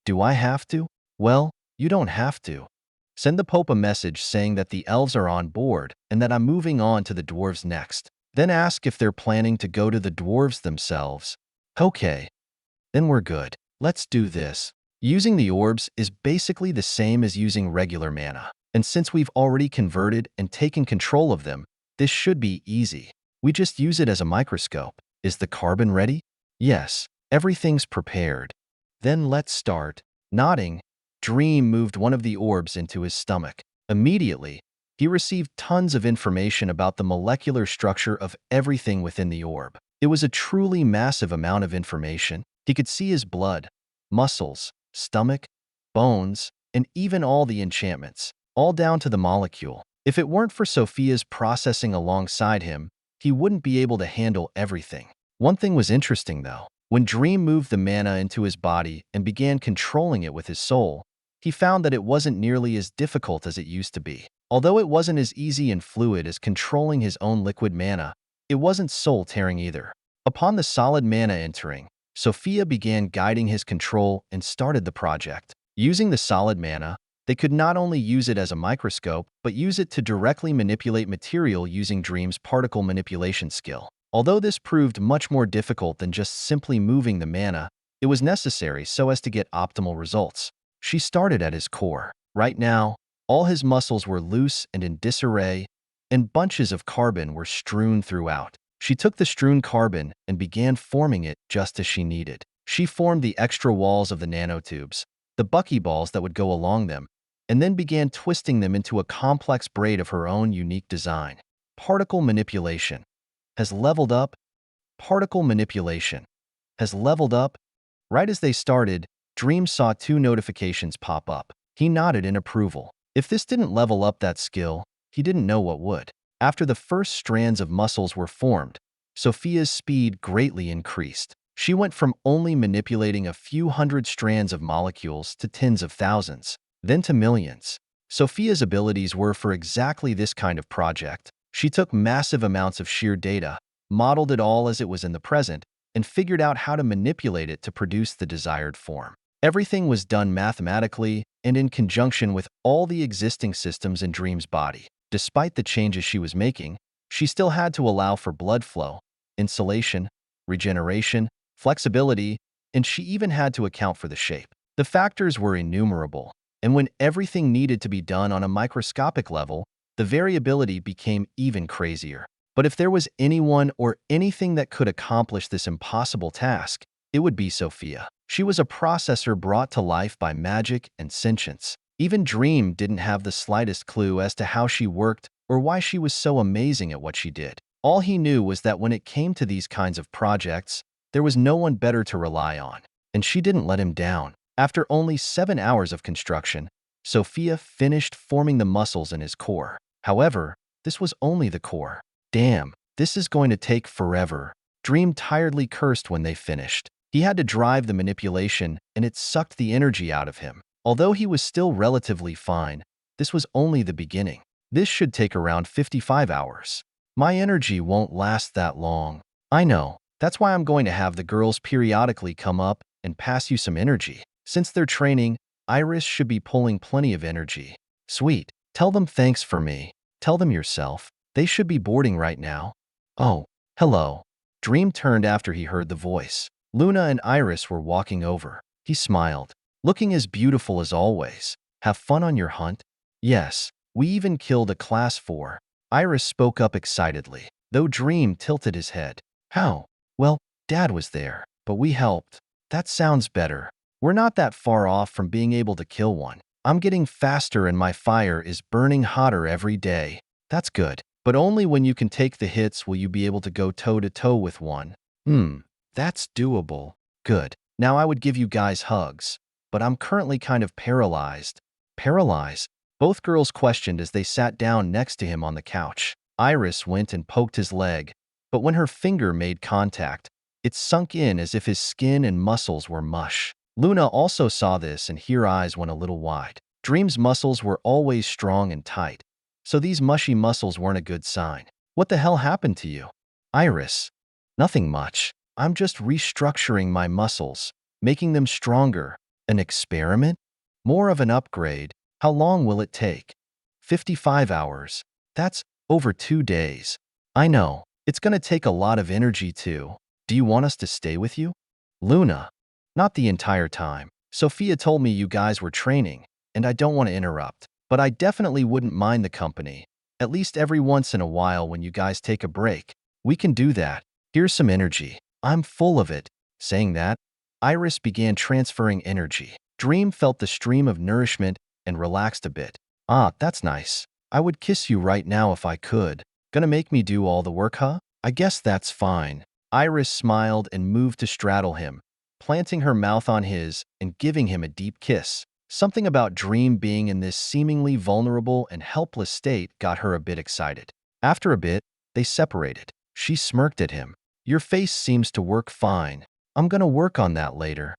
Do I have to? Well, you don't have to. Send the Pope a message saying that the elves are on board and that I'm moving on to the dwarves next. Then ask if they're planning to go to the dwarves themselves. Okay, then we're good. Let's do this. Using the orbs is basically the same as using regular mana. And since we've already converted and taken control of them, this should be easy. We just use it as a microscope. Is the carbon ready? Yes, everything's prepared. Then let's start. Nodding, Dream moved one of the orbs into his stomach. Immediately, he received tons of information about the molecular structure of everything within the orb. It was a truly massive amount of information. He could see his blood, muscles, stomach, bones, and even all the enchantments, all down to the molecule. If it weren't for Sophia's processing alongside him, he wouldn't be able to handle everything. One thing was interesting though. When Dream moved the mana into his body and began controlling it with his soul, he found that it wasn't nearly as difficult as it used to be. Although it wasn't as easy and fluid as controlling his own liquid mana, it wasn't soul-tearing either. Upon the solid mana entering, Sophia began guiding his control and started the project. Using the solid mana, they could not only use it as a microscope, but use it to directly manipulate material using Dream's particle manipulation skill. Although this proved much more difficult than just simply moving the mana, it was necessary so as to get optimal results. She started at his core. Right now, all his muscles were loose and in disarray, and bunches of carbon were strewn throughout. She took the strewn carbon and began forming it just as she needed. She formed the extra walls of the nanotubes, the buckyballs that would go along them, and then began twisting them into a complex braid of her own unique design. Particle manipulation has leveled up. Particle manipulation has leveled up. Right as they started, Dream saw 2 notifications pop up. He nodded in approval. If this didn't level up that skill, he didn't know what would. After the first strands of muscles were formed, Sophia's speed greatly increased. She went from only manipulating a few hundred strands of molecules to tens of thousands, then to millions. Sophia's abilities were for exactly this kind of project. She took massive amounts of sheer data, modeled it all as it was in the present, and figured out how to manipulate it to produce the desired form. Everything was done mathematically and in conjunction with all the existing systems in Dream's body. Despite the changes she was making, she still had to allow for blood flow, insulation, regeneration, flexibility, and she even had to account for the shape. The factors were innumerable, and when everything needed to be done on a microscopic level, the variability became even crazier. But if there was anyone or anything that could accomplish this impossible task, it would be Sophia. She was a processor brought to life by magic and sentience. Even Dream didn't have the slightest clue as to how she worked or why she was so amazing at what she did. All he knew was that when it came to these kinds of projects, there was no one better to rely on, and she didn't let him down. After only 7 hours of construction, Sophia finished forming the muscles in his core. However, this was only the core. Damn, this is going to take forever. Dream tiredly cursed when they finished. He had to drive the manipulation, and it sucked the energy out of him. Although he was still relatively fine, this was only the beginning. This should take around 55 hours. My energy won't last that long. I know. That's why I'm going to have the girls periodically come up and pass you some energy. Since they're training, Iris should be pulling plenty of energy. Sweet. Tell them thanks for me. Tell them yourself. They should be boarding right now. Oh, hello. Dream turned after he heard the voice. Luna and Iris were walking over. He smiled, looking as beautiful as always. Have fun on your hunt? Yes, we even killed a class 4. Iris spoke up excitedly, though Dream tilted his head. How? Well, Dad was there, but we helped. That sounds better. We're not that far off from being able to kill one. I'm getting faster and my fire is burning hotter every day. That's good. But only when you can take the hits will you be able to go toe-to-toe with one. That's doable. Good. Now I would give you guys hugs. But I'm currently kind of paralyzed. Paralyzed? Both girls questioned as they sat down next to him on the couch. Iris went and poked his leg, but when her finger made contact, it sunk in as if his skin and muscles were mush. Luna also saw this and her eyes went a little wide. Dream's muscles were always strong and tight, so these mushy muscles weren't a good sign. What the hell happened to you? Iris. Nothing much. I'm just restructuring my muscles, making them stronger. An experiment? More of an upgrade. How long will it take? 55 hours. That's over 2 days. I know. It's gonna take a lot of energy too. Do you want us to stay with you? Luna. Not the entire time. Sophia told me you guys were training, and I don't want to interrupt. But I definitely wouldn't mind the company. At least every once in a while when you guys take a break. We can do that. Here's some energy. I'm full of it. Saying that, Iris began transferring energy. Dream felt the stream of nourishment and relaxed a bit. Ah, that's nice. I would kiss you right now if I could. Gonna make me do all the work, huh? I guess that's fine. Iris smiled and moved to straddle him, planting her mouth on his and giving him a deep kiss. Something about Dream being in this seemingly vulnerable and helpless state got her a bit excited. After a bit, they separated. She smirked at him. Your face seems to work fine. I'm gonna work on that later.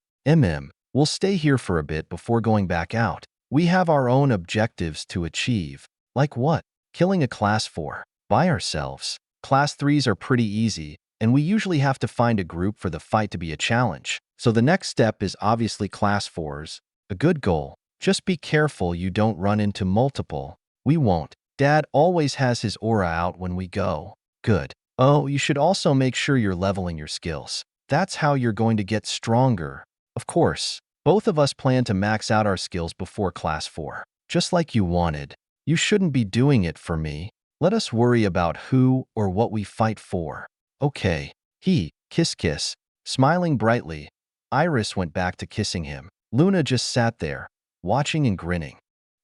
We'll stay here for a bit before going back out. We have our own objectives to achieve. Like what? Killing a class 4. By ourselves. Class 3s are pretty easy, and we usually have to find a group for the fight to be a challenge. So the next step is obviously class 4s. A good goal. Just be careful you don't run into multiple. We won't. Dad always has his aura out when we go. Good. Oh, you should also make sure you're leveling your skills. That's how you're going to get stronger. Of course, both of us plan to max out our skills before class 4. Just like you wanted. You shouldn't be doing it for me. Let us worry about who or what we fight for. Okay. Kiss. Smiling brightly, Iris went back to kissing him. Luna just sat there, watching and grinning.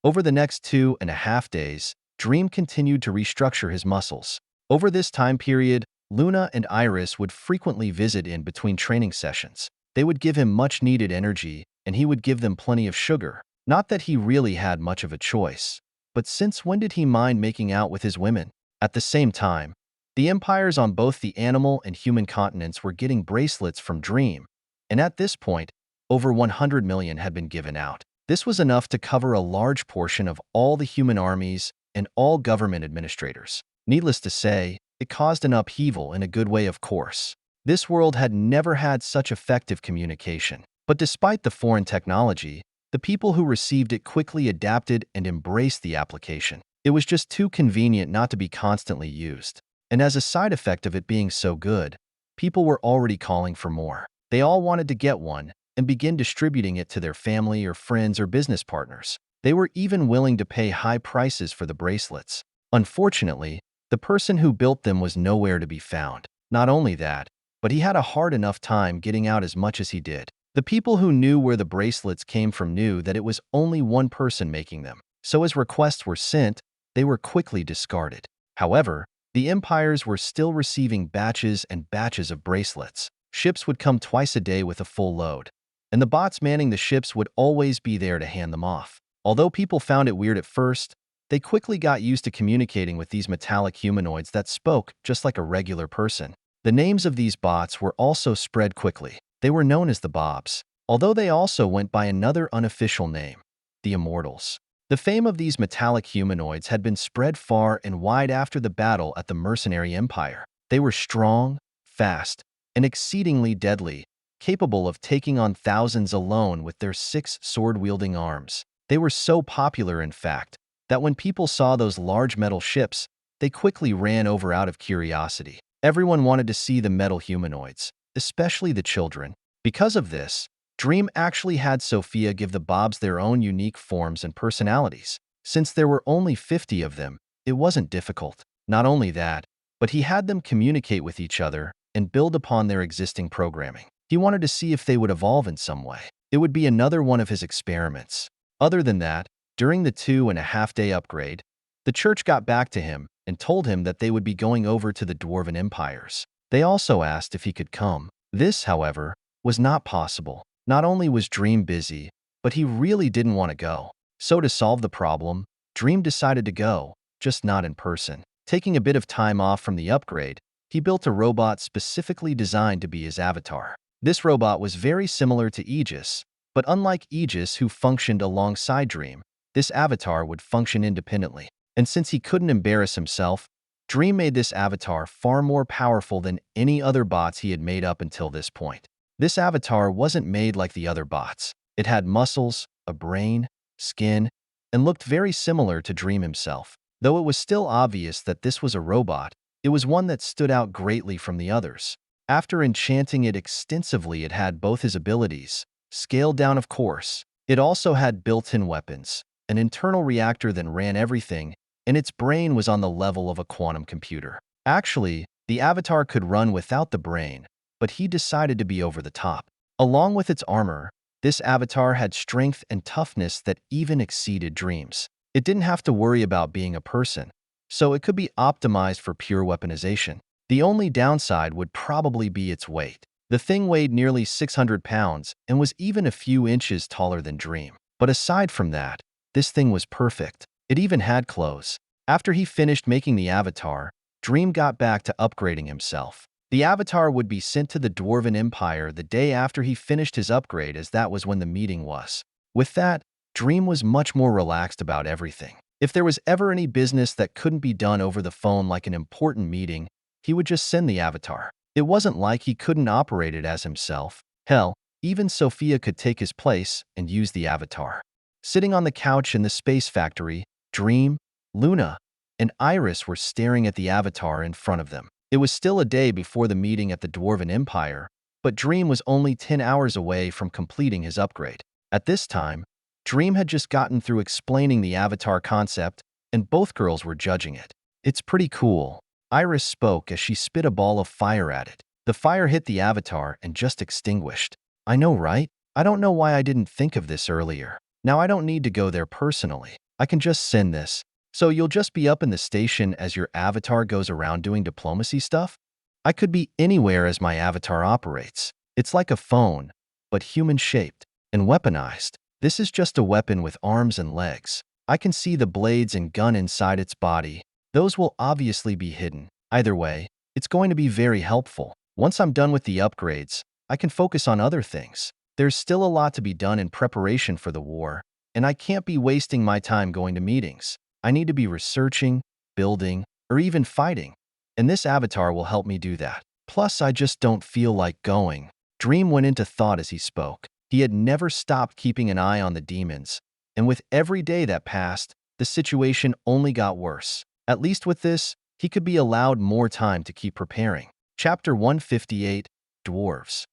Over the next 2.5 days, Dream continued to restructure his muscles. Over this time period, Luna and Iris would frequently visit in between training sessions. They would give him much-needed energy, and he would give them plenty of sugar. Not that he really had much of a choice. But since when did he mind making out with his women? At the same time, The empires on both the animal and human continents were getting bracelets from Dream, and at this point, over 100 million had been given out. This was enough to cover a large portion of all the human armies and all government administrators. Needless to say, it caused an upheaval in a good way, of course. This world had never had such effective communication. But despite the foreign technology, the people who received it quickly adapted and embraced the application. It was just too convenient not to be constantly used. And as a side effect of it being so good, people were already calling for more. They all wanted to get one and begin distributing it to their family or friends or business partners. They were even willing to pay high prices for the bracelets. Unfortunately, the person who built them was nowhere to be found. Not only that, but he had a hard enough time getting out as much as he did. The people who knew where the bracelets came from knew that it was only one person making them. So as requests were sent, they were quickly discarded. However, the empires were still receiving batches and batches of bracelets. Ships would come twice a day with a full load, and the bots manning the ships would always be there to hand them off. Although people found it weird at first, they quickly got used to communicating with these metallic humanoids that spoke just like a regular person. The names of these bots were also spread quickly. They were known as the Bobs, although they also went by another unofficial name, the Immortals. The fame of these metallic humanoids had been spread far and wide after the battle at the Mercenary Empire. They were strong, fast, and exceedingly deadly, capable of taking on thousands alone with their 6 sword-wielding arms. They were so popular, in fact, that when people saw those large metal ships, they quickly ran over out of curiosity. Everyone wanted to see the metal humanoids, especially the children. Because of this, Dream actually had Sophia give the Bobs their own unique forms and personalities. Since there were only 50 of them, it wasn't difficult. Not only that, but he had them communicate with each other and build upon their existing programming. He wanted to see if they would evolve in some way. It would be another one of his experiments. Other than that, during the 2.5-day upgrade, the church got back to him and told him that they would be going over to the Dwarven Empires. They also asked if he could come. This, however, was not possible. Not only was Dream busy, but he really didn't want to go. So to solve the problem, Dream decided to go, just not in person. Taking a bit of time off from the upgrade, he built a robot specifically designed to be his avatar. This robot was very similar to Aegis, but unlike Aegis, who functioned alongside Dream, this avatar would function independently. And since he couldn't embarrass himself, Dream made this avatar far more powerful than any other bots he had made up until this point. This avatar wasn't made like the other bots. It had muscles, a brain, skin, and looked very similar to Dream himself. Though it was still obvious that this was a robot, it was one that stood out greatly from the others. After enchanting it extensively, it had both his abilities, scaled down of course. It also had built-in weapons, an internal reactor that ran everything, and its brain was on the level of a quantum computer. Actually, the avatar could run without the brain, but he decided to be over the top. Along with its armor, this avatar had strength and toughness that even exceeded Dream's. It didn't have to worry about being a person, so it could be optimized for pure weaponization. The only downside would probably be its weight. The thing weighed nearly 600 pounds and was even a few inches taller than Dream. But aside from that, this thing was perfect. It even had clothes. After he finished making the avatar, Dream got back to upgrading himself. The avatar would be sent to the Dwarven Empire the day after he finished his upgrade, as that was when the meeting was. With that, Dream was much more relaxed about everything. If there was ever any business that couldn't be done over the phone, like an important meeting, he would just send the avatar. It wasn't like he couldn't operate it as himself. Hell, even Sophia could take his place and use the avatar. Sitting on the couch in the space factory, Dream, Luna, and Iris were staring at the avatar in front of them. It was still a day before the meeting at the Dwarven Empire, but Dream was only 10 hours away from completing his upgrade. At this time, Dream had just gotten through explaining the avatar concept, and both girls were judging it. "It's pretty cool," Iris spoke as she spit a ball of fire at it. The fire hit the avatar and just extinguished. "I know, right? I don't know why I didn't think of this earlier. Now I don't need to go there personally. I can just send this. So you'll just be up in the station as your avatar goes around doing diplomacy stuff? I could be anywhere as my avatar operates. It's like a phone, but human-shaped and weaponized. This is just a weapon with arms and legs. I can see the blades and gun inside its body. Those will obviously be hidden. Either way, it's going to be very helpful. Once I'm done with the upgrades, I can focus on other things. There's still a lot to be done in preparation for the war, and I can't be wasting my time going to meetings. I need to be researching, building, or even fighting, and this avatar will help me do that. Plus, I just don't feel like going. Dream went into thought as he spoke. He had never stopped keeping an eye on the demons, and with every day that passed, the situation only got worse. At least with this, he could be allowed more time to keep preparing. Chapter 158, Dwarves.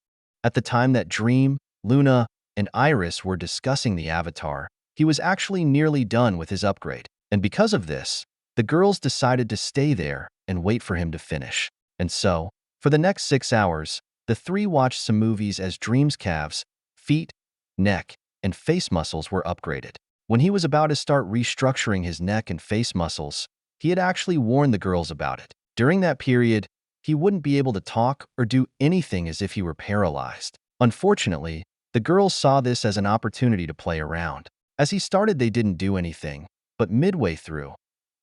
At the time that Dream, Luna, and Iris were discussing the avatar, he was actually nearly done with his upgrade. And because of this, the girls decided to stay there and wait for him to finish. And so, for the next 6 hours, the three watched some movies as Dream's calves, feet, neck, and face muscles were upgraded. When he was about to start restructuring his neck and face muscles, he had actually warned the girls about it. During that period, he wouldn't be able to talk or do anything as if he were paralyzed. Unfortunately, the girls saw this as an opportunity to play around. As he started, they didn't do anything, but midway through,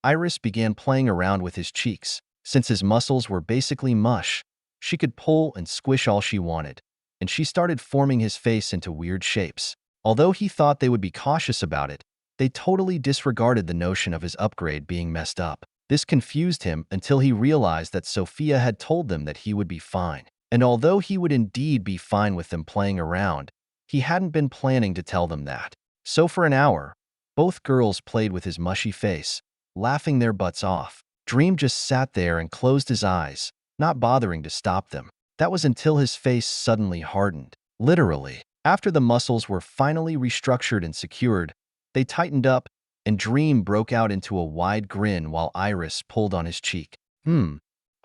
Iris began playing around with his cheeks. Since his muscles were basically mush, she could pull and squish all she wanted, and she started forming his face into weird shapes. Although he thought they would be cautious about it, they totally disregarded the notion of his upgrade being messed up. This confused him until he realized that Sophia had told them that he would be fine. And although he would indeed be fine with them playing around, he hadn't been planning to tell them that. So for an hour, both girls played with his mushy face, laughing their butts off. Dream just sat there and closed his eyes, not bothering to stop them. That was until his face suddenly hardened. Literally. After the muscles were finally restructured and secured, they tightened up, and Dream broke out into a wide grin while Iris pulled on his cheek.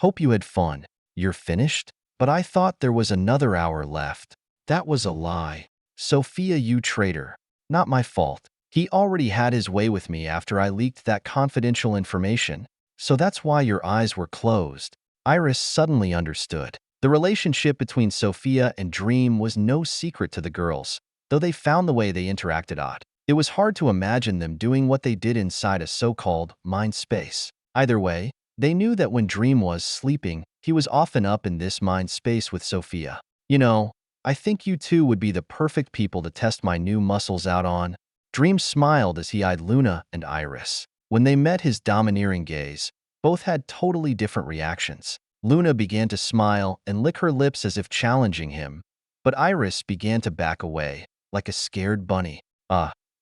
Hope you had fun. You're finished? But I thought there was another hour left. That was a lie. Sophia, you traitor. Not my fault. He already had his way with me after I leaked that confidential information, so that's why your eyes were closed. Iris suddenly understood. The relationship between Sophia and Dream was no secret to the girls, though they found the way they interacted odd. It was hard to imagine them doing what they did inside a so-called mind space. Either way, they knew that when Dream was sleeping, he was often up in this mind space with Sophia. You know, I think you two would be the perfect people to test my new muscles out on. Dream smiled as he eyed Luna and Iris. When they met his domineering gaze, both had totally different reactions. Luna began to smile and lick her lips as if challenging him, but Iris began to back away, like a scared bunny.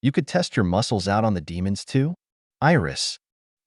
You could test your muscles out on the demons too? Iris,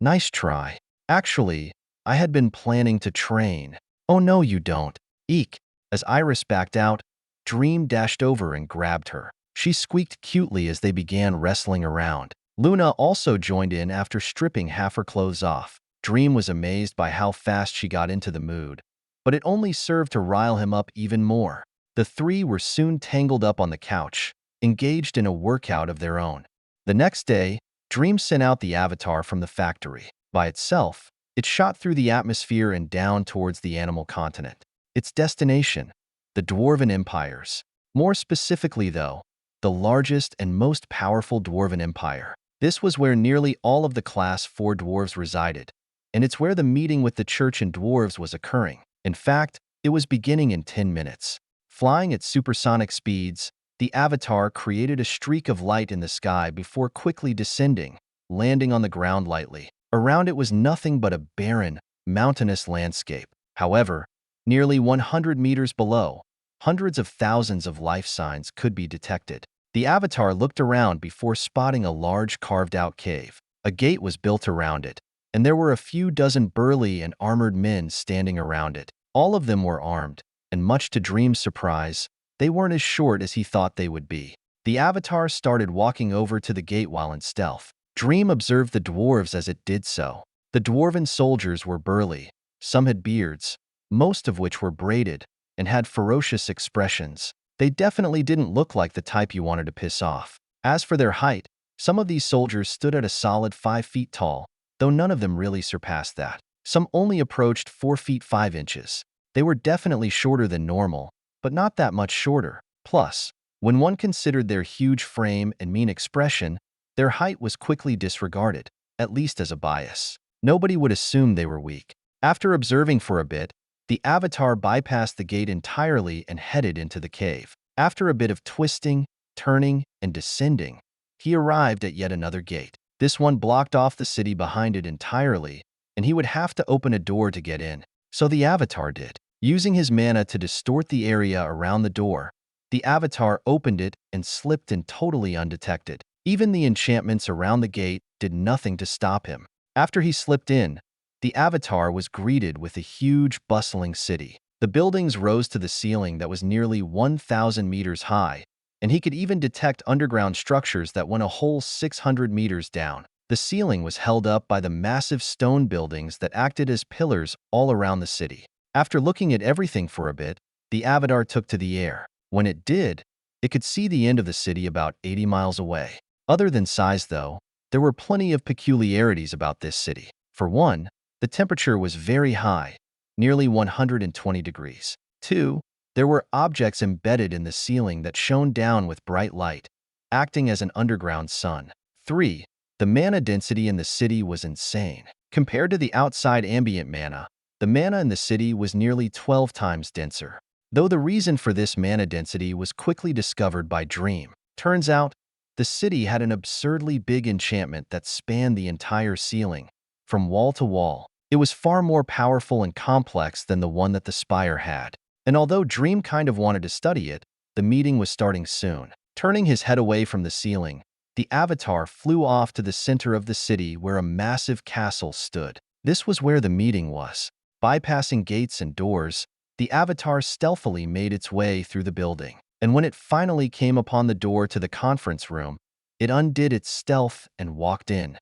nice try. Actually, I had been planning to train. Oh no, you don't. Eek. As Iris backed out, Dream dashed over and grabbed her. She squeaked cutely as they began wrestling around. Luna also joined in after stripping half her clothes off. Dream was amazed by how fast she got into the mood, but it only served to rile him up even more. The three were soon tangled up on the couch, engaged in a workout of their own. The next day, Dream sent out the avatar from the factory. By itself, it shot through the atmosphere and down towards the animal continent. Its destination, the Dwarven Empires. More specifically, though, the largest and most powerful Dwarven Empire. This was where nearly all of the Class 4 dwarves resided, and it's where the meeting with the church and dwarves was occurring. In fact, it was beginning in 10 minutes. Flying at supersonic speeds, the avatar created a streak of light in the sky before quickly descending, landing on the ground lightly. Around it was nothing but a barren, mountainous landscape. However, nearly 100 meters below, hundreds of thousands of life signs could be detected. The avatar looked around before spotting a large carved-out cave. A gate was built around it, and there were a few dozen burly and armored men standing around it. All of them were armed, and much to Dream's surprise, they weren't as short as he thought they would be. The avatar started walking over to the gate while in stealth. Dream observed the dwarves as it did so. The dwarven soldiers were burly, some had beards, most of which were braided, and had ferocious expressions. They definitely didn't look like the type you wanted to piss off. As for their height, some of these soldiers stood at a solid 5 feet tall, though none of them really surpassed that. Some only approached 4 feet 5 inches. They were definitely shorter than normal, but not that much shorter. Plus, when one considered their huge frame and mean expression, their height was quickly disregarded, at least as a bias. Nobody would assume they were weak. After observing for a bit, the avatar bypassed the gate entirely and headed into the cave. After a bit of twisting, turning, and descending, he arrived at yet another gate. This one blocked off the city behind it entirely, and he would have to open a door to get in. So the avatar did. Using his mana to distort the area around the door, the avatar opened it and slipped in totally undetected. Even the enchantments around the gate did nothing to stop him. After he slipped in, the avatar was greeted with a huge, bustling city. The buildings rose to the ceiling that was nearly 1,000 meters high, and he could even detect underground structures that went a whole 600 meters down. The ceiling was held up by the massive stone buildings that acted as pillars all around the city. After looking at everything for a bit, the avatar took to the air. When it did, it could see the end of the city about 80 miles away. Other than size, though, there were plenty of peculiarities about this city. For one, the temperature was very high, nearly 120 degrees. 2, there were objects embedded in the ceiling that shone down with bright light, acting as an underground sun. 3, the mana density in the city was insane. Compared to the outside ambient mana, the mana in the city was nearly 12 times denser. Though the reason for this mana density was quickly discovered by Dream. Turns out, the city had an absurdly big enchantment that spanned the entire ceiling, from wall to wall. It was far more powerful and complex than the one that the spire had. And although Dream kind of wanted to study it, the meeting was starting soon. Turning his head away from the ceiling, the avatar flew off to the center of the city where a massive castle stood. This was where the meeting was. Bypassing gates and doors, the avatar stealthily made its way through the building. And when it finally came upon the door to the conference room, it undid its stealth and walked in.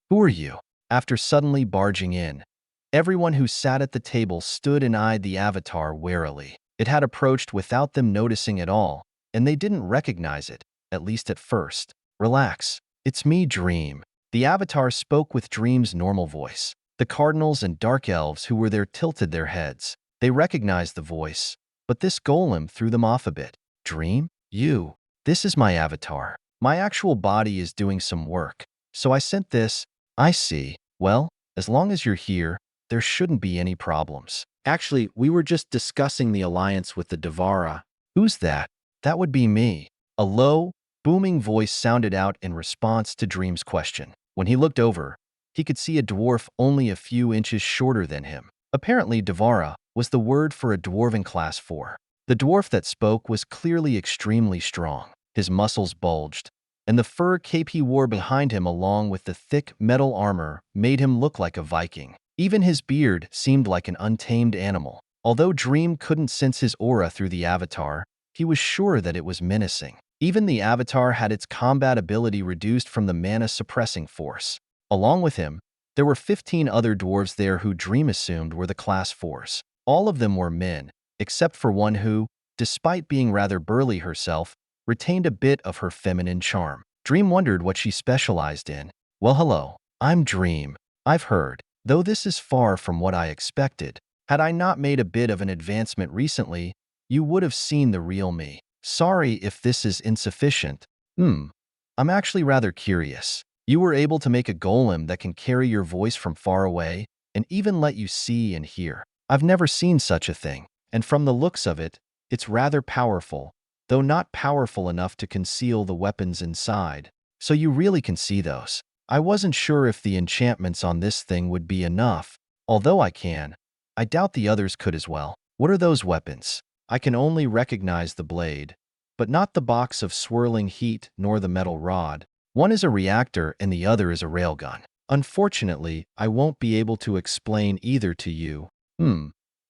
Who are you? After suddenly barging in, everyone who sat at the table stood and eyed the avatar warily. It had approached without them noticing at all, and they didn't recognize it, at least at first. Relax. It's me, Dream. The avatar spoke with Dream's normal voice. The cardinals and dark elves who were there tilted their heads. They recognized the voice, but this golem threw them off a bit. Dream? You. This is my avatar. My actual body is doing some work, so I sent this. I see. Well, as long as you're here, there shouldn't be any problems. Actually, we were just discussing the alliance with the Devara. Who's that? That would be me. A low, booming voice sounded out in response to Dream's question. When he looked over, he could see a dwarf only a few inches shorter than him. Apparently, Devara was the word for a dwarven class 4. The dwarf that spoke was clearly extremely strong. His muscles bulged, and the fur cape he wore behind him along with the thick metal armor made him look like a Viking. Even his beard seemed like an untamed animal. Although Dream couldn't sense his aura through the avatar, he was sure that it was menacing. Even the avatar had its combat ability reduced from the mana suppressing force. Along with him, there were 15 other dwarves there who Dream assumed were the class 4s. All of them were men, except for one who, despite being rather burly herself, retained a bit of her feminine charm. Dream wondered what she specialized in. Well, hello. I'm Dream. I've heard. Though this is far from what I expected. Had I not made a bit of an advancement recently, you would have seen the real me. Sorry if this is insufficient. I'm actually rather curious. You were able to make a golem that can carry your voice from far away and even let you see and hear. I've never seen such a thing, and from the looks of it, it's rather powerful, though not powerful enough to conceal the weapons inside. So you really can see those. I wasn't sure if the enchantments on this thing would be enough. Although I can, I doubt the others could as well. What are those weapons? I can only recognize the blade, but not the box of swirling heat nor the metal rod. One is a reactor and the other is a railgun. Unfortunately, I won't be able to explain either to you.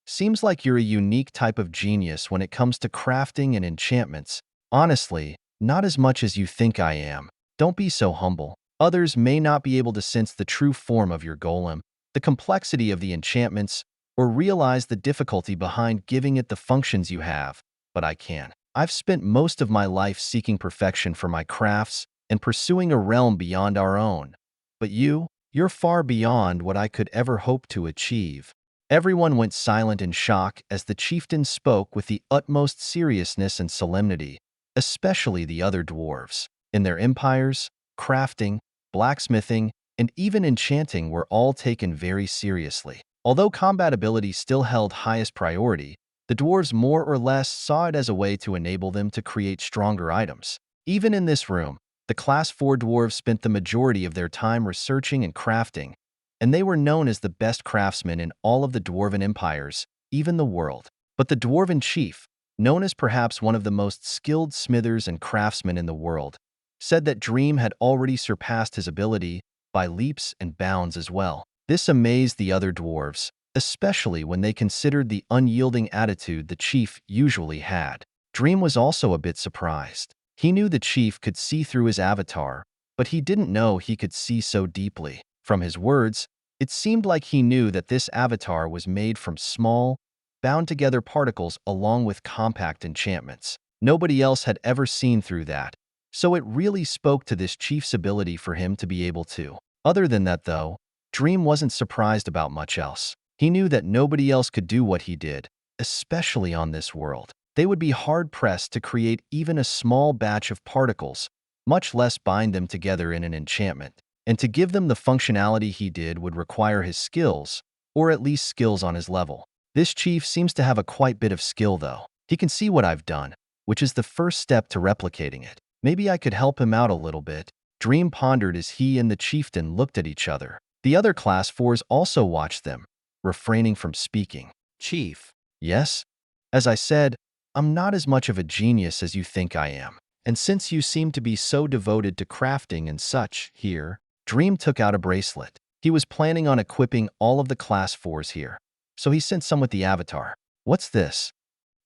Seems like you're a unique type of genius when it comes to crafting and enchantments. Honestly, not as much as you think I am. Don't be so humble. Others may not be able to sense the true form of your golem, the complexity of the enchantments, or realize the difficulty behind giving it the functions you have, but I can. I've spent most of my life seeking perfection for my crafts and pursuing a realm beyond our own. But you're far beyond what I could ever hope to achieve. Everyone went silent in shock as the chieftain spoke with the utmost seriousness and solemnity, especially the other dwarves. In their empires, crafting, blacksmithing, and even enchanting were all taken very seriously. Although compatibility still held highest priority, the dwarves more or less saw it as a way to enable them to create stronger items. Even in this room, the Class 4 dwarves spent the majority of their time researching and crafting, and they were known as the best craftsmen in all of the Dwarven empires, even the world. But the Dwarven chief, known as perhaps one of the most skilled smithers and craftsmen in the world, said that Dream had already surpassed his ability by leaps and bounds as well. This amazed the other dwarves, especially when they considered the unyielding attitude the chief usually had. Dream was also a bit surprised. He knew the chief could see through his avatar, but he didn't know he could see so deeply. From his words, it seemed like he knew that this avatar was made from small, bound-together particles along with compact enchantments. Nobody else had ever seen through that, so it really spoke to this chief's ability for him to be able to. Other than that, though, Dream wasn't surprised about much else. He knew that nobody else could do what he did, especially on this world. They would be hard-pressed to create even a small batch of particles, much less bind them together in an enchantment. And to give them the functionality he did would require his skills, or at least skills on his level. This chief seems to have a quite bit of skill, though. He can see what I've done, which is the first step to replicating it. Maybe I could help him out a little bit. Dream pondered as he and the chieftain looked at each other. The other Class 4s also watched them, refraining from speaking. Chief. Yes? As I said, I'm not as much of a genius as you think I am. And since you seem to be so devoted to crafting and such here, Dream took out a bracelet. He was planning on equipping all of the Class 4s here, so he sent some with the avatar. What's this?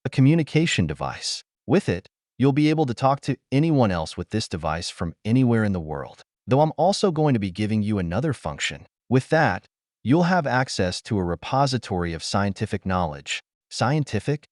A communication device. With it, you'll be able to talk to anyone else with this device from anywhere in the world. Though I'm also going to be giving you another function. With that, you'll have access to a repository of scientific knowledge. Scientific?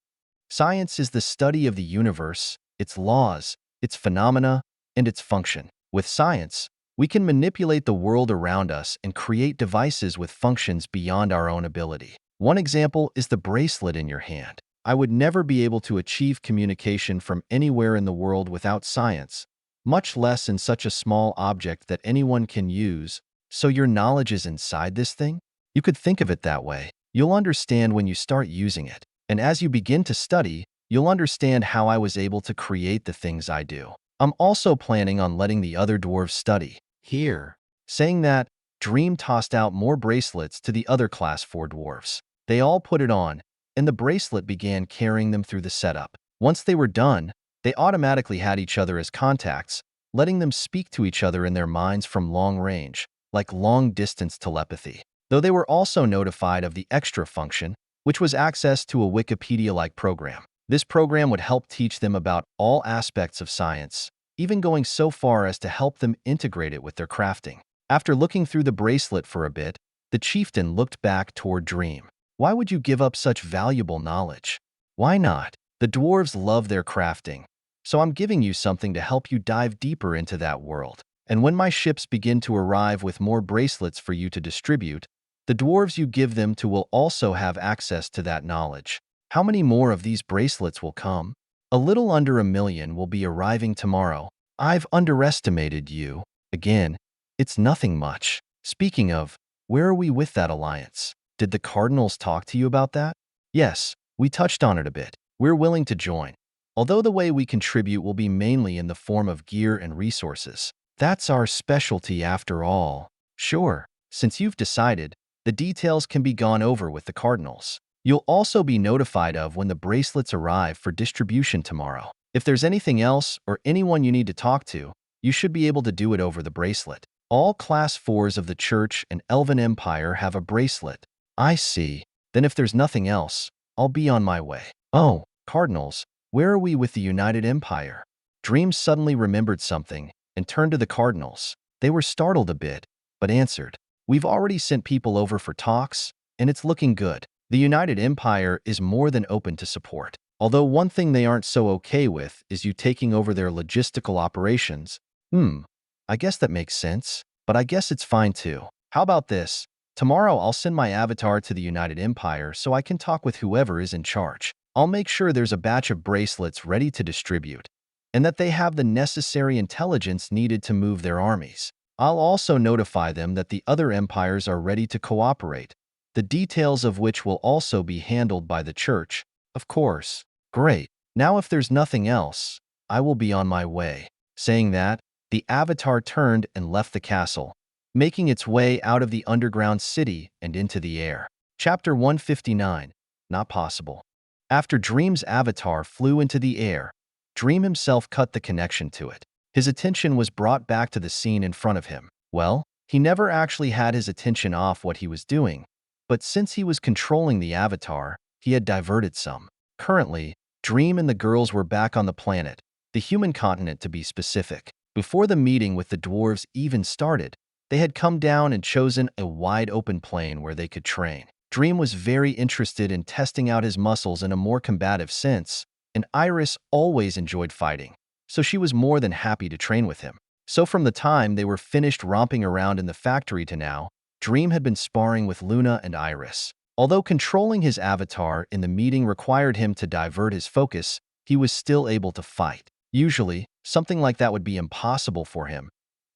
Science is the study of the universe, its laws, its phenomena, and its function. With science, we can manipulate the world around us and create devices with functions beyond our own ability. One example is the bracelet in your hand. I would never be able to achieve communication from anywhere in the world without science, much less in such a small object that anyone can use. So your knowledge is inside this thing? You could think of it that way. You'll understand when you start using it. And as you begin to study, you'll understand how I was able to create the things I do. I'm also planning on letting the other dwarves study. here. Saying that, Dream tossed out more bracelets to the other Class 4 dwarves. They all put it on, and the bracelet began carrying them through the setup. Once they were done, they automatically had each other as contacts, letting them speak to each other in their minds from long range, like long-distance telepathy. Though they were also notified of the extra function, which was access to a Wikipedia-like program. This program would help teach them about all aspects of science, even going so far as to help them integrate it with their crafting. After looking through the bracelet for a bit, the chieftain looked back toward Dream. Why would you give up such valuable knowledge? Why not? The dwarves love their crafting, so I'm giving you something to help you dive deeper into that world. And when my ships begin to arrive with more bracelets for you to distribute, the dwarves you give them to will also have access to that knowledge. How many more of these bracelets will come? A little under 1,000,000 will be arriving tomorrow. I've underestimated you. Again, it's nothing much. Speaking of, where are we with that alliance? Did the Cardinals talk to you about that? Yes, we touched on it a bit. We're willing to join, although the way we contribute will be mainly in the form of gear and resources. That's our specialty after all. Sure, since you've decided, the details can be gone over with the Cardinals. You'll also be notified of when the bracelets arrive for distribution tomorrow. If there's anything else or anyone you need to talk to, you should be able to do it over the bracelet. All Class 4s of the Church and Elven Empire have a bracelet. I see. Then if there's nothing else, I'll be on my way. Oh, Cardinals, where are we with the United Empire? Dream suddenly remembered something and turned to the Cardinals. They were startled a bit, but answered, "We've already sent people over for talks, and it's looking good. The United Empire is more than open to support. Although one thing they aren't so okay with is you taking over their logistical operations." I guess that makes sense, but I guess it's fine too. How about this? Tomorrow I'll send my avatar to the United Empire so I can talk with whoever is in charge. I'll make sure there's a batch of bracelets ready to distribute, and that they have the necessary intelligence needed to move their armies. I'll also notify them that the other empires are ready to cooperate, the details of which will also be handled by the church, of course. Great. Now if there's nothing else, I will be on my way. Saying that, the avatar turned and left the castle, making its way out of the underground city and into the air. Chapter 159. Not possible. After Dream's avatar flew into the air, Dream himself cut the connection to it. His attention was brought back to the scene in front of him. Well, he never actually had his attention off what he was doing, but since he was controlling the avatar, he had diverted some. Currently, Dream and the girls were back on the planet, the human continent to be specific. Before the meeting with the dwarves even started, they had come down and chosen a wide-open plain where they could train. Dream was very interested in testing out his muscles in a more combative sense, and Iris always enjoyed fighting, so she was more than happy to train with him. So from the time they were finished romping around in the factory to now, Dream had been sparring with Luna and Iris. Although controlling his avatar in the meeting required him to divert his focus, he was still able to fight. Usually, something like that would be impossible for him,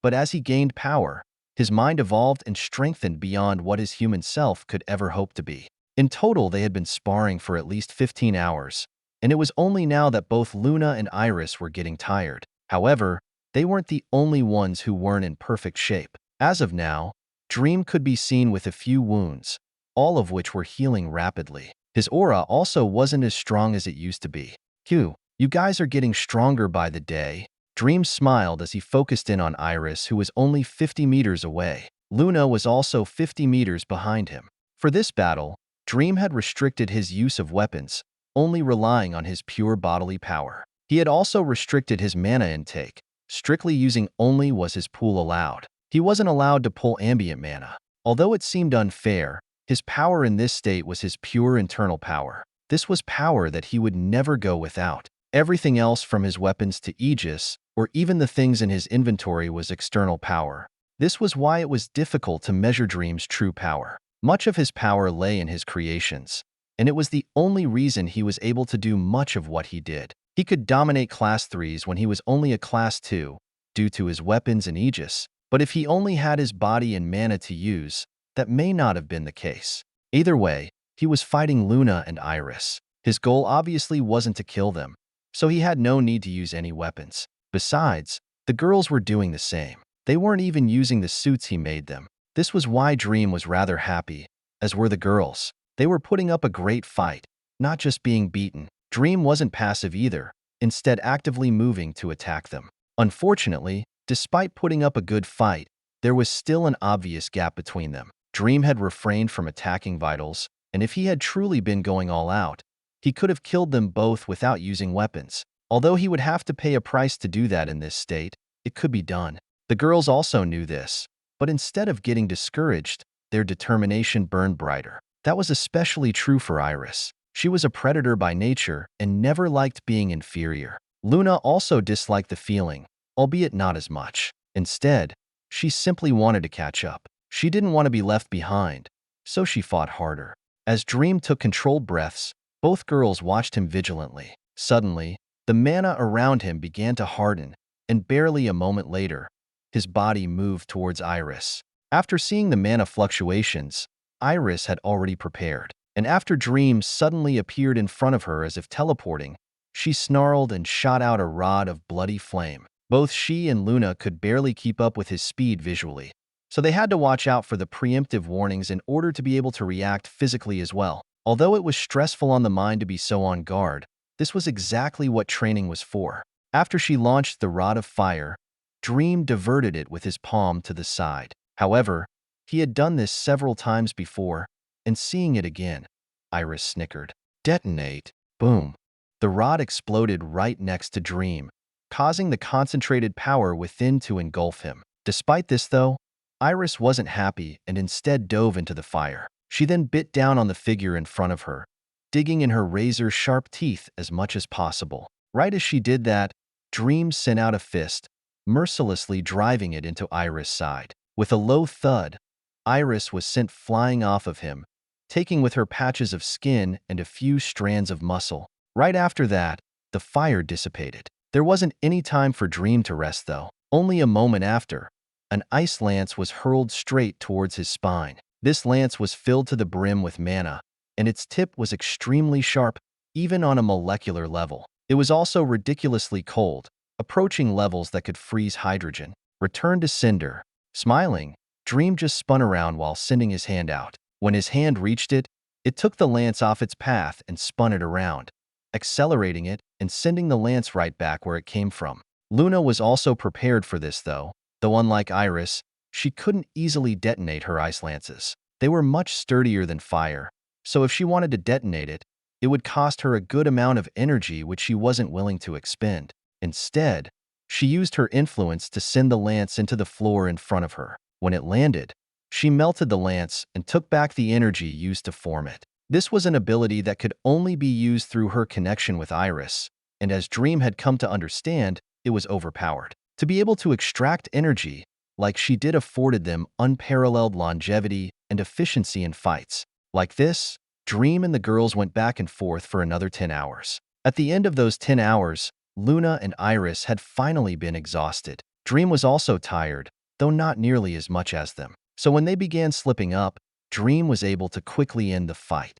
but as he gained power, his mind evolved and strengthened beyond what his human self could ever hope to be. In total, they had been sparring for at least 15 hours, and it was only now that both Luna and Iris were getting tired. However, they weren't the only ones who weren't in perfect shape. As of now, Dream could be seen with a few wounds, all of which were healing rapidly. His aura also wasn't as strong as it used to be. You guys are getting stronger by the day. Dream smiled as he focused in on Iris, who was only 50 meters away. Luna was also 50 meters behind him. For this battle, Dream had restricted his use of weapons, only relying on his pure bodily power. He had also restricted his mana intake. Strictly using only was his pool allowed. He wasn't allowed to pull ambient mana. Although it seemed unfair, his power in this state was his pure internal power. This was power that he would never go without. Everything else from his weapons to Aegis, or even the things in his inventory, was external power. This was why it was difficult to measure Dream's true power. Much of his power lay in his creations, and it was the only reason he was able to do much of what he did. He could dominate Class 3s when he was only a Class 2, due to his weapons and Aegis, but if he only had his body and mana to use, that may not have been the case. Either way, he was fighting Luna and Iris. His goal obviously wasn't to kill them, so he had no need to use any weapons. Besides, the girls were doing the same. They weren't even using the suits he made them. This was why Dream was rather happy, as were the girls. They were putting up a great fight, not just being beaten. Dream wasn't passive either, instead actively moving to attack them. Unfortunately, despite putting up a good fight, there was still an obvious gap between them. Dream had refrained from attacking Vitals, and if he had truly been going all out, he could have killed them both without using weapons. Although he would have to pay a price to do that in this state, it could be done. The girls also knew this, but instead of getting discouraged, their determination burned brighter. That was especially true for Iris. She was a predator by nature and never liked being inferior. Luna also disliked the feeling, albeit not as much. Instead, she simply wanted to catch up. She didn't want to be left behind, so she fought harder. As Dream took controlled breaths, both girls watched him vigilantly. Suddenly, the mana around him began to harden, and barely a moment later, his body moved towards Iris. After seeing the mana fluctuations, Iris had already prepared, and after Dream suddenly appeared in front of her as if teleporting, she snarled and shot out a rod of bloody flame. Both she and Luna could barely keep up with his speed visually, so they had to watch out for the preemptive warnings in order to be able to react physically as well. Although it was stressful on the mind to be so on guard, this was exactly what training was for. After she launched the rod of fire, Dream diverted it with his palm to the side. However, he had done this several times before, and seeing it again, Iris snickered. Detonate. Boom. The rod exploded right next to Dream, causing the concentrated power within to engulf him. Despite this, though, Iris wasn't happy and instead dove into the fire. She then bit down on the figure in front of her, digging in her razor-sharp teeth as much as possible. Right as she did that, Dream sent out a fist, mercilessly driving it into Iris' side. With a low thud, Iris was sent flying off of him, taking with her patches of skin and a few strands of muscle. Right after that, the fire dissipated. There wasn't any time for Dream to rest, though. Only a moment after, an ice lance was hurled straight towards his spine. This lance was filled to the brim with mana, and its tip was extremely sharp, even on a molecular level. It was also ridiculously cold, approaching levels that could freeze hydrogen. Return to Cinder. Smiling, Dream just spun around while sending his hand out. When his hand reached it, it took the lance off its path and spun it around, accelerating it and sending the lance right back where it came from. Luna was also prepared for this, though unlike Iris, she couldn't easily detonate her ice lances. They were much sturdier than fire, so if she wanted to detonate it, it would cost her a good amount of energy which she wasn't willing to expend. Instead, she used her influence to send the lance into the floor in front of her. When it landed, she melted the lance and took back the energy used to form it. This was an ability that could only be used through her connection with Iris, and as Dream had come to understand, it was overpowered. To be able to extract energy, like she did, afforded them unparalleled longevity and efficiency in fights. Like this, Dream and the girls went back and forth for another 10 hours. At the end of those 10 hours, Luna and Iris had finally been exhausted. Dream was also tired, though not nearly as much as them. So when they began slipping up, Dream was able to quickly end the fight.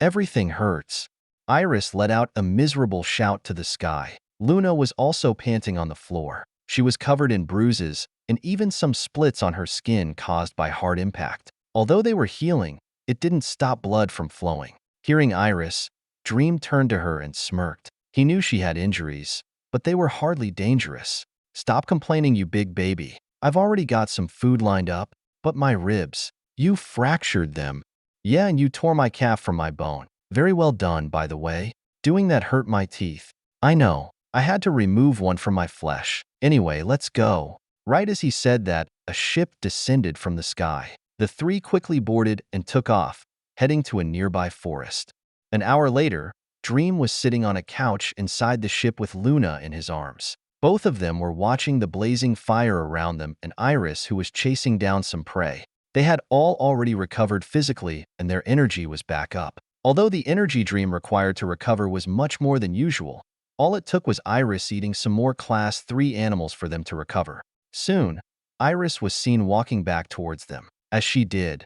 Everything hurts. Iris let out a miserable shout to the sky. Luna was also panting on the floor. She was covered in bruises and even some splits on her skin caused by hard impact. Although they were healing, it didn't stop blood from flowing. Hearing Iris, Dream turned to her and smirked. He knew she had injuries, but they were hardly dangerous. Stop complaining, you big baby. I've already got some food lined up, but my ribs. You fractured them. Yeah, and you tore my calf from my bone. Very well done, by the way. Doing that hurt my teeth. I know. I had to remove one from my flesh. Anyway, let's go. Right as he said that, a ship descended from the sky. The three quickly boarded and took off, heading to a nearby forest. An hour later, Dream was sitting on a couch inside the ship with Luna in his arms. Both of them were watching the blazing fire around them and Iris, who was chasing down some prey. They had all already recovered physically and their energy was back up. Although the energy Dream required to recover was much more than usual, all it took was Iris eating some more Class 3 animals for them to recover. Soon, Iris was seen walking back towards them. As she did,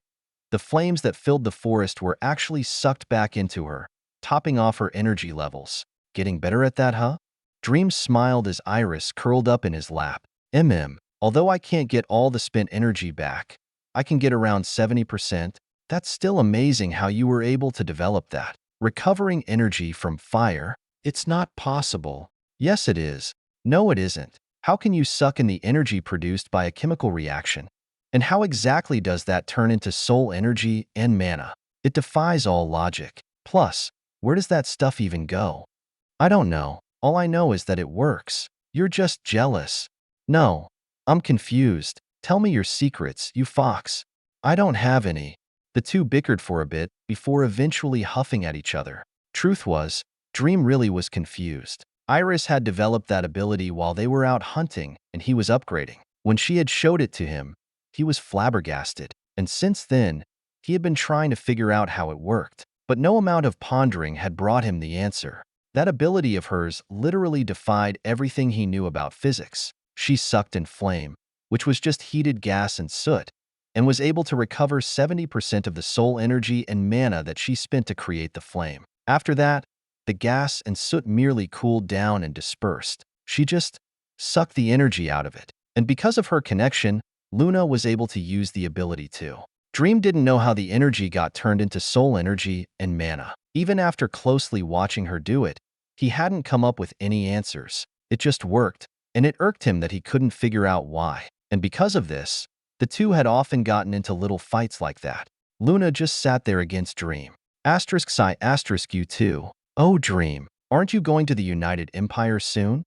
the flames that filled the forest were actually sucked back into her, topping off her energy levels. Getting better at that, huh? Dream smiled as Iris curled up in his lap. Although I can't get all the spent energy back, I can get around 70%. That's still amazing how you were able to develop that. Recovering energy from fire? It's not possible. Yes, it is. No, it isn't. How can you suck in the energy produced by a chemical reaction? And how exactly does that turn into soul energy and mana? It defies all logic. Plus, where does that stuff even go? I don't know. All I know is that it works. You're just jealous. No, I'm confused. Tell me your secrets, you fox. I don't have any. The two bickered for a bit before eventually huffing at each other. Truth was, Dream really was confused. Iris had developed that ability while they were out hunting and he was upgrading. When she had showed it to him, he was flabbergasted. And since then, he had been trying to figure out how it worked. But no amount of pondering had brought him the answer. That ability of hers literally defied everything he knew about physics. She sucked in flame, which was just heated gas and soot, and was able to recover 70% of the soul energy and mana that she spent to create the flame. After that, the gas and soot merely cooled down and dispersed. She just sucked the energy out of it. And because of her connection, Luna was able to use the ability too. Dream didn't know how the energy got turned into soul energy and mana. Even after closely watching her do it, he hadn't come up with any answers. It just worked, and it irked him that he couldn't figure out why. And because of this, the two had often gotten into little fights like that. Luna just sat there against Dream. You too. Oh, Dream, aren't you going to the United Empire soon?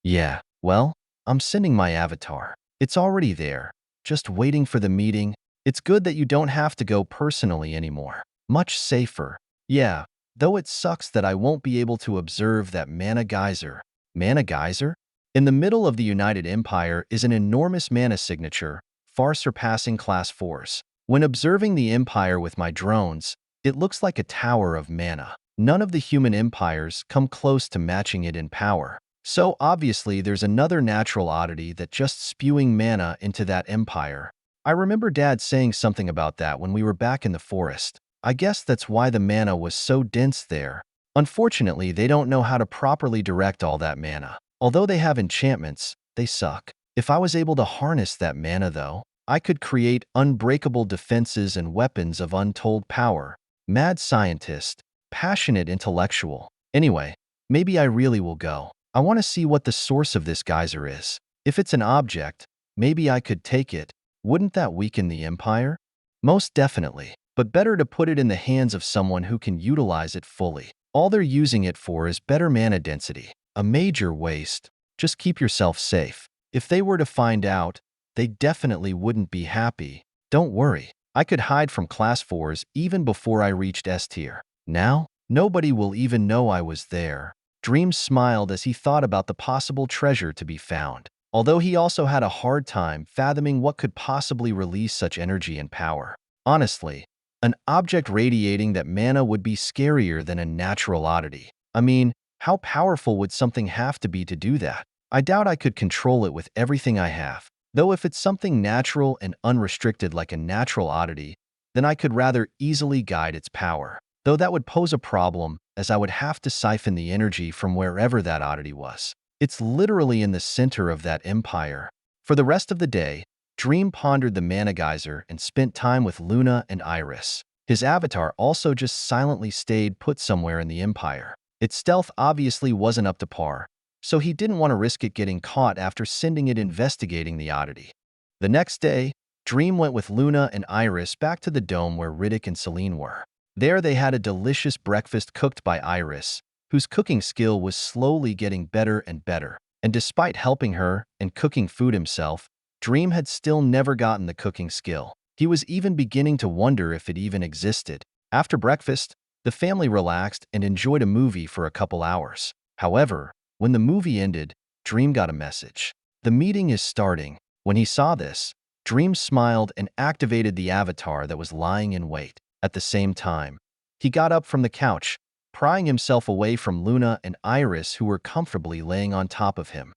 Yeah, well, I'm sending my avatar. It's already there, just waiting for the meeting. It's good that you don't have to go personally anymore. Much safer. Yeah, though it sucks that I won't be able to observe that mana geyser. Mana geyser? In the middle of the United Empire is an enormous mana signature, far surpassing Class 4s. When observing the Empire with my drones, it looks like a tower of mana. None of the human empires come close to matching it in power. So obviously there's another natural oddity that just spewing mana into that empire. I remember Dad saying something about that when we were back in the forest. I guess that's why the mana was so dense there. Unfortunately, they don't know how to properly direct all that mana. Although they have enchantments, they suck. If I was able to harness that mana, though, I could create unbreakable defenses and weapons of untold power. Mad scientist, passionate intellectual. Anyway, maybe I really will go. I want to see what the source of this geyser is. If it's an object, maybe I could take it. Wouldn't that weaken the Empire? Most definitely, but better to put it in the hands of someone who can utilize it fully. All they're using it for is better mana density. A major waste. Just keep yourself safe. If they were to find out, they definitely wouldn't be happy. Don't worry, I could hide from Class 4s even before I reached S tier. Now, nobody will even know I was there. Dream smiled as he thought about the possible treasure to be found, although he also had a hard time fathoming what could possibly release such energy and power. Honestly, an object radiating that mana would be scarier than a natural oddity. I mean, how powerful would something have to be to do that? I doubt I could control it with everything I have. Though if it's something natural and unrestricted like a natural oddity, then I could rather easily guide its power. Though that would pose a problem, as I would have to siphon the energy from wherever that oddity was. It's literally in the center of that empire. For the rest of the day, Dream pondered the mana geyser and spent time with Luna and Iris. His avatar also just silently stayed put somewhere in the empire. Its stealth obviously wasn't up to par, so he didn't want to risk it getting caught after sending it investigating the oddity. The next day, Dream went with Luna and Iris back to the dome where Riddick and Celine were. There they had a delicious breakfast cooked by Iris, whose cooking skill was slowly getting better and better. And despite helping her and cooking food himself, Dream had still never gotten the cooking skill. He was even beginning to wonder if it even existed. After breakfast, the family relaxed and enjoyed a movie for a couple hours. However, when the movie ended, Dream got a message. The meeting is starting. When he saw this, Dream smiled and activated the avatar that was lying in wait. At the same time, he got up from the couch, prying himself away from Luna and Iris who were comfortably laying on top of him.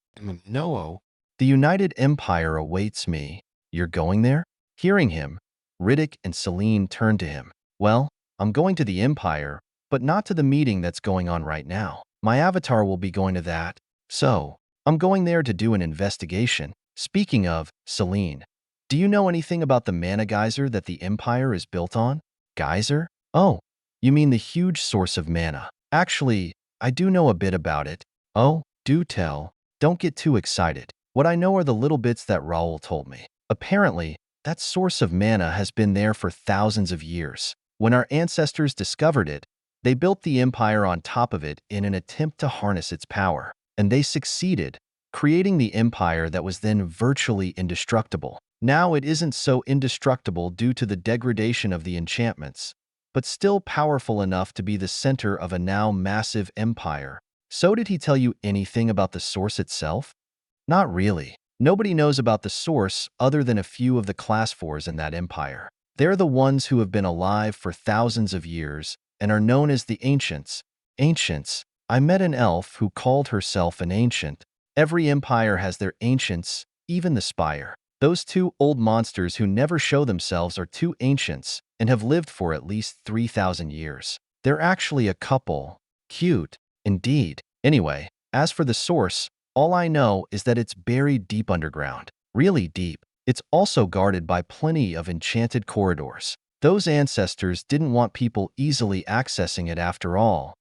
No. The United Empire awaits me. You're going there? Hearing him, Riddick and Celine turned to him. Well, I'm going to the Empire, but not to the meeting that's going on right now. My avatar will be going to that. So, I'm going there to do an investigation. Speaking of, Celine, do you know anything about the mana geyser that the Empire is built on? Geyser? Oh, you mean the huge source of mana. Actually, I do know a bit about it. Oh, do tell. Don't get too excited. What I know are the little bits that Raoul told me. Apparently, that source of mana has been there for thousands of years. When our ancestors discovered it, they built the empire on top of it in an attempt to harness its power. And they succeeded, creating the empire that was then virtually indestructible. Now it isn't so indestructible due to the degradation of the enchantments, but still powerful enough to be the center of a now massive empire. So did he tell you anything about the source itself? Not really. Nobody knows about the source other than a few of the Class 4s in that empire. They're the ones who have been alive for thousands of years and are known as the Ancients. Ancients. I met an elf who called herself an ancient. Every empire has their ancients, even the Spire. Those two old monsters who never show themselves are two ancients and have lived for at least 3,000 years. They're actually a couple. Cute, indeed. Anyway, as for the source, all I know is that it's buried deep underground. Really deep. It's also guarded by plenty of enchanted corridors. Those ancestors didn't want people easily accessing it after all.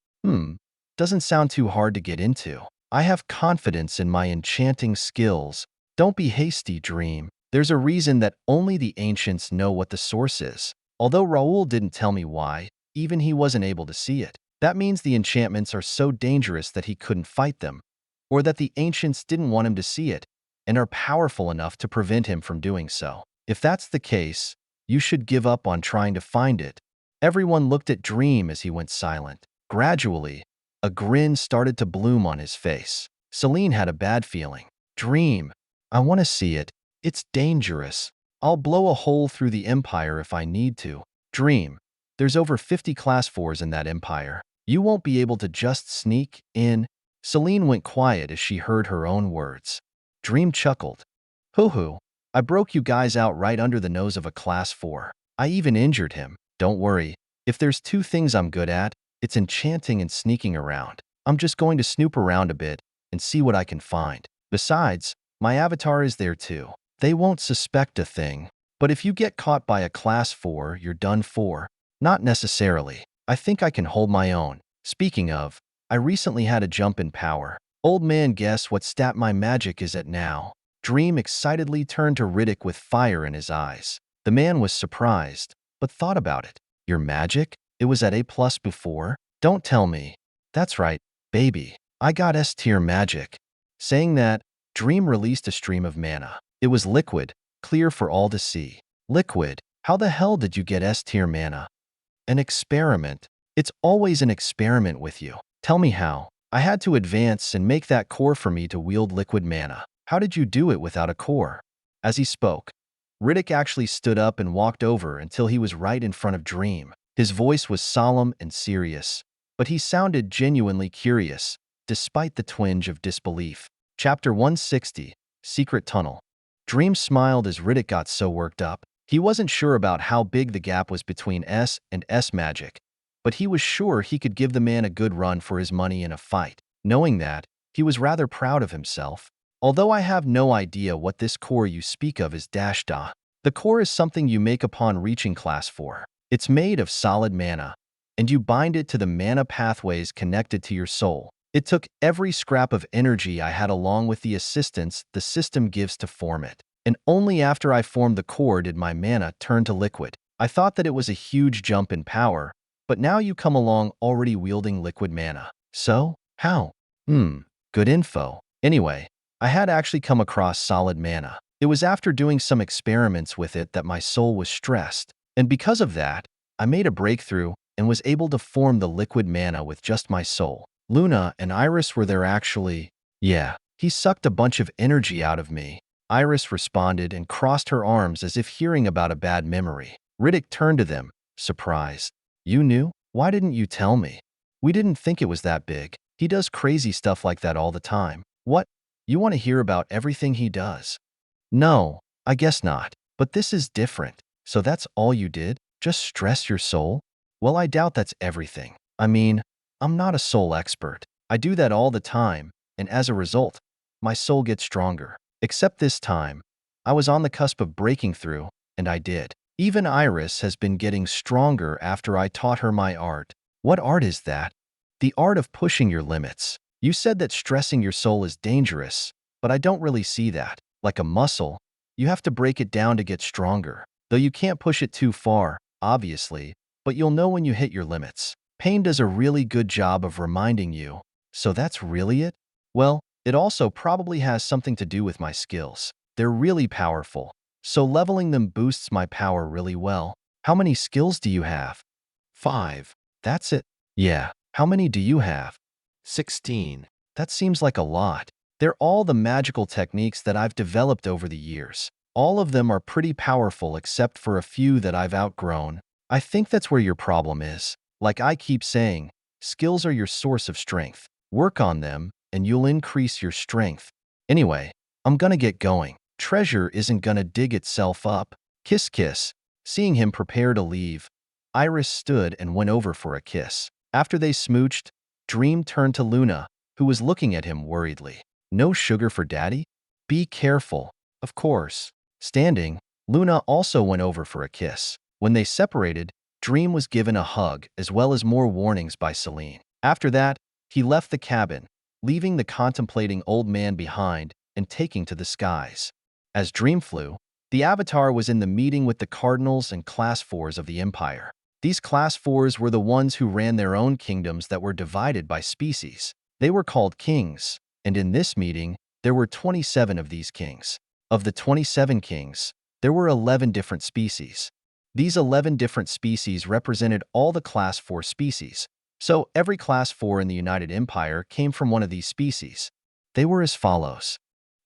Doesn't sound too hard to get into. I have confidence in my enchanting skills. Don't be hasty, Dream. There's a reason that only the ancients know what the source is. Although Raoul didn't tell me why, even he wasn't able to see it. That means the enchantments are so dangerous that he couldn't fight them, or that the ancients didn't want him to see it and are powerful enough to prevent him from doing so. If that's the case, you should give up on trying to find it. Everyone looked at Dream as he went silent. Gradually, a grin started to bloom on his face. Celine had a bad feeling. Dream, I want to see it. It's dangerous. I'll blow a hole through the empire if I need to. Dream, there's over 50 Class 4s in that empire. You won't be able to just sneak in. Celine went quiet as she heard her own words. Dream chuckled. Hoo-hoo, I broke you guys out right under the nose of a class 4. I even injured him. Don't worry. If there's two things I'm good at, it's enchanting and sneaking around. I'm just going to snoop around a bit and see what I can find. Besides, my avatar is there too. They won't suspect a thing. But if you get caught by a class 4, you're done for. Not necessarily. I think I can hold my own. Speaking of, I recently had a jump in power. Old man, guess what stat my magic is at now? Dream excitedly turned to Riddick with fire in his eyes. The man was surprised, but thought about it. Your magic? It was at A+ before? Don't tell me. That's right, baby. I got S-tier magic. Saying that, Dream released a stream of mana. It was liquid, clear for all to see. Liquid? How the hell did you get S-tier mana? An experiment. It's always an experiment with you. Tell me how. I had to advance and make that core for me to wield liquid mana. How did you do it without a core? As he spoke, Riddick actually stood up and walked over until he was right in front of Dream. His voice was solemn and serious, but he sounded genuinely curious, despite the twinge of disbelief. Chapter 160, Secret Tunnel. Dream smiled as Riddick got so worked up. He wasn't sure about how big the gap was between S and S magic, but he was sure he could give the man a good run for his money in a fight. Knowing that, he was rather proud of himself. Although I have no idea what this core you speak of is -da. The core is something you make upon reaching class 4. It's made of solid mana, and you bind it to the mana pathways connected to your soul. It took every scrap of energy I had along with the assistance the system gives to form it. And only after I formed the core did my mana turn to liquid. I thought that it was a huge jump in power, but now you come along already wielding liquid mana. So, how? Good info. Anyway, I had actually come across solid mana. It was after doing some experiments with it that my soul was stressed, and because of that, I made a breakthrough and was able to form the liquid mana with just my soul. Luna and Iris were there actually. Yeah, he sucked a bunch of energy out of me. Iris responded and crossed her arms as if hearing about a bad memory. Riddick turned to them, surprised. You knew? Why didn't you tell me? We didn't think it was that big. He does crazy stuff like that all the time. What? You want to hear about everything he does? No, I guess not. But this is different. So that's all you did? Just stress your soul? Well, I doubt that's everything. I mean, I'm not a soul expert. I do that all the time, and as a result, my soul gets stronger. Except this time, I was on the cusp of breaking through, and I did. Even Iris has been getting stronger after I taught her my art. What art is that? The art of pushing your limits. You said that stressing your soul is dangerous, but I don't really see that. Like a muscle, you have to break it down to get stronger. Though you can't push it too far, obviously, but you'll know when you hit your limits. Pain does a really good job of reminding you. So that's really it? Well, it also probably has something to do with my skills. They're really powerful, so leveling them boosts my power really well. How many skills do you have? 5. That's it? Yeah. How many do you have? 16. That seems like a lot. They're all the magical techniques that I've developed over the years. All of them are pretty powerful except for a few that I've outgrown. I think that's where your problem is. Like I keep saying, skills are your source of strength. Work on them, and you'll increase your strength. Anyway, I'm gonna get going. Treasure isn't gonna dig itself up. Kiss kiss. Seeing him prepare to leave, Iris stood and went over for a kiss. After they smooched, Dream turned to Luna, who was looking at him worriedly. No sugar for daddy? Be careful. Of course. Standing, Luna also went over for a kiss. When they separated, Dream was given a hug as well as more warnings by Celine. After that, he left the cabin, leaving the contemplating old man behind and taking to the skies. As Dream flew, the Avatar was in the meeting with the Cardinals and Class 4s of the Empire. These Class 4s were the ones who ran their own kingdoms that were divided by species. They were called kings, and in this meeting, there were 27 of these kings. Of the 27 kings, there were 11 different species. These 11 different species represented all the Class 4 species, so every Class 4 in the United Empire came from one of these species. They were as follows: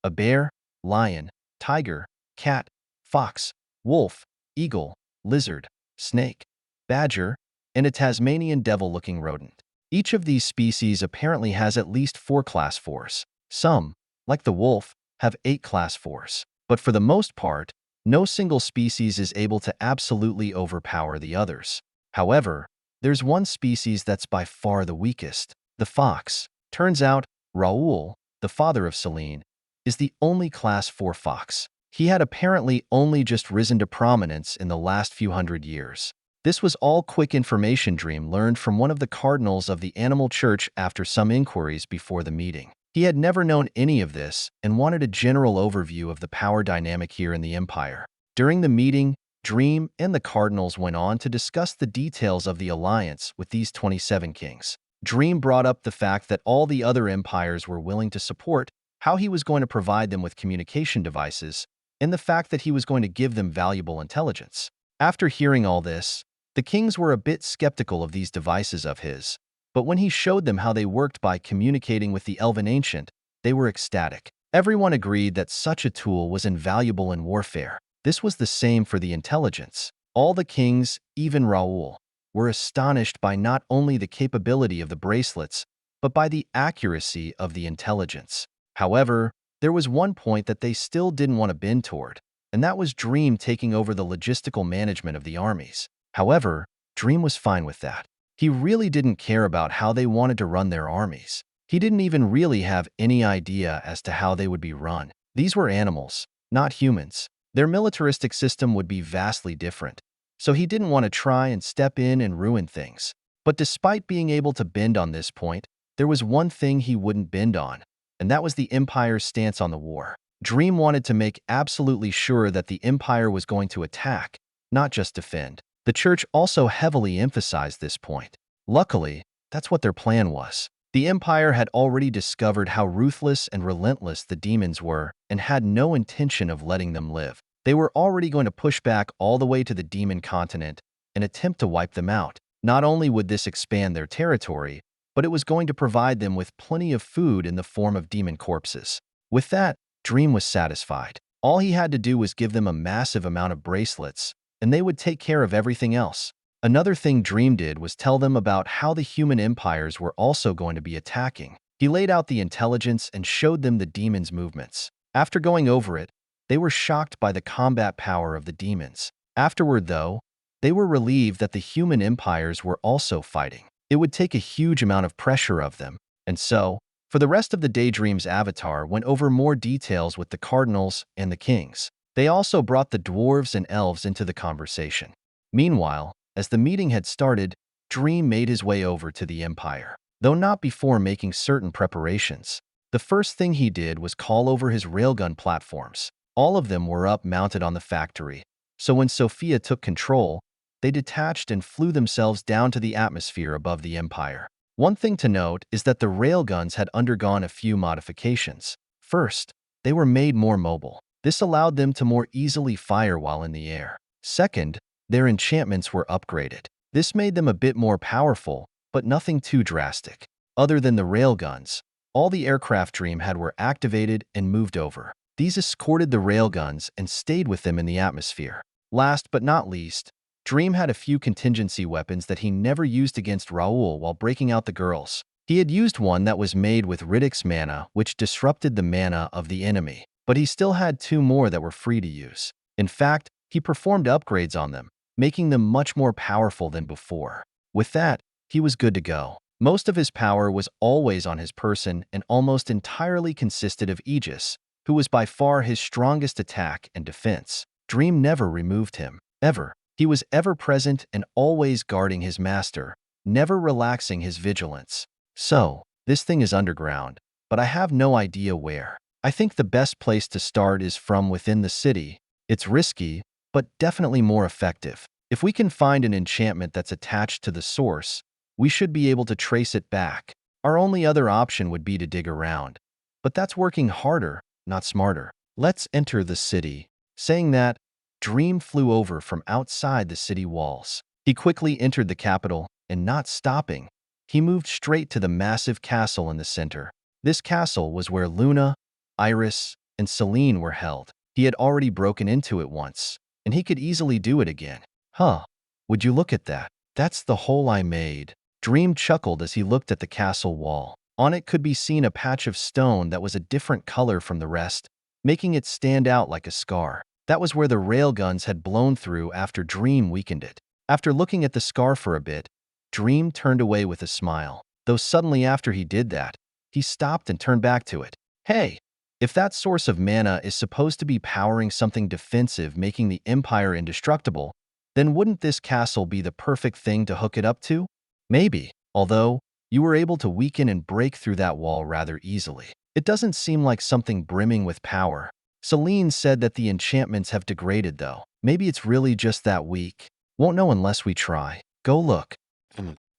a bear, lion, tiger, cat, fox, wolf, eagle, lizard, snake, badger, and a Tasmanian devil-looking rodent. Each of these species apparently has at least 4 Class 4s. Some, like the wolf, have 8 Class 4s. But for the most part, no single species is able to absolutely overpower the others. However, there's one species that's by far the weakest, the fox. Turns out, Raoul, the father of Celine, is the only Class 4 fox. He had apparently only just risen to prominence in the last few hundred years. This was all quick information Dream learned from one of the cardinals of the animal church after some inquiries before the meeting. He had never known any of this and wanted a general overview of the power dynamic here in the Empire. During the meeting, Dream and the cardinals went on to discuss the details of the alliance with these 27 kings. Dream brought up the fact that all the other empires were willing to support, how he was going to provide them with communication devices, and the fact that he was going to give them valuable intelligence. After hearing all this, the kings were a bit skeptical of these devices of his, but when he showed them how they worked by communicating with the Elven Ancient, they were ecstatic. Everyone agreed that such a tool was invaluable in warfare. This was the same for the intelligence. All the kings, even Raoul, were astonished by not only the capability of the bracelets, but by the accuracy of the intelligence. However, there was one point that they still didn't want to bend toward, and that was Dream taking over the logistical management of the armies. However, Dream was fine with that. He really didn't care about how they wanted to run their armies. He didn't even really have any idea as to how they would be run. These were animals, not humans. Their militaristic system would be vastly different, so he didn't want to try and step in and ruin things. But despite being able to bend on this point, there was one thing he wouldn't bend on, and that was the Empire's stance on the war. Dream wanted to make absolutely sure that the Empire was going to attack, not just defend. The Church also heavily emphasized this point. Luckily, that's what their plan was. The Empire had already discovered how ruthless and relentless the demons were and had no intention of letting them live. They were already going to push back all the way to the demon continent and attempt to wipe them out. Not only would this expand their territory, but it was going to provide them with plenty of food in the form of demon corpses. With that, Dream was satisfied. All he had to do was give them a massive amount of bracelets, and they would take care of everything else. Another thing Dream did was tell them about how the human empires were also going to be attacking. He laid out the intelligence and showed them the demons' movements. After going over it, they were shocked by the combat power of the demons. Afterward, though, they were relieved that the human empires were also fighting. It would take a huge amount of pressure of them, and so, for the rest of the day, Dream's avatar went over more details with the cardinals and the kings. They also brought the dwarves and elves into the conversation. Meanwhile, as the meeting had started, Dream made his way over to the Empire, though not before making certain preparations. The first thing he did was call over his railgun platforms. All of them were up mounted on the factory, so when Sophia took control, they detached and flew themselves down to the atmosphere above the Empire. One thing to note is that the railguns had undergone a few modifications. First, they were made more mobile. This allowed them to more easily fire while in the air. Second, their enchantments were upgraded. This made them a bit more powerful, but nothing too drastic. Other than the railguns, all the aircraft Dream had were activated and moved over. These escorted the railguns and stayed with them in the atmosphere. Last but not least, Dream had a few contingency weapons that he never used against Raoul while breaking out the girls. He had used one that was made with Riddick's mana, which disrupted the mana of the enemy, but he still had two more that were free to use. In fact, he performed upgrades on them, making them much more powerful than before. With that, he was good to go. Most of his power was always on his person and almost entirely consisted of Aegis, who was by far his strongest attack and defense. Dream never removed him, ever. He was ever present and always guarding his master, never relaxing his vigilance. So, this thing is underground, but I have no idea where. I think the best place to start is from within the city. It's risky, but definitely more effective. If we can find an enchantment that's attached to the source, we should be able to trace it back. Our only other option would be to dig around. But that's working harder, not smarter. Let's enter the city. Saying that, Dream flew over from outside the city walls. He quickly entered the capital, and not stopping, he moved straight to the massive castle in the center. This castle was where Luna, Iris, and Celine were held. He had already broken into it once, and he could easily do it again. Huh, would you look at that? That's the hole I made. Dream chuckled as he looked at the castle wall. On it could be seen a patch of stone that was a different color from the rest, making it stand out like a scar. That was where the railguns had blown through after Dream weakened it. After looking at the scar for a bit, Dream turned away with a smile. Though suddenly after he did that, he stopped and turned back to it. Hey, if that source of mana is supposed to be powering something defensive, making the Empire indestructible, then wouldn't this castle be the perfect thing to hook it up to? Maybe, although you were able to weaken and break through that wall rather easily. It doesn't seem like something brimming with power. Celine said that the enchantments have degraded though. Maybe it's really just that weak. Won't know unless we try. Go look.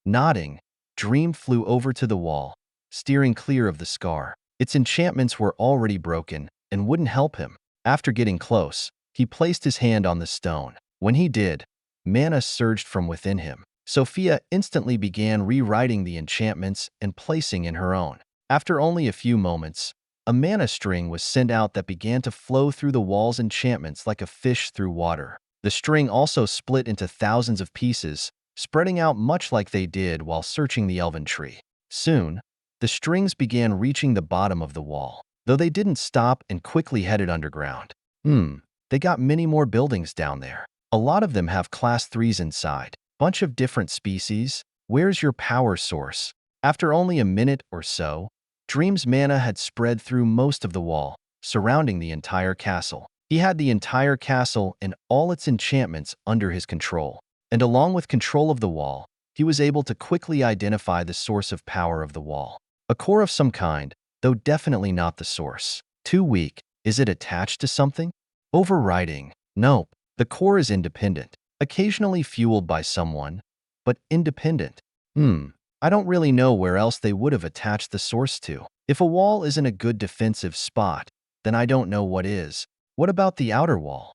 Nodding, Dream flew over to the wall, steering clear of the scar. Its enchantments were already broken and wouldn't help him. After getting close, he placed his hand on the stone. When he did, mana surged from within him. Sophia instantly began rewriting the enchantments and placing in her own. After only a few moments, a mana string was sent out that began to flow through the wall's enchantments like a fish through water. The string also split into thousands of pieces, spreading out much like they did while searching the elven tree. Soon, the strings began reaching the bottom of the wall, though they didn't stop and quickly headed underground. They got many more buildings down there. A lot of them have class 3s inside. Bunch of different species. Where's your power source? After only a minute or so, Dream's mana had spread through most of the wall, surrounding the entire castle. He had the entire castle and all its enchantments under his control. And along with control of the wall, he was able to quickly identify the source of power of the wall. A core of some kind, though definitely not the source. Too weak. Is it attached to something? Overriding. Nope. The core is independent, occasionally fueled by someone, but independent. I don't really know where else they would have attached the source to. If a wall isn't a good defensive spot, then I don't know what is. What about the outer wall?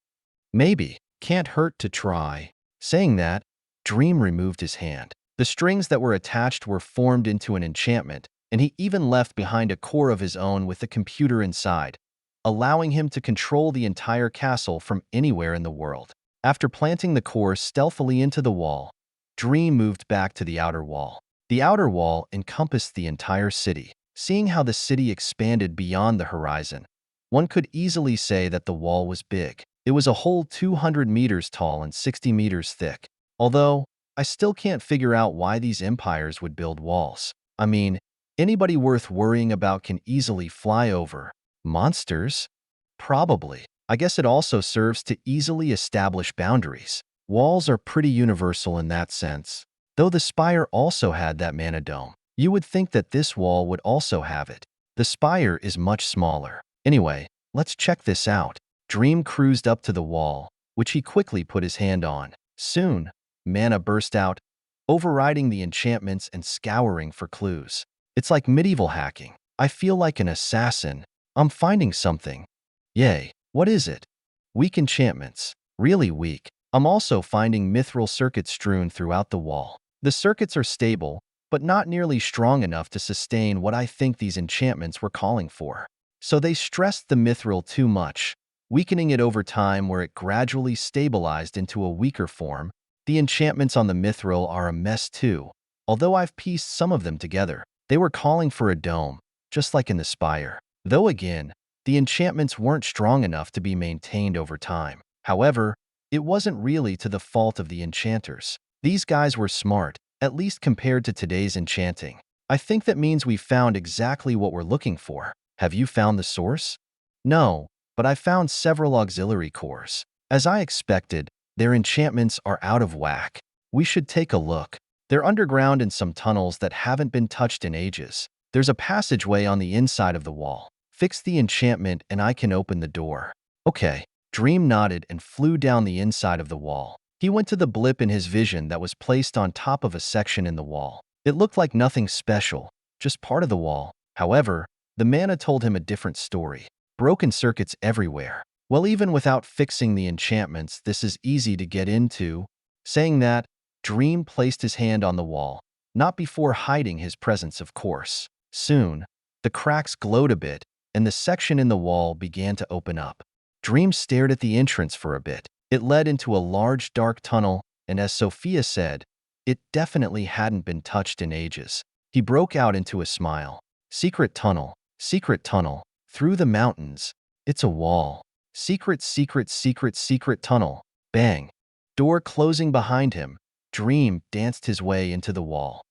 Maybe. Can't hurt to try. Saying that, Dream removed his hand. The strings that were attached were formed into an enchantment, and he even left behind a core of his own with a computer inside, allowing him to control the entire castle from anywhere in the world. After planting the core stealthily into the wall, Dream moved back to the outer wall. The outer wall encompassed the entire city. Seeing how the city expanded beyond the horizon, one could easily say that the wall was big. It was a whole 200 meters tall and 60 meters thick. Although, I still can't figure out why these empires would build walls. I mean, anybody worth worrying about can easily fly over. Monsters? Probably. I guess it also serves to easily establish boundaries. Walls are pretty universal in that sense. Though the spire also had that mana dome, you would think that this wall would also have it. The spire is much smaller. Anyway, let's check this out. Dream cruised up to the wall, which he quickly put his hand on. Soon, mana burst out, overriding the enchantments and scouring for clues. It's like medieval hacking. I feel like an assassin. I'm finding something. Yay. What is it? Weak enchantments. Really weak. I'm also finding mithril circuits strewn throughout the wall. The circuits are stable, but not nearly strong enough to sustain what I think these enchantments were calling for. So they stressed the mithril too much, weakening it over time where it gradually stabilized into a weaker form. The enchantments on the mithril are a mess too. Although I've pieced some of them together, they were calling for a dome, just like in the spire. Though again, the enchantments weren't strong enough to be maintained over time. However, it wasn't really to the fault of the enchanters. These guys were smart, at least compared to today's enchanting. I think that means we found exactly what we're looking for. Have you found the source? No, but I found several auxiliary cores. As I expected, their enchantments are out of whack. We should take a look. They're underground in some tunnels that haven't been touched in ages. There's a passageway on the inside of the wall. Fix the enchantment and I can open the door. Okay. Dream nodded and flew down the inside of the wall. He went to the blip in his vision that was placed on top of a section in the wall. It looked like nothing special, just part of the wall. However, the mana told him a different story. Broken circuits everywhere. Well, even without fixing the enchantments, this is easy to get into. Saying that, Dream placed his hand on the wall, not before hiding his presence, of course. Soon, the cracks glowed a bit, and the section in the wall began to open up. Dream stared at the entrance for a bit. It led into a large dark tunnel, and as Sophia said, it definitely hadn't been touched in ages. He broke out into a smile. Secret tunnel, through the mountains. It's a wall. Secret, secret, secret, secret tunnel. Bang. Door closing behind him. Dream danced his way into the wall.